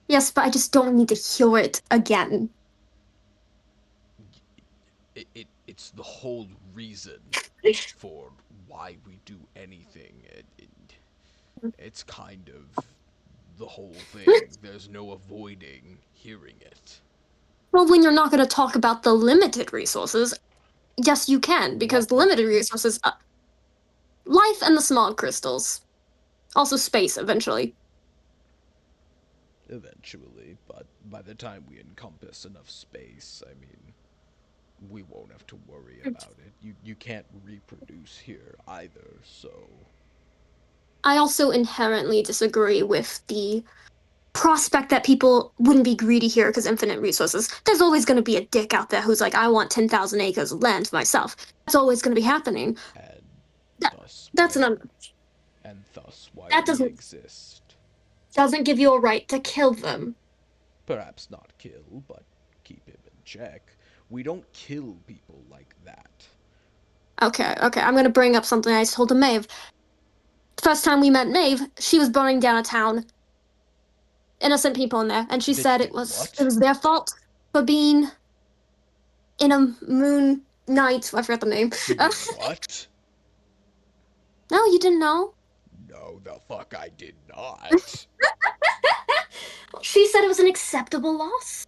Yes, but I just don't need to hear it again. It's the whole reason for why we do anything. It's kind of the whole thing. There's no avoiding hearing it. Well, when you're not going to talk about the limited resources, yes, you can, because the limited resources, life and the smog crystals, also space eventually. Eventually, but by the time we encompass enough space, I mean, we won't have to worry about it. You can't reproduce here either, so I also inherently disagree with the prospect that people wouldn't be greedy here because infinite resources. There's always going to be a dick out there who's like, I want 10,000 acres of land for myself. That's always going to be happening. and That- thus That's why, an and thus why that we doesn't- exist. doesn't give you a right to kill them. Perhaps not kill, but keep him in check. We don't kill people like that. Okay, I'm going to bring up something I told to Maeve. First time we met Maeve, she was burning down a town. Innocent people in there, and she said it was what? their fault for being in a moon knight. I forgot the name. He did what? No, you didn't know. No, the fuck I did not. She said it was an acceptable loss.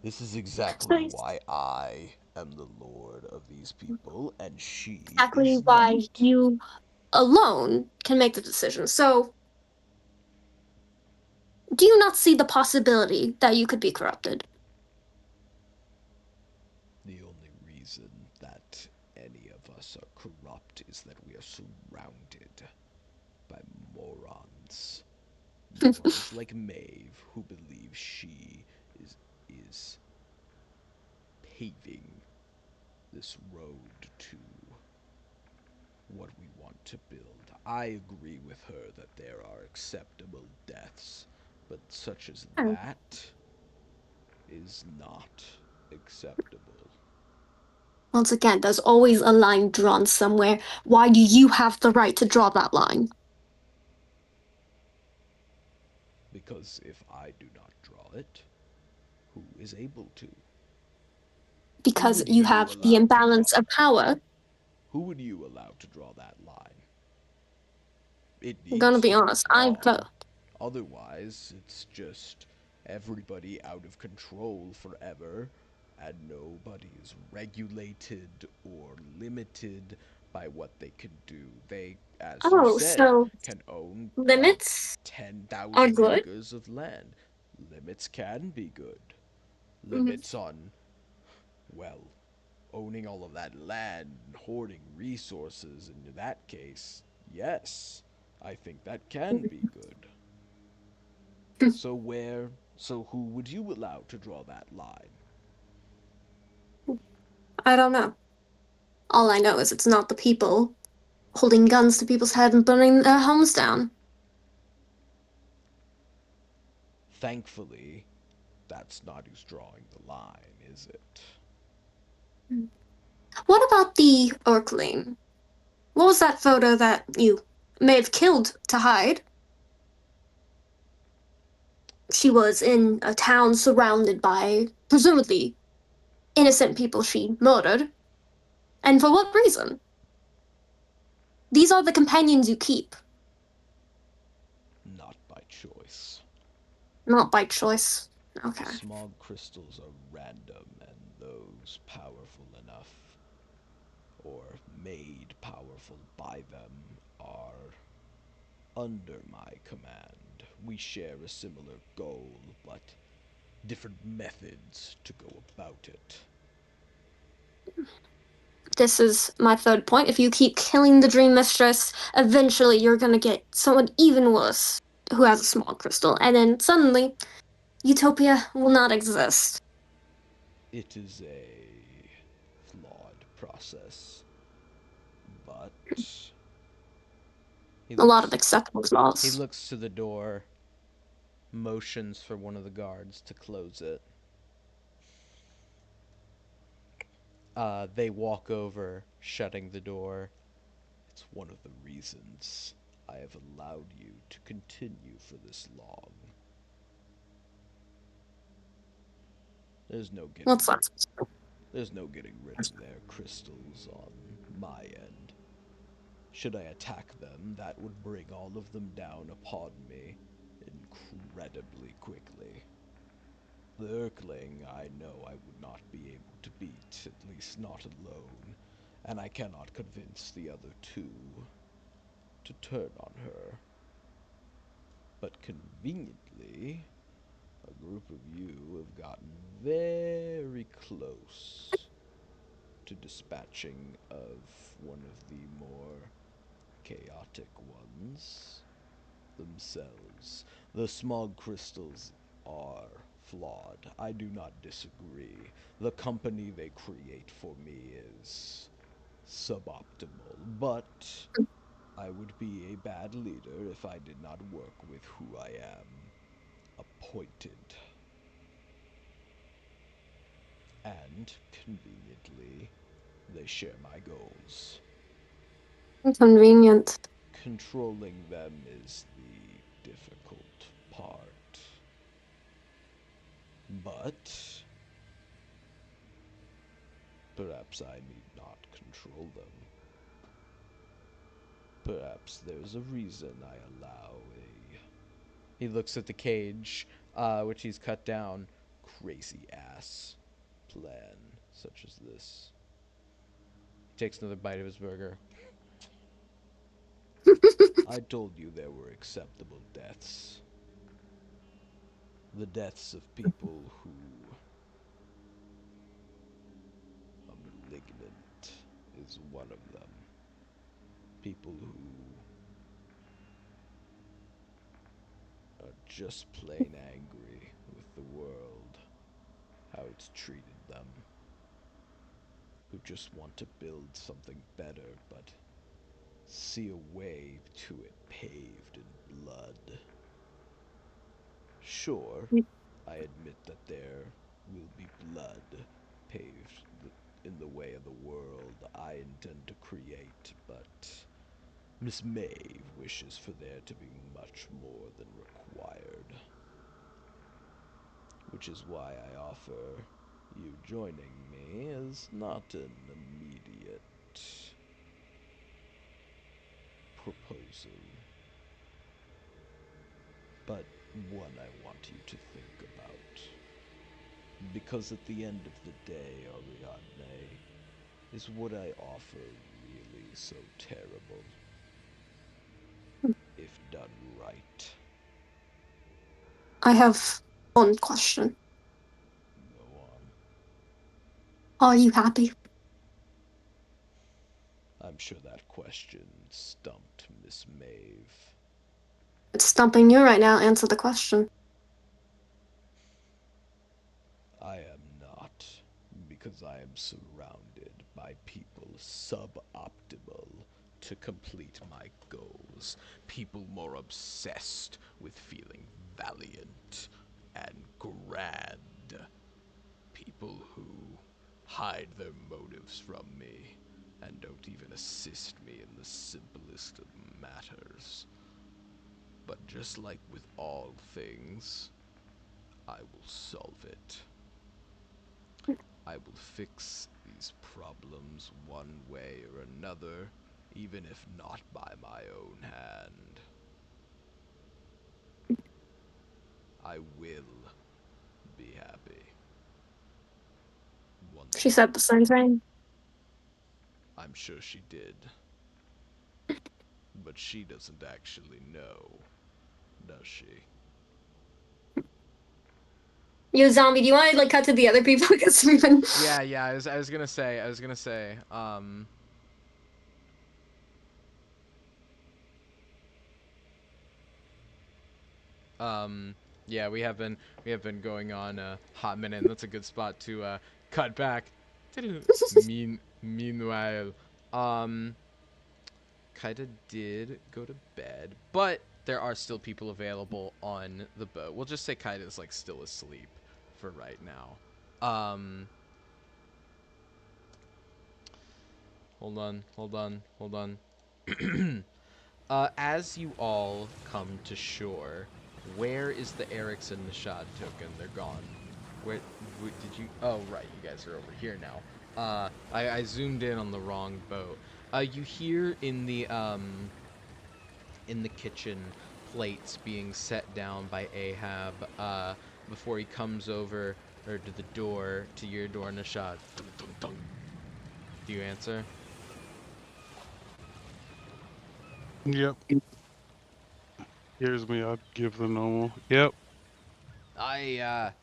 This is exactly Nice. why I am the lord of these people, and she Exactly is why not. you alone can make the decision. So, do you not see the possibility that you could be corrupted? The only reason that any of us are corrupt is that we are surrounded by morons. Morons like Maeve, who believes she is paving this road to what we want to build. I agree with her that there are acceptable deaths, but such as Oh. that is not acceptable. Once again, there's always a line drawn somewhere. Why do you have the right to draw that line? Because if I do not draw it, who is able to? Because would you you have the allow to imbalance draw? of power. Who would you allow to draw that line? It I'm gonna needs be to be honest. I drawn. vote. Otherwise, it's just everybody out of control forever, and nobody is regulated or limited by what they can do. They, as you Oh, said, so can own limits are 10,000 good. acres of land. Limits can be good. Mhm. Limits on, well, owning all of that land and hoarding resources, in that case, yes, I think that can be good. So who would you allow to draw that line? I don't know. All I know is it's not the people holding guns to people's head and burning their homes down. Thankfully, that's not who's drawing the line, is it? What about the Orkling? What was that photo that you may have killed to hide? She was in a town surrounded by, presumably, innocent people she murdered. And for what reason? These are the companions you keep, Not by choice. not by choice. Okay. Smog crystals are random, and those powerful enough, or made powerful by them, are under my command. We share a similar goal, but different methods to go about it. This is my third point. If you keep killing the Dream Mistress, eventually you're gonna get someone even worse who has a small crystal, and then suddenly, Utopia will not exist. It is a flawed process, but A lot of acceptable flaws. he looks to the door, motions for one of the guards to close it. They walk over, shutting the door. It's one of the reasons I have allowed you to continue for this long. There's no getting What's that? There's no getting rid of their crystals on my end. Should I attack them, that would bring all of them down upon me incredibly quickly. The Urkling, I know I would not be able to beat, at least not alone, and I cannot convince the other two to turn on her. But conveniently, a group of you have gotten very close to dispatching of one of the more chaotic ones themselves. The smog crystals are flawed. I do not disagree. The company they create for me is suboptimal, but I would be a bad leader if I did not work with who I am appointed. And, conveniently, they share my goals. Convenient. Controlling them is the difficult part. But Perhaps I need not control them. Perhaps there's a reason I allow a He looks at the cage, which he's cut down. crazy ass plan such as this. He takes another bite of his burger. I told you there were acceptable deaths. The deaths of people who are malignant is one of them. People who are just plain angry with the world, how it's treated them. Who just want to build something better, but see a way to it paved in blood. Sure, I admit that there will be blood paved in the way of the world I intend to create, but Miss Maeve wishes for there to be much more than required. Which is why I offer you joining me as not an immediate proposal, but one I want you to think about. Because at the end of the day, Ariadne, is what I offer really so terrible? If done right. I have one question. Go on. Are you happy? I'm sure that question stumped Miss Maeve. It's stumping you right now. Answer the question. I am not, because I am surrounded by people suboptimal to complete my goals. People more obsessed with feeling valiant and grand. People who hide their motives from me and don't even assist me in the simplest of matters. But just like with all things, I will solve it. I will fix these problems one way or another, even if not by my own hand. I will be happy. Once She said the same thing. I'm sure she did. But she doesn't actually know, does she? Yo, zombie, do you want to like cut to the other people because we've been? Yeah. I was gonna say. Yeah, we have been going on a hot minute, and that's a good spot to cut back. Meanwhile, Kaida did go to bed, but there are still people available on the boat. We'll just say Kaida's like still asleep for right now. Hold on. As you all come to shore, where is the Erickson Nishad token? They're gone. Where did you? Oh, right, you guys are over here now. I zoomed in on the wrong boat. You hear in the kitchen plates being set down by Ahab before he comes over or to the door to your door, Nishad. Dun, dun, dun. Do you answer? Yep. Here's me. I'll give the normal. Yep. I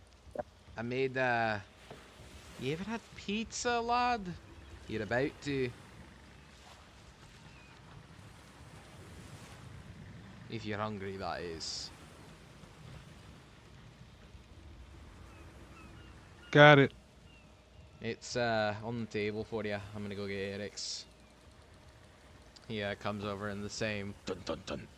made you ever had pizza, lad? You're about to. If you're hungry, that is. Got it. It's on the table for you. I'm gonna go get Eric's. He comes over in the same dun dun dun.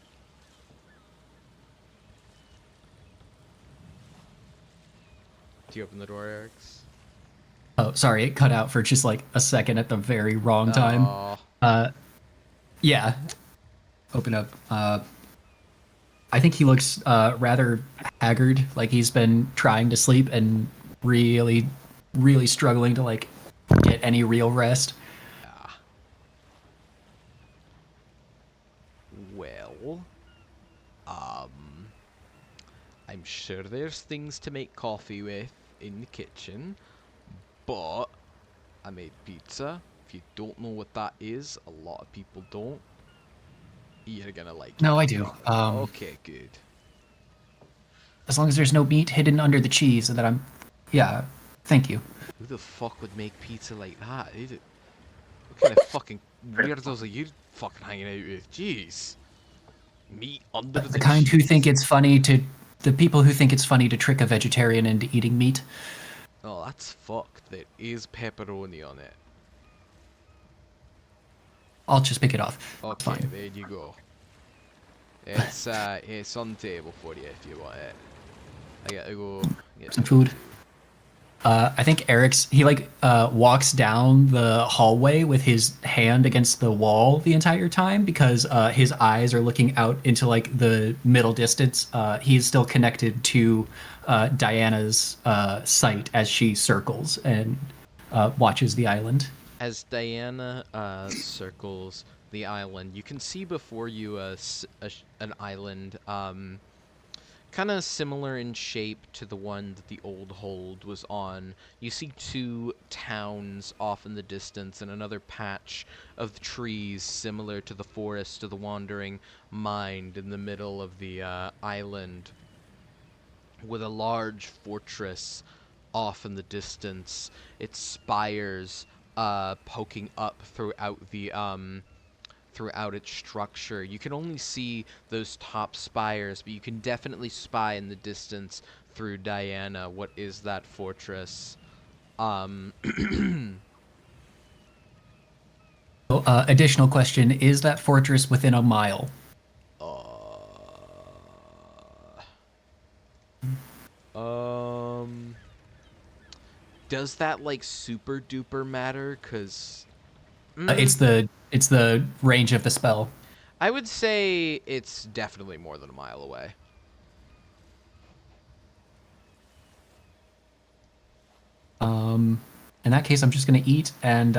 Do you open the door, Eric's? Oh, sorry, it cut out for just like a second at the very wrong time. Oh. Yeah. Open up. I think he looks rather haggard, like he's been trying to sleep and really, really struggling to like get any real rest. Yeah. Well, I'm sure there's things to make coffee with in the kitchen, but I made pizza. If you don't know what that is, a lot of people don't. You're gonna like it. No, I do. Okay, good. As long as there's no meat hidden under the cheese, that I'm. Yeah, thank you. Who the fuck would make pizza like that? What kind of fucking weirdos are you fucking hanging out with? Jeez. Meat under The kind who think it's funny to. The people who think it's funny to trick a vegetarian into eating meat. Oh, that's fucked. There is pepperoni on it. I'll just pick it off. Okay, Fine. there you go. It's on the table for you if you want it. I gotta go get Some food. I think he walks down the hallway with his hand against the wall the entire time because his eyes are looking out into like the middle distance. He's still connected to Diana's sight as she circles and watches the island. As Diana circles the island, you can see before you an island kind of similar in shape to the one that the old hold was on. You see two towns off in the distance and another patch of trees similar to the forest of the Wandering Mind in the middle of the island, with a large fortress off in the distance, its spires poking up throughout its structure. You can only see those top spires, but you can definitely spy in the distance through Diana what is that fortress. Additional question, is that fortress within a mile? Does that like super duper matter? 'Cause It's the range of the spell. I would say it's definitely more than a mile away. In that case, I'm just gonna eat, and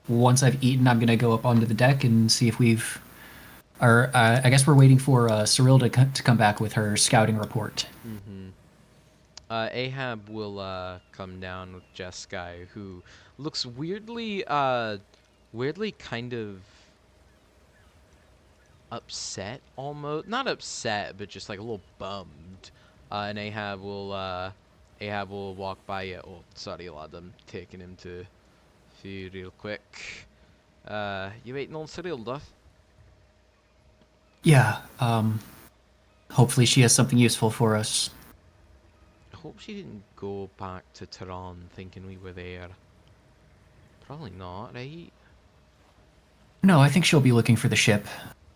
once I've eaten, I'm gonna go up onto the deck and see if we've. Or I guess we're waiting for Cyril to come back with her scouting report. Ahab will come down with Jeskai, who looks weirdly kind of upset almost. Not upset, but just like a little bummed. And Ahab will walk by you. Oh, sorry, lad, I'm taking him to feed real quick. You waiting on Cyril, Duff? Yeah. Hopefully she has something useful for us. I hope she didn't go back to Tehran thinking we were there. Probably not, right? No, I think she'll be looking for the ship.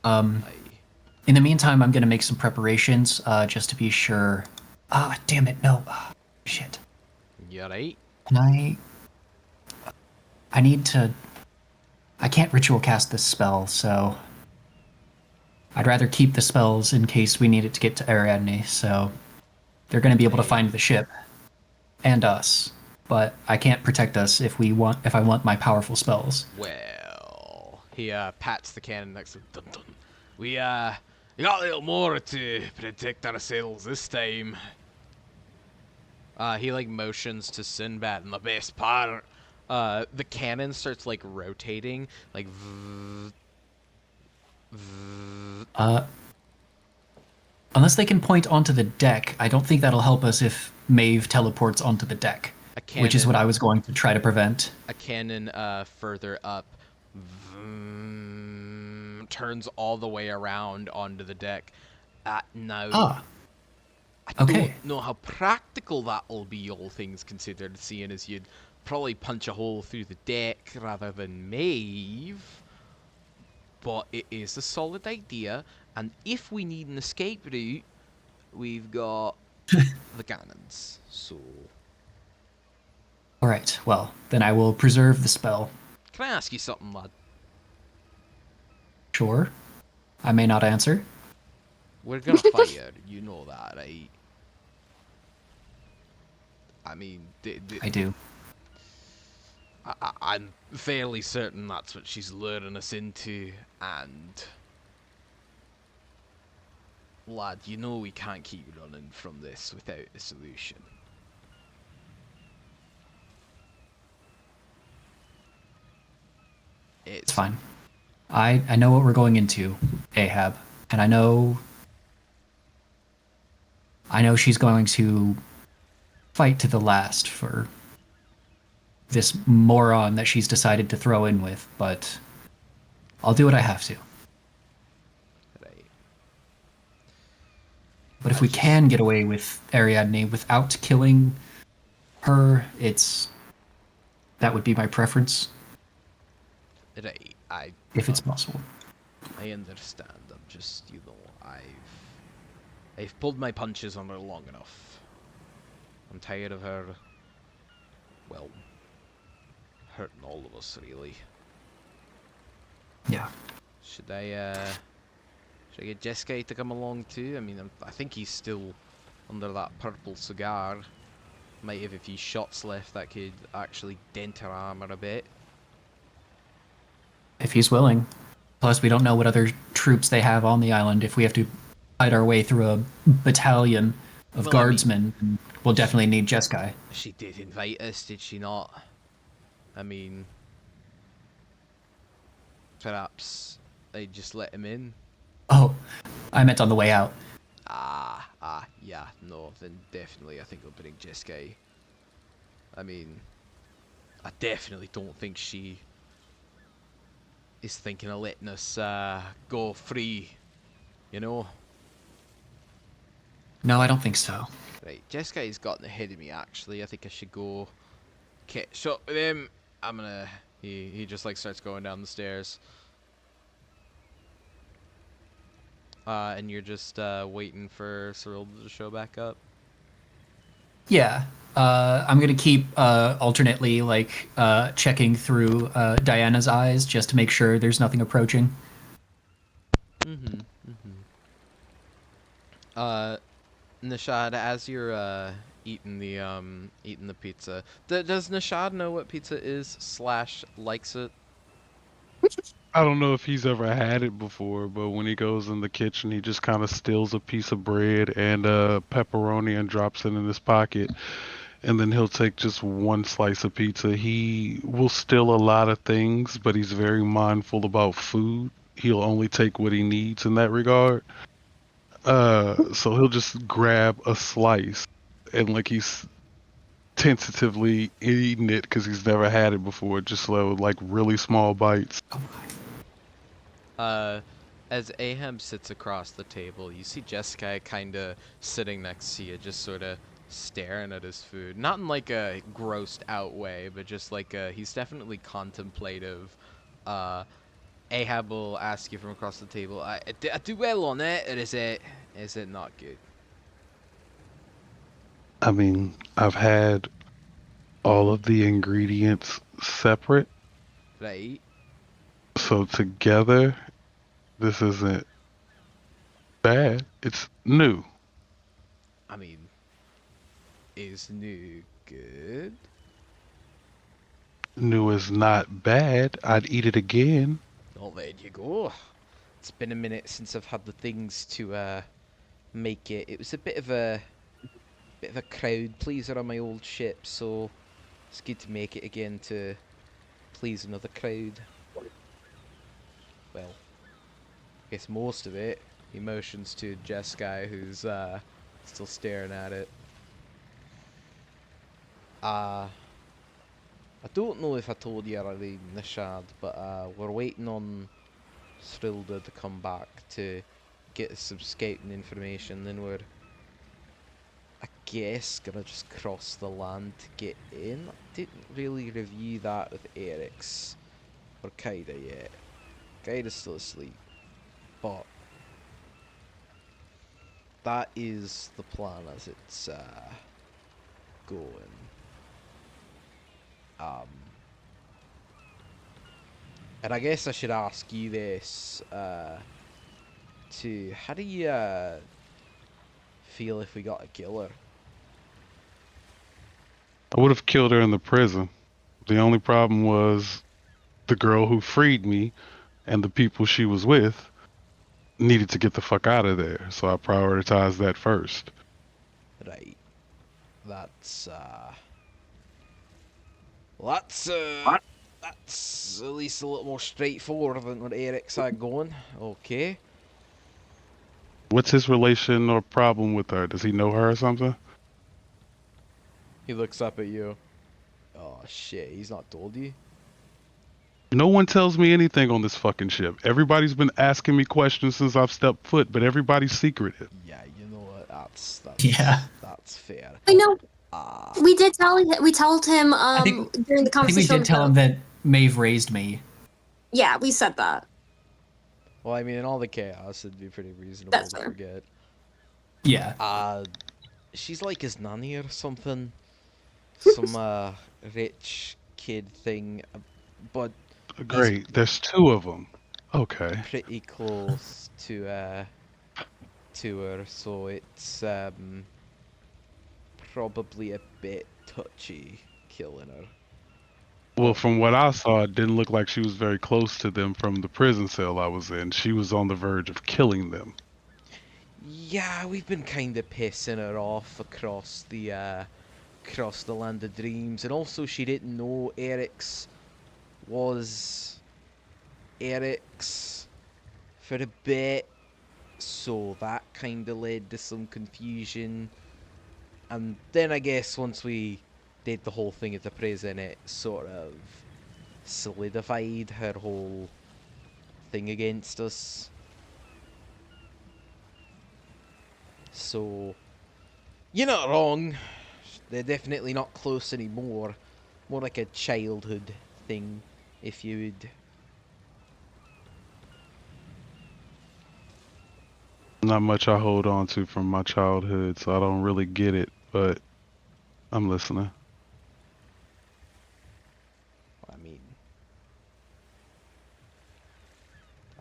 In the meantime, I'm gonna make some preparations, just to be sure. Ah, damn it, no. Shit. You right? Can I need to. I can't ritual cast this spell, so. I'd rather keep the spells in case we need it to get to Ariadne, so. They're gonna be able to find the ship. And us. But I can't protect us if I want my powerful spells. Well, he pats the cannon next to him. Dun dun. We got a little more to protect ourselves this time. He like motions to Sinbad, and the best part, the cannon starts like rotating, like. Unless they can point onto the deck, I don't think that'll help us if Maeve teleports onto the deck. Which is what I was going to try to prevent. A cannon further up turns all the way around onto the deck. Now, I don't know how practical that'll be, all things considered, seeing as you'd probably punch a hole through the deck rather than Maeve. But it is a solid idea, and if we need an escape route, we've got the cannons, so... Alright, well, then I will preserve the spell. Can I ask you something, lad? Sure. I may not answer. We're gonna fire, you know that, right? I mean, I do. I'm fairly certain that's what she's luring us into, and... Lad, you know we can't keep running from this without a solution. It's fine. I know what we're going into, Ahab, and I know she's going to fight to the last for this moron that she's decided to throw in with, but I'll do what I have to. Right. But if we can get away with Ariadne without killing her, that would be my preference, Right, if it's possible. I understand. I'm just, I've pulled my punches on her long enough. I'm tired of her, well, hurting all of us, really. Yeah. Should I get Jeskai to come along too? I mean, I think he's still under that purple cigar. Might have a few shots left that could actually dent her armor a bit. If he's willing. Plus, we don't know what other troops they have on the island. If we have to fight our way through a battalion of Well, guardsmen, we'll definitely need Jeskai. She did invite us, did she not? I mean, perhaps they just let him in. Oh, I meant on the way out. Yeah, no, then definitely I think I'll bring Jeskai. I mean, I definitely don't think she is thinking of letting us go free, you know? No, I don't think so. Right, Jeskai's gotten ahead of me actually. I think I should go catch up with him. He just like starts going down the stairs. And you're just waiting for Cyrilda to show back up? Yeah. I'm gonna keep alternately checking through Diana's eyes just to make sure there's nothing approaching. Nishad, as you're eating the pizza, does Nishad know what pizza is / likes it? I don't know if he's ever had it before, but when he goes in the kitchen, he just kind of steals a piece of bread and pepperoni and drops it in his pocket. And then he'll take just one slice of pizza. He will steal a lot of things, but he's very mindful about food. He'll only take what he needs in that regard. So he'll just grab a slice and like he's tentatively eating it because he's never had it before, just like really small bites. As Ahab sits across the table, you see Jeskai kind of sitting next to you, just sort of staring at his food. Not in like a grossed out way, but just like he's definitely contemplative. Ahab will ask you from across the table, I do well on it, or is it not good? I mean, I've had all of the ingredients separate, Right. so together, this isn't bad. It's new. I mean, is new good? New is not bad. I'd eat it again. Oh, there you go. It's been a minute since I've had the things to make it. It was a bit of a crowd pleaser on my old ship, so it's good to make it again to please another crowd. Well, I guess most of it. He motions to Jeskai, who's still staring at it. I don't know if I told you already, Nishad, but we're waiting on Cyrilda to come back to get us some scouting information. Then we're, I guess, gonna just cross the land to get in. I didn't really review that with Eric's or Kaida yet. Kaida's still asleep, but that is the plan as it's going. And I guess I should ask you this, too. How do you feel if we got to kill her? I would have killed her in the prison. The only problem was the girl who freed me and the people she was with needed to get the fuck out of there, so I prioritized that first. Right. That's that's at least a little more straightforward than what Eric's had going. Okay. What's his relation or problem with her? Does he know her or something? He looks up at you. Oh shit, he's not told you? No one tells me anything on this fucking ship. Everybody's been asking me questions since I've stepped foot, but everybody's secretive. Yeah, you know what? That's Yeah. that's fair. I know Ah, we did tell we told him I think during the I think we conversation. did tell him that Maeve raised me. Yeah, we said that. well, I mean, in all the chaos, it'd be pretty reasonable That's to fair. forget. Yeah. She's like his nanny or something. Some rich kid thing, but Great. There's two of them. Okay. pretty close to her, so it's probably a bit touchy killing her. Well, from what I saw, it didn't look like she was very close to them from the prison cell I was in. She was on the verge of killing them. Yeah, we've been kind of pissing her off across the land of dreams, and also she didn't know Eric's was Eric's for a bit, so that kind of led to some confusion. And then I guess once we did the whole thing at the prison, it sort of solidified her whole thing against us. So, you're not wrong. They're definitely not close anymore. More like a childhood thing, if you would. Not much I hold on to from my childhood, so I don't really get it, but I'm listening. I mean,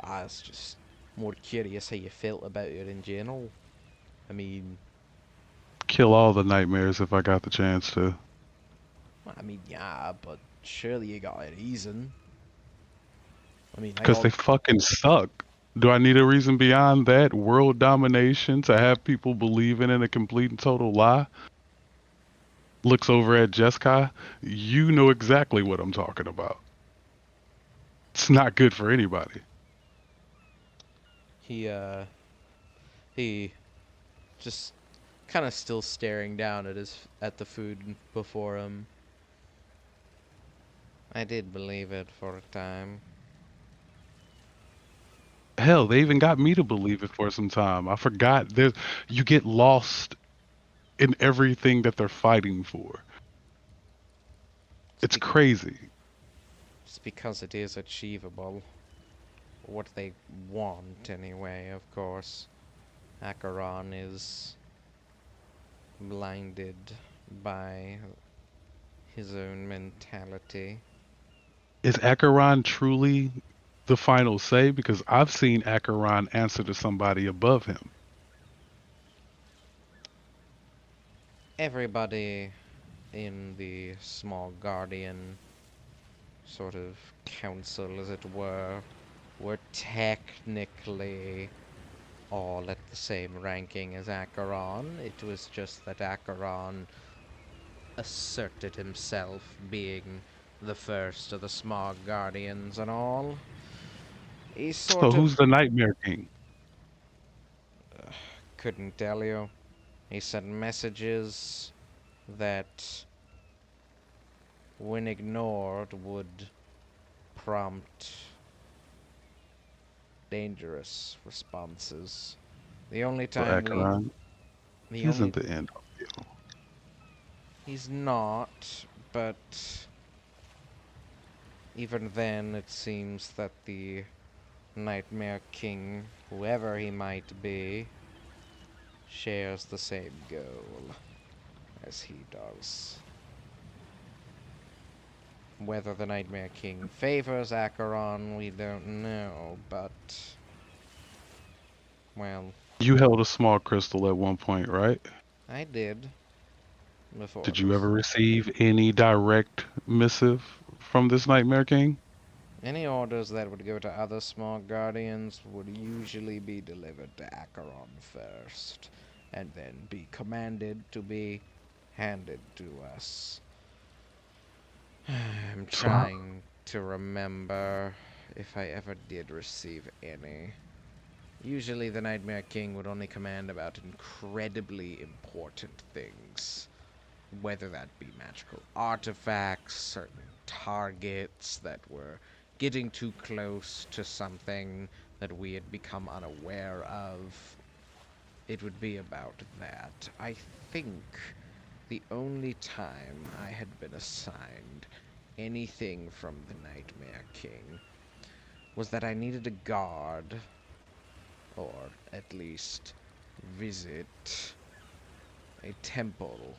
I was just more curious how you felt about it in general. I mean, Kill all the nightmares if I got the chance to. yeah, but surely you got a reason. I mean, Because they fucking suck. Do I need a reason beyond that? World domination to have people believing in a complete and total lie? Looks over at Jeskai. You know exactly what I'm talking about. It's not good for anybody. he just kind of still staring down at the food before him. I did believe it for a time. Hell, they even got me to believe it for some time. I forgot. You get lost in everything that they're fighting for. It's crazy. It's because it is achievable. What they want, anyway, of course. Acheron is blinded by his own mentality. Is Acheron truly the final say? Because I've seen Acheron answer to somebody above him. Everybody in the small guardian sort of council, as it were technically all at the same ranking as Acheron. It was just that Acheron asserted himself being the first of the small guardians and all. He sort So of who's the Nightmare King? couldn't tell you. He sent messages that, when ignored, would prompt dangerous responses. The only So time Acheron the isn't only the end of you. he's not, but even then it seems that the Nightmare King, whoever he might be, shares the same goal as he does. Whether the Nightmare King favors Acheron, we don't know, but, well, You held a small crystal at one point, right? I did. before Did you this. ever receive any direct missive from this Nightmare King? Any orders that would go to other small guardians would usually be delivered to Acheron first, and then be commanded to be handed to us. I'm So, trying to remember if I ever did receive any. Usually the Nightmare King would only command about incredibly important things. Whether that be magical artifacts, certain targets that were getting too close to something that we had become unaware of. It would be about that. I think the only time I had been assigned anything from the Nightmare King was that I needed a guard, or at least visit a temple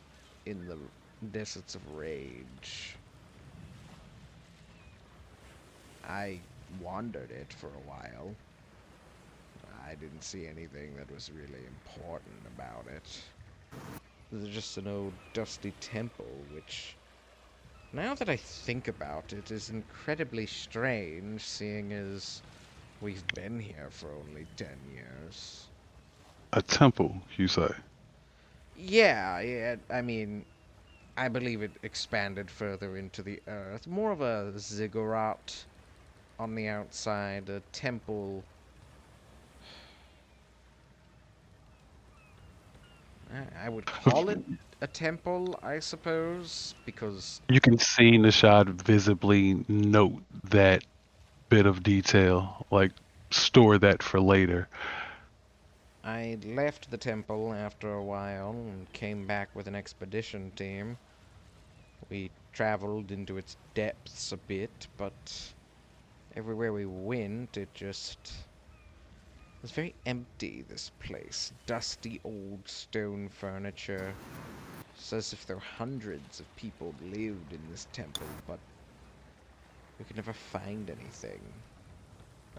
in the Deserts of Rage. I wandered it for a while. I didn't see anything that was really important about it. It was just an old dusty temple, which, now that I think about it, is incredibly strange, seeing as we've been here for only 10 years. a temple, you say? Yeah, I mean, I believe it expanded further into the earth. More of a ziggurat on the outside, a temple. I would call it a temple, I suppose, because You can see Nishad visibly note that bit of detail, like store that for later. I left the temple after a while and came back with an expedition team. We traveled into its depths a bit, but everywhere we went, it was very empty, this place. Dusty old stone furniture. It's as if there were hundreds of people lived in this temple, but we could never find anything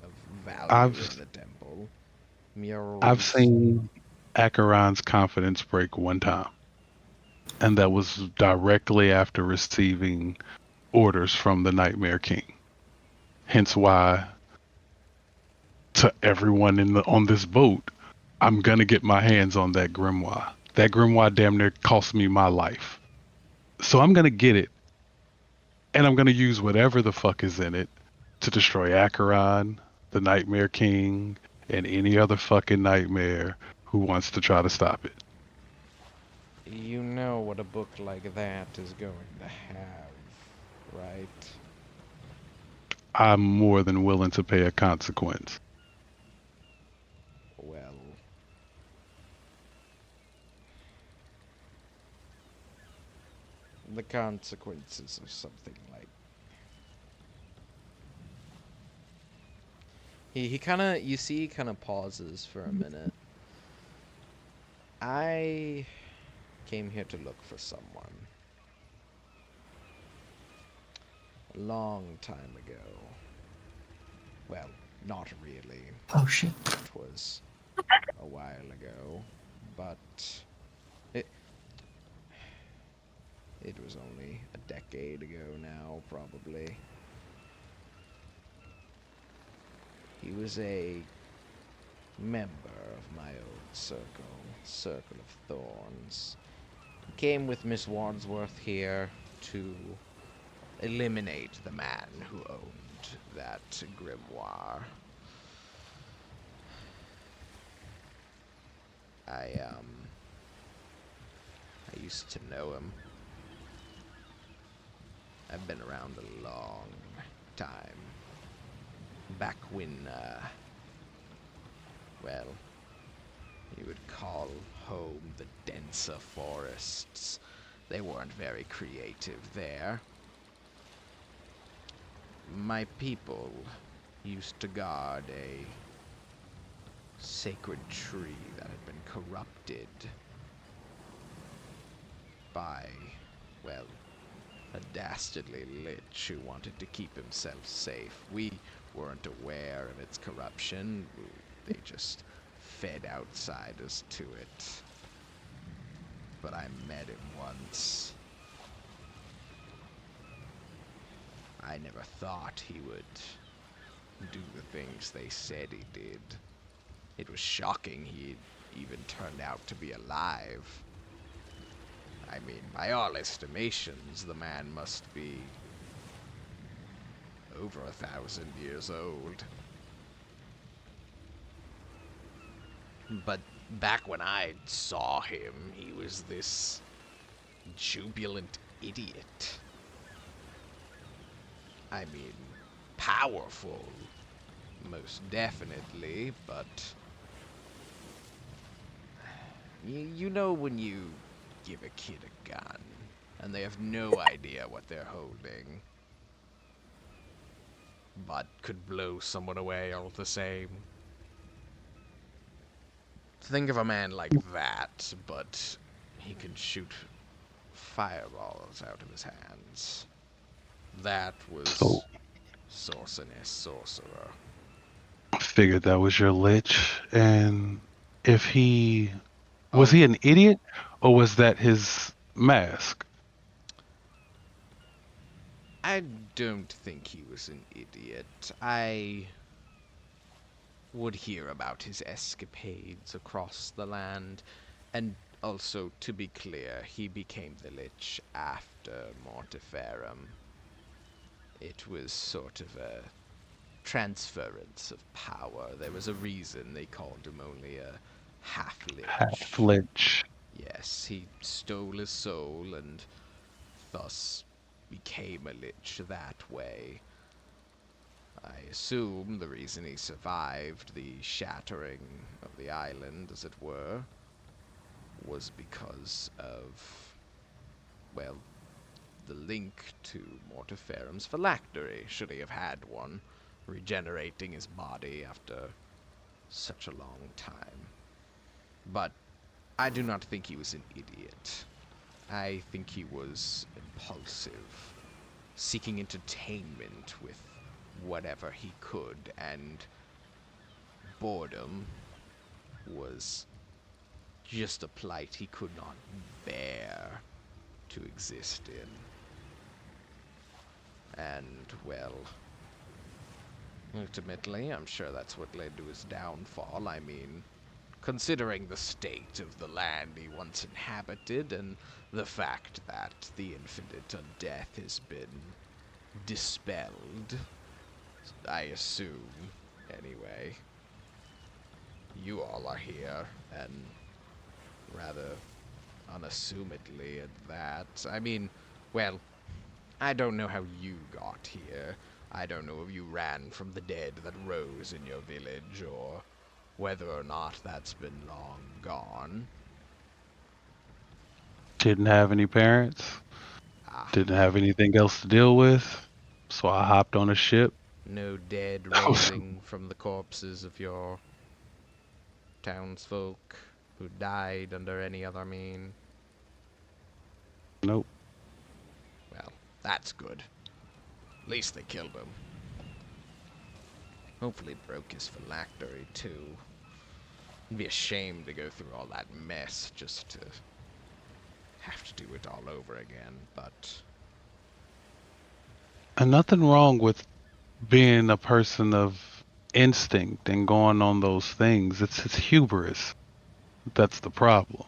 of value I've in the temple. I've Murals. seen Acheron's confidence break one time, and that was directly after receiving orders from the Nightmare King. Hence why, to everyone on this boat, I'm gonna get my hands on that grimoire. That grimoire damn near cost me my life. So I'm gonna get it, and I'm gonna use whatever the fuck is in it to destroy Acheron, the Nightmare King, and any other fucking nightmare who wants to try to stop it. You know what a book like that is going to have, right? I'm more than willing to pay a consequence. Well, the consequences of something like... He kind of, you see, he kind of pauses for a minute. I came here to look for someone. A long time ago. Well, not really. Oh shit. It was a while ago, but it was only a decade ago now, probably. He was a member of my old Circle of Thorns. He came with Miss Wadsworth here to eliminate the man who owned that grimoire. I used to know him. I've been around a long time. Back when, well, you would call home the denser forests. They weren't very creative there. My people used to guard a sacred tree that had been corrupted by, well, a dastardly lich who wanted to keep himself safe. We weren't aware of its corruption. They just fed outsiders to it. but I met him once. I never thought he would do the things they said he did. It was shocking he even turned out to be alive. I mean, by all estimations, the man must be over 1,000 years old. But back when I saw him, he was this jubilant idiot. I mean, powerful, most definitely, but you know when you give a kid a gun and they have no idea what they're holding, but could blow someone away all the same? Think of a man like that, but he can shoot fireballs out of his hands. That was So- Sorciness Sorcerer. I figured that was your lich. And if he was he an idiot, or was that his mask? I don't think he was an idiot. I would hear about his escapades across the land, and also, to be clear, he became the Lich after Mortiferum. It was sort of a transference of power. There was a reason they called him only a half-lich. Half-lich. Yes, he stole his soul and thus became a lich that way. I assume the reason he survived the shattering of the island, as it were, was because of, well, the link to Mortiferum's phylactery, should he have had one, regenerating his body after such a long time. But I do not think he was an idiot. I think he was impulsive, seeking entertainment with whatever he could, and boredom was just a plight he could not bear to exist in. And, well, ultimately, I'm sure that's what led to his downfall. I mean, considering the state of the land he once inhabited, and the fact that the infinite undeath has been dispelled, I assume, anyway. You all are here, and rather unassumedly at that. I mean, well, I don't know how you got here. I don't know if you ran from the dead that rose in your village, or whether or not that's been long gone. Didn't have any parents. Didn't have anything else to deal with. So I hopped on a ship. No dead raising from the corpses of your townsfolk who died under any other mean? Nope. Well, that's good. At least they killed him. Hopefully broke his phylactery, too. It'd be a shame to go through all that mess just to have to do it all over again, but And nothing wrong with being a person of instinct and going on those things. It's hubris. That's the problem.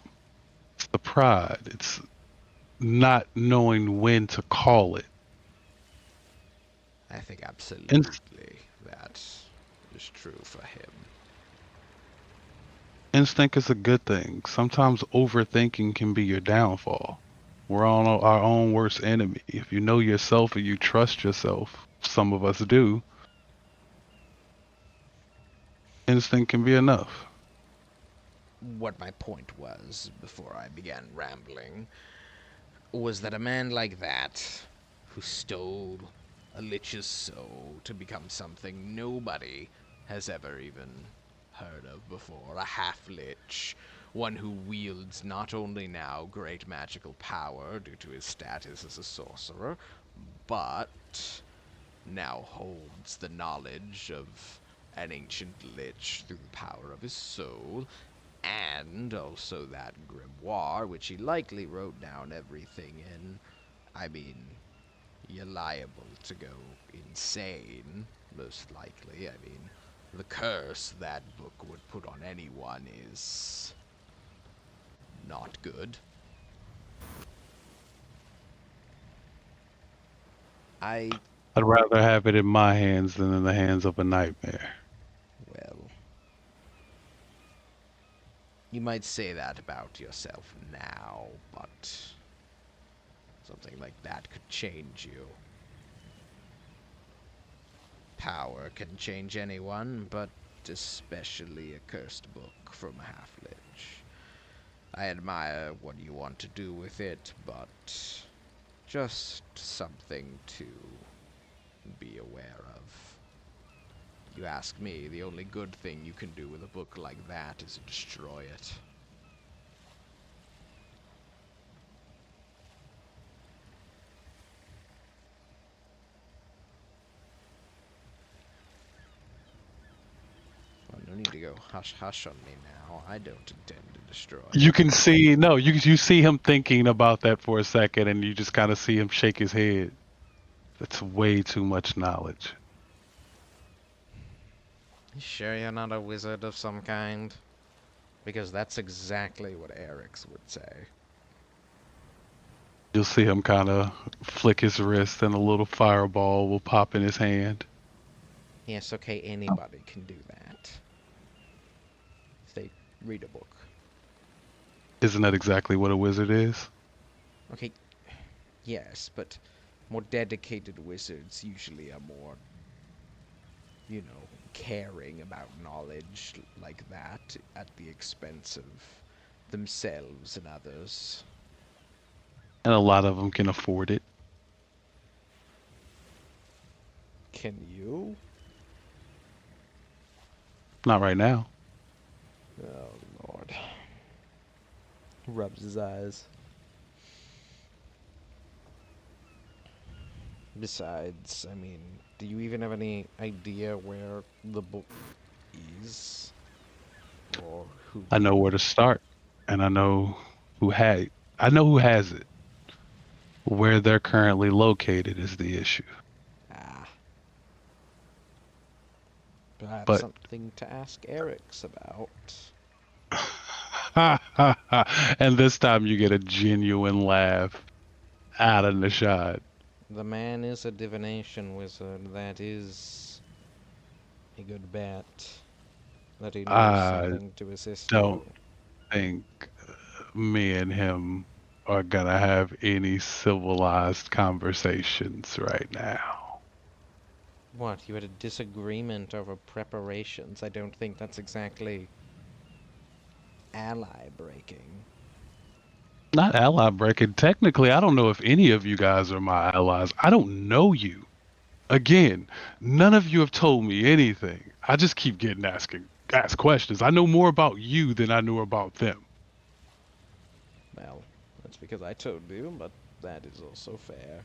It's the pride. It's not knowing when to call it. I think absolutely that is true for him. Instinct is a good thing. Sometimes overthinking can be your downfall. We're all our own worst enemy. If you know yourself and you trust yourself, some of us do, instinct can be enough. What my point was, before I began rambling, was that a man like that, who stole a lich's soul to become something nobody has ever even heard of before, a half-lich, one who wields not only now great magical power due to his status as a sorcerer, but now holds the knowledge of an ancient lich through the power of his soul, and also that grimoire, which he likely wrote down everything in. I mean, you're liable to go insane, most likely. I mean, the curse that book would put on anyone is not good. I'd rather have it in my hands than in the hands of a nightmare. Well, you might say that about yourself now, but something like that could change you. Power can change anyone, but especially a cursed book from a half-lich. I admire what you want to do with it, but just something to be aware of. You ask me, the only good thing you can do with a book like that is destroy it. Well, no need to go hush-hush on me now. I don't intend to destroy it. You can see, no, you see him thinking about that for a second, and you just kind of see him shake his head. That's way too much knowledge. You sure you're not a wizard of some kind? Because that's exactly what Eric's would say. You'll see him kind of flick his wrist, and a little fireball will pop in his hand. Yes, okay, anybody can do that. If they read a book. Isn't that exactly what a wizard is? Okay, yes, but more dedicated wizards usually are more, you know, caring about knowledge like that at the expense of themselves and others. And a lot of them can afford it. Can you? Not right now. Oh, Lord. Rubs his eyes. Besides, I mean, do you even have any idea where the book is? Or who? I know where to start, and I know who has it. Where they're currently located is the issue. Ah. Perhaps But something to ask Eric's about. and this time you get a genuine laugh out of Nishad. The man is a divination wizard. That is a good bet. That he knows I something to assist don't you. think me and him are gonna have any civilized conversations right now. What, you had a disagreement over preparations? I don't think that's exactly ally breaking. Not ally breaking. Technically, I don't know if any of you guys are my allies. I don't know you. Again, none of you have told me anything. I just keep getting asked questions. I know more about you than I knew about them. Well, that's because I told you, but that is also fair.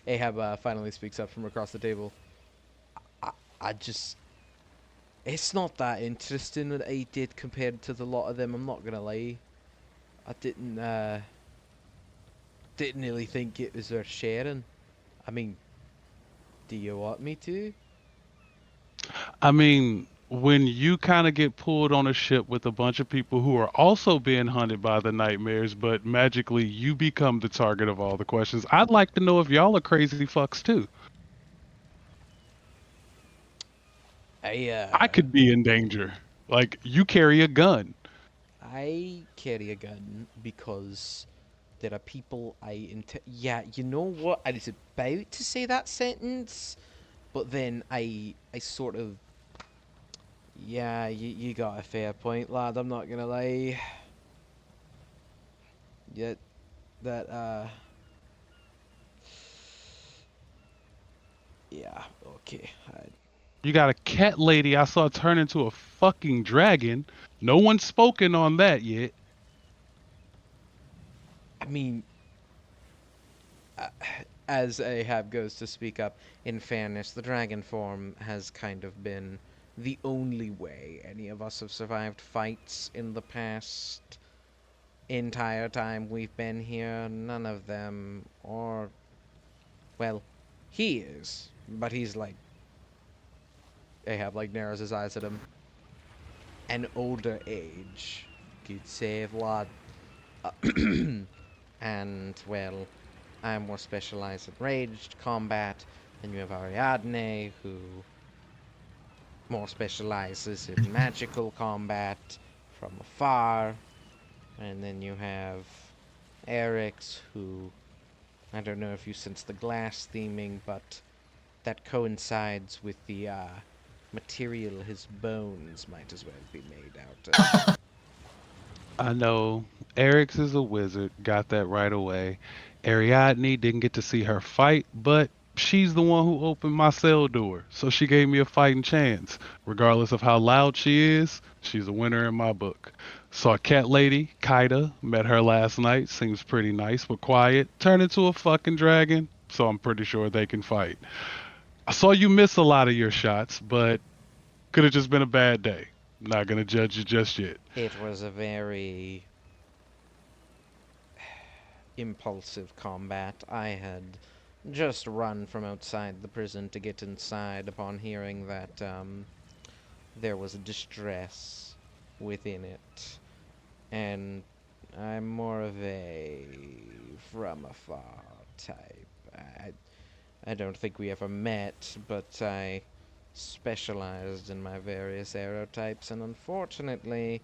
Ahab finally speaks up from across the table. I just... It's not that interesting what I did compared to the lot of them, I'm not gonna lie. I didn't really think it was worth sharing. I mean, do you want me to? I mean, when you kind of get pulled on a ship with a bunch of people who are also being hunted by the nightmares, but magically you become the target of all the questions, I'd like to know if y'all are crazy fucks too. I could be in danger. Like, you carry a gun. I carry a gun because there are people yeah, you know what? I was about to say that sentence, but then I sort of... Yeah, you got a fair point, lad. I'm not gonna lie. Yet, that, yeah, okay. You got a cat lady I saw turn into a fucking dragon. No one's spoken on that yet. I mean, as Ahab goes to speak up, in fairness, the dragon form has kind of been the only way any of us have survived fights in the past entire time we've been here. None of them, or, well, he is, but he's like, Ahab like narrows his eyes at him. An older age could save a lot. And, well, I'm more specialized in ranged combat, and you have Ariadne, who more specializes in magical combat from afar. And then you have Eric's, who, I don't know if you sense the glass theming, but that coincides with the material his bones might as well be made out of. I know Eric's is a wizard, got that right away. Ariadne didn't get to see her fight, but she's the one who opened my cell door, so she gave me a fighting chance. Regardless of how loud she is, she's a winner in my book. Saw Cat Lady, Kaida, met her last night, seems pretty nice but quiet, turned into a fucking dragon, so I'm pretty sure they can fight. I saw you miss a lot of your shots, but could have just been a bad day. Not gonna judge you just yet. It was a very impulsive combat. I had just run from outside the prison to get inside upon hearing that there was distress within it. And I'm more of a from afar type. I don't think we ever met, but I specialized in my various aerotypes, and unfortunately,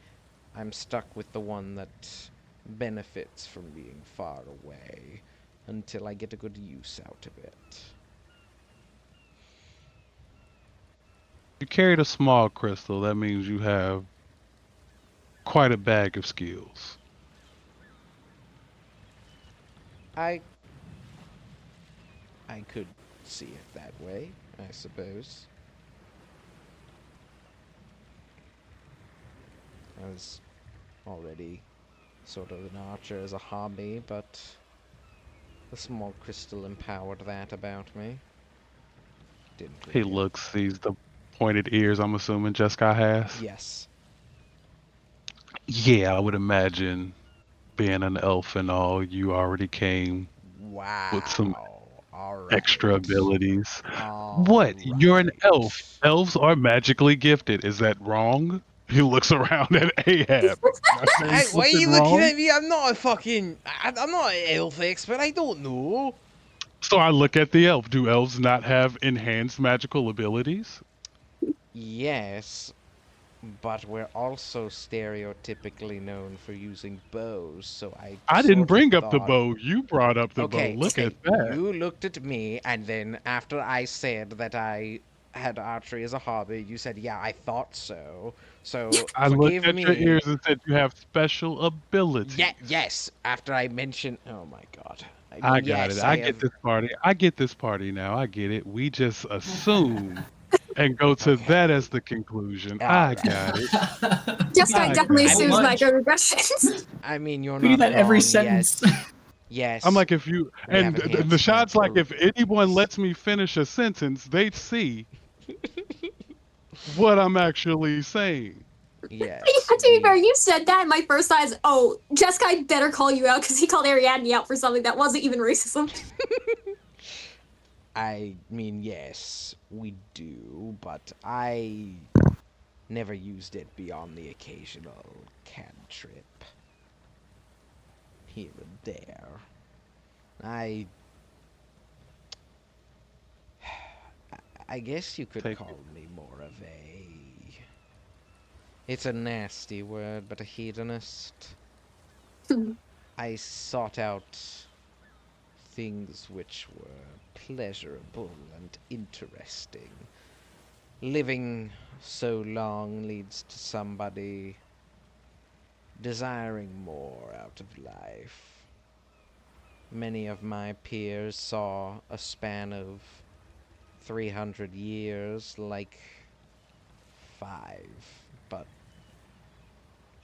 I'm stuck with the one that benefits from being far away until I get a good use out of it. You carried a small crystal, that means you have quite a bag of skills. I could see it that way, I suppose. I was already sort of an archer as a hobby, but the small crystal empowered that about me. Didn't He really. looks, sees the pointed ears, I'm assuming Jessica has. Yes. Yeah, I would imagine being an elf and all, you already came Wow. with some All right. extra abilities. All What? You're an elf. right. Elves are magically gifted. Is that wrong? He looks around at Ahab. Am I saying Hey, why are you something looking wrong? at me? I'm not a fucking. I'm not an elf expert. I don't know. So I look at the elf. Do elves not have enhanced magical abilities? Yes, but we're also stereotypically known for using bows, so I didn't sort of bring up the thought- bow. You brought up the Okay, bow. Look okay. at that. You looked at me, and then after I said that I had archery as a hobby, you said, "Yeah, I thought so." So I looked forgive at me. your ears and said you have special abilities. Yeah, yes. After I mentioned, oh my god. I got Yes, it. I have- get this party. I get this party now. I get it. We just assume and go to that as the conclusion. I Alright. got it. Jessica I definitely got it. assumes Much. microaggressions. I mean, you're We do not that every wrong sentence. Yet. Yes. I'm like, if you We and have the enhanced shot's like, if magical anyone lets me finish a sentence, they'd see what I'm actually saying. Yes. To be fair, we- you said that, and my first thought is, oh, Jessica, I better call you out because he called Ariadne out for something that wasn't even racism. I mean, yes, we do, but I never used it beyond the occasional cantrip here and there. I guess you could Take- call me more of a. It's a nasty word, but a hedonist. I sought out things which were pleasurable and interesting. Living so long leads to somebody desiring more out of life. Many of my peers saw a span of 300 years like 5, but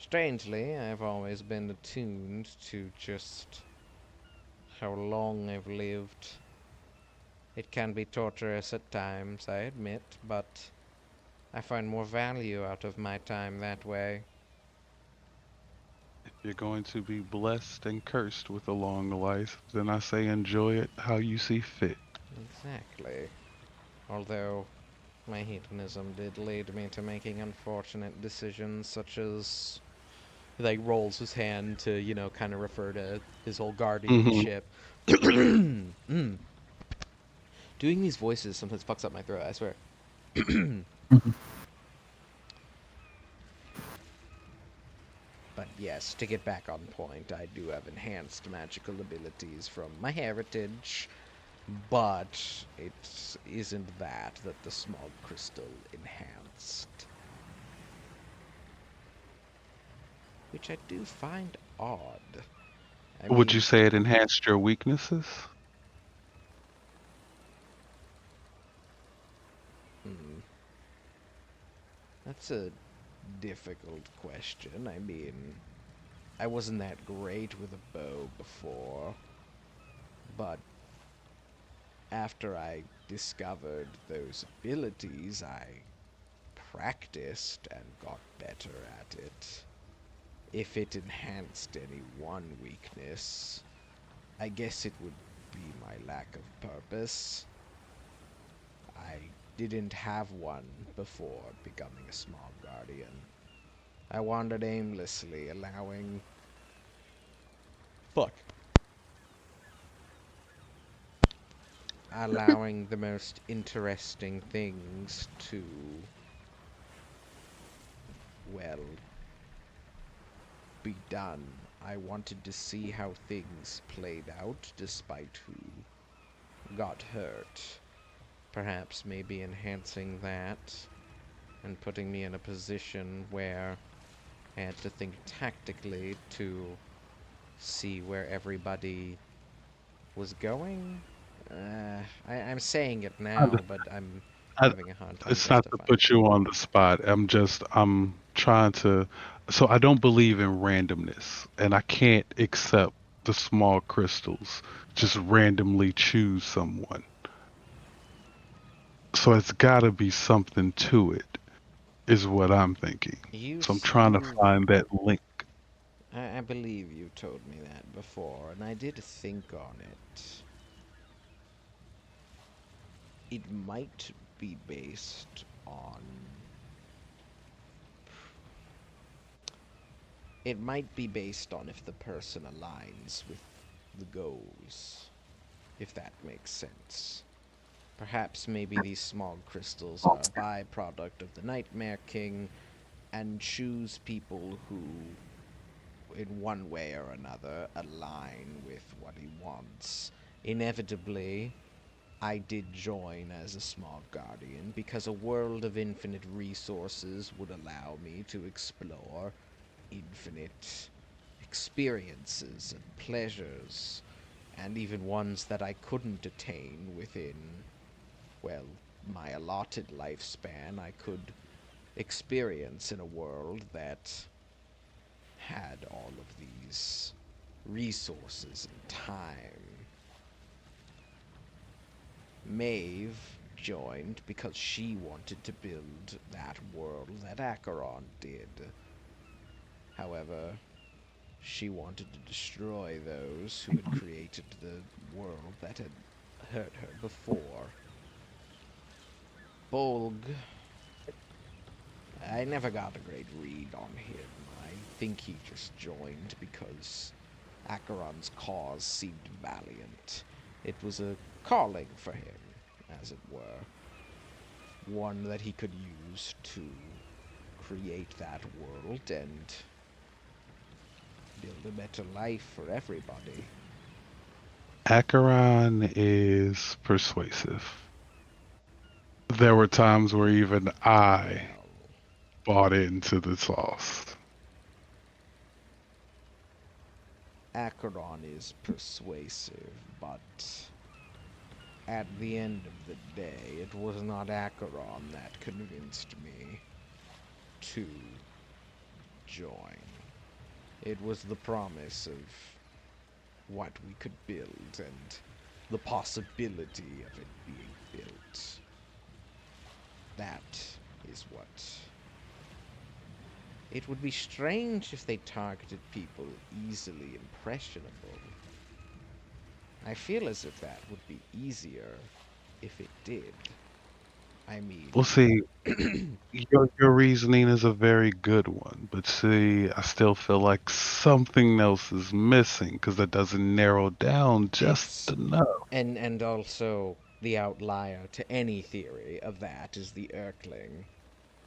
strangely, I've always been attuned to just how long I've lived. It can be torturous at times, I admit, but I find more value out of my time that way. If you're going to be blessed and cursed with a long life, then I say enjoy it how you see fit. Exactly. Although, my hedonism did lead me to making unfortunate decisions such as... Like, rolls his hand to, you know, kind of refer to his whole guardianship. Mm. Doing these voices sometimes fucks up my throat, I swear. But yes, to get back on point, I do have enhanced magical abilities from my heritage, but it isn't that the smog crystal enhanced. Which I do find odd. I Would you mean, say it enhanced your weaknesses? hmm, that's a difficult question. I mean, I wasn't that great with a bow before, but after I discovered those abilities, I practiced and got better at it. If it enhanced any one weakness, I guess it would be my lack of purpose. I didn't have one before becoming a small guardian. I wandered aimlessly, allowing the most interesting things to, well, be done. I wanted to see how things played out despite who got hurt. Perhaps maybe enhancing that and putting me in a position where I had to think tactically to see where everybody was going. I'm saying it now, but I'm I, having a hard time it's not to justifying put it. you on the spot. I'm trying to. So I don't believe in randomness, and I can't accept the small crystals. Just randomly choose someone. So it's got to be something to it, is what I'm thinking. So I'm trying to find that link. I believe you told me that before, and I did think on it. It might be based on... It might be based on if the person aligns with the goals, if that makes sense. Perhaps maybe these small crystals are a byproduct of the Nightmare King and choose people who, in one way or another, align with what he wants. Inevitably, I did join as a small guardian because a world of infinite resources would allow me to explore infinite experiences and pleasures, and even ones that I couldn't attain within, well, my allotted lifespan, I could experience in a world that had all of these resources and time. Maeve joined because she wanted to build that world that Acheron did. However, she wanted to destroy those who had created the world that had hurt her before. Bolg, I never got a great read on him. I think he just joined because Acheron's cause seemed valiant. It was a calling for him, as it were. One that he could use to create that world and build a better life for everybody. Acheron is persuasive. There were times where even I Well, bought into the sauce. Acheron is persuasive, but at the end of the day, it was not Acheron that convinced me to join. It was the promise of what we could build and the possibility of it being built. That is what? It would be strange if they targeted people easily impressionable. I feel as if that would be easier if it did. I mean, Well, see, your reasoning is a very good one, but see, I still feel like something else is missing because that doesn't narrow down just it's enough. and also the outlier to any theory of that is the Erkling.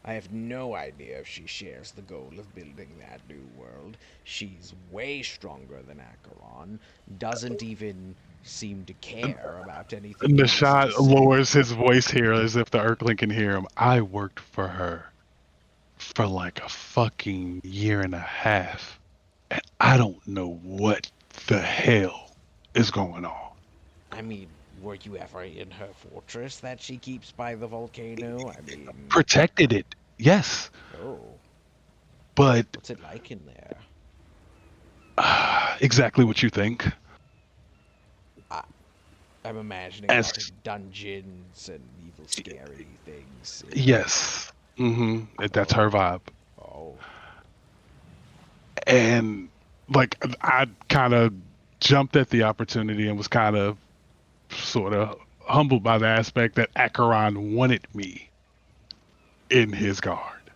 I have no idea if she shares the goal of building that new world. She's way stronger than Acheron, doesn't even seem to care about anything he has to Nishad say. lowers his voice here as if the Earthling can hear him. I worked for her for like a fucking year and a half, and I don't know what the hell is going on. I mean, were you ever in her fortress that she keeps by the volcano? I mean, Protected it, yes, oh, but what's it like in there? exactly what you think. I'm imagining a As lot of dungeons and evil, scary things. yes, that's her vibe. Oh, And like I kind of jumped at the opportunity and was kind of sort of humbled by the aspect that Acheron wanted me in his guard.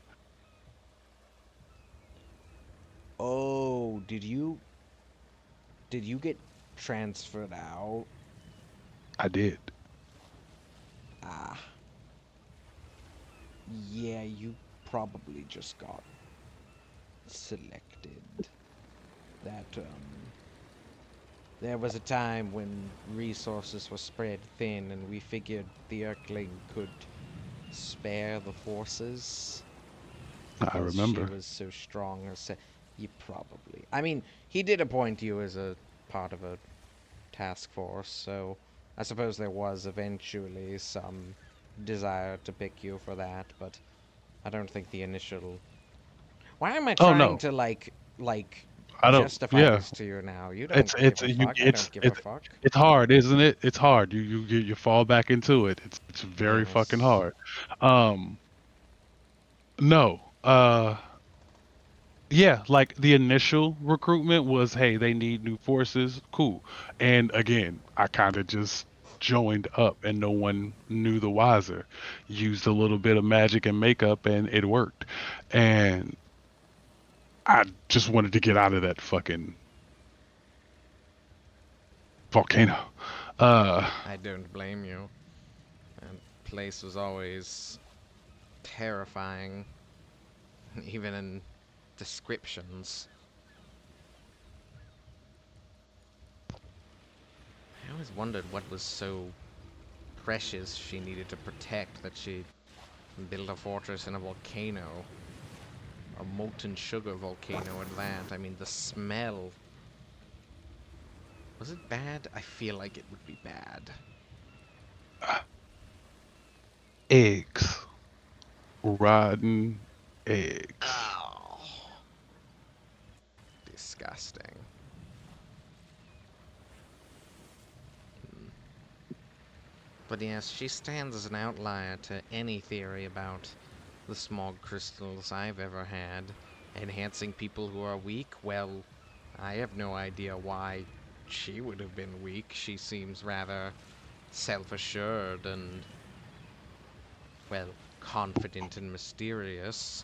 oh, did you get transferred out? I did. Ah, yeah, you probably just got selected. That, there was a time when resources were spread thin and we figured the Erkling could spare the forces I because she remember. was so strong. You probably. I mean, he did appoint you as a part of a task force, so I suppose there was eventually some desire to pick you for that, but I don't think the initial. Why am I Oh trying no, to like I don't. justify Yeah, this to you now? You don't it's give a you. fuck. I don't give a fuck. It's hard, isn't it? It's hard. You fall back into it. It's very fucking Yes. hard. Um, no. Yeah, like the initial recruitment was, hey, they need new forces. Cool. And again, I kind of just joined up and no one knew the wiser. Used a little bit of magic and makeup and it worked. And I just wanted to get out of that fucking volcano. I don't blame you. That place was always terrifying, even in descriptions. I always wondered what was so precious she needed to protect that she built a fortress in a volcano. A molten sugar volcano at that. I mean, the smell. Was it bad? I feel like it would be bad. Eggs. Rotten eggs. Oh. Disgusting. But yes, she stands as an outlier to any theory about the smog crystals I've ever had. Enhancing people who are weak? Well, I have no idea why she would have been weak. She seems rather self-assured and, well, confident and mysterious.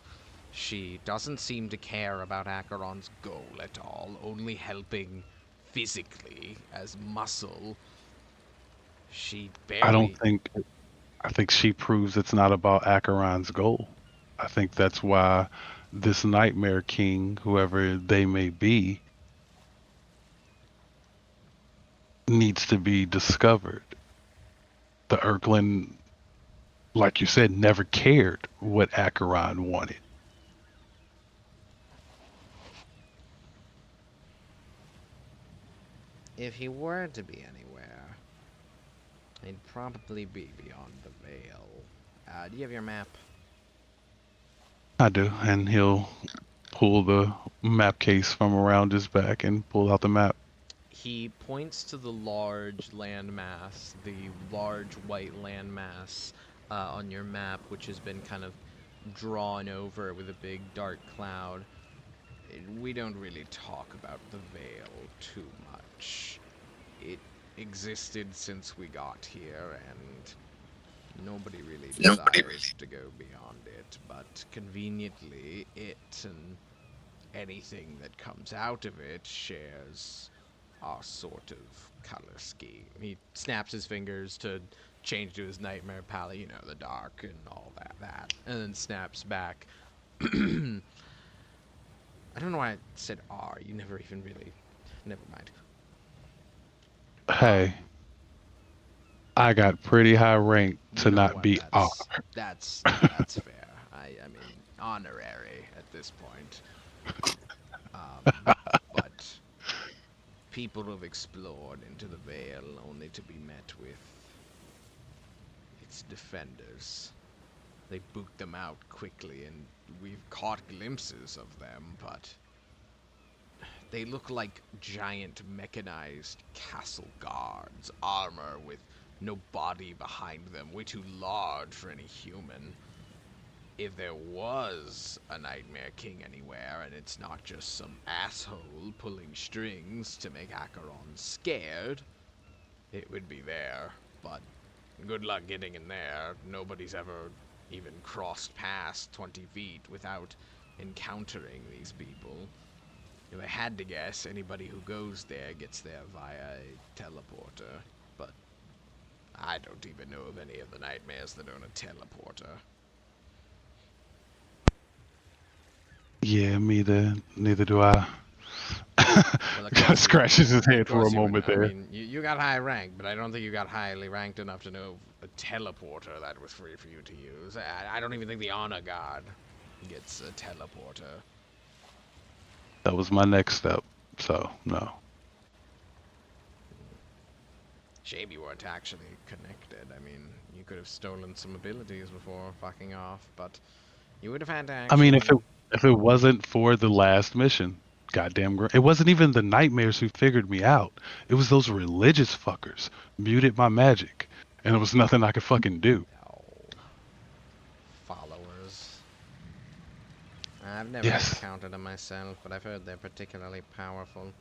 She doesn't seem to care about Acheron's goal at all, only helping physically as muscle. She I don't barely. think I think she proves it's not about Acheron's goal. I think that's why this Nightmare King, whoever they may be, needs to be discovered. The Erkland, like you said, never cared what Acheron wanted. If he were to be anywhere, he'd probably be beyond the veil. Do you have your map? I do, and he'll pull the map case from around his back and pull out the map. He points to the large landmass, the large white landmass on your map, which has been kind of drawn over with a big dark cloud. We don't really talk about the Veil too much. It existed since we got here, and nobody really desires to go beyond it. But conveniently, it and anything that comes out of it shares our sort of color scheme. He snaps his fingers to change to his nightmare palette, you know, the dark and all that, and then snaps back. I don't know why I said R. You never even really. Never mind. Hey, I got pretty high rank You to know not what, be R. That's fair. I mean, honorary at this point. But people have explored into the Veil only to be met with its defenders. They boot them out quickly, and we've caught glimpses of them, but they look like giant mechanized castle guards, armor with no body behind them, way too large for any human. If there was a Nightmare King anywhere, and it's not just some asshole pulling strings to make Acheron scared, it would be there. But good luck getting in there. Nobody's ever even crossed past 20 feet without encountering these people. If I had to guess, anybody who goes there gets there via a teleporter. But I don't even know of any of the nightmares that own a teleporter. Yeah, neither do I. Well, of course Scratches his head of for course a you would moment know. there. I mean, you got high rank, but I don't think you got highly ranked enough to know a teleporter that was free for you to use. I don't even think the Honor Guard gets a teleporter. That was my next step. So, no. Shame you weren't actually connected. I mean, you could have stolen some abilities before fucking off, but you would have had to I actually... mean, if it wasn't for the last mission, it wasn't even the nightmares who figured me out. It was those religious fuckers muted my magic, and there was nothing I could fucking do. Oh, followers. I've never Yes. encountered them myself, but I've heard they're particularly powerful.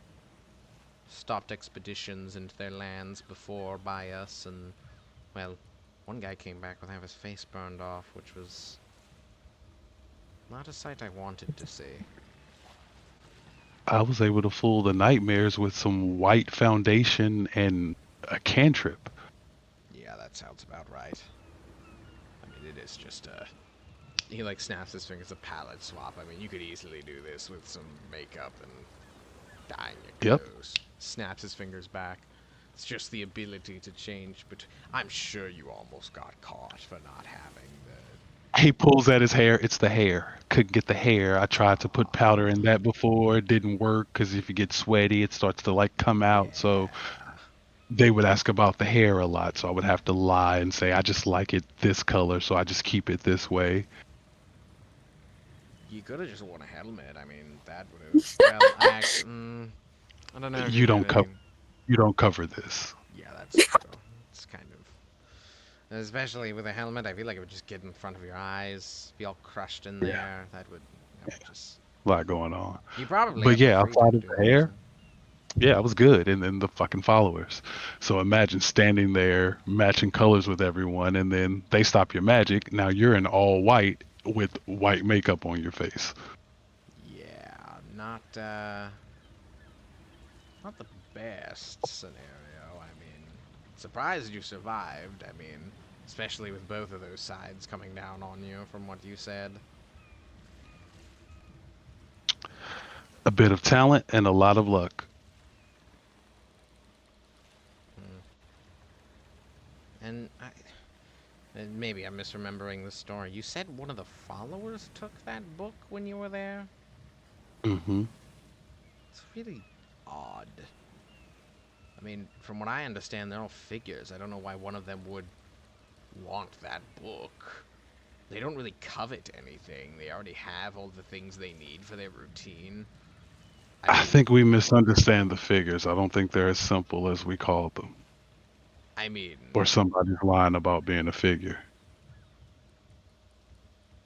Stopped expeditions into their lands before by us, and, well, one guy came back with half his face burned off, which was not a sight I wanted to see. I was able to fool the nightmares with some white foundation and a cantrip. Yeah, that sounds about right. I mean, it is just he like snaps his fingers, a palette swap. I mean, you could easily do this with some makeup and dyeing your Yep. clothes. Snaps his fingers back. It's just the ability to change, but I'm sure you almost got caught for not having the... He pulls at his hair. It's the hair. Couldn't get the hair. I tried to put powder in that before. It didn't work because if you get sweaty, it starts to like come out. So they would ask about the hair a lot. So I would have to lie and say, I just like it this color. So I just keep it this way. You could have just worn a helmet. I mean, that would have... Well, I don't know. if You don't really- cover. You don't cover this. Yeah, that's true. It's kind of... Especially with a helmet, I feel like it would just get in front of your eyes, be all crushed in there. Yeah. That would just... A lot going on. You probably But have yeah, the outside freedom of to the do it, hair, so- yeah, I was good. And then the fucking followers. So imagine standing there matching colors with everyone, and then they stop your magic. Now you're in all white with white makeup on your face. Yeah, not the best scenario. I mean, surprised you survived. I mean, especially with both of those sides coming down on you from what you said. A bit of talent and a lot of luck. And maybe I'm misremembering the story. You said one of the followers took that book when you were there? Mm-hmm. It's really odd. I mean, from what I understand, they're all figures. I don't know why one of them would want that book. They don't really covet anything. They already have all the things they need for their routine. I think we misunderstand the figures. I don't think they're as simple as we called them. I mean, Or somebody's lying about being a figure.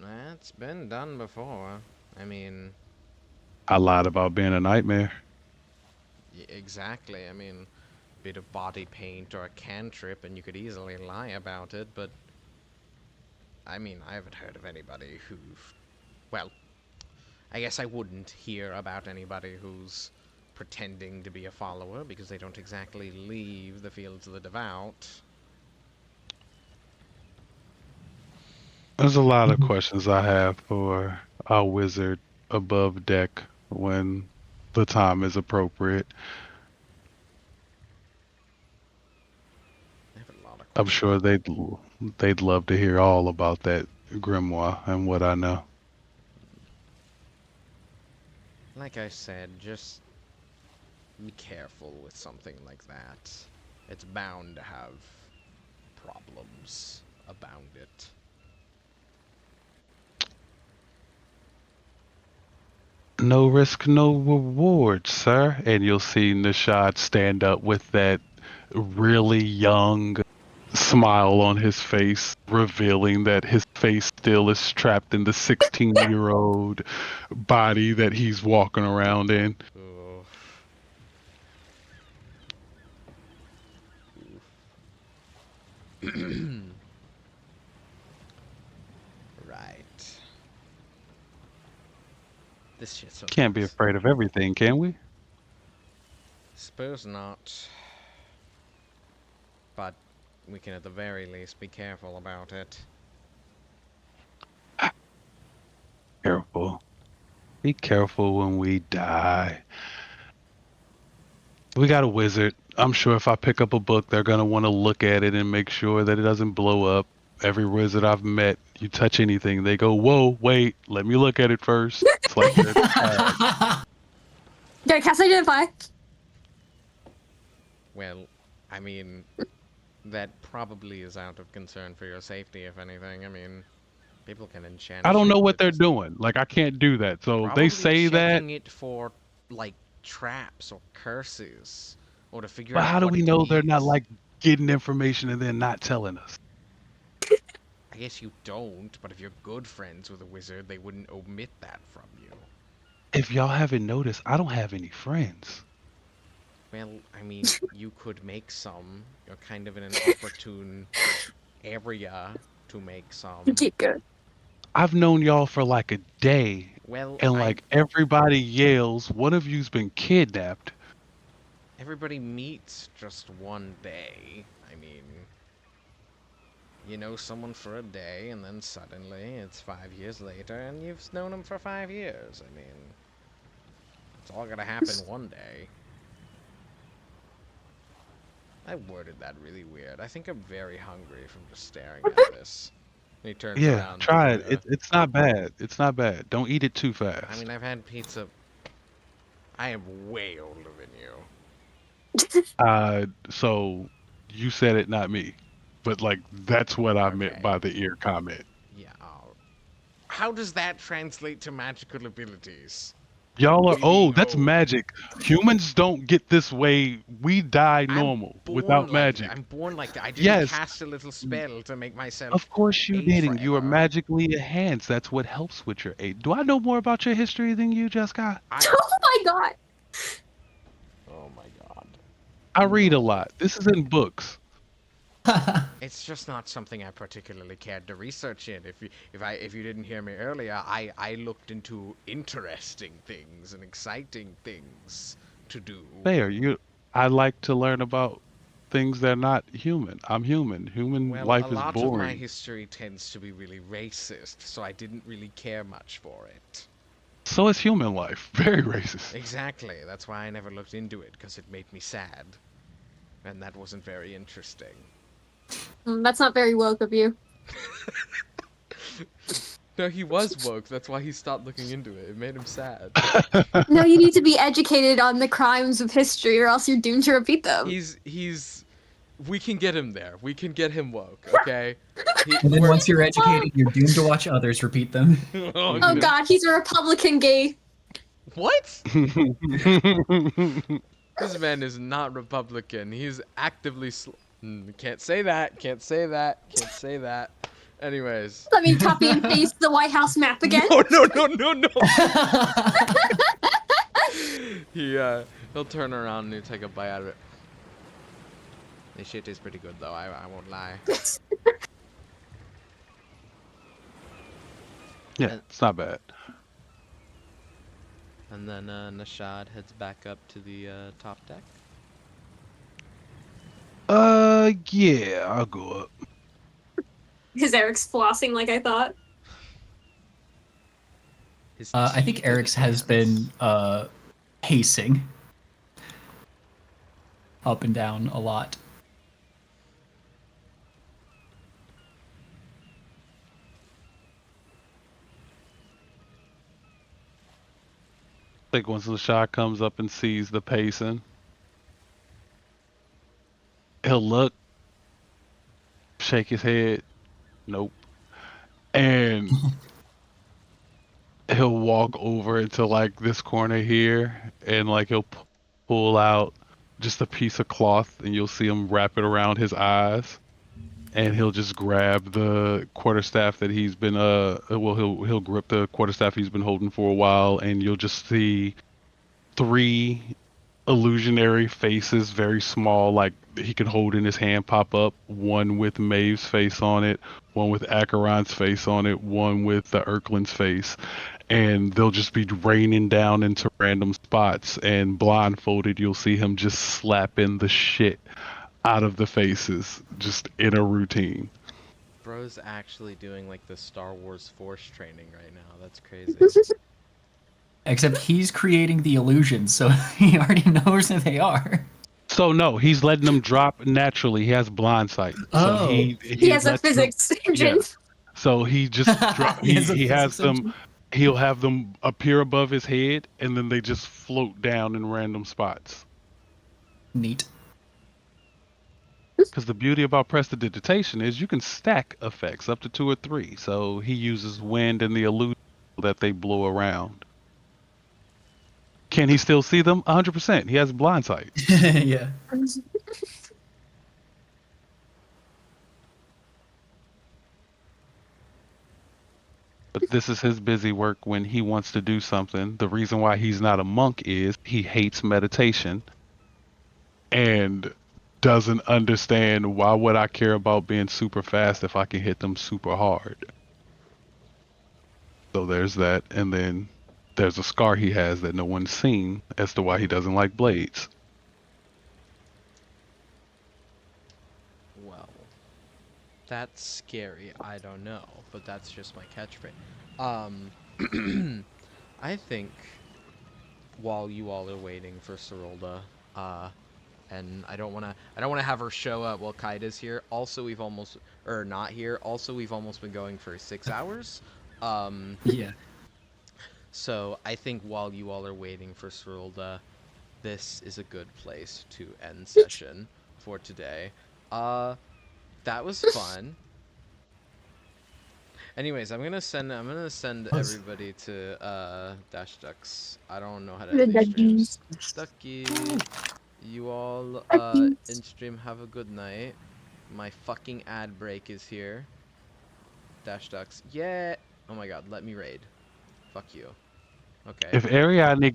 That's been done before. I mean, I lied about being a nightmare. exactly. I mean, bit of body paint or a cantrip, and you could easily lie about it, but I mean, I haven't heard of anybody who, well, I guess I wouldn't hear about anybody who's pretending to be a follower, because they don't exactly leave the fields of the devout. There's a lot of questions I have for our wizard above deck when the time is appropriate. I have a lot of I'm sure they'd love to hear all about that grimoire and what I know. Like I said, just be careful with something like that. It's bound to have problems abound it. No risk, no reward, sir. And you'll see Nishad stand up with that really young smile on his face, revealing that his face still is trapped in the 16-year-old body that he's walking around in. Oof. Right. This shit's so Can't be nice. afraid of everything, can we? Suppose not. But we can at the very least be careful about it. Careful. Be careful when we die. We got a wizard. I'm sure if I pick up a book, they're going to want to look at it and make sure that it doesn't blow up. Every wizard I've met, you touch anything, they go, whoa, wait, let me look at it first. It's like they're Gotta cast identify. Well, I mean, that probably is out of concern for your safety, if anything. I mean, people can enchant. I don't know shit what with they're this. doing. Like, I can't do that. So Probably they say that, checking it for, like, traps or curses, or to figure but out how do what we it know they're not, means. like, getting information and then not telling us? I guess you don't, but if you're good friends with a wizard, they wouldn't omit that from you. If y'all haven't noticed, I don't have any friends. Well, I mean, you could make some. You're kind of in an opportune area to make some. Keep good. I've known y'all for like a day, Well, and like everybody yells, one of you's been kidnapped. everybody meets just one day. I mean, you know someone for a day, and then suddenly it's 5 years later, and you've known them for 5 years. I mean, it's all gonna happen one day. I worded that really weird. I think I'm very hungry from just staring at this. And he turns Yeah, around. try to, it. It's not bad. It's not bad. Don't eat it too fast. I mean, I've had pizza. I am way older than you. So you said it, not me. But like that's what I meant Okay. by the ear comment. Yeah. How does that translate to magical abilities? Y'all are Being oh, that's old. magic. Humans don't get this way. We die I'm normal born without like magic. that. I'm born like that. I didn't Yes. cast a little spell to make myself. Of course you age didn't. You are forever. magically enhanced. That's what helps with your age. Do I know more about your history than you, Jessica? Oh my god. Oh my god. I read a lot. This is in books. It's just not something I particularly cared to research in. If you didn't hear me earlier, I looked into interesting things and exciting things to do. Fair. I like to learn about things that are not human. I'm human. Human Well, life a is lot of my boring. history tends to be really racist, so I didn't really care much for it. So is human life. Very racist. Exactly. That's why I never looked into it, because it made me sad. And that wasn't very interesting. That's not very woke of you. No, he was woke. That's why he stopped looking into it. It made him sad. No, you need to be educated on the crimes of history, or else you're doomed to repeat them. We can get him there. We can get him woke, okay? And then once you're educated, you're doomed to watch others repeat them. Oh god, he's a Republican gay. What? This man is not Republican. He's actively can't say that. Can't say that. Can't say that. Anyways. Let me copy and paste the White House map again. No. He'll turn around and he'll take a bite out of it. This shit is pretty good though, I won't lie. Yeah, it's not bad. And then Nashad heads back up to the top deck. Yeah, I'll go up. Is Eric's flossing like I thought? His I think teeth in Eric's his has hands. been pacing up and down a lot. I think once the shot comes up and sees the pacing, he'll look, shake his head, nope, and he'll walk over into like this corner here, and like he'll pull out just a piece of cloth, and you'll see him wrap it around his eyes, and he'll just grab the quarterstaff that he's been he'll grip the quarterstaff he's been holding for a while, and you'll just see 3 illusionary faces, very small, like he could hold in his hand, pop up. One with Maeve's face on it, one with Acheron's face on it, one with the Erklin's face, and they'll just be raining down into random spots. And blindfolded, you'll see him just slapping the shit out of the faces, just in a routine. Bro's actually doing like the Star Wars Force training right now. That's crazy. Except he's creating the illusions, so he already knows who they are. So no, he's letting them drop naturally. He has blind sight. So Oh. He has a lets them- physics engine. yeah. So he just He has a he has physics them. engine. He'll have them appear above his head, and then they just float down in random spots. Neat. Because the beauty about prestidigitation is you can stack effects up to 2 or 3. So he uses wind and the illusion that they blow around. Can he still see them? 100%. He has blind sight. Yeah. But this is his busy work when he wants to do something. The reason why he's not a monk is he hates meditation and doesn't understand why would I care about being super fast if I can hit them super hard. So there's that, and then there's a scar he has that no one's seen as to why he doesn't like blades. Well, that's scary. I don't know, but that's just my catchphrase. I think while you all are waiting for Serolda, and I don't wanna have her show up while Kaida's here. Also, we've almost not here. Also, we've almost been going for 6 hours. Yeah. So I think while you all are waiting for Serolda, this is a good place to end session for today. That was fun. Anyways, I'm gonna send everybody to Dash Ducks. I don't know how to The end these streams. duckies. Ducky, you all Duckies. in stream have a good night. My fucking ad break is here. Dash Ducks. Yeah. Oh my god, let me raid. Fuck you. Okay. If Ariadne got